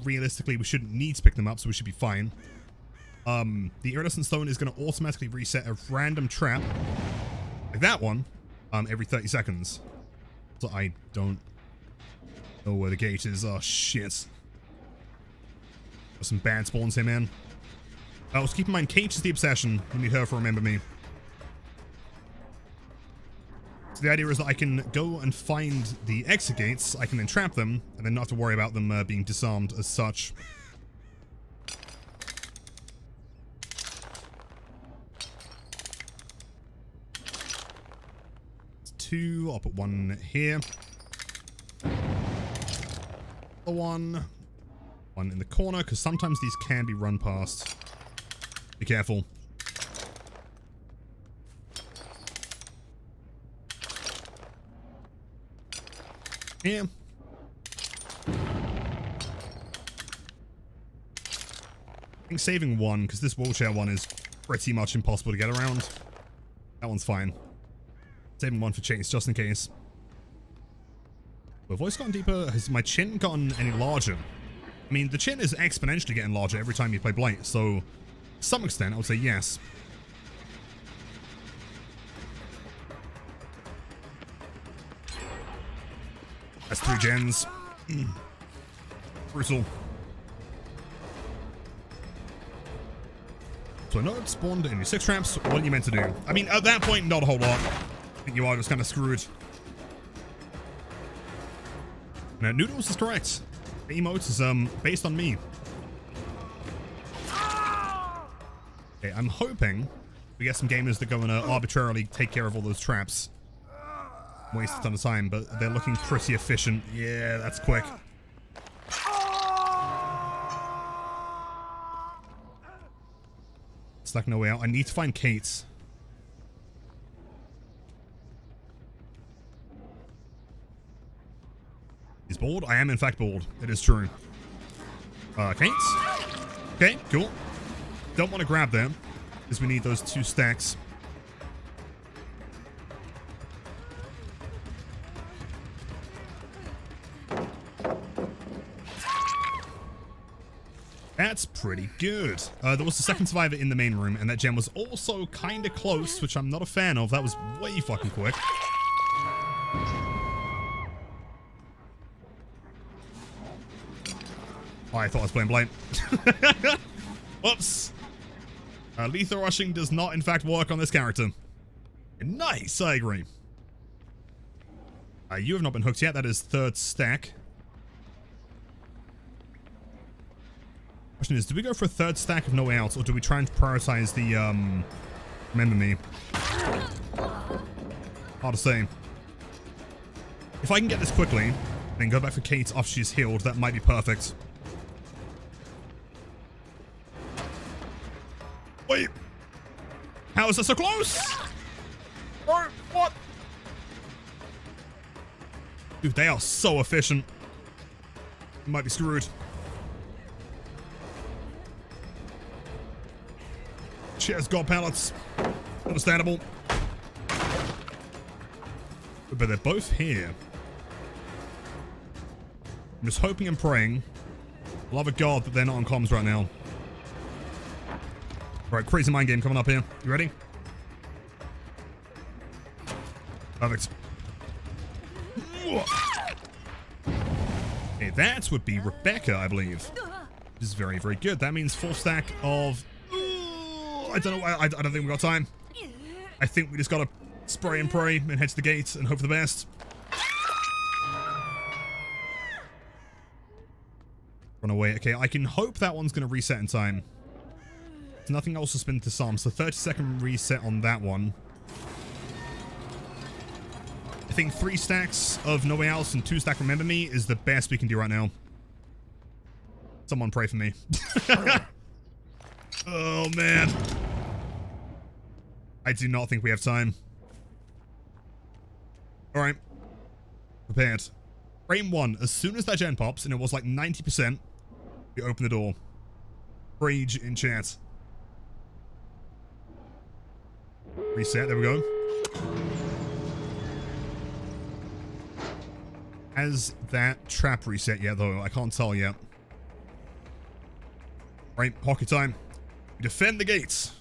Realistically, we shouldn't need to pick them up, so we should be fine. The Iridescent Stone is going to automatically reset a random trap, like that one, every 30 seconds. So I don't know where the gate is. Oh, shit. There's some bad spawns here, man. Let's keep in mind, Kate is the obsession. We need her for Remember Me. So the idea is that I can go and find the exit gates, I can then trap them, and then not have to worry about them being disarmed as such. 2, I'll put 1 here. The one in the corner, because sometimes these can be run past. Be careful. Here. I think saving 1, because this wheelchair one is pretty much impossible to get around. That one's fine. Saving 1 for Chase, just in case. My voice gotten deeper? Has my chin gotten any larger? I mean, the chin is exponentially getting larger every time you play Blight, so to some extent, I would say yes. That's 3 gens. Brutal. So I know it spawned in 6 traps. What are you meant to do? I mean, at that point, not a whole lot. I think you are just kind of screwed. Now, Noodles is correct. The emote is based on me. Okay, I'm hoping we get some gamers that go and arbitrarily take care of all those traps. Waste a ton of time, but they're looking pretty efficient. Yeah, that's quick. Stuck no way out. I need to find Kate. He's bored? I am in fact bored. It is true. Kate? Okay, cool. Don't want to grab them, because we need those 2 stacks. That's pretty good. There was a second survivor in the main room, and that gem was also kind of close, which I'm not a fan of. That was way fucking quick. Oh, I thought I was playing Blight. Whoops. Lethal rushing does not, in fact, work on this character. Nice, I agree. You have not been hooked yet. That is 3rd stack. Question is, do we go for a third stack of No Way Outs, or do we try and prioritize the, Remember Me? Hard to say. If I can get this quickly, then go back for Kate after she's healed, that might be perfect. Wait! How is that so close? Oh, what? Dude, they are so efficient. We might be screwed. She has god pallets. Understandable. But they're both here. I'm just hoping and praying. Love of God that they're not on comms right now. Right, crazy mind game coming up here. You ready? Perfect. Okay, that would be Rebecca, I believe. This is very, very good. That means full stack of... I don't know. I don't think we've got time. I think we just gotta spray and pray and head to the gate and hope for the best. Run away. Okay, I can hope that one's gonna reset in time. There's nothing else to spin to some, so 30-second reset on that one. I think 3 stacks of No Way Out and 2 stack Remember Me is the best we can do right now. Someone pray for me. Oh, man. I do not think we have time. Alright. Prepared. Frame 1. As soon as that gen pops, and it was like 90%, we open the door. Rage in chat. Reset. There we go. Has that trap reset yet, though? I can't tell yet. Right. Hockey time. We defend the gates.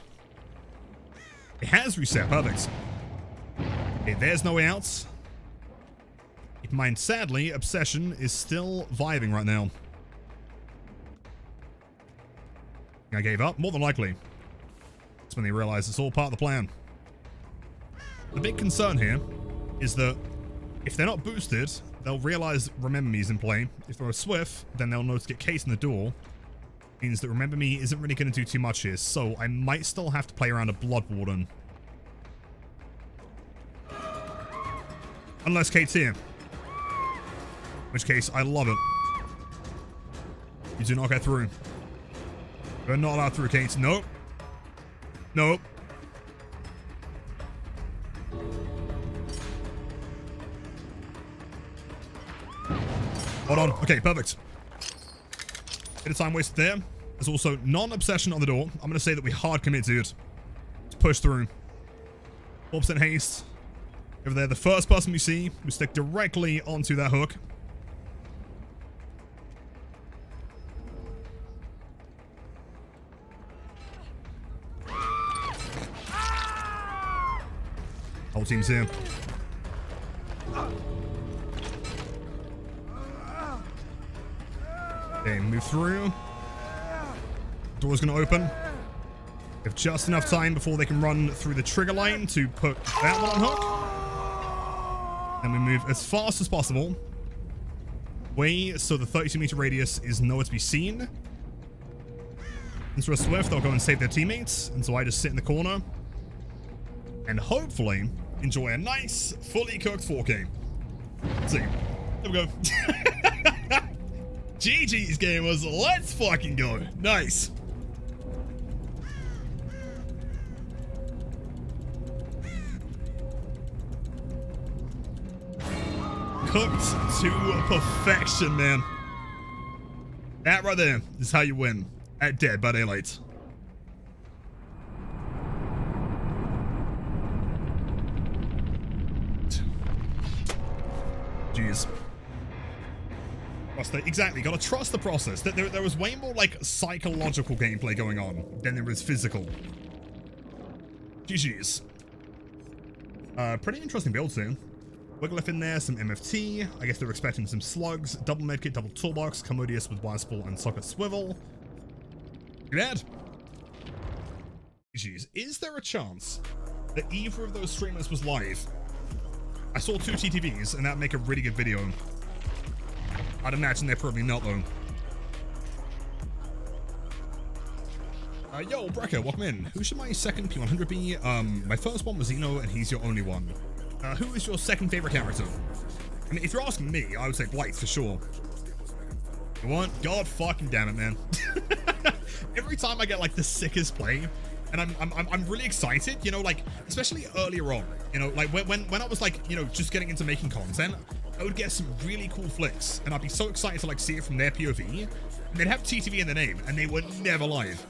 It has reset. Perfect. Okay, there's No Way Out. Keep in mind, sadly, Obsession is still vibing right now. I gave up? More than likely. That's when they realize it's all part of the plan. The big concern here is that if they're not boosted, they'll realize Remember Me is in play. If they're swift, then they'll know to get Case in the door. Means that Remember Me isn't really going to do too much here, so I might still have to play around a Blood Warden. Unless Kate's here. In which case, I love it. You do not get through. You're not allowed through, Kate. Nope. Nope. Hold on. Okay, perfect. Bit of time wasted there. There's also non-obsession on the door. I'm going to say that we hard commit, dude. Let's push through. 4% haste. Over there, the first person we see, we stick directly onto that hook. Whole team's here. Okay, move through. Door's gonna open. We have just enough time before they can run through the trigger line to put that one on hook. Then we move as fast as possible. Way so the 32-meter radius is nowhere to be seen. Since we're swift, they'll go and save their teammates, and so I just sit in the corner and hopefully enjoy a nice, fully cooked 4K. Let's see. There we go. GG's, gamers. Let's fucking go. Nice. Cooked to perfection, man. That right there is how you win at Dead by Daylight. Jeez. Exactly, gotta trust the process. There was way more, like, psychological gameplay going on than there was physical. GG's. Pretty interesting build soon. Wigglyff in there, some MFT. I guess they're expecting some slugs. Double medkit, double toolbox. Commodious with wire spool and socket swivel. Too bad. GG's. Is there a chance that either of those streamers was live? I saw 2 TTVs, and that'd make a really good video. I'd imagine they're probably not, though. Yo, Brecker, welcome in. Who should my second P100 be? My first one was Zeno, and he's your only one. Who is your second favorite character? I mean, if you're asking me, I would say Blight for sure. You want? God fucking damn it, man. Every time I get like the sickest play, and I'm really excited, you know, like especially earlier on, you know, like when I was like, you know, just getting into making content, I would get some really cool flicks, and I'd be so excited to like see it from their POV. And they'd have TTV in the name, and they were never live.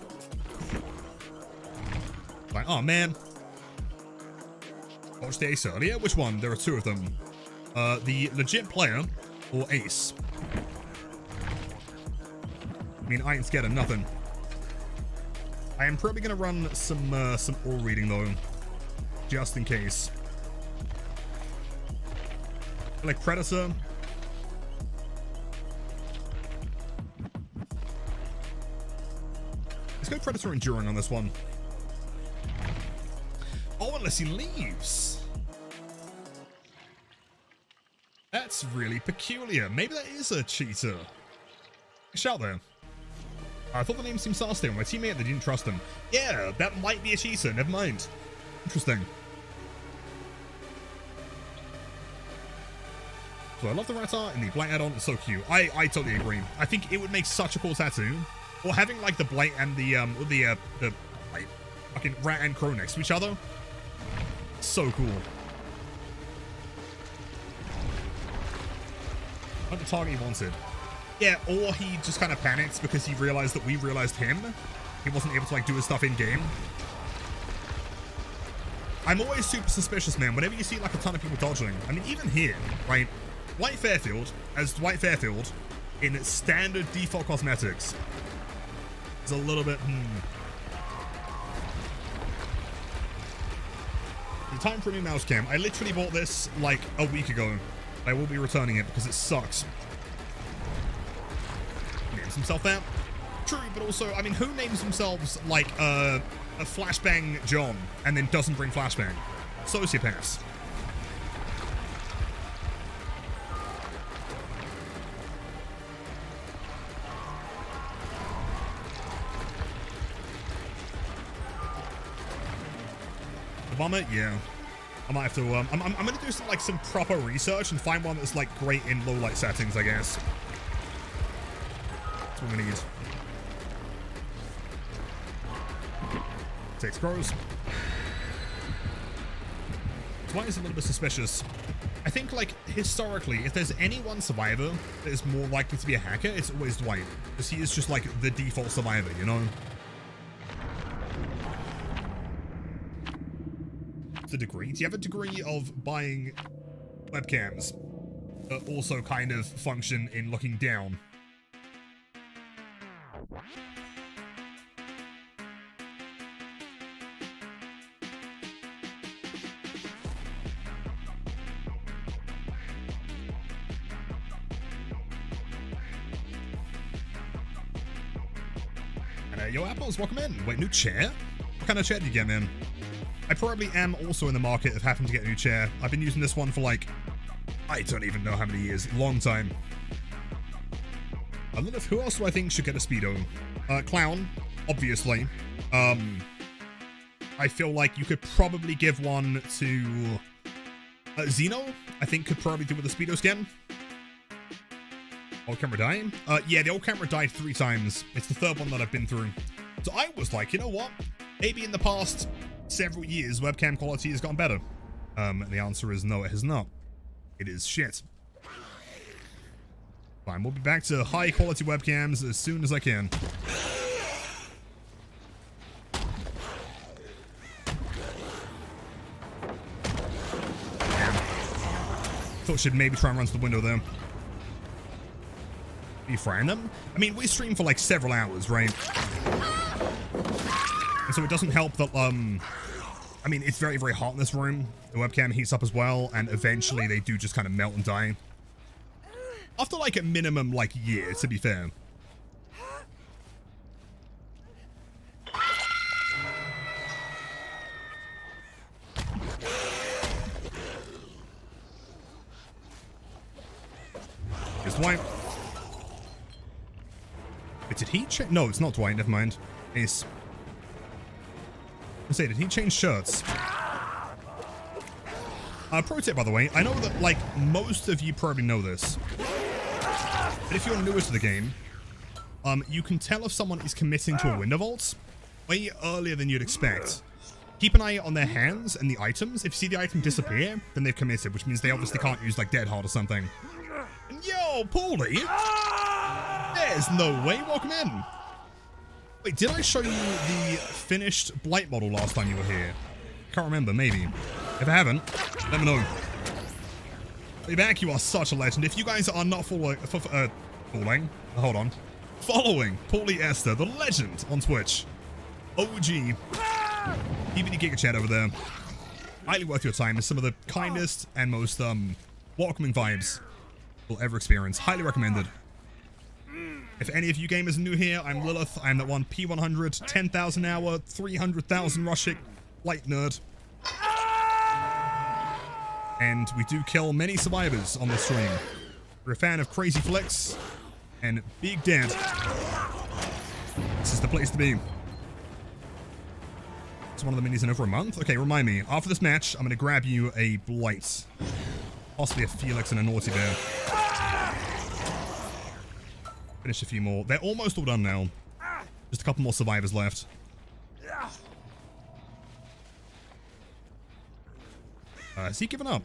Like, oh man. Watched the Ace earlier? Which one? There are two of them. The legit player or Ace? I mean, I ain't scared of nothing. I am probably gonna run some ore reading though, just in case. Like Predator. Let's go Predator Enduring on this one. Oh, unless he leaves. That's really peculiar. Maybe that is a cheater. Shout there. I thought the name seemed saucy on my teammate that didn't trust him. Yeah, that might be a cheater. Never mind. Interesting. So I love the rat art and the Blight add-on. It's so cute. I totally agree. I think it would make such a cool tattoo. Or having like the Blight and the like fucking rat and crow next to each other. So cool. Not the target he wanted. Yeah, or he just kind of panicked because he realized that we realized him. He wasn't able to like do his stuff in game. I'm always super suspicious, man. Whenever you see like a ton of people dodging. I mean, even here, right? Dwight Fairfield, as Dwight Fairfield, in standard default cosmetics, is a little bit, The time for a new mouse cam. I literally bought this like a week ago. I will be returning it because it sucks. Names himself that. True, but also, I mean, who names themselves like a Flashbang John and then doesn't bring Flashbang? Sociopaths. The bomber? Yeah. I might have to, I'm gonna do some proper research and find one that's like great in low light settings, I guess. That's what we need. 6 crows. Dwight is a little bit suspicious. I think, like, historically, if there's any one survivor that is more likely to be a hacker, it's always Dwight. Because he is just, like, the default survivor, you know? The degree? Do you have a degree of buying webcams that also kind of function in looking down? And yo, Apples, welcome in. Wait, new chair? What kind of chair do you get, man? I probably am also in the market of having to get a new chair. I've been using this one for like, I don't even know how many years. Long time. I don't know who else do I think should get a Speedo? Clown, obviously. I feel like you could probably give one to Zeno. I think could probably do with the Speedo skin. Old camera dying? Yeah, the old camera died 3 times. It's the 3rd one that I've been through. So I was like, you know what? Maybe in the past several years, webcam quality has gotten better. And the answer is no, it has not. It is shit. Fine, we'll be back to high quality webcams as soon as I can. Thought she'd maybe try and run to the window there. Are you frying them? I mean, we stream for like several hours, right? And so it doesn't help that, I mean, it's very, very hot in this room. The webcam heats up as well, and eventually they do just kind of melt and die. After like a minimum, like, year, to be fair. Here's Dwight. Did he check? No, it's not Dwight, never mind. Ace. say, did he change shirts? Pro tip, by the way, I know that, like, most of you probably know this, but if you're newer to the game, you can tell if someone is committing to a window vault way earlier than you'd expect. Keep an eye on their hands and the items. If you see the item disappear, then they've committed, which means they obviously can't use, like, Dead Hard or something. And yo, Paulie! There's no way. Welcome in. Wait, did I show you the finished Blight model last time you were here? Can't remember, maybe. If I haven't, let me know. Way back, you are such a legend. If you guys are not following Paulie Esther, the legend on Twitch, OG, PvD Giga Chat over there, highly worth your time. It's some of the kindest and most welcoming vibes you'll ever experience. Highly recommended. If any of you gamers are new here, I'm Lilith. I'm that one P100, 10,000 hour, 300,000 Rushik light nerd. And we do kill many survivors on this stream. If you're a fan of crazy flicks and Big Dad, this is the place to be. It's one of the minis in over a month. Okay, remind me. After this match, I'm going to grab you a Blight. Possibly a Felix and a Naughty Bear. Finish a few more. They're almost all done now. Just a couple more survivors left. Has he given up?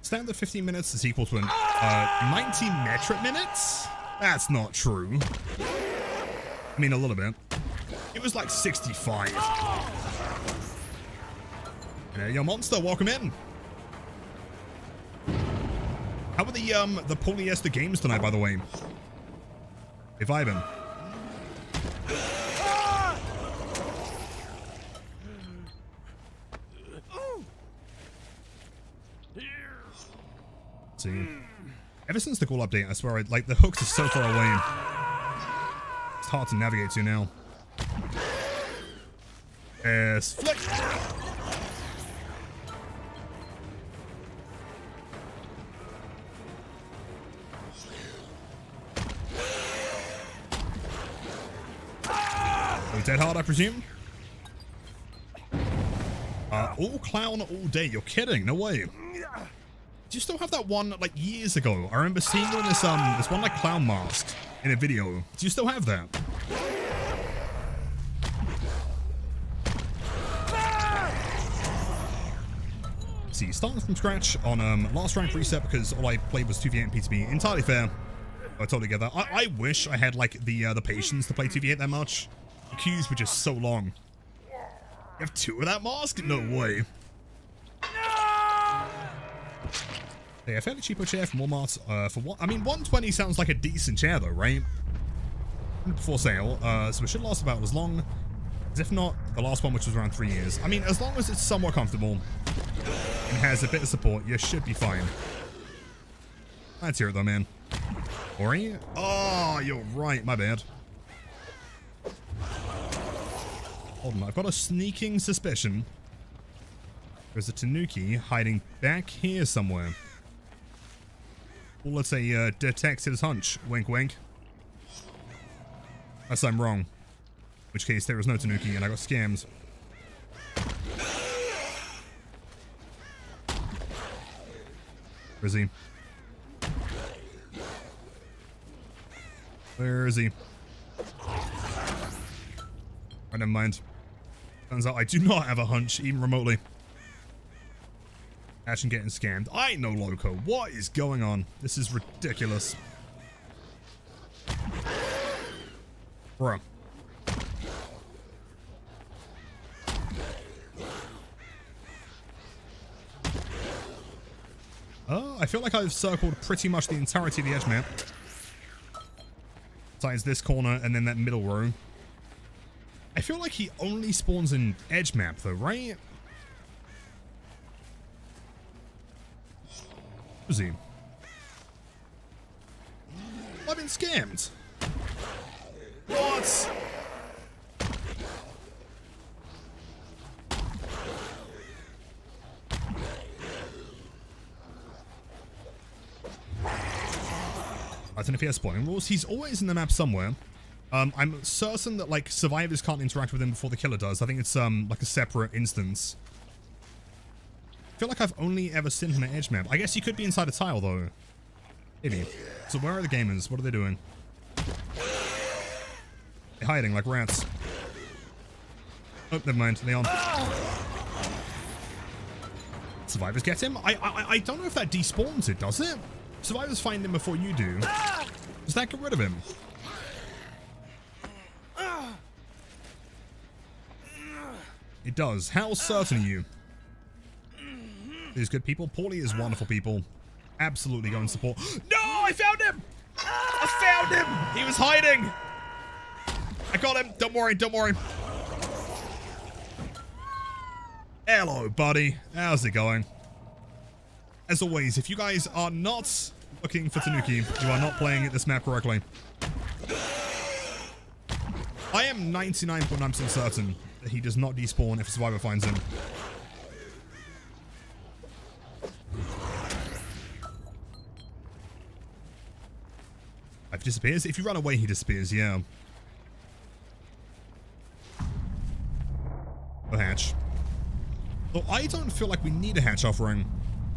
Standard 15 minutes is equal to 90 metric minutes? That's not true. I mean, a little bit. It was like 65. Yo, monster, welcome in. How were the polyester games tonight, by the way? Hey, vibing. See, ever since the Ghoul update, I swear, like, the hooks are so far away. It's hard to navigate to now. Yes, flick. Dead Hard, I presume? All clown all day. You're kidding? No way. Do you still have that one, like, years ago? I remember seeing you in this one, like, clown mask in a video. Do you still have that? See, starting from scratch on last rank reset because all I played was 2v8 and P2B. Entirely fair. I totally get that. I wish I had, like, the patience to play 2v8 that much. The queues were just so long. You have 2 of that mask? No way. Hey, a fairly cheapo chair from Walmart for what? I mean, 120 sounds like a decent chair though, right? Before sale, so it should last about as long as, if not, the last one, which was around 3 years. I mean, as long as it's somewhat comfortable and has a bit of support, you should be fine. Let's hear it though, man. Ori? Oh, you're right, my bad. Hold on, I've got a sneaking suspicion there's a Tanuki hiding back here somewhere. Well, let's say detects his hunch. Wink, wink. Unless I'm wrong. In which case, there was no Tanuki and I got scammed. Where is he? Where is he? Oh, never mind. Turns out I do not have a hunch, even remotely. Action getting scammed. I ain't no loco. What is going on? This is ridiculous. Bruh. Oh, I feel like I've circled pretty much the entirety of the edge map. Besides this corner and then that middle row. I feel like he only spawns in edge map though, right? Who's he? I've been scammed. What? I don't know if he has spawning rules. He's always in the map somewhere. I'm certain that, like, survivors can't interact with him before the killer does. I think it's, like, a separate instance. I feel like I've only ever seen him at edge map. I guess he could be inside a tile, though. Maybe. So where are the gamers? What are they doing? They're hiding like rats. Oh, never mind. Leon. Survivors get him? I don't know if that despawns it, does it? Survivors find him before you do. Does that get rid of him? It does. How certain are you? These good people. Paulie is wonderful people. Absolutely go and support. No! I found him! I found him! He was hiding! I got him. Don't worry. Don't worry. Hello, buddy. How's it going? As always, if you guys are not looking for Tanuki, you are not playing this map correctly. I am 99.9% certain that he does not despawn if a survivor finds him. If he disappears? If you run away, he disappears, yeah. A hatch. Well, I don't feel like we need a hatch offering,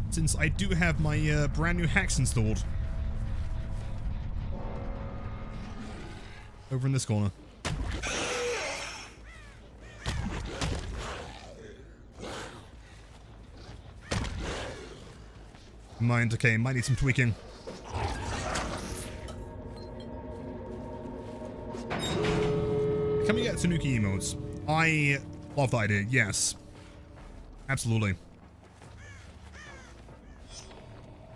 since I do have my brand new hacks installed. Over in this corner. Mind, okay, might need some tweaking. Can we get Tanuki emotes? I love the idea, yes. Absolutely.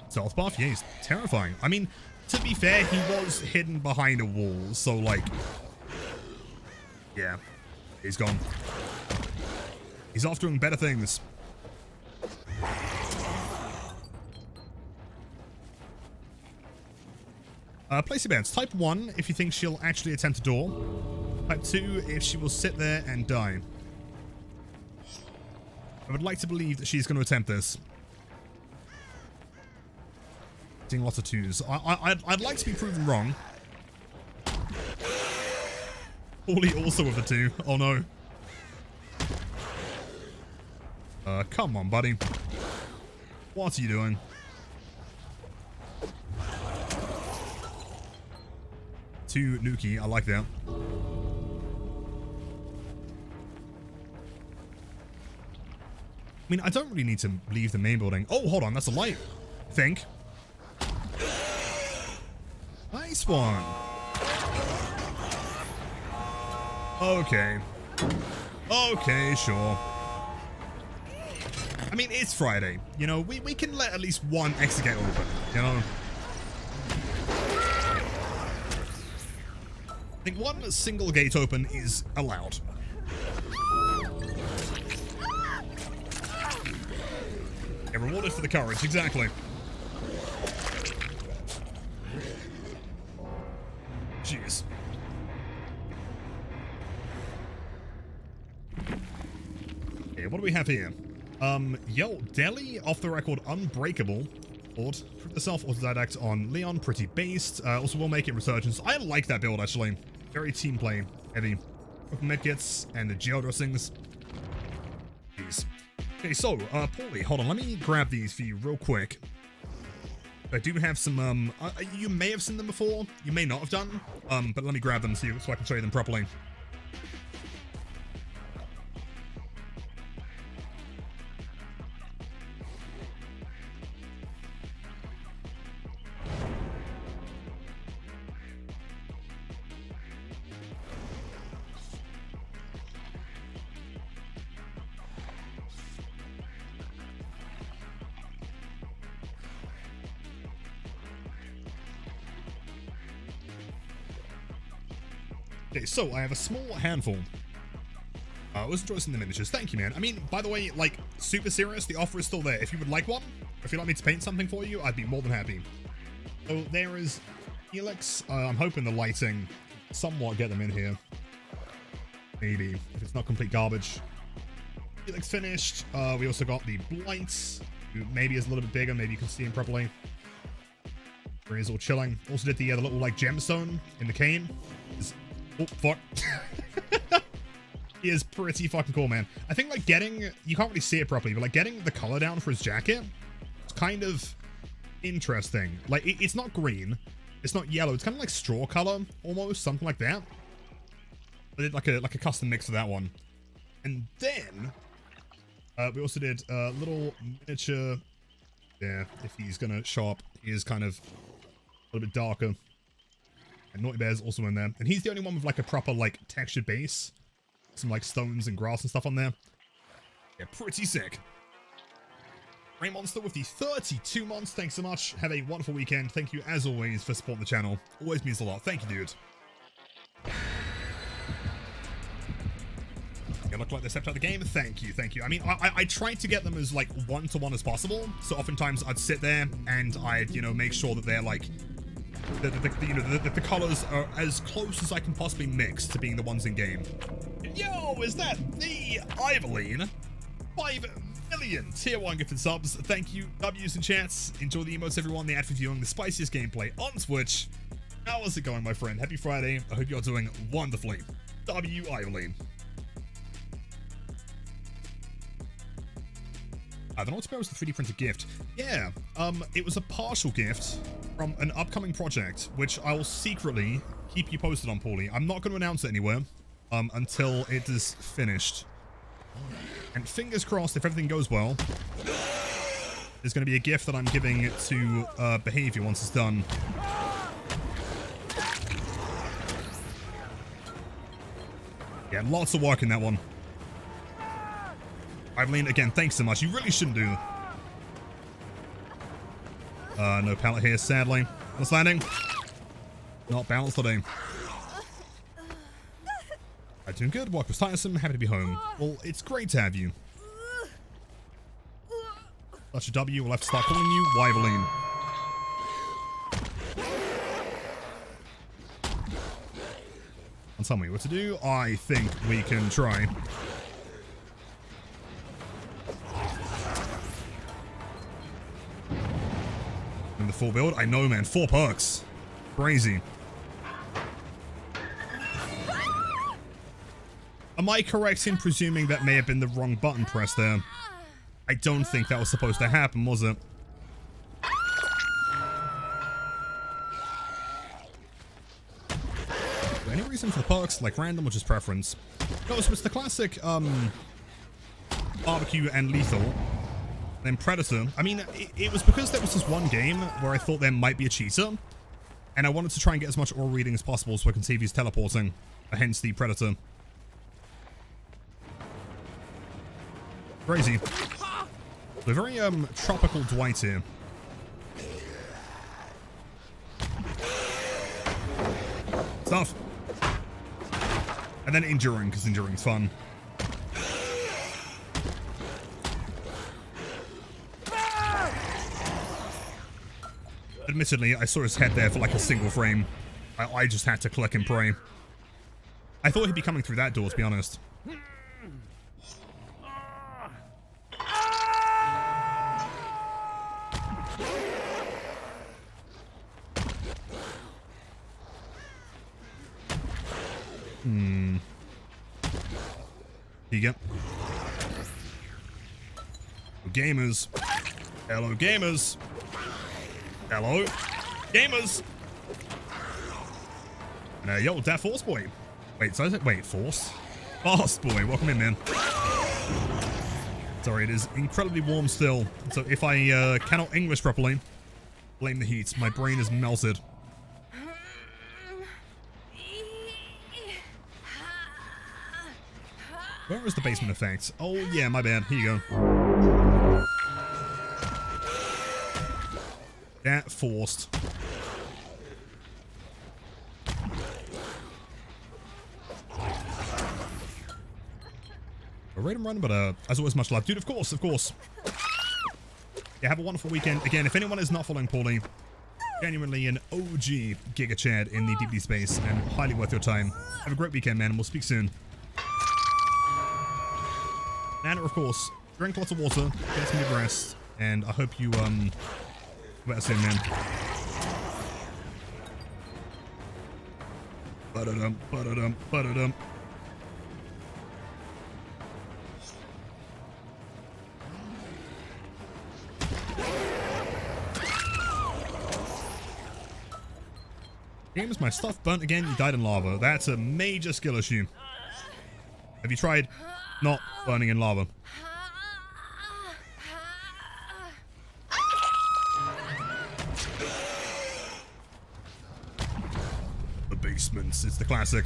Stealth buff? Yeah, he's terrifying. I mean, to be fair, he was hidden behind a wall, so like... Yeah, he's gone. He's off doing better things. Place your bets. Type 1 if you think she'll actually attempt a door. Type 2 if she will sit there and die. I would like to believe that she's going to attempt this. Seeing lots of 2s. I'd like to be proven wrong. Paulie also with a 2. Oh no. Come on, buddy. What are you doing? To Nuki, I like that. I mean, I don't really need to leave the main building. Oh, hold on, that's a light. I think. Nice one. Okay. Okay, sure. I mean, it's Friday. You know, we can let at least one exit gate open, you know? I think one single gate open is allowed. Yeah, rewarded for the courage, exactly. Jeez. Okay, what do we have here? Yo, Delhi, off the record, unbreakable. Prove the self-autodidact on Leon, pretty based. Also will make it resurgence. I like that build, actually. Very team play heavy. Medkits and the geo dressings. Jeez. Okay, so, Paulie, hold on. Let me grab these for you real quick. I do have some, you may have seen them before. You may not have done. But let me grab them so I can show you them properly. Okay, so I have a small handful. I was enjoying the miniatures. Thank you, man. I mean, by the way, like, super serious, the offer is still there. If you would like one, if you'd like me to paint something for you, I'd be more than happy. So there is Helix. I'm hoping the lighting somewhat get them in here. Maybe, if it's not complete garbage. Helix finished. We also got the Blight, who maybe is a little bit bigger. Maybe you can see him properly. Where he's all chilling. Also did the little, like, gemstone in the cane. It's Oh, fuck. He is pretty fucking cool, man. I think, like, getting... You can't really see it properly, but, like, getting the color down for his jacket... It's kind of interesting. Like, it's not green. It's not yellow. It's kind of like straw color, almost. Something like that. I did, like a custom mix of that one. And then... we also did a little miniature... Yeah, if he's gonna show up, he is kind of a little bit darker. And Naughty Bear's also in there. And he's the only one with like a proper like textured base. Some like stones and grass and stuff on there. Yeah, pretty sick. Ray Monster with the 32 months. Thanks so much. Have a wonderful weekend. Thank you as always for supporting the channel. Always means a lot. Thank you, dude. You look like they stepped out of the game. Thank you, thank you. I mean, I tried to get them as like one-to-one as possible. So oftentimes I'd sit there and I'd, you know, make sure that they're like the colors are as close as I can possibly mix to being the ones in game. Yo, is that the Ivoline? 5 million tier 1 gifted subs. Thank you, W's and chats. Enjoy the emotes, everyone. The ad for viewing the spiciest gameplay on Twitch. How is it going, my friend? Happy Friday. I hope you're doing wonderfully. W Ivoline. I don't know what to bear was the 3D printed gift. Yeah, it was a partial gift from an upcoming project, which I will secretly keep you posted on, Paulie. I'm not going to announce it anywhere until it is finished. And fingers crossed, if everything goes well, there's going to be a gift that I'm giving to Behavior once it's done. Yeah, lots of work in that one. Ivoline, again, thanks so much. You really shouldn't do. No pallet here, sadly. Balance landing. Not balanced today. I'm doing good. Work was tiresome. Happy to be home. Well, it's great to have you. Such a W. We'll have to start calling you Ivoline. And tell me what to do. I think we can try. In the full build. I know, man. 4 perks. Crazy. Am I correct in presuming that may have been the wrong button press there? I don't think that was supposed to happen, was it? Any reason for the perks? Like random or just preference? No, so it's the classic, barbecue and lethal. Then Predator. I mean, it was because there was this one game where I thought there might be a cheater. And I wanted to try and get as much aura reading as possible so I can see if he's teleporting. Hence the Predator. Crazy. We're very, tropical Dwight here. Stuff. And then enduring, because enduring's fun. Admittedly, I saw his head there for like a single frame. I just had to click and pray. I thought he'd be coming through that door, to be honest. Here you go. Gamers. Hello, gamers. Hello, gamers. Yo, that Force Boy. Wait, so is it? Wait, Force? Force Boy, welcome in, man. Sorry, it is incredibly warm still. So if I cannot English properly, blame the heat. My brain is melted. Where is the basement effect? Oh, yeah, my bad. Here you go. That forced. A rate and run, but as always, much love. Dude, of course, of course. Yeah, have a wonderful weekend. Again, if anyone is not following Paulie, genuinely an OG Giga Chad in the DBD space and highly worth your time. Have a great weekend, man, and we'll speak soon. And, of course, drink lots of water, get some good rest, and I hope you, better soon, man. Ba-da-dum, ba-da-dum, ba-da-dum. Game, is my stuff burnt again? You died in lava. That's a major skill issue. Have you tried not burning in lava? The basements, it's the classic.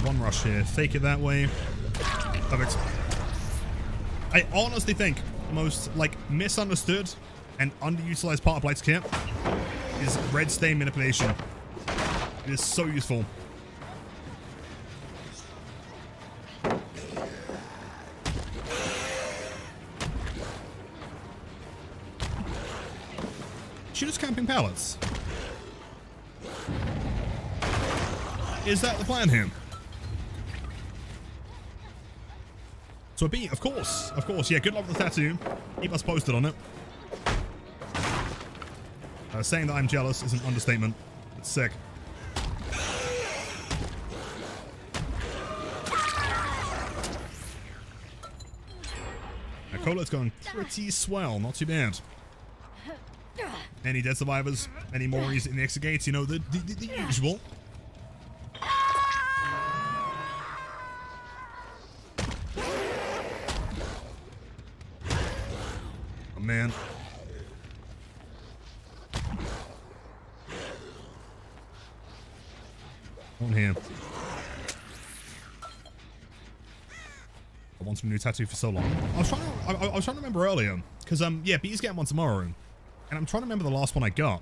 One rush here. Fake it that way. Perfect. I honestly think the most, like, misunderstood and underutilized part of Blight's kit is red stain manipulation. It is so useful. Shooters camping pallets. Is that the plan here? So a B, of course. Of course, yeah, good luck with the tattoo. Keep us posted on it. Saying that I'm jealous is an understatement. It's sick. Now, Cola's going pretty swell. Not too bad. Any dead survivors? Any Moris in the exit gates? You know, the usual. Oh, man. On here. I wanted a new tattoo for so long. I was trying to remember earlier because yeah, B's getting one tomorrow, and I'm trying to remember the last one I got.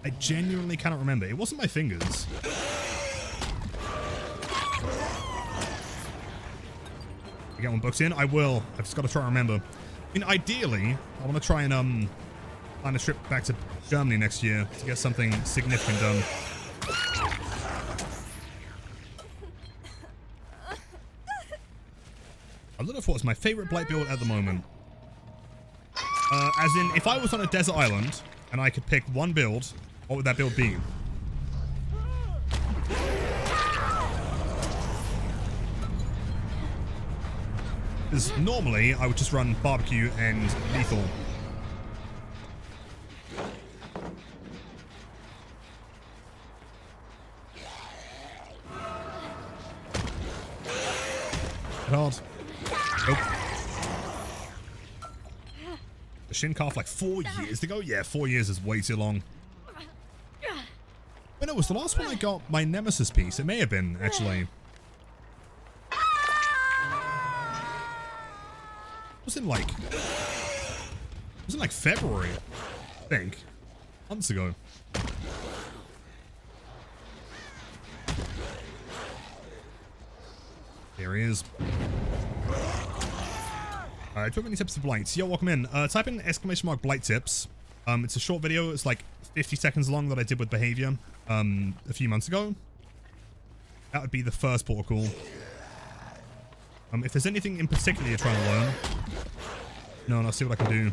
I genuinely cannot remember. It wasn't my fingers. I get one booked in. I will. I've just got to try and remember. I mean, ideally, I want to try and plan a trip back to Germany next year to get something significant done. I don't know if what's my favorite Blight build at the moment. As in, if I was on a desert island and I could pick one build, what would that build be? Because normally I would just run barbecue and lethal. Hard. Nope. The shin calf like 4 years ago? Yeah, 4 years is way too long. But no, it was the last one I got my Nemesis piece. It may have been, actually. It was in like February, I think. Months ago. Here he is. Do you have any tips for Blight? Yo, welcome in. Type in !Blight tips. It's a short video. It's like 50 seconds long that I did with behavior a few months ago. That would be the first protocol. If there's anything in particular you're trying to learn, no, and I'll see what I can do.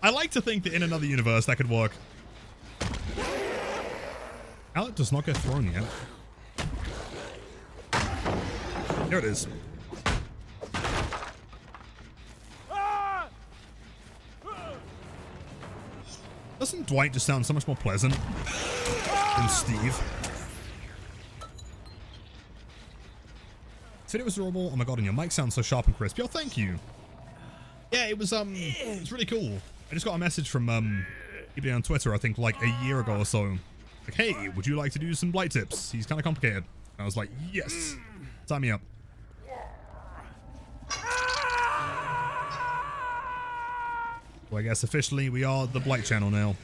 I like to think that in another universe that could work. Alec does not get thrown yet. There it is. Doesn't Dwight just sound so much more pleasant than Steve? This video was adorable. Oh my god, and your mic sounds so sharp and crisp. Yo, thank you. Yeah, it was really cool. I just got a message from people on Twitter, I think like a year ago or so. Like, hey, would you like to do some Blight tips? He's kind of complicated. And I was like, yes, sign me up. Well, I guess officially we are the Blight channel now.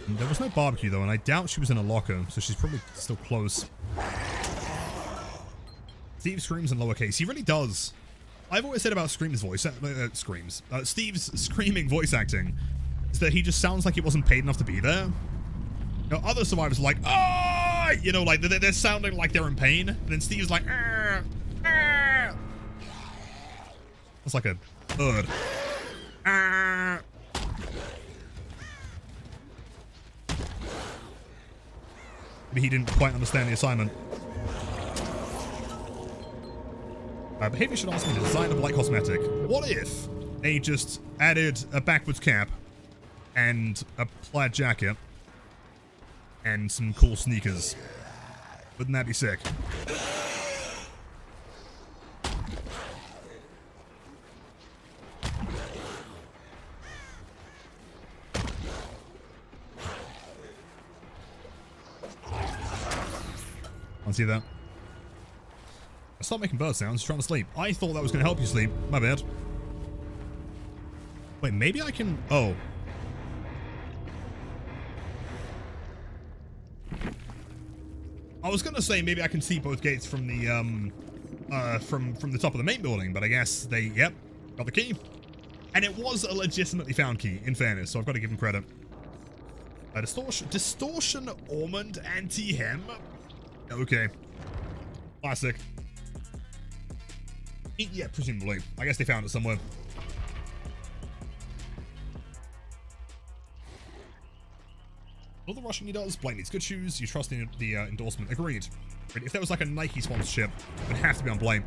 There was no barbecue though, and I doubt she was in a locker, so she's probably still close. Steve screams in lowercase. He really does. I've always said about Steve's screaming voice acting is that he just sounds like he wasn't paid enough to be there. You know, other survivors are like, ah, you know, like they're sounding like they're in pain, and then Steve's like, ah, ah. It's like a bird. Ah. Maybe he didn't quite understand the assignment. Behavior should ask me to design a Blight cosmetic. What if they just added a backwards cap and a plaid jacket and some cool sneakers? Wouldn't that be sick? Want to see that? I stopped making bird sounds, trying to sleep. I thought that was going to help you sleep. My bad. Wait, maybe I can... Oh. I was going to say maybe I can see both gates from the, from the top of the main building, but I guess they, yep, got the key. And it was a legitimately found key, in fairness, so I've got to give him credit. Distortion Almond Anti-Hem. Okay. Classic. Yeah, presumably. I guess they found it somewhere. All the rushing he does, Blight needs good shoes, you trust in the endorsement. Agreed. But if there was like a Nike sponsorship, it would have to be on Blight.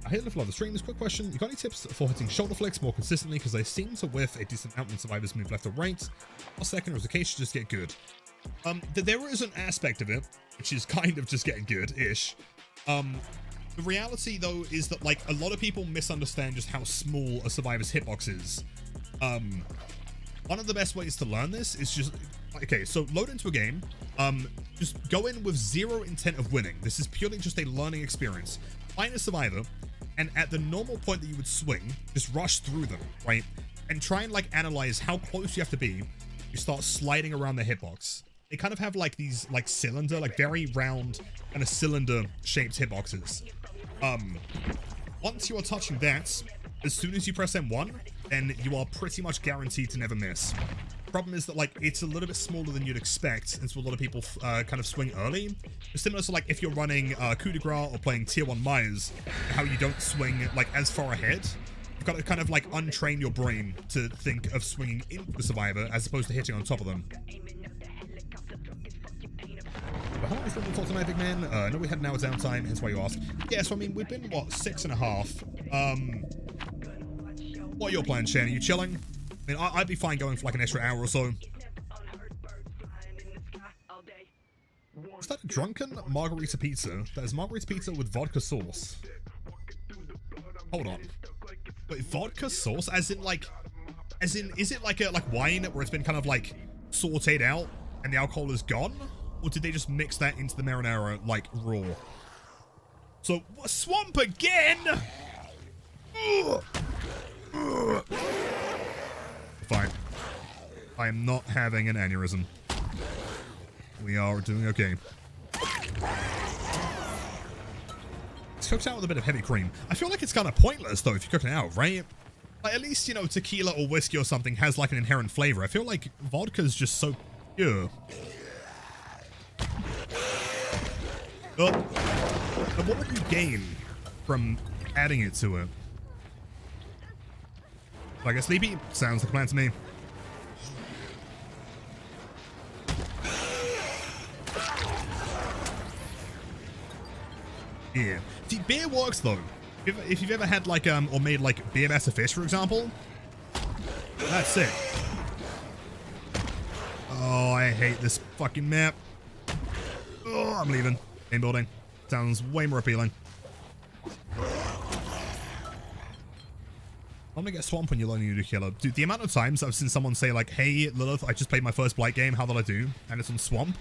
I hate the flow of the streams. Quick question. You got any tips for hitting shoulder flicks more consistently? Because they seem to whiff a decent amount when survivors move left or right. Or second, or is the case just get good? There is an aspect of it, which is kind of just getting good-ish. The reality, though, is that, like, a lot of people misunderstand just how small a survivor's hitbox is. One of the best ways to learn this is just... Okay, so load into a game. Just go in with zero intent of winning. This is purely just a learning experience. Find a survivor, and at the normal point that you would swing, just rush through them, right? And try and, like, analyze how close you have to be. You start sliding around the hitbox. They kind of have, like, these, like, cylinder, like, very round kind of cylinder-shaped hitboxes. Once you are touching that, as soon as you press M1, then you are pretty much guaranteed to never miss. The problem is that, like, it's a little bit smaller than you'd expect, and so a lot of people kind of swing early. It's similar to, like, if you're running coup de grace or playing tier 1 Myers, how you don't swing, like, as far ahead. You've got to kind of, like, untrain your brain to think of swinging into the survivor as opposed to hitting on top of them. How long have we talked tonight, big man? No, we had an hour downtime, hence why you asked. Yeah, so I mean, we've been, what, 6.5. What are your plans, Shane? Are you chilling? I mean, I'd be fine going for like an extra hour or so. Is that a drunken margarita pizza? That is margarita pizza with vodka sauce. Hold on. Wait, vodka sauce? As in, is it like a, like wine where it's been kind of like sauteed out and the alcohol is gone? Or did they just mix that into the marinara, like, raw? So, swamp again? Ugh. Ugh. Fine. I am not having an aneurysm. We are doing okay. It's cooked out with a bit of heavy cream. I feel like it's kind of pointless, though, if you're cooking it out, right? Like, at least, you know, tequila or whiskey or something has, like, an inherent flavor. I feel like vodka's just so pure. Oh. And what would you gain from adding it to it? Like a sleepy? Sounds like a plan to me. Yeah. See, beer works though. If you've ever had like or made like beer bass of fish, for example, that's sick. Oh, I hate this fucking map. Oh, I'm leaving. Main building. Sounds way more appealing. I'm gonna get swamp when you're learning to do killer. Dude, the amount of times I've seen someone say like, hey, Lilith, I just played my first Blight game, how did I do? And it's on swamp.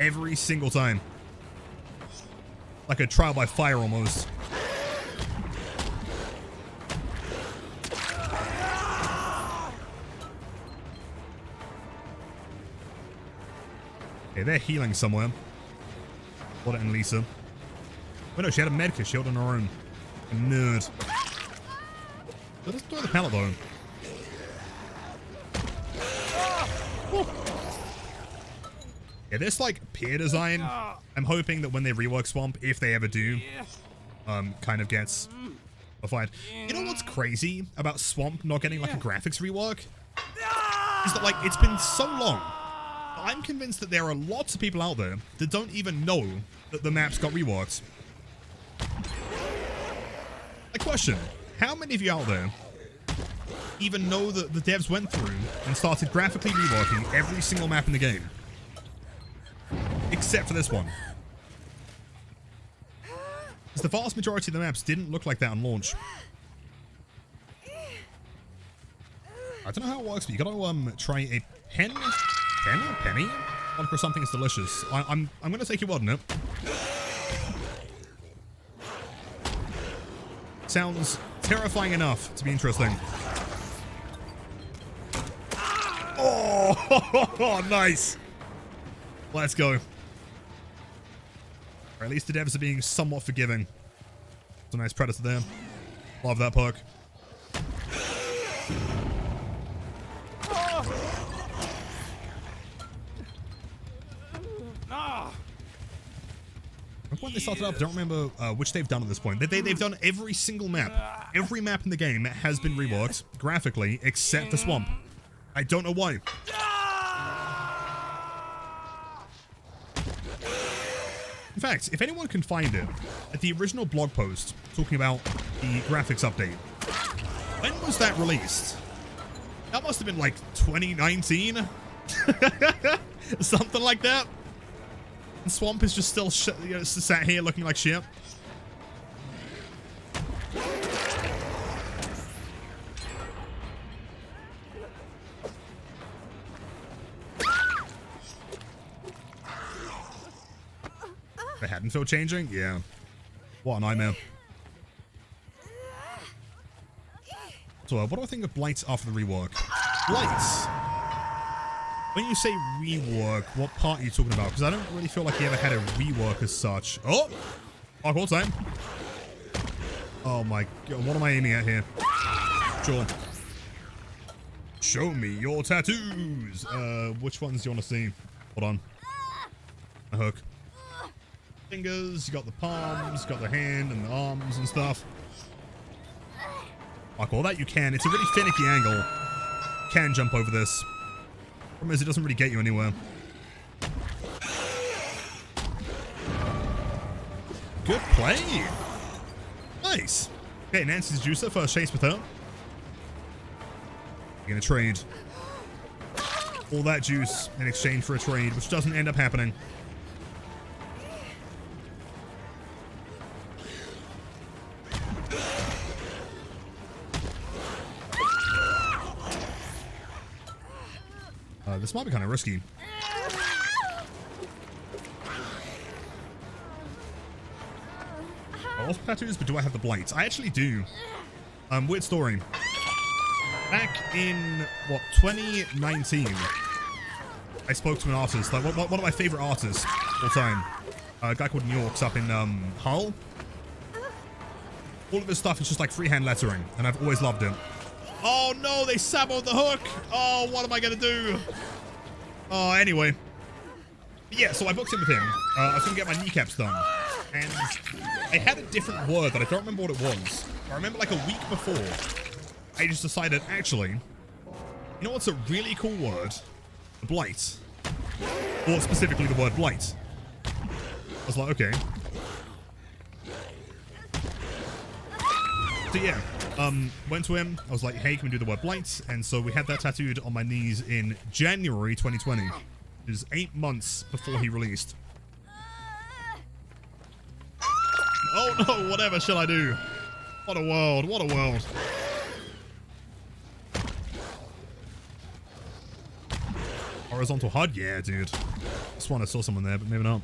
Every single time. Like a trial by fire almost. Okay, they're healing somewhere. What and Lisa. Oh no, she had a medkit shield on her own. Nerd. Let us throw the pallet though. Woo. Yeah, this like pier design, I'm hoping that when they rework Swamp, if they ever do, kind of gets modified. You know what's crazy about Swamp not getting like a graphics rework? Is that like it's been so long. I'm convinced that there are lots of people out there that don't even know that the maps got reworked. A question, how many of you out there even know that the devs went through and started graphically reworking every single map in the game? Except for this one. Because the vast majority of the maps didn't look like that on launch. I don't know how it works, but you gotta try a penny? One for something that's delicious. I'm gonna take your word on it. Sounds terrifying enough to be interesting. Oh, nice. Let's go. Or at least the devs are being somewhat forgiving. It's a nice predator there. Love that perk. When they started up, I don't remember which they've done at this point. They've done every single map. Every map in the game has been reworked graphically, except for Swamp. I don't know why. In fact, if anyone can find it, at the original blog post talking about the graphics update, when was that released? That must have been like 2019? Something like that. And Swamp is just still sat here looking like shit. The Haddonfield changing? Yeah. What a nightmare. So, what do I think of Blight after the rework? Blight! When you say rework, what part are you talking about? Because I don't really feel like he ever had a rework as such. Oh! Hardcore time. Oh my god, what am I aiming at here? Sure. Show me your tattoos! Which ones do you want to see? Hold on. A hook. Fingers, you got the palms, got the hand and the arms and stuff. Like all that you can. It's a really finicky angle. Can jump over this. Problem is it doesn't really get you anywhere. Good play. Nice. Okay, Nancy's juicer, first chase with her. You're gonna trade all that juice in exchange for a trade, which doesn't end up happening. This might be kind of risky. I also tattoos, but do I have the Blight? I actually do. Weird story. Back in, what, 2019, I spoke to an artist, like one of my favorite artists of all time. A guy called New York's up in Hull. All of his stuff is just like freehand lettering, and I've always loved it. Oh no, they saboed the hook! Oh, what am I gonna do? Oh, anyway. Yeah, so I booked in with him. I was gonna get my kneecaps done. And I had a different word that I don't remember what it was. I remember like a week before, I just decided, actually, you know what's a really cool word? Blight. Or specifically the word blight. I was like, okay. So yeah, went to him. I was like, hey, can we do the word blight? And so we had that tattooed on my knees in January 2020. It was 8 months before he released. Oh no, whatever shall I do? What a world, what a world. Horizontal HUD? Yeah, dude. I sworn I saw someone there, but maybe not.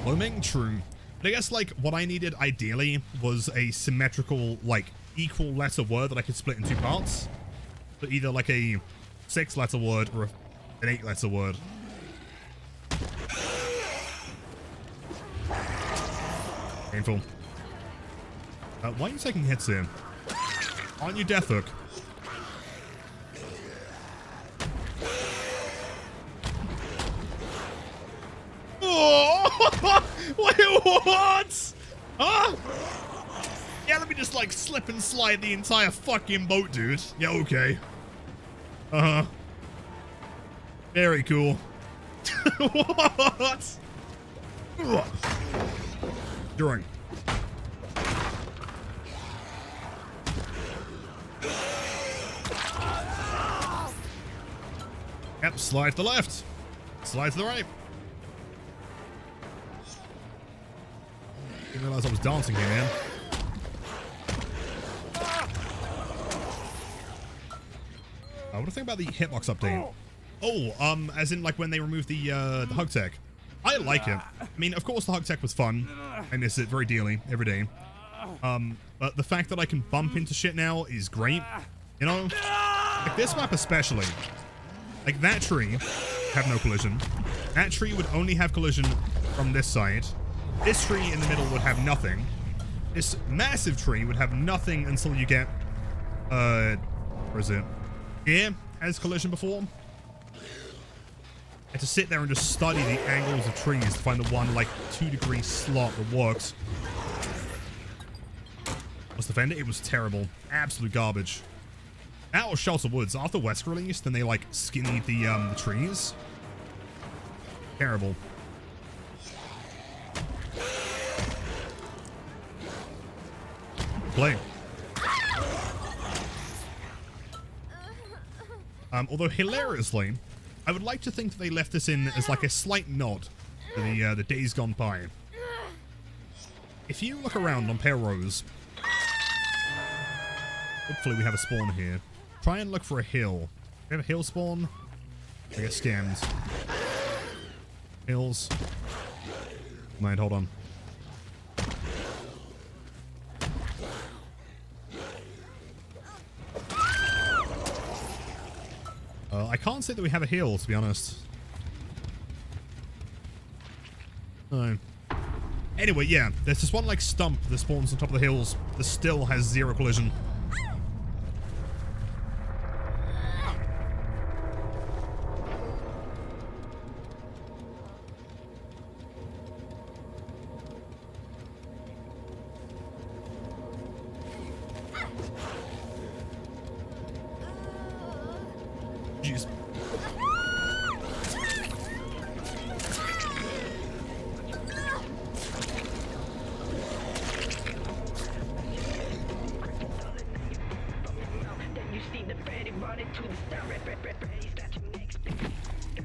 Looming? True. But I guess, like, what I needed, ideally, was a symmetrical, like, equal letter word that I could split in 2 parts. So either, like, a 6-letter word or an 8-letter word. Painful. Why are you taking hits here? On your death hook. Oh! Wait, what? Huh? Yeah, let me just like slip and slide the entire fucking boat, dude. Yeah, okay. Uh-huh. Very cool. What? During. Yep, slide to the left. Slide to the right. Didn't realize I was dancing here, man. What do you think about the hitbox update? Oh, as in like when they removed the hug tech. I like it. I mean, of course the hug tech was fun. I miss it very dearly every day. But the fact that I can bump into shit now is great. You know? Like this map especially. Like that tree have no collision. That tree would only have collision from this side. This tree in the middle would have nothing. This massive tree would have nothing until you get, where is it? Here has collision before. I had to sit there and just study the angles of trees to find the one like 2-degree slot that works. Let's defend it. It was terrible. Absolute garbage. That was Shelter Woods. After West released, then they like skinnied the trees. Terrible. Play. Although hilariously, I would like to think that they left this in as like a slight nod to the days gone by. If you look around on Pelrose, hopefully we have a spawn here. Try and look for a hill. We have a hill spawn. I get scammed. Hills. Mind, hold on. I can't say that we have a hill, to be honest. No. Anyway, yeah, there's this one like stump that spawns on top of the hills that still has 0 collision. Jeez.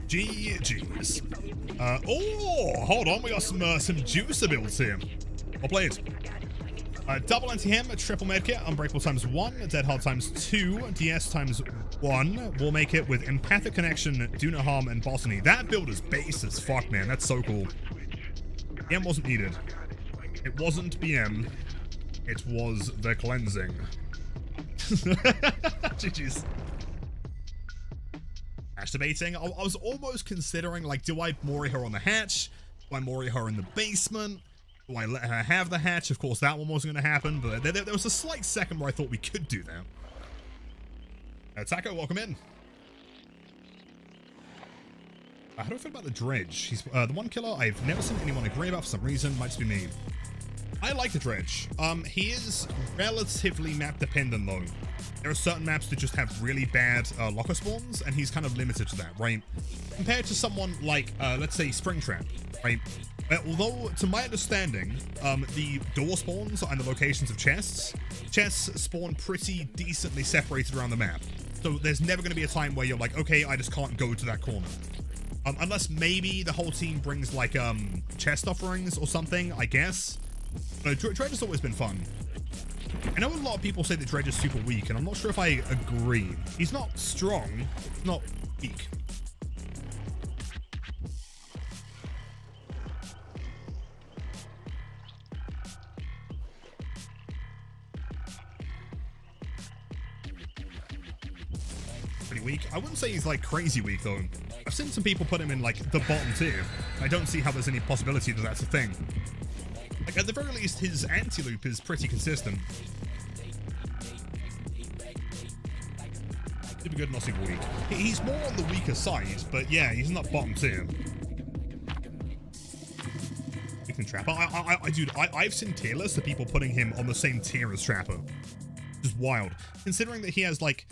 GG's. Oh, hold on, we got some juicer builds here. Well played. Double anti-hem, triple medkit, unbreakable times 1, dead hard times 2, DS times 1. We'll make it with empathic connection, do no harm, and botany. That build is base as fuck, man. That's so cool. BM wasn't needed. It wasn't BM. It was the cleansing. GG's. Hatch debating. I was almost considering, like, do I Mori her on the hatch? Do I Mori her in the basement? Do I let her have the hatch? Of course, that one wasn't going to happen, but there was a slight second where I thought we could do that. Taco, welcome in. How do I feel about the Dredge? He's the one killer I've never seen anyone agree about for some reason. Might just be me. I like the Dredge. He is relatively map dependent though. There are certain maps that just have really bad locker spawns, and he's kind of limited to that, right? Compared to someone like, let's say, Springtrap, right? Although, to my understanding, the door spawns and the locations of chests spawn pretty decently separated around the map. So there's never going to be a time where you're like, okay, I just can't go to that corner. Unless maybe the whole team brings like chest offerings or something, I guess. Dredge has always been fun. I know a lot of people say that Dredge is super weak, and I'm not sure if I agree. He's not strong, not weak. Pretty weak. I wouldn't say he's like crazy weak though. I've seen some people put him in like the bottom tier. I don't see how there's any possibility that that's a thing. Like, at the very least, his anti-loop is pretty consistent. Super good, not super weak. He's more on the weaker side, but yeah, he's not bottom tier. Weakling Trapper. Dude, I've seen tier lists of people putting him on the same tier as Trapper. Just wild. Considering that he has, like,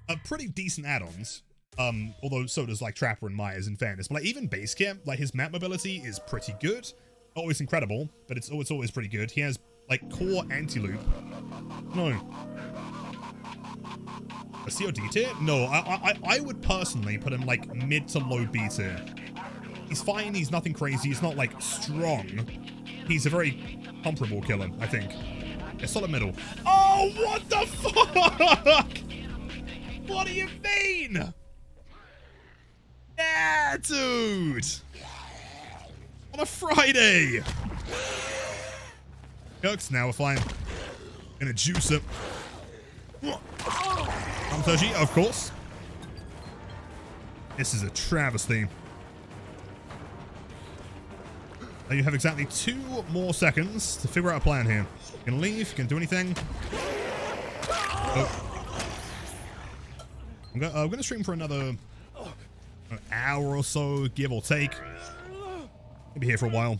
a pretty decent add-ons. Although so does, like, Trapper and Myers, in fairness. But, like, even base gear, like, his map mobility is pretty good. Not always incredible, but it's always pretty good. He has, like, core anti-loop. No. A COD tier? No, I would personally put him, like, mid to low B tier. He's fine, he's nothing crazy, he's not, like, strong. He's a very comparable killer, I think. A solid middle. Oh, what the fuck? What do you mean? Yeah, dude! On a Friday! Cooks, now we're fine. Gonna juice it. I'm Toshi, of course. This is a travesty. Now you have exactly 2 more seconds to figure out a plan here. You can leave, you can do anything. Oh. I'm gonna stream for another an hour or so, give or take. I'll be here for a while.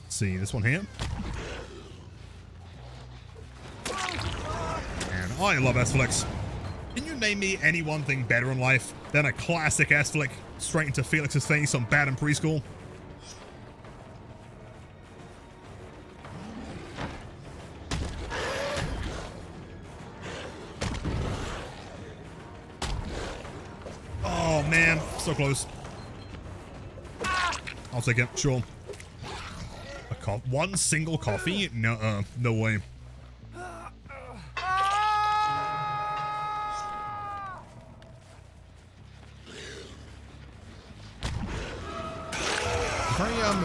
Let's see, this one here. And I love S-Flicks. Can you name me any one thing better in life than a classic S-Flick straight into Felix's face on Bad in Preschool? Oh man, so close. I'll take it, sure. One single coffee? No, no way.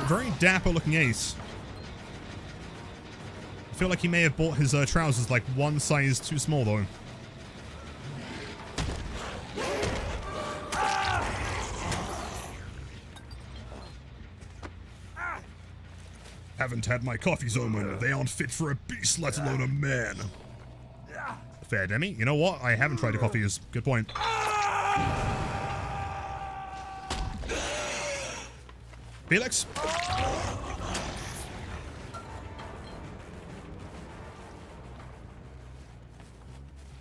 Very dapper looking ace. I feel like he may have bought his trousers like one size too small though. Haven't had my coffee, Zoman. They aren't fit for a beast, let alone a man. Fair, Demi. You know what? I haven't tried a coffee. Is good point. Felix?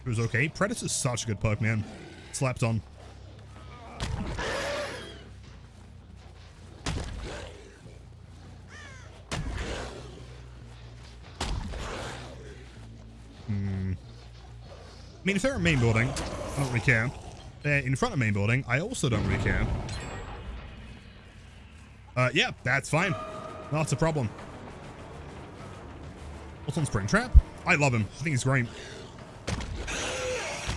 It was okay. Predator's such a good perk, man. Slapped on. I mean, if they're in main building, I don't really care. They're in front of main building, I also don't really care. Yeah, that's fine. Not a problem. What's on Springtrap? I love him. I think he's great.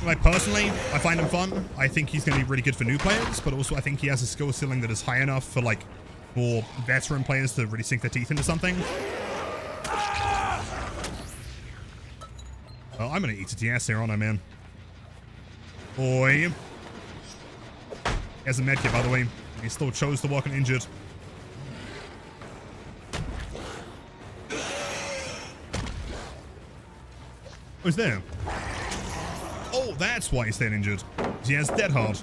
Like, personally, I find him fun. I think he's going to be really good for new players, but also I think he has a skill ceiling that is high enough for, like, more veteran players to really sink their teeth into something. Oh, I'm going to eat a TS here, aren't I, man? Boy. He has a medkit, by the way. He still chose to walk uninjured. Oh, he's there. Oh, that's why he stayed injured. He has dead hard.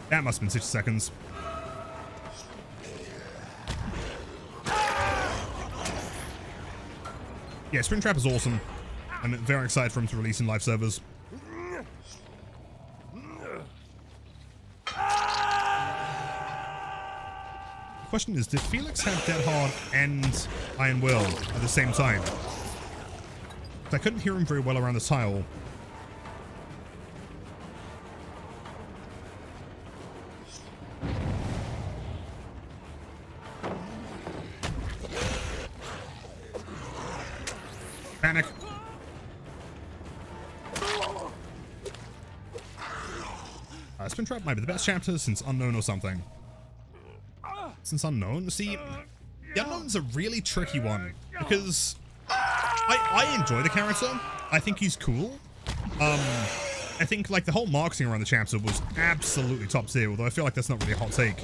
That must have been 60 seconds. Yeah, Springtrap is awesome. I'm very excited for him to release in live servers. The question is, did Felix have Dead Hard and Iron Will at the same time? I couldn't hear him very well around the tile. Panic. Springtrap might be the best chapter since Unknown or something. Since Unknown? See, the Unknown's a really tricky one because I enjoy the character. I think he's cool. I think like the whole marketing around the chapter was absolutely top tier, although I feel like that's not really a hot take.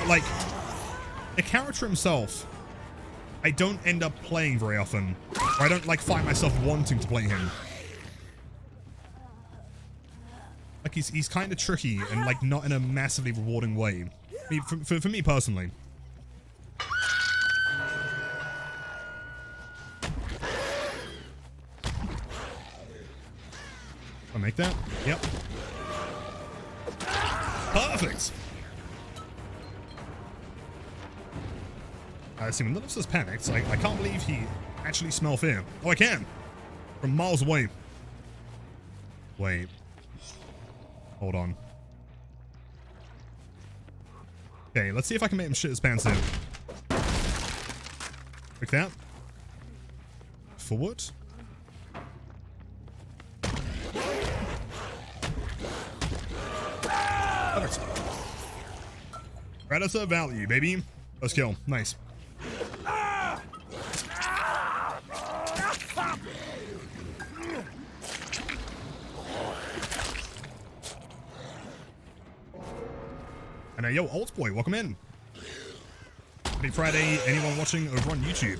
Like, the character himself, I don't end up playing very often, or I don't like find myself wanting to play him. Like he's kind of tricky and like not in a massively rewarding way. I mean, for me personally. I make that? Yep. Perfect. I see when Nemesis panicked. I can't believe he actually smelled fear. Oh, I can. From miles away. Wait. Hold on. Okay, let's see if I can make him shit his pants in. Like that. Forward. Perfect. Predator value, baby. Let's kill. Nice. And yo, Old Boy, welcome in. Happy Friday, anyone watching over on YouTube.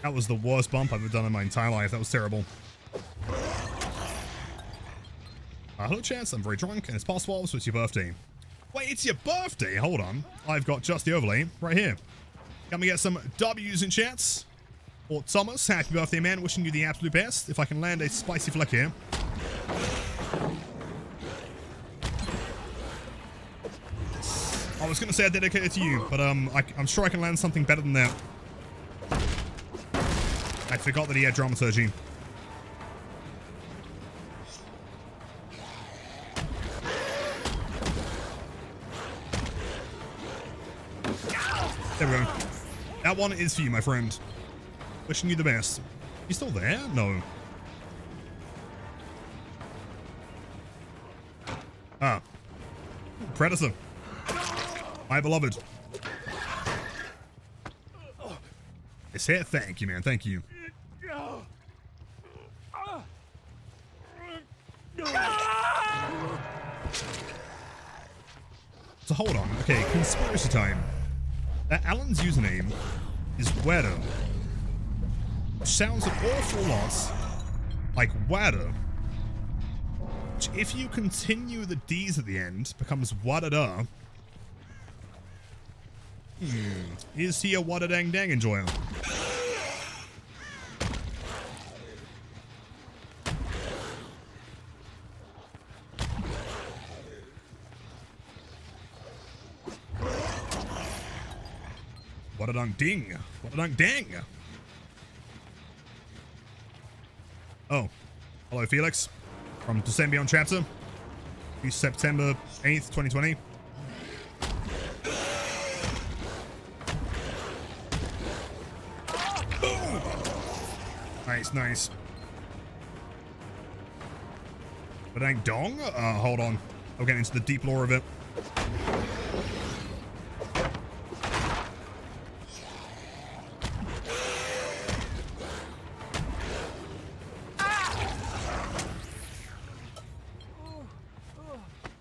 That was the worst bump I've ever done in my entire life. That was terrible. Hello, Chance. I'm very drunk, and it's past 12, so it's your birthday. Wait, it's your birthday? Hold on. I've got just the overlay right here. Can we get some W's in chats? Or Thomas, happy birthday, man. Wishing you the absolute best. If I can land a spicy flick here. I was going to say I dedicate it to you, but I'm sure I can land something better than that. I forgot that he had dramaturgy. There we go. That one is for you, my friend. Wishing you the best. You still there? No. Ah. Predator. My beloved. I say thank you, man. Thank you. So hold on. Okay, conspiracy time. Alan's username is Wado, which sounds an awful lot like Wada, which if you continue the D's at the end becomes Wadada. Is he a Wadadang-dang enjoyer? Wadadang-ding. Wadadang-dang. Oh. Hello, Felix. From December on Chapter. September 8th, 2020. Nice, nice. Wadadang dong? Hold on. I'll get into the deep lore of it.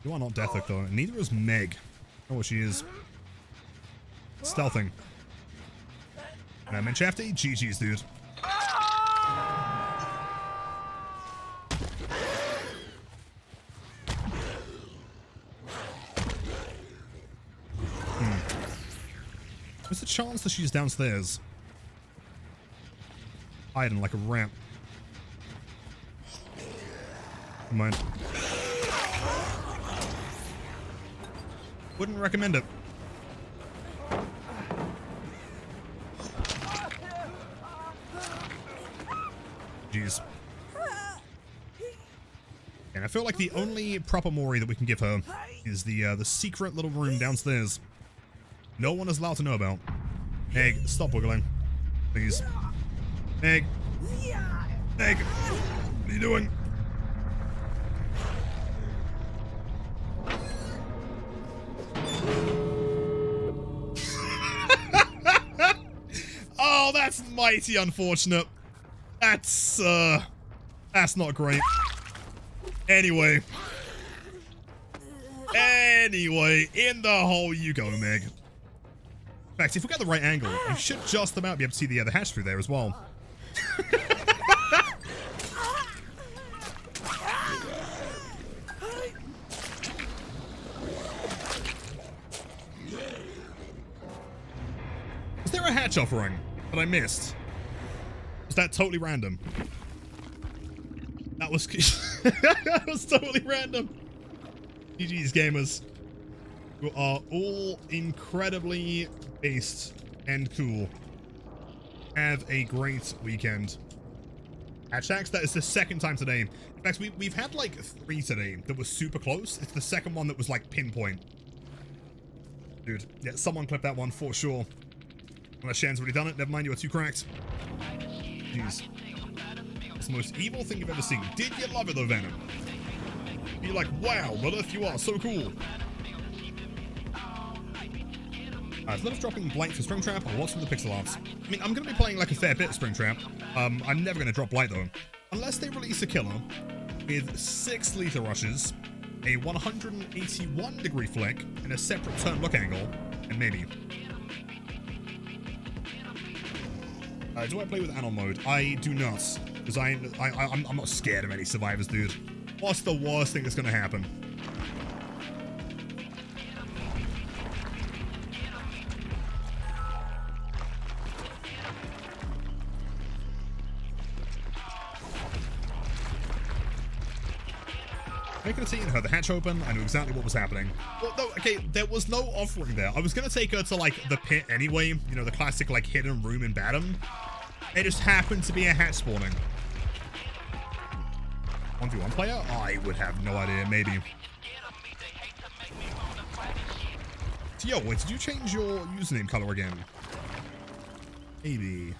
You are not Deathhook though. Neither is Meg. Oh, well, she is stealthing. And I'm in Shafty. GG's, dude. What's the chance that she's downstairs? Hiding like a ramp. Never mind. Wouldn't recommend it. Jeez. And I feel like the only proper Mori that we can give her is the secret little room downstairs. No one is allowed to know about. Egg, stop wiggling. Please. Egg. Egg. What are you doing? Oh, that's mighty unfortunate. That's not great. Anyway, in the hole you go, Meg. In fact, if we get the right angle, you should just about be able to see the hatch through there as well. Is there a hatch offering that I missed? Was that totally random? That was that was totally random. GG's gamers. You are all incredibly based and cool. Have a great weekend. Hashtags, that is the second time today. In fact, we've had like 3 today that was super close. It's the second one that was like pinpoint. Dude, yeah, someone clip that one for sure. Unless Shan's already done it. Never mind, you are too cracked. Jeez. It's the most evil thing you've ever seen. Did you love it though, Venom? You're like, wow, Lilith, you are so cool. Instead of dropping Blight for Springtrap, or what's from the pixel arts? I mean, I'm going to be playing like a fair bit of Springtrap. I'm never going to drop Blight though. Unless they release a killer with 6 lethal rushes, a 181 degree flick, and a separate turn look angle, and maybe. Do I play with Anon mode? I do not, because I'm not scared of any survivors, dude. What's the worst thing that's going to happen? Making a scene, heard the hatch open, I knew exactly what was happening. Well, no, okay, there was no offering there. I was gonna take her to, like, the pit anyway, you know, the classic, like, hidden room in Badham. It just happened to be a hatch spawning. 1v1 player? I would have no idea, maybe. So, yo, wait, did you change your username color again? Maybe.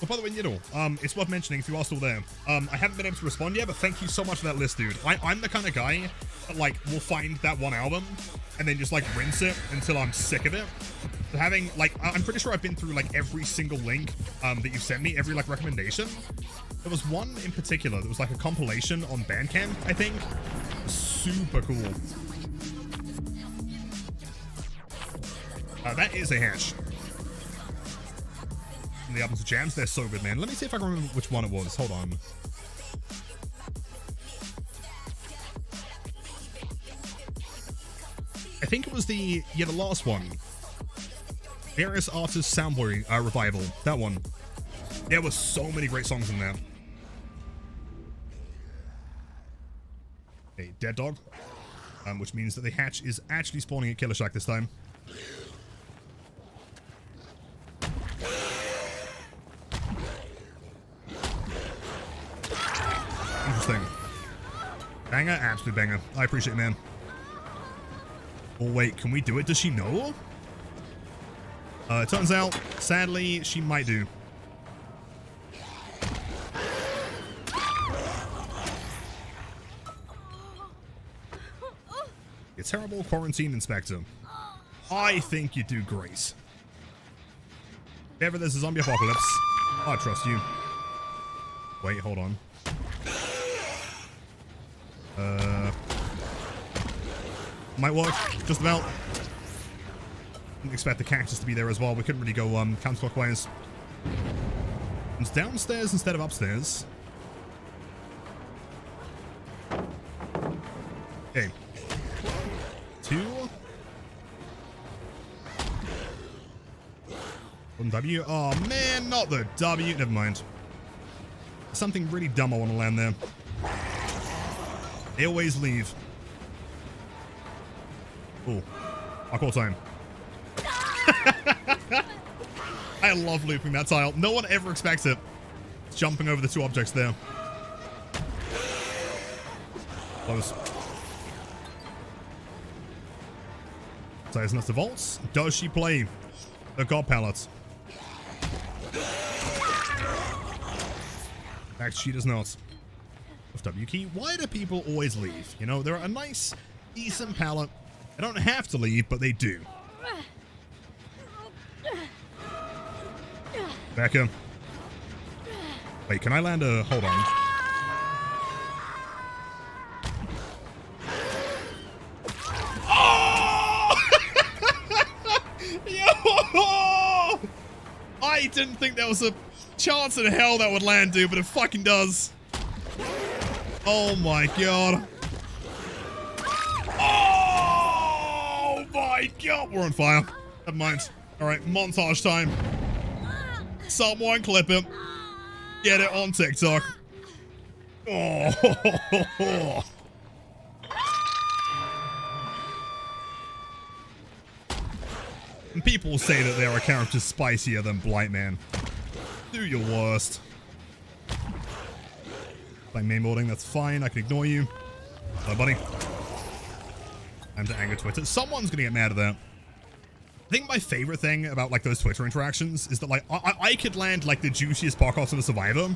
Oh, by the way, Niddle, it's worth mentioning if you are still there. I haven't been able to respond yet, but thank you so much for that list, dude. I'm the kind of guy that, like, will find that one album and then just, like, rinse it until I'm sick of it. So having, like, I'm pretty sure I've been through, like, every single link that you sent me, every, like, recommendation. There was one in particular that was, like, a compilation on Bandcamp, I think. Super cool. That is a hatch. The albums of jams, they're so good, man. Let me see if I can remember which one it was. Hold on. I think it was the last one. Various Artists Soundboy Revival. That one. There were so many great songs in there. A dead dog. Which means that the hatch is actually spawning at Killer Shack this time. Interesting. Banger, absolute banger. I appreciate it, man. Oh, wait, can we do it? Does she know? It turns out, sadly, she might do. A terrible quarantine inspector. I think you do great. If ever there's a zombie apocalypse, I trust you. Wait, hold on. Might work, just about. Didn't expect the cactus to be there as well. We couldn't really go counterclockwise. It's downstairs instead of upstairs. Okay. 2. 1 W. Oh man, not the W. Never mind. Something really dumb I want to land there. They always leave. Oh, I call time. I love looping that tile. No one ever expects it. It's jumping over the 2 objects there. Close. Size enough to vaults. Does she play the God Palette? In fact, she does not. W key. Why do people always leave? You know, they're a nice, decent palette. They don't have to leave, but they do. Becca. Wait, can I land a... Hold on. Oh! Yo! I didn't think there was a chance in hell that would land, dude, but it fucking does. Oh my god. Oh my god. We're on fire. Never mind. Alright, montage time. Someone clip him. Get it on TikTok. Oh. And people say that there are characters spicier than Blight, man. Do your worst. Like main modding, that's fine. I can ignore you. Hello, buddy. Time to anger Twitter. Someone's gonna get mad at that. I think my favorite thing about like those Twitter interactions is that like I could land like the juiciest podcast on a Survivor.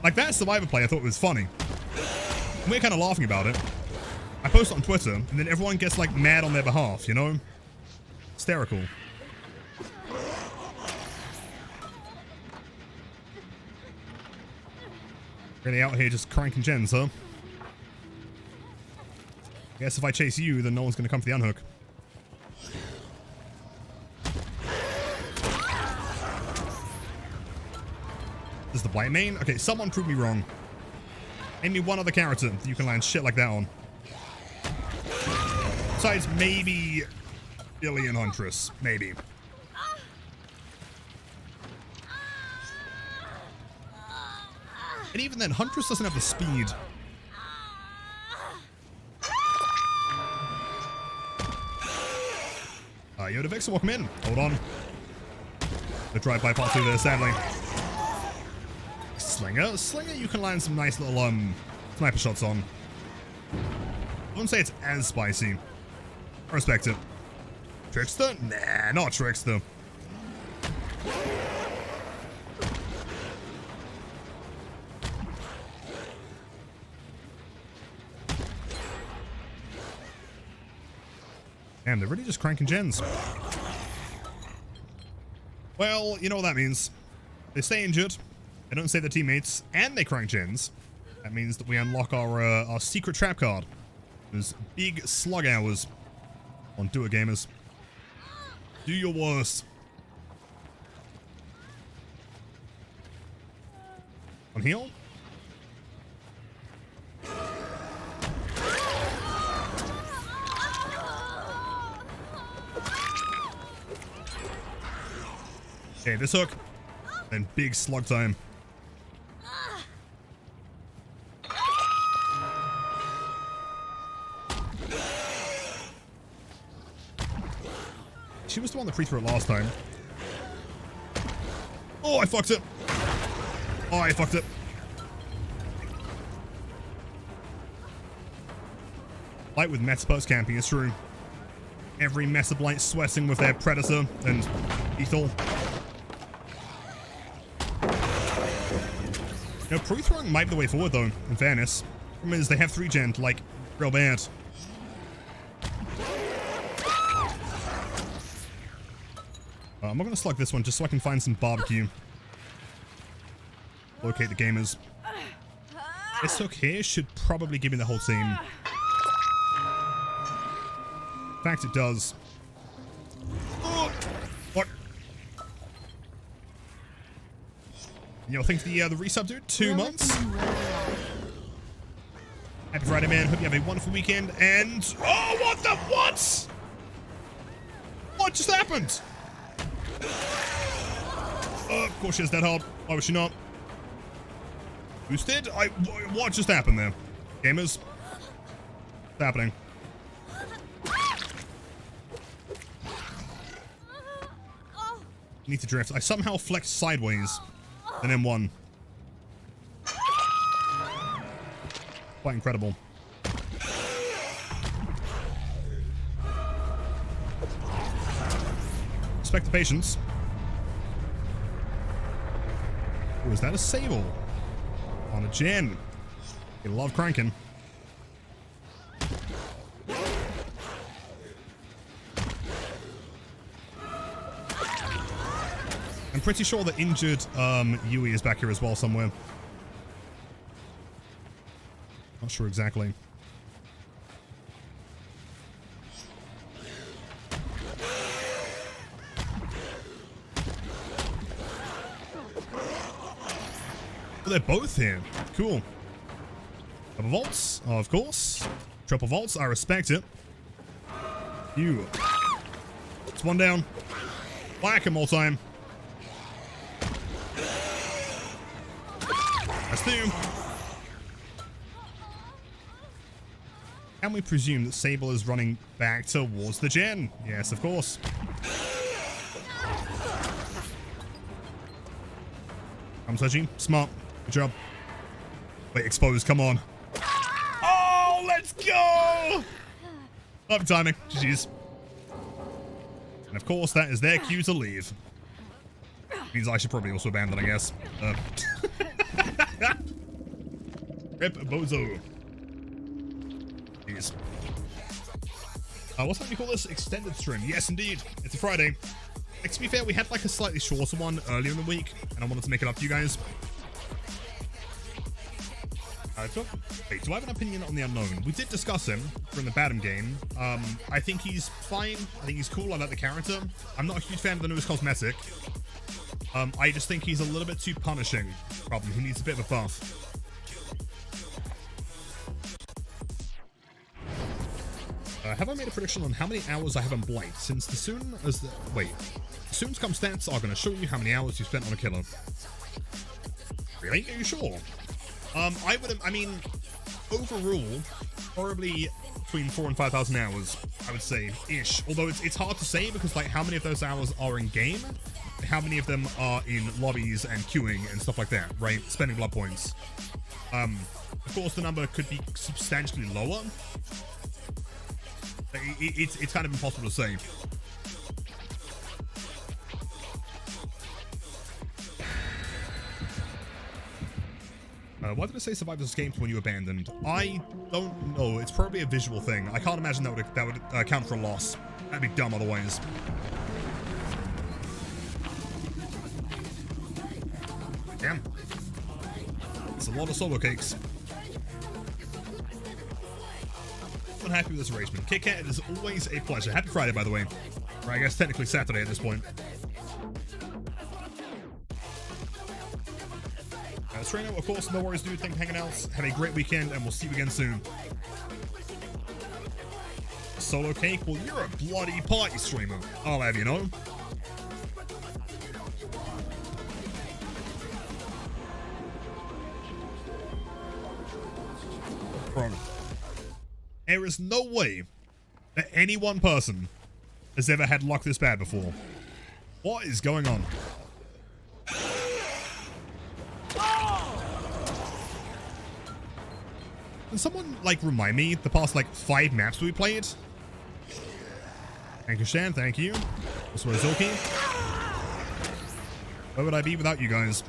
Like that Survivor play I thought was funny. And we're kind of laughing about it. I post it on Twitter and then everyone gets like mad on their behalf, you know? Hysterical. Really out here just cranking gens, huh? Guess if I chase you, then no one's gonna come for the unhook. This is the Blight main? Okay, someone prove me wrong. Name me one other character that you can land shit like that on. Besides, maybe Billy and Huntress. Maybe. And even then, Huntress doesn't have the speed. Yoda Vixen, welcome in. Hold on. The drive-by part 2 there, sadly. Slinger? Slinger, you can land some nice little, sniper shots on. I wouldn't say it's as spicy. I respect it. Trickster? Nah, not Trickster. Damn, they're really just cranking gens. Well, you know what that means. They stay injured, they don't save their teammates, and they crank gens. That means that we unlock our secret trap card. Those big slug hours on Do It Gamers. Do your worst. On heal? Okay, this hook, and big slug time. She was the one that pre-threw it last time. Oh, I fucked it. Oh, I fucked it. Blight with Mets post camping is true. Every Mesa Blight sweating with their Predator and Lethal. You know, pre-throwing might be the way forward, though, in fairness. Problem is, they have 3-gen, like, real bad. I'm not going to slug this one, just so I can find some barbecue. Locate the gamers. This hook here should probably give me the whole team. In fact, it does. Oh, what? Yo, thanks for the resub, dude. 2 months. Happy Friday, man. Hope you have a wonderful weekend. And oh, what the what? What just happened? Of course she has that hard. Why was she not? Boosted? What just happened there? Gamers? What's happening? Need to drift. I somehow flexed sideways. An M1. Quite incredible. Respect the patience. Oh, is that a Sable? On a gen. You love cranking. I'm pretty sure the injured Yui is back here as well somewhere. Not sure exactly. Oh, they're both here. Cool. Double vaults, of course. Triple vaults, I respect it. You. It's one down. Whack him all time. That's two. Can we presume that Sable is running back towards the gen? Yes, of course. I'm touching. Smart. Good job. Wait, exposed. Come on. Oh, let's go! Perfect timing. GG's. And of course, that is their cue to leave. Means I should probably also abandon, I guess. Rip Bozo. Jeez. What's that you call this? Extended stream. Yes, indeed. It's a Friday. Like, to be fair, we had like a slightly shorter one earlier in the week, and I wanted to make it up to you guys. Wait, do I have an opinion on the unknown? We did discuss him from the Badham game. I think he's fine. I think he's cool. I like the character. I'm not a huge fan of the newest cosmetic. I just think he's a little bit too punishing. Problem. He needs a bit of a buff. Have I made a prediction on how many hours I have on Blight? Since the soon as the... Wait. Soon's come stats are going to show you how many hours you spent on a killer. Really? Are you sure? I mean, overall, probably between 4,000 and 5,000 hours, I would say, ish. Although it's hard to say because, like, how many of those hours are in game? How many of them are in lobbies and queuing and stuff like that, right? Spending blood points. Of course, the number could be substantially lower. It's kind of impossible to say. Why did it say survivors escaped when you abandoned? I don't know. It's probably a visual thing. I can't imagine that would account for a loss. That'd be dumb otherwise. Damn. It's a lot of solo cakes. I'm happy with this arrangement. Kit Kat, it is always a pleasure. Happy Friday, by the way. Or I guess technically Saturday at this point. Trino, of course, no worries, dude. Thanks for hanging out. Have a great weekend, and we'll see you again soon. Solo cake? Well, you're a bloody party streamer. I'll have you know. Bro, there is no way that any one person has ever had luck this bad before. What is going on? Can someone, like, remind me the past, like, 5 maps we played? Thank you, Shan. Thank you. This was Zoki. Where would I be without you guys?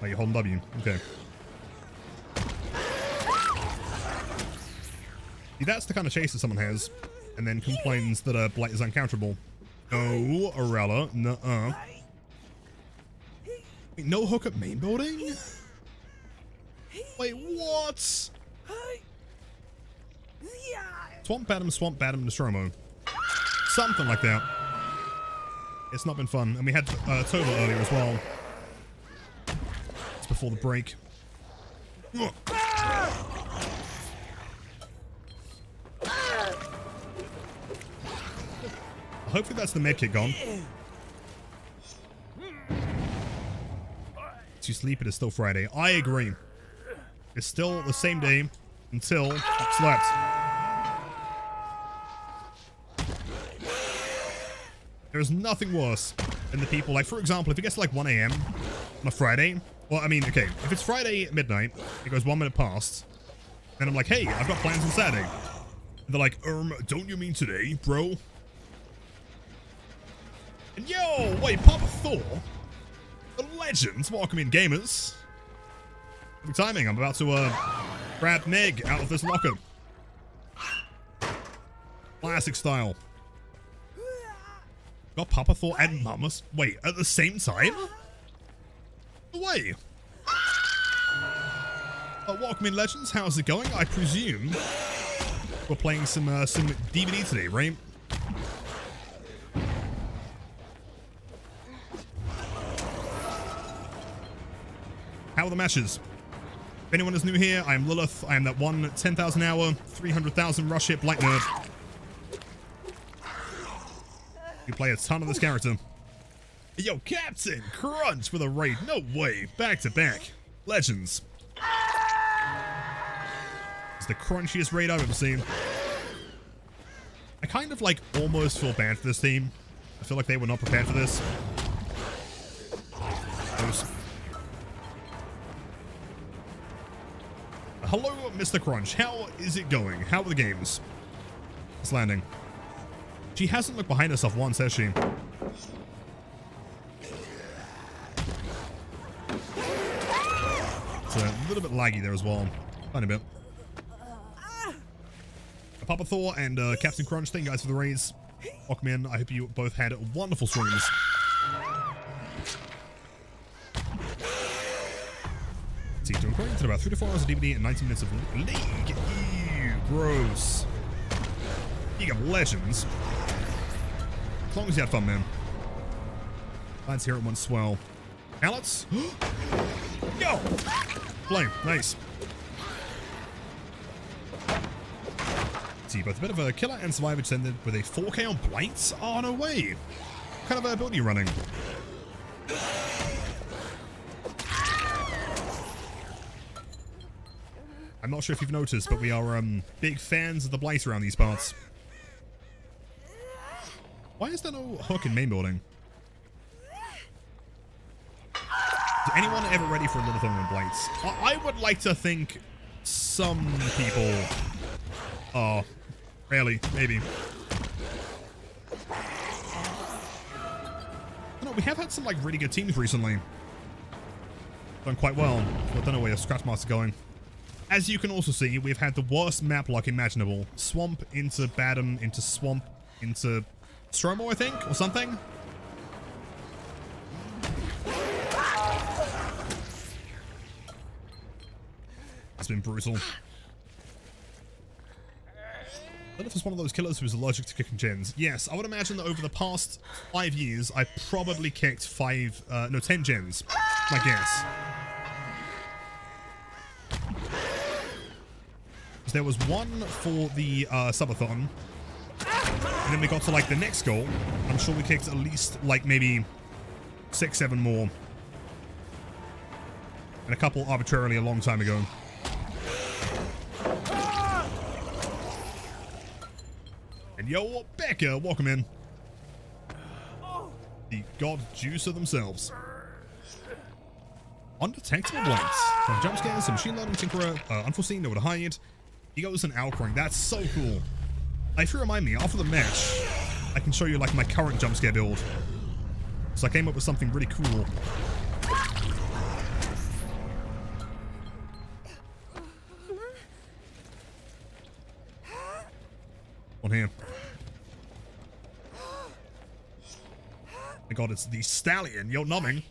Oh, you're holding W. Okay. See, that's the kind of chase that someone has, and then complains that Blight is uncounterable. No, Arella. Nuh-uh. Wait, no hook up main building? Wait, what? Swamp Badham, Nostromo. Something like that. It's not been fun. And we had Tova earlier as well. It's before the break. Hopefully that's the medkit gone. To sleep, it is still Friday. I agree. It's still the same day until I've slept. There's nothing worse than the people, like, for example, if it gets to like 1 a.m. on a Friday, well, I mean, okay, if it's Friday at midnight, it goes 1 minute past, then I'm like, hey, I've got plans on Saturday. And they're like, don't you mean today, bro? And yo, wait, Papa Thor? The legends, welcome in, gamers. Good timing, I'm about to grab Meg out of this locker. Classic style. Got Papa Thor and Mamas. Wait, at the same time? No way. Welcome in, Legends. How's it going? I presume we're playing some DVD today, right? How are the matches? If anyone is new here, I am Lilith. I am that one 10,000 hour, 300,000 rush hit Blight nerd. You play a ton of this character. Yo, Captain Crunch with a raid. No way. Back to back. Legends. It's the crunchiest raid I've ever seen. I kind of like almost feel bad for this team. I feel like they were not prepared for this. Hello, Mr. Crunch. How is it going? How are the games? It's landing. She hasn't looked behind herself once, has she? It's a little bit laggy there as well. Tiny bit. Papa Thor and Captain Crunch, thank you guys for the raids. Welcome in. I hope you both had wonderful streams. Let's see, doing according to about 3 to 4 hours of DVD and 90 minutes of League. Ew, gross. League of Legends. As long as you had fun, man. Let's hear it once swell. Alex? Yo! Flame, nice. See, both a bit of a killer and survivor ended with a 4K on Blight. Oh, no way. What kind of a build are you running? I'm not sure if you've noticed, but we are big fans of the Blight around these parts. Why is there no hook in main building? Is anyone ever ready for a little thing with Blights? I would like to think some people are. Rarely, maybe. No, we have had some like really good teams recently. Done quite well. I don't know where your scratch marks are going. As you can also see, we've had the worst map luck imaginable. Swamp into Badham into Swamp into Stromo, I think, or something. It's been brutal. Lilith is one of those killers who's allergic to kicking gens. Yes, I would imagine that over the past 5 years, I probably kicked 10 gens. My guess. There was one for the subathon, and then we got to like the next goal. I'm sure we kicked at least like maybe 6, 7 more, and a couple arbitrarily a long time ago. And yo, Becca, welcome in. The god juicer themselves. Undetectable Blights. Some jump scares, some machine learning tinkerer, unforeseen, nowhere to hide. He goes an Alcring. That's so cool. If you remind me, after the match, I can show you like my current jump scare build. So I came up with something really cool. On here. My god, it's the Stallion. Yo, numbing.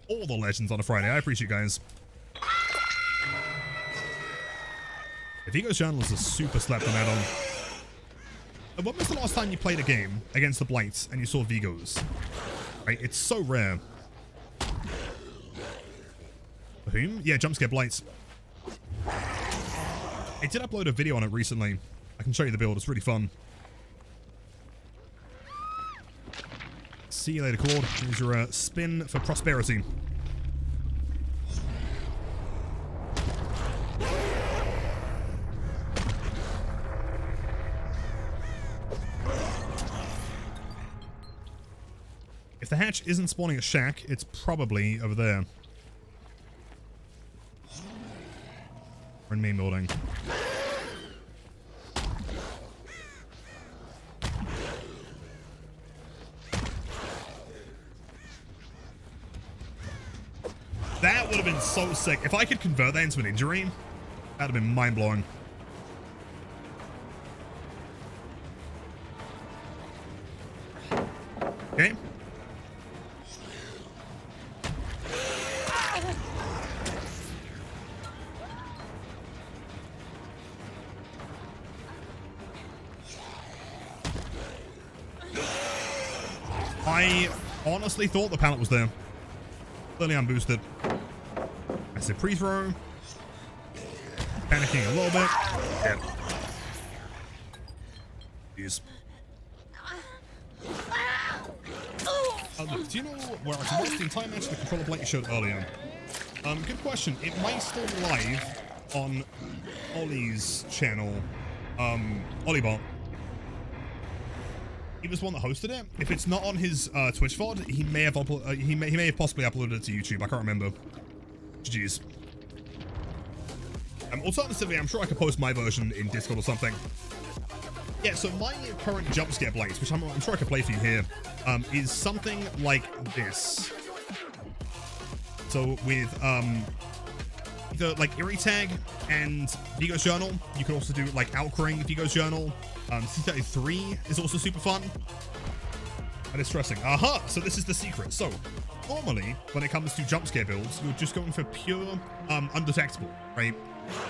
All the legends on a Friday. I appreciate you guys. If Ego's channel is a super slept on add-on. When was the last time you played a game against the Blights and you saw Vigos? Right, it's so rare. For whom? Yeah, jump scare Blights. I did upload a video on it recently. I can show you the build, it's really fun. See you later, Claude. Here's your spin for prosperity. If the hatch isn't spawning a shack, it's probably over there. We're in main building. That would have been so sick. If I could convert that into an injury, that would have been mind-blowing. Okay. I honestly thought the pallet was there. Clearly I'm boosted. I said pre-throw. Panicking a little bit. Yeah. Jeez. Do you know where I can watch the entire match of the controller Blight you showed earlier? Good question. It might still be live on Ollie's channel. Olliebot. He was the one that hosted it. If it's not on his Twitch VOD, he may have he may have possibly uploaded it to YouTube. I can't remember. GG's. Alternatively, I'm sure I could post my version in Discord or something. Yeah, so my current jump scare Blight, which I'm sure I could play for you here, is something like this. So with either like Eerie Tag and Vigo's Journal, you can also do like Outcrying Vigo's Journal. C33 is also super fun. And it's stressing. Aha! So this is the secret. So normally, when it comes to jump scare builds, you're just going for pure undetectable, right?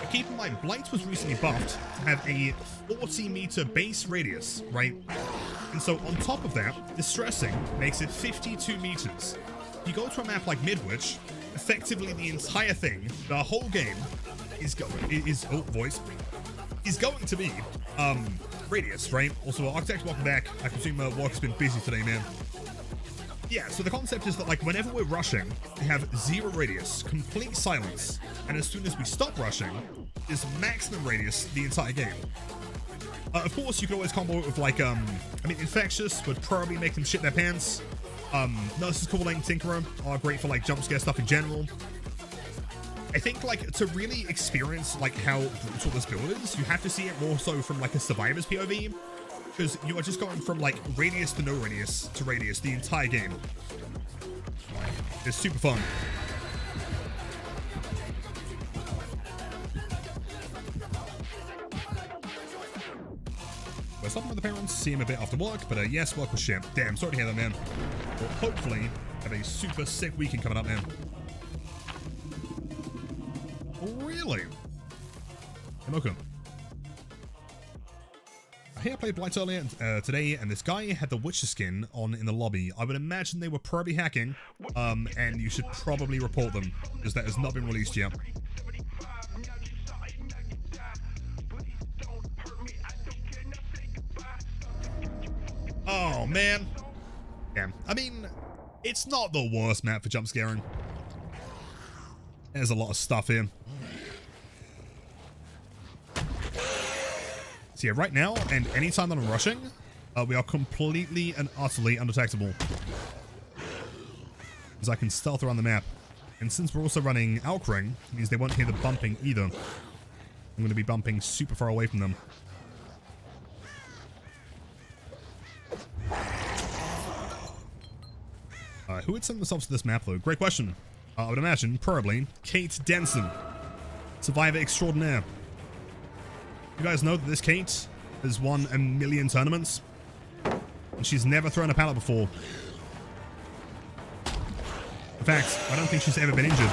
But keep in mind, Blight was recently buffed to have a 40-meter base radius, right? And so on top of that, distressing makes it 52 meters. You go to a map like Midwich, effectively the entire thing, the whole game is going to be radius, right? Also, Architect, welcome back. I presume work has been busy today, man. Yeah, so the concept is that, like, whenever we're rushing, we have 0 radius, complete silence, and as soon as we stop rushing, is maximum radius the entire game. Of course, you can always combo it with, like, I mean, Infectious would probably make them shit their pants. Nurse's Calling, Tinkerer are great for, like, jump scare stuff in general. I think, like, to really experience, like, how brutal this build is, you have to see it more so from, like, a survivor's POV. Because you are just going from, like, radius to no radius to radius the entire game. It's super fun. We're stopping with the parents, see him a bit after work, but yes, work was shit. Damn, sorry to hear that, man. We'll hopefully have a super sick weekend coming up, man. Really? Okay. I played Blight earlier today, and this guy had the Witcher skin on in the lobby. I would imagine they were probably hacking, and you should probably report them, because that has not been released yet. Oh, man. Yeah, I mean, it's not the worst map for jump scaring. There's a lot of stuff here. So yeah, right now, and anytime that I'm rushing, we are completely and utterly undetectable. As I can stealth around the map. And since we're also running Outcrying, it means they won't hear the bumping either. I'm going to be bumping super far away from them. Who would send themselves to this map, though? Great question. I would imagine, probably, Kate Denson. Survivor extraordinaire. You guys know that this Kate has won 1,000,000 tournaments, and she's never thrown a pallet before. In fact, I don't think she's ever been injured.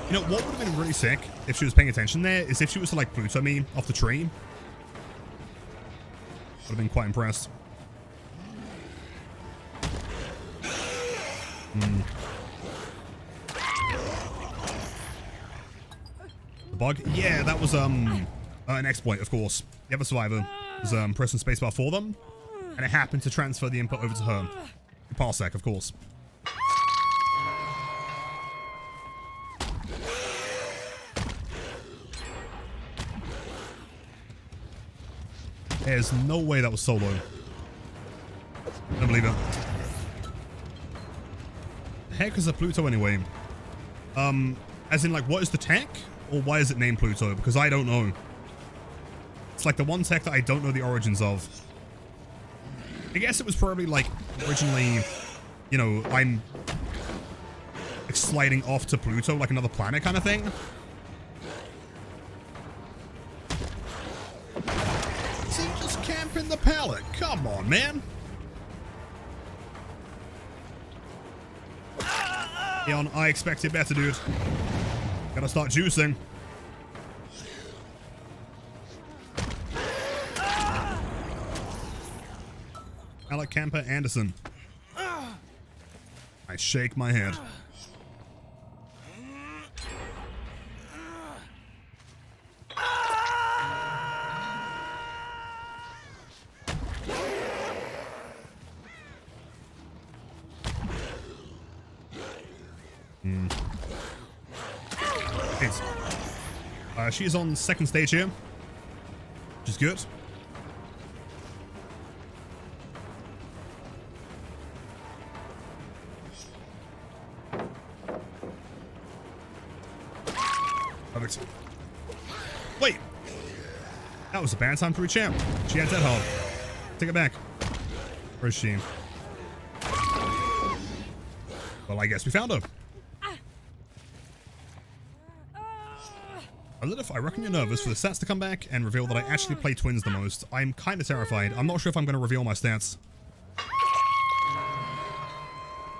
You know, what would have been really sick if she was paying attention there is if she was to, like, Pluto me off the tree. Would have been quite impressed. The bug? Yeah, that was an exploit, of course. The other survivor was pressing spacebar for them, and it happened to transfer the input over to her. Parsec, of course. There's no way that was solo. I don't believe it. The heck is a Pluto anyway? As in, like, what is the tech? Or why is it named Pluto? Because I don't know. It's like the one tech that I don't know the origins of. I guess it was probably, like, originally, you know, I'm sliding off to Pluto like another planet kind of thing. So you just camp in the pallet. Come on, man. Leon, I expected better, dude. Gotta start juicing. Alec Camper Anderson. I shake my head. She's on second stage here, which is good. Perfect. Wait! That was a bad time to rechamp. She had that hard. Take it back. Where is she? Well, I guess we found her. I reckon you're nervous for the stats to come back and reveal that I actually play twins the most. I'm kind of terrified. I'm not sure if I'm going to reveal my stats.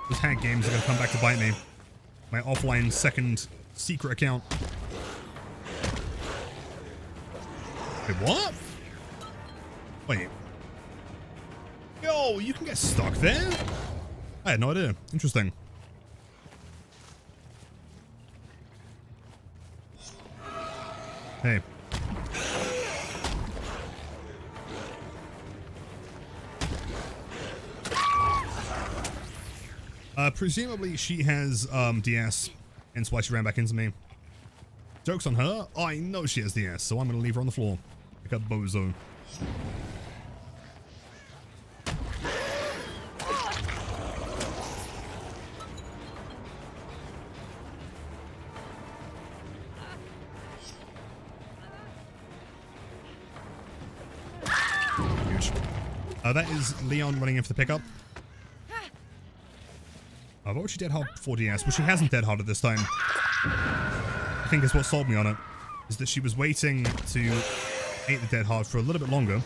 Those hack games are going to come back to bite me. My offline second secret account. Wait, what? Wait. Yo, you can get stuck there? I had no idea. Interesting. Hey. Presumably she has DS, hence why she ran back into me. Joke's on her. I know she has DS, so I'm gonna leave her on the floor. Like a bozo. That is Leon running in for the pickup. I've already dead hard before DS, but she hasn't dead harded this time. I think is what sold me on it, is that she was waiting to hit the dead hard for a little bit longer.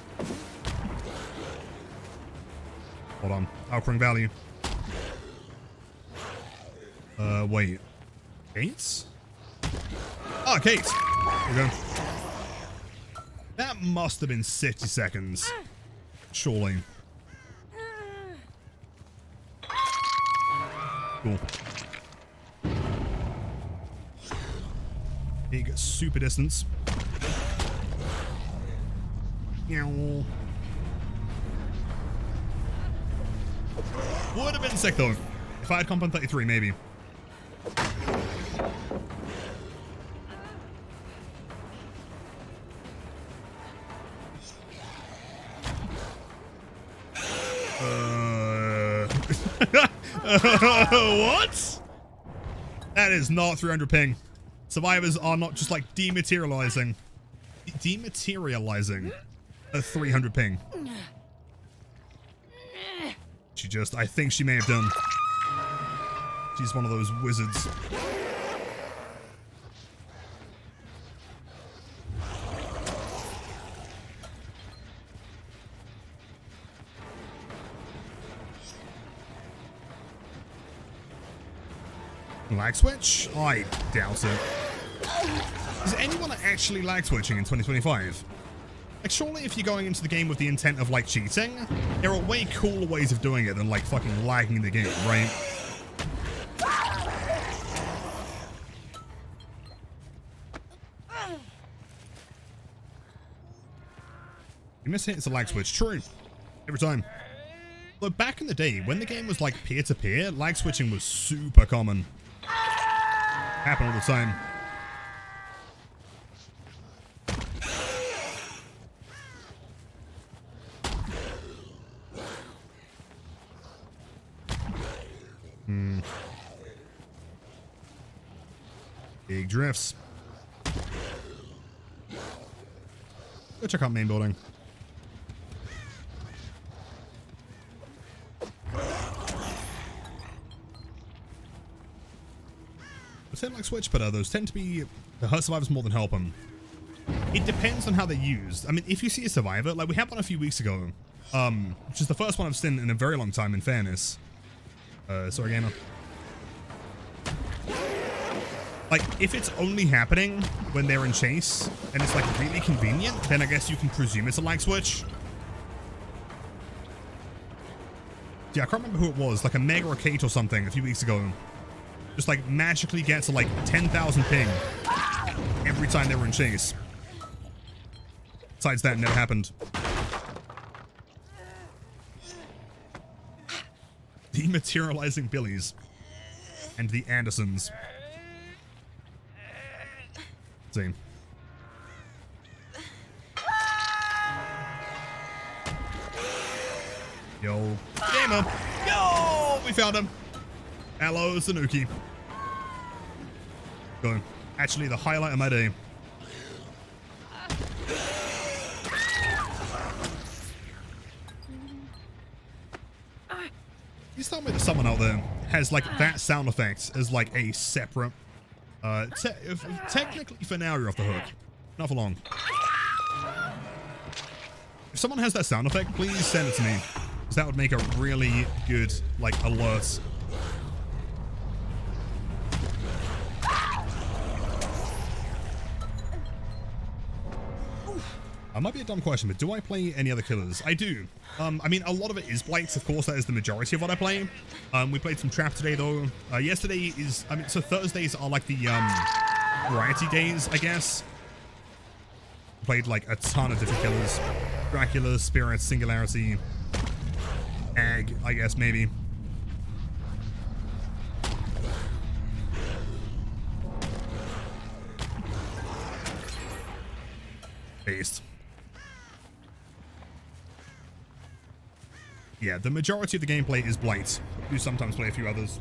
Hold on. Outcropping value. Wait. Gates? Ah, Kate! There we go. That must have been 60 seconds. Surely. Cool. Big super distance. Would have been sick though. If I had comp on 33, maybe. What? That is not 300 ping. Survivors are not just like dematerializing. Dematerializing a 300 ping. She just, I think she may have done. She's one of those wizards. Lag switch? I doubt it. Is anyone actually lag switching in 2025? Like, surely if you're going into the game with the intent of, like, cheating, there are way cooler ways of doing it than, like, fucking lagging the game, right? You miss it, it's a lag switch. True. Every time. But back in the day, when the game was, like, peer-to-peer, lag switching was super common. Happen all the time. Big drifts. Go check out main building. Tend like switch, but those tend to be the hurt survivors more than help them. It depends on how they're used. I mean, if you see a survivor, like we had one a few weeks ago, which is the first one I've seen in a very long time, in fairness. Sorry, gamer. Like, if it's only happening when they're in chase, and it's like really convenient, then I guess you can presume it's a lag switch. Yeah, I can't remember who it was. Like a Mega or Kate or something a few weeks ago. Just like magically gets to like 10,000 ping every time they were in chase. Besides that, it never happened. Dematerializing Billies and the Andersons. Same. Yo, gamer. Yo, we found him. Hello, Sanuki. Go. Actually, the highlight of my day. Please tell me that someone out there has like that sound effect as like a separate, technically for now you're off the hook, not for long. If someone has that sound effect, please send it to me, because that would make a really good like alert. Might be a dumb question, but do I play any other killers? I do. I mean, a lot of it is Blights, of course. That is the majority of what I play. We played some Trap today, though. Yesterday is, I mean, so Thursdays are like the variety days, I guess. Played like a ton of different killers. Dracula, Spirit, Singularity, Ag, I guess, maybe. Based. Yeah, the majority of the gameplay is Blight. You sometimes play a few others.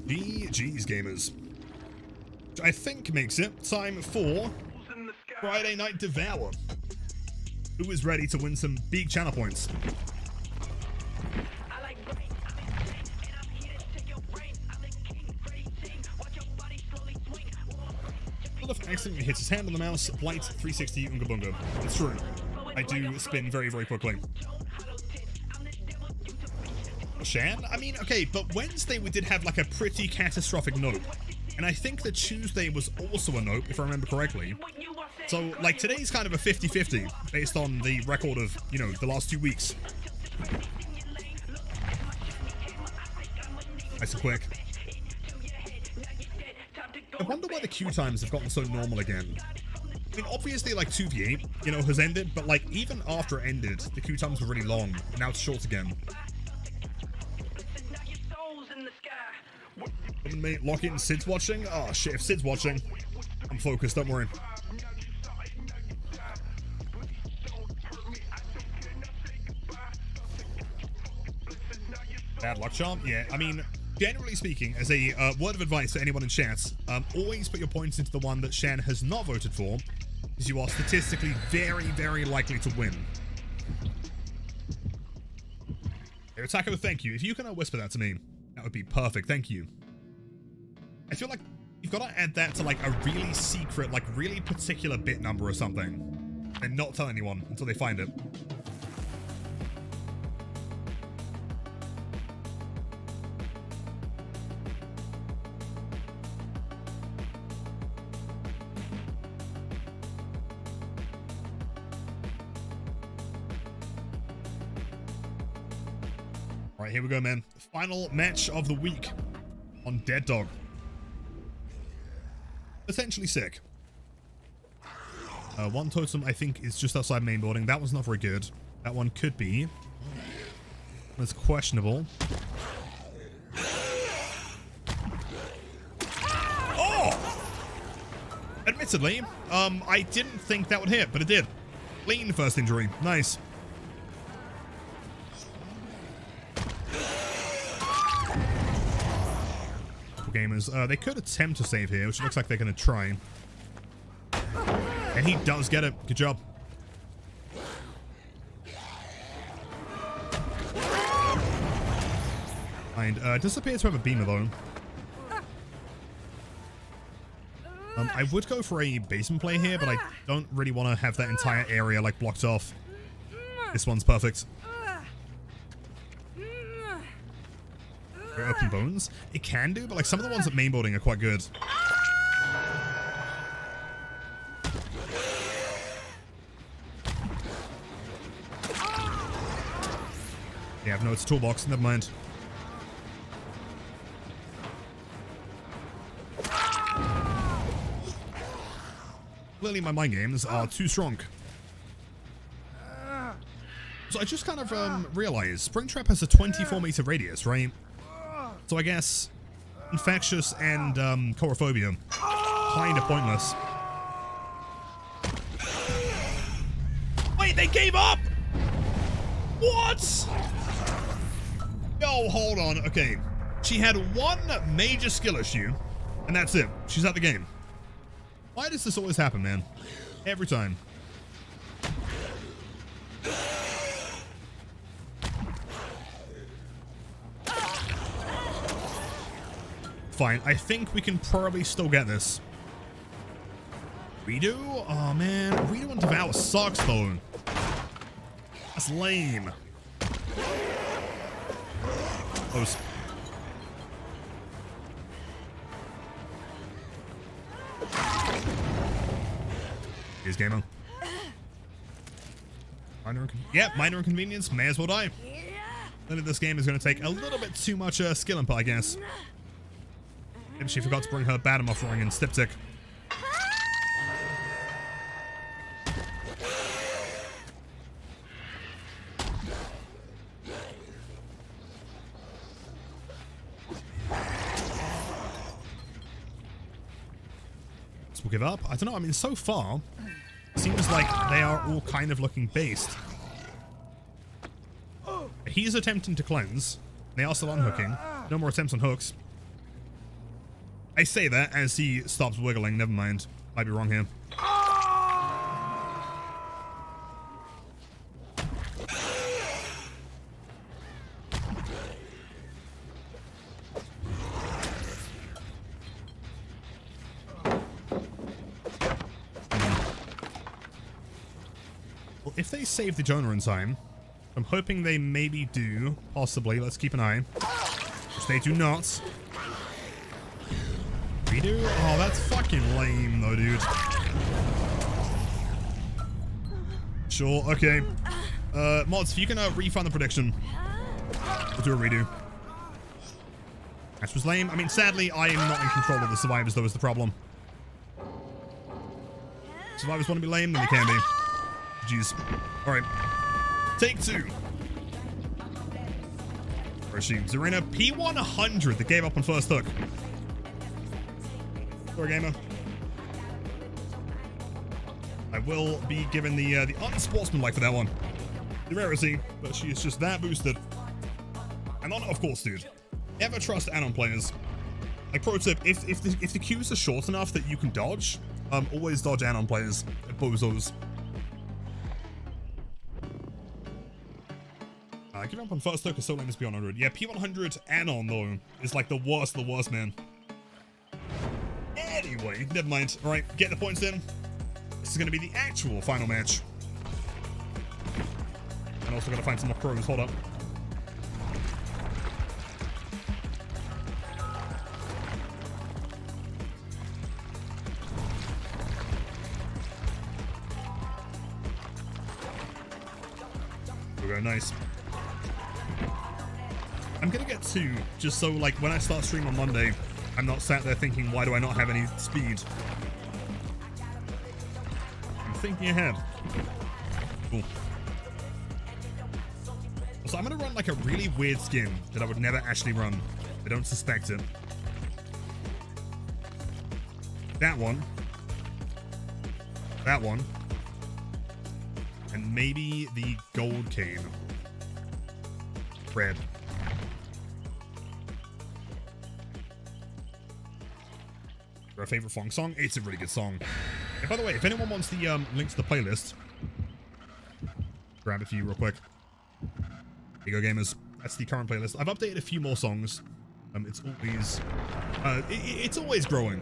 GG's, gamers. Which I think makes it time for Friday Night Devour. Who is ready to win some big channel points? Accidentally hits his hand on the mouse. Blight 360 Unga Bunga. It's true. I do spin very, very quickly. Shan? I mean, okay, but Wednesday we did have like a pretty catastrophic nope. And I think that Tuesday was also a nope, if I remember correctly. So, like, today's kind of a 50-50 based on the record of, you know, the last 2 weeks. Nice and quick. I wonder why the queue times have gotten so normal again. I mean, obviously, like, 2v8, you know, has ended, but, like, even after it ended, the queue times were really long. Now it's short again. Mate, lock in Sid's watching? Oh, shit, if Sid's watching, I'm focused, don't worry. Bad luck charm? Yeah, I mean, generally speaking, as a word of advice for anyone in chat, always put your points into the one that Shan has not voted for, because you are statistically very, very likely to win. Hey, Attacker, thank you. If you can whisper that to me, that would be perfect. Thank you. I feel like you've got to add that to like a really secret, like really particular bit number or something, and not tell anyone until they find it. All right, here we go, man. Final match of the week on Dead Dog. Essentially sick. One totem, I think, is just outside main building. That one's not very good. That one could be. It's questionable. Oh! Admittedly, I didn't think that would hit, but it did. Clean first injury. Nice. Gamers. They could attempt to save here, which looks like they're going to try. And he does get it. Good job. And does appear to have a beamer though. I would go for a basement play here, but I don't really want to have that entire area like blocked off. This one's perfect. Open bones? It can do, but like some of the ones at main building are quite good. Yeah, no, it's a toolbox. Never mind. Clearly my mind games are too strong. So I just kind of realized Springtrap has a 24-meter radius, right? So I guess infectious and chorophobia, kind of pointless. Wait, they gave up? What? Yo, hold on. Okay, she had one major skill issue, and that's it. She's out the game. Why does this always happen, man? Every time. Fine, I think we can probably still get this. Redo? Oh man, Redo and Devour sucks though. That's lame. Close. Here's Gamer. Minor inconvenience, may as well die. Then this game is going to take a little bit too much skill input, I guess. Maybe she forgot to bring her Batum offering and Stiptick. So we'll give up. I don't know. I mean, so far, it seems like they are all kind of looking based. He's attempting to cleanse. They are still unhooking. No more attempts on hooks. I say that as he stops wiggling. Never mind. Might be wrong here. Well, if they save the Jonah in time, I'm hoping they maybe do. Possibly. Let's keep an eye. Which they do not. Redo? Oh, that's fucking lame though, dude. Sure, okay. Mods, if you can refund the prediction, we'll do a redo. That was lame. I mean, sadly, I am not in control of the survivors, though, is the problem. Survivors want to be lame, then they can be. Jeez. Alright. Take two. Where is she? Zarina P100 that gave up on first hook. Sorry, Gamer. I will be given the unsportsmanlike for that one. The rarity, but she is just that boosted. And on, of course, dude. Never trust add-on players. Like, pro tip, if the queues are short enough that you can dodge, always dodge add-on players. Bozos. Giving up on first hook is so lame as P100. Yeah, P100 add-on, though, is like the worst of the worst, man. Anyway, never mind. Alright, get the points in. This is going to be the actual final match. And also got to find some more crows. Hold up. There we go, nice. I'm going to get two, just so, like, when I start stream on Monday, I'm not sat there thinking, why do I not have any speed? I'm thinking ahead. Cool. So I'm going to run like a really weird skin that I would never actually run. I don't suspect it. That one. That one. And maybe the gold cane. Red. Our favorite Fong song? It's a really good song. And by the way, if anyone wants the link to the playlist, grab a few real quick. Here you go, gamers. That's the current playlist. I've updated a few more songs. It's always growing.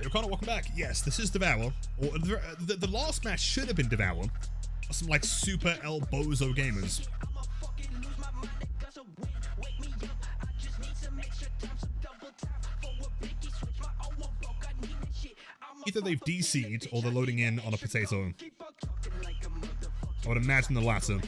You're kind of welcome back. Yes, this is Devour. Or the last match should have been Devour. Some like super El Bozo gamers. Either they've DC'd or they're loading in on a potato. I would imagine the latter.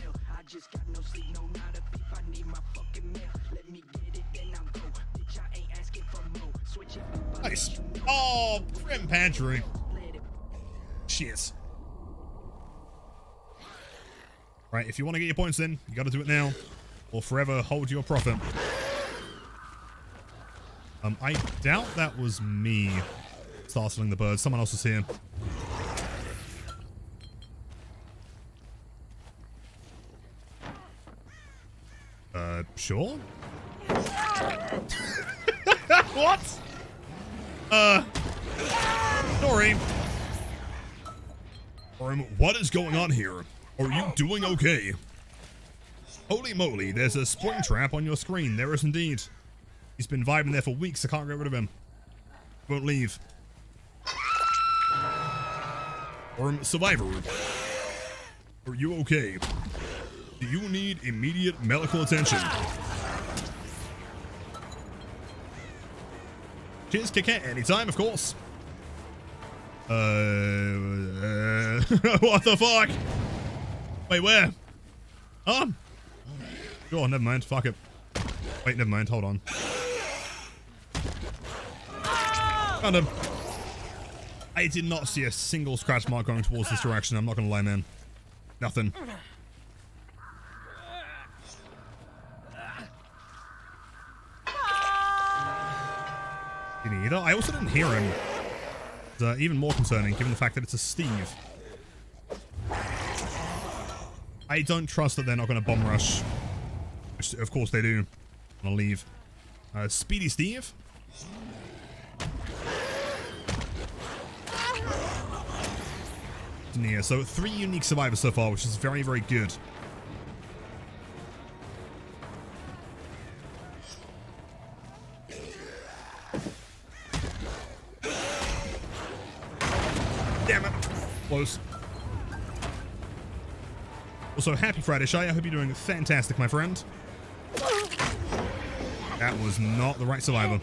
Nice. Oh, Grim Pantry. Shit. Right, if you want to get your points in, you gotta do it now. Or forever hold your profit. I doubt that was me startling the bird. Someone else is here. Sure? What? Sorry. What is going on here? Are you doing okay? Holy moly, there's a spring trap on your screen. There is indeed. He's been vibing there for weeks. I can't get rid of him. Won't leave. Survivor. Are you okay? Do you need immediate medical attention? Cheers, kick it anytime, of course. What the fuck? Wait, where? Sure, never mind. Fuck it. Wait, never mind. Hold on. Found him. I did not see a single scratch mark going towards this direction. I'm not gonna lie, man. Nothing. Didn't either. I also didn't hear him. It's even more concerning, given the fact that it's a Steve. I don't trust that they're not going to bomb rush. Which, of course they do. I'm going to leave. Speedy Steve? Near. So 3 unique survivors so far, which is very, very good. Damn it. Close. Also, happy Friday, Shy. I hope you're doing fantastic, my friend. That was not the right survivor.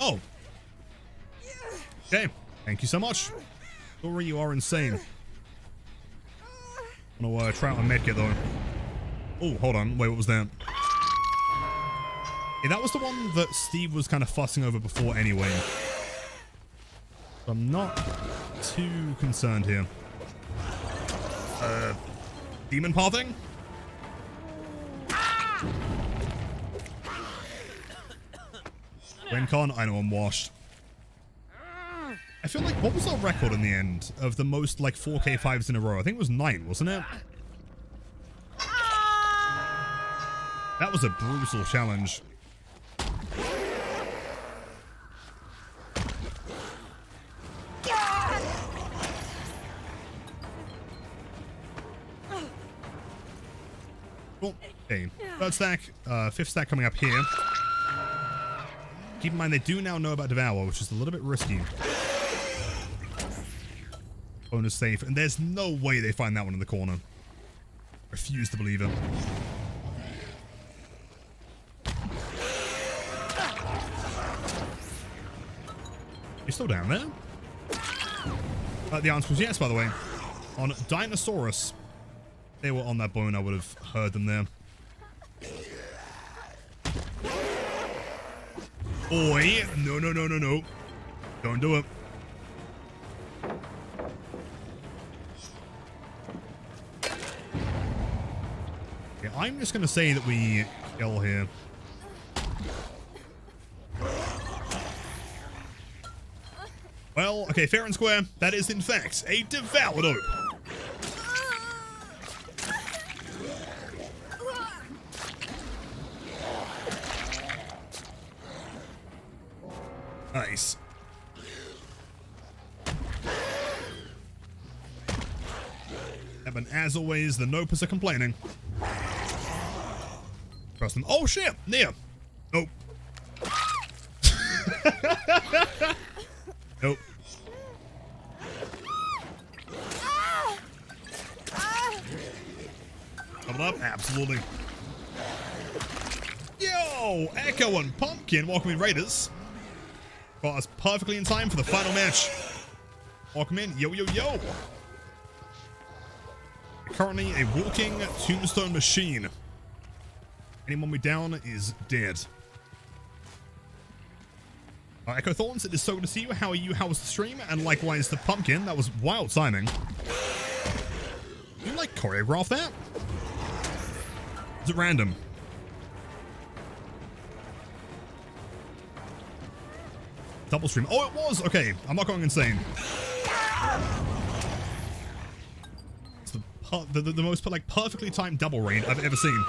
Oh. Okay. Thank you so much. Sorry, you are insane. I'm gonna try out a medkit, though. Oh, hold on. Wait, what was that? Yeah, that was the one that Steve was kind of fussing over before anyway. So I'm not too concerned here. Demon pathing? Wencon, I know I'm washed. I feel like, what was our record in the end of the most, like, 4K 5s in a row? I think it was 9, wasn't it? That was a brutal challenge. Cool. Okay, 3rd stack, 5th stack coming up here. Keep in mind, they do now know about Devour, which is a little bit risky. Bonus safe, and there's no way they find that one in the corner. Refuse to believe it. You're still down there? The answer was yes, by the way. On Dinosaurus. They were on that bone, I would have heard them there. Oi! No, no, no, no, no. Don't do it. Okay, I'm just going to say that we kill here. Well, okay, fair and square. That is, in fact, a devoured oak. Nice. Yeah, but as always, the Nopers are complaining. Trust them. Oh shit! Near. Nope. Nope. Coming up? Absolutely. yo! Echo and Pumpkin, welcome in, Raiders. Got us perfectly in time for the final match. Welcome in, yo, yo, yo. Currently a walking tombstone machine. Anyone we down is dead. Echo Thorns, it is so good to see you. How are you? How was the stream? And likewise, the Pumpkin. That was wild timing. You like choreograph that? Is it random? Double stream. Oh, it was. Okay, I'm not going insane. It's the most like perfectly timed double raid I've ever seen.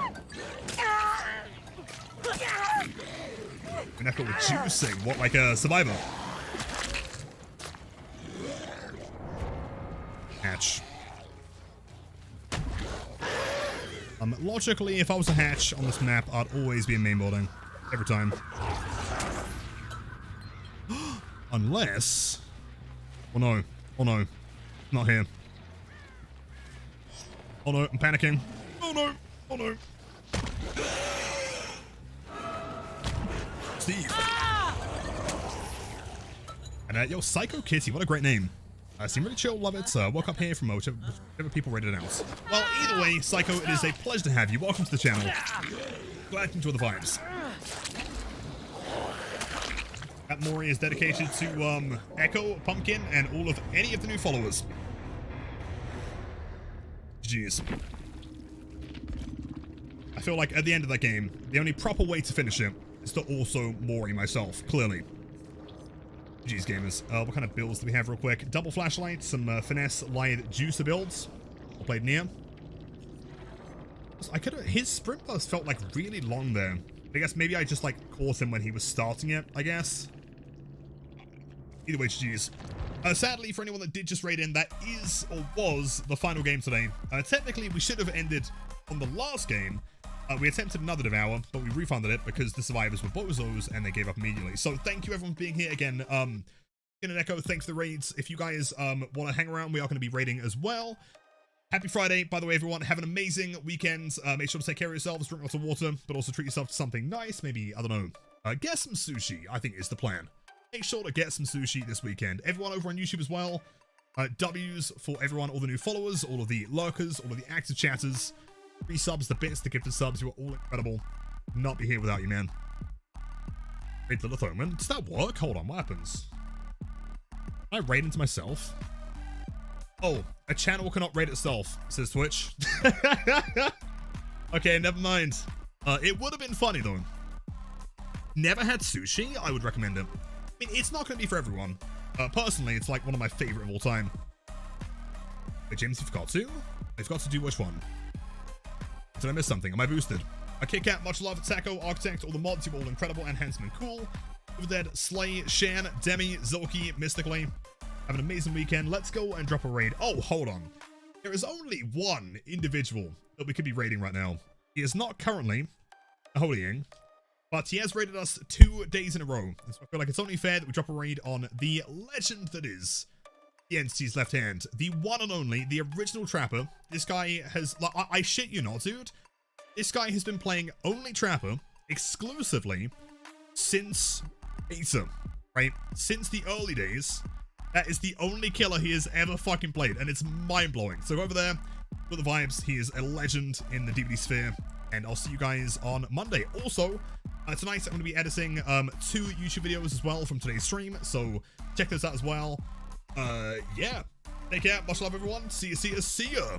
And Echo with juicing. What, like a survivor? Hatch. Logically, if I was a hatch on this map, I'd always be in main building. Every time. Unless... Oh no. Oh no. Not here. Oh no, I'm panicking. Oh no. Oh no. Steve. And yo, Psycho Kitty, what a great name. Seem really chill, love it. Woke up here from whichever people rated it out. Well, either way, Psycho, it is a pleasure to have you. Welcome to the channel. Glad to enjoy the vibes. That Mori is dedicated to Echo, Pumpkin, and all of any of the new followers. Jeez. I feel like at the end of that game, the only proper way to finish it is to also Mori myself, clearly. Jeez, gamers. What kind of builds do we have real quick? Double flashlight, some finesse light juicer builds. All played near. His sprint burst felt like really long there. I guess maybe I just like caught him when he was starting it, I guess. Either way, GG's. Sadly, for anyone that did just raid in, that is or was the final game today. Technically, we should have ended on the last game. We attempted another devour, but we refunded it because the survivors were bozos and they gave up immediately. So thank you everyone for being here again. In an Echo, thanks for the raids. If you guys want to hang around, we are going to be raiding as well. Happy Friday, by the way, everyone. Have an amazing weekend. Make sure to take care of yourselves, drink lots of water, but also treat yourself to something nice. Maybe, I don't know, get some sushi, I think is the plan. Make sure to get some sushi this weekend. Everyone over on YouTube as well. W's for everyone, all the new followers, all of the lurkers, all of the active chatters. 3 subs, the bits, the gifted subs. You are all incredible. Could not be here without you, man. Raid the Lithoman. Does that work? Hold on, what happens? Can I raid into myself? Oh, a channel cannot raid itself, says Twitch. Okay, never mind. It would have been funny, though. Never had sushi? I would recommend it. I mean, it's not going to be for everyone. Personally, it's like one of my favorite of all time. Wait, James, you forgot to? I forgot to do which one? Did I miss something? Am I boosted? Kit Kat, much love. Taco, Architect, all the mods, you're all incredible and handsome and cool. Overdead, Slay, Shan, Demi, Zilky, Mystically. Have an amazing weekend. Let's go and drop a raid. Oh, hold on. There is only one individual that we could be raiding right now. He is not currently holding, but he has raided us 2 days in a row. And so I feel like it's only fair that we drop a raid on the legend that is the entity's left hand. The one and only, the original Trapper. This guy has, I shit you not, dude. This guy has been playing only Trapper exclusively since beta, right? Since the early days. That is the only killer he has ever fucking played, and it's mind-blowing. So go over there, for the vibes. He is a legend in the DVD sphere, and I'll see you guys on Monday. Also, tonight I'm going to be editing 2 YouTube videos as well from today's stream, so check those out as well. Yeah. Take care. Much love, everyone. See ya.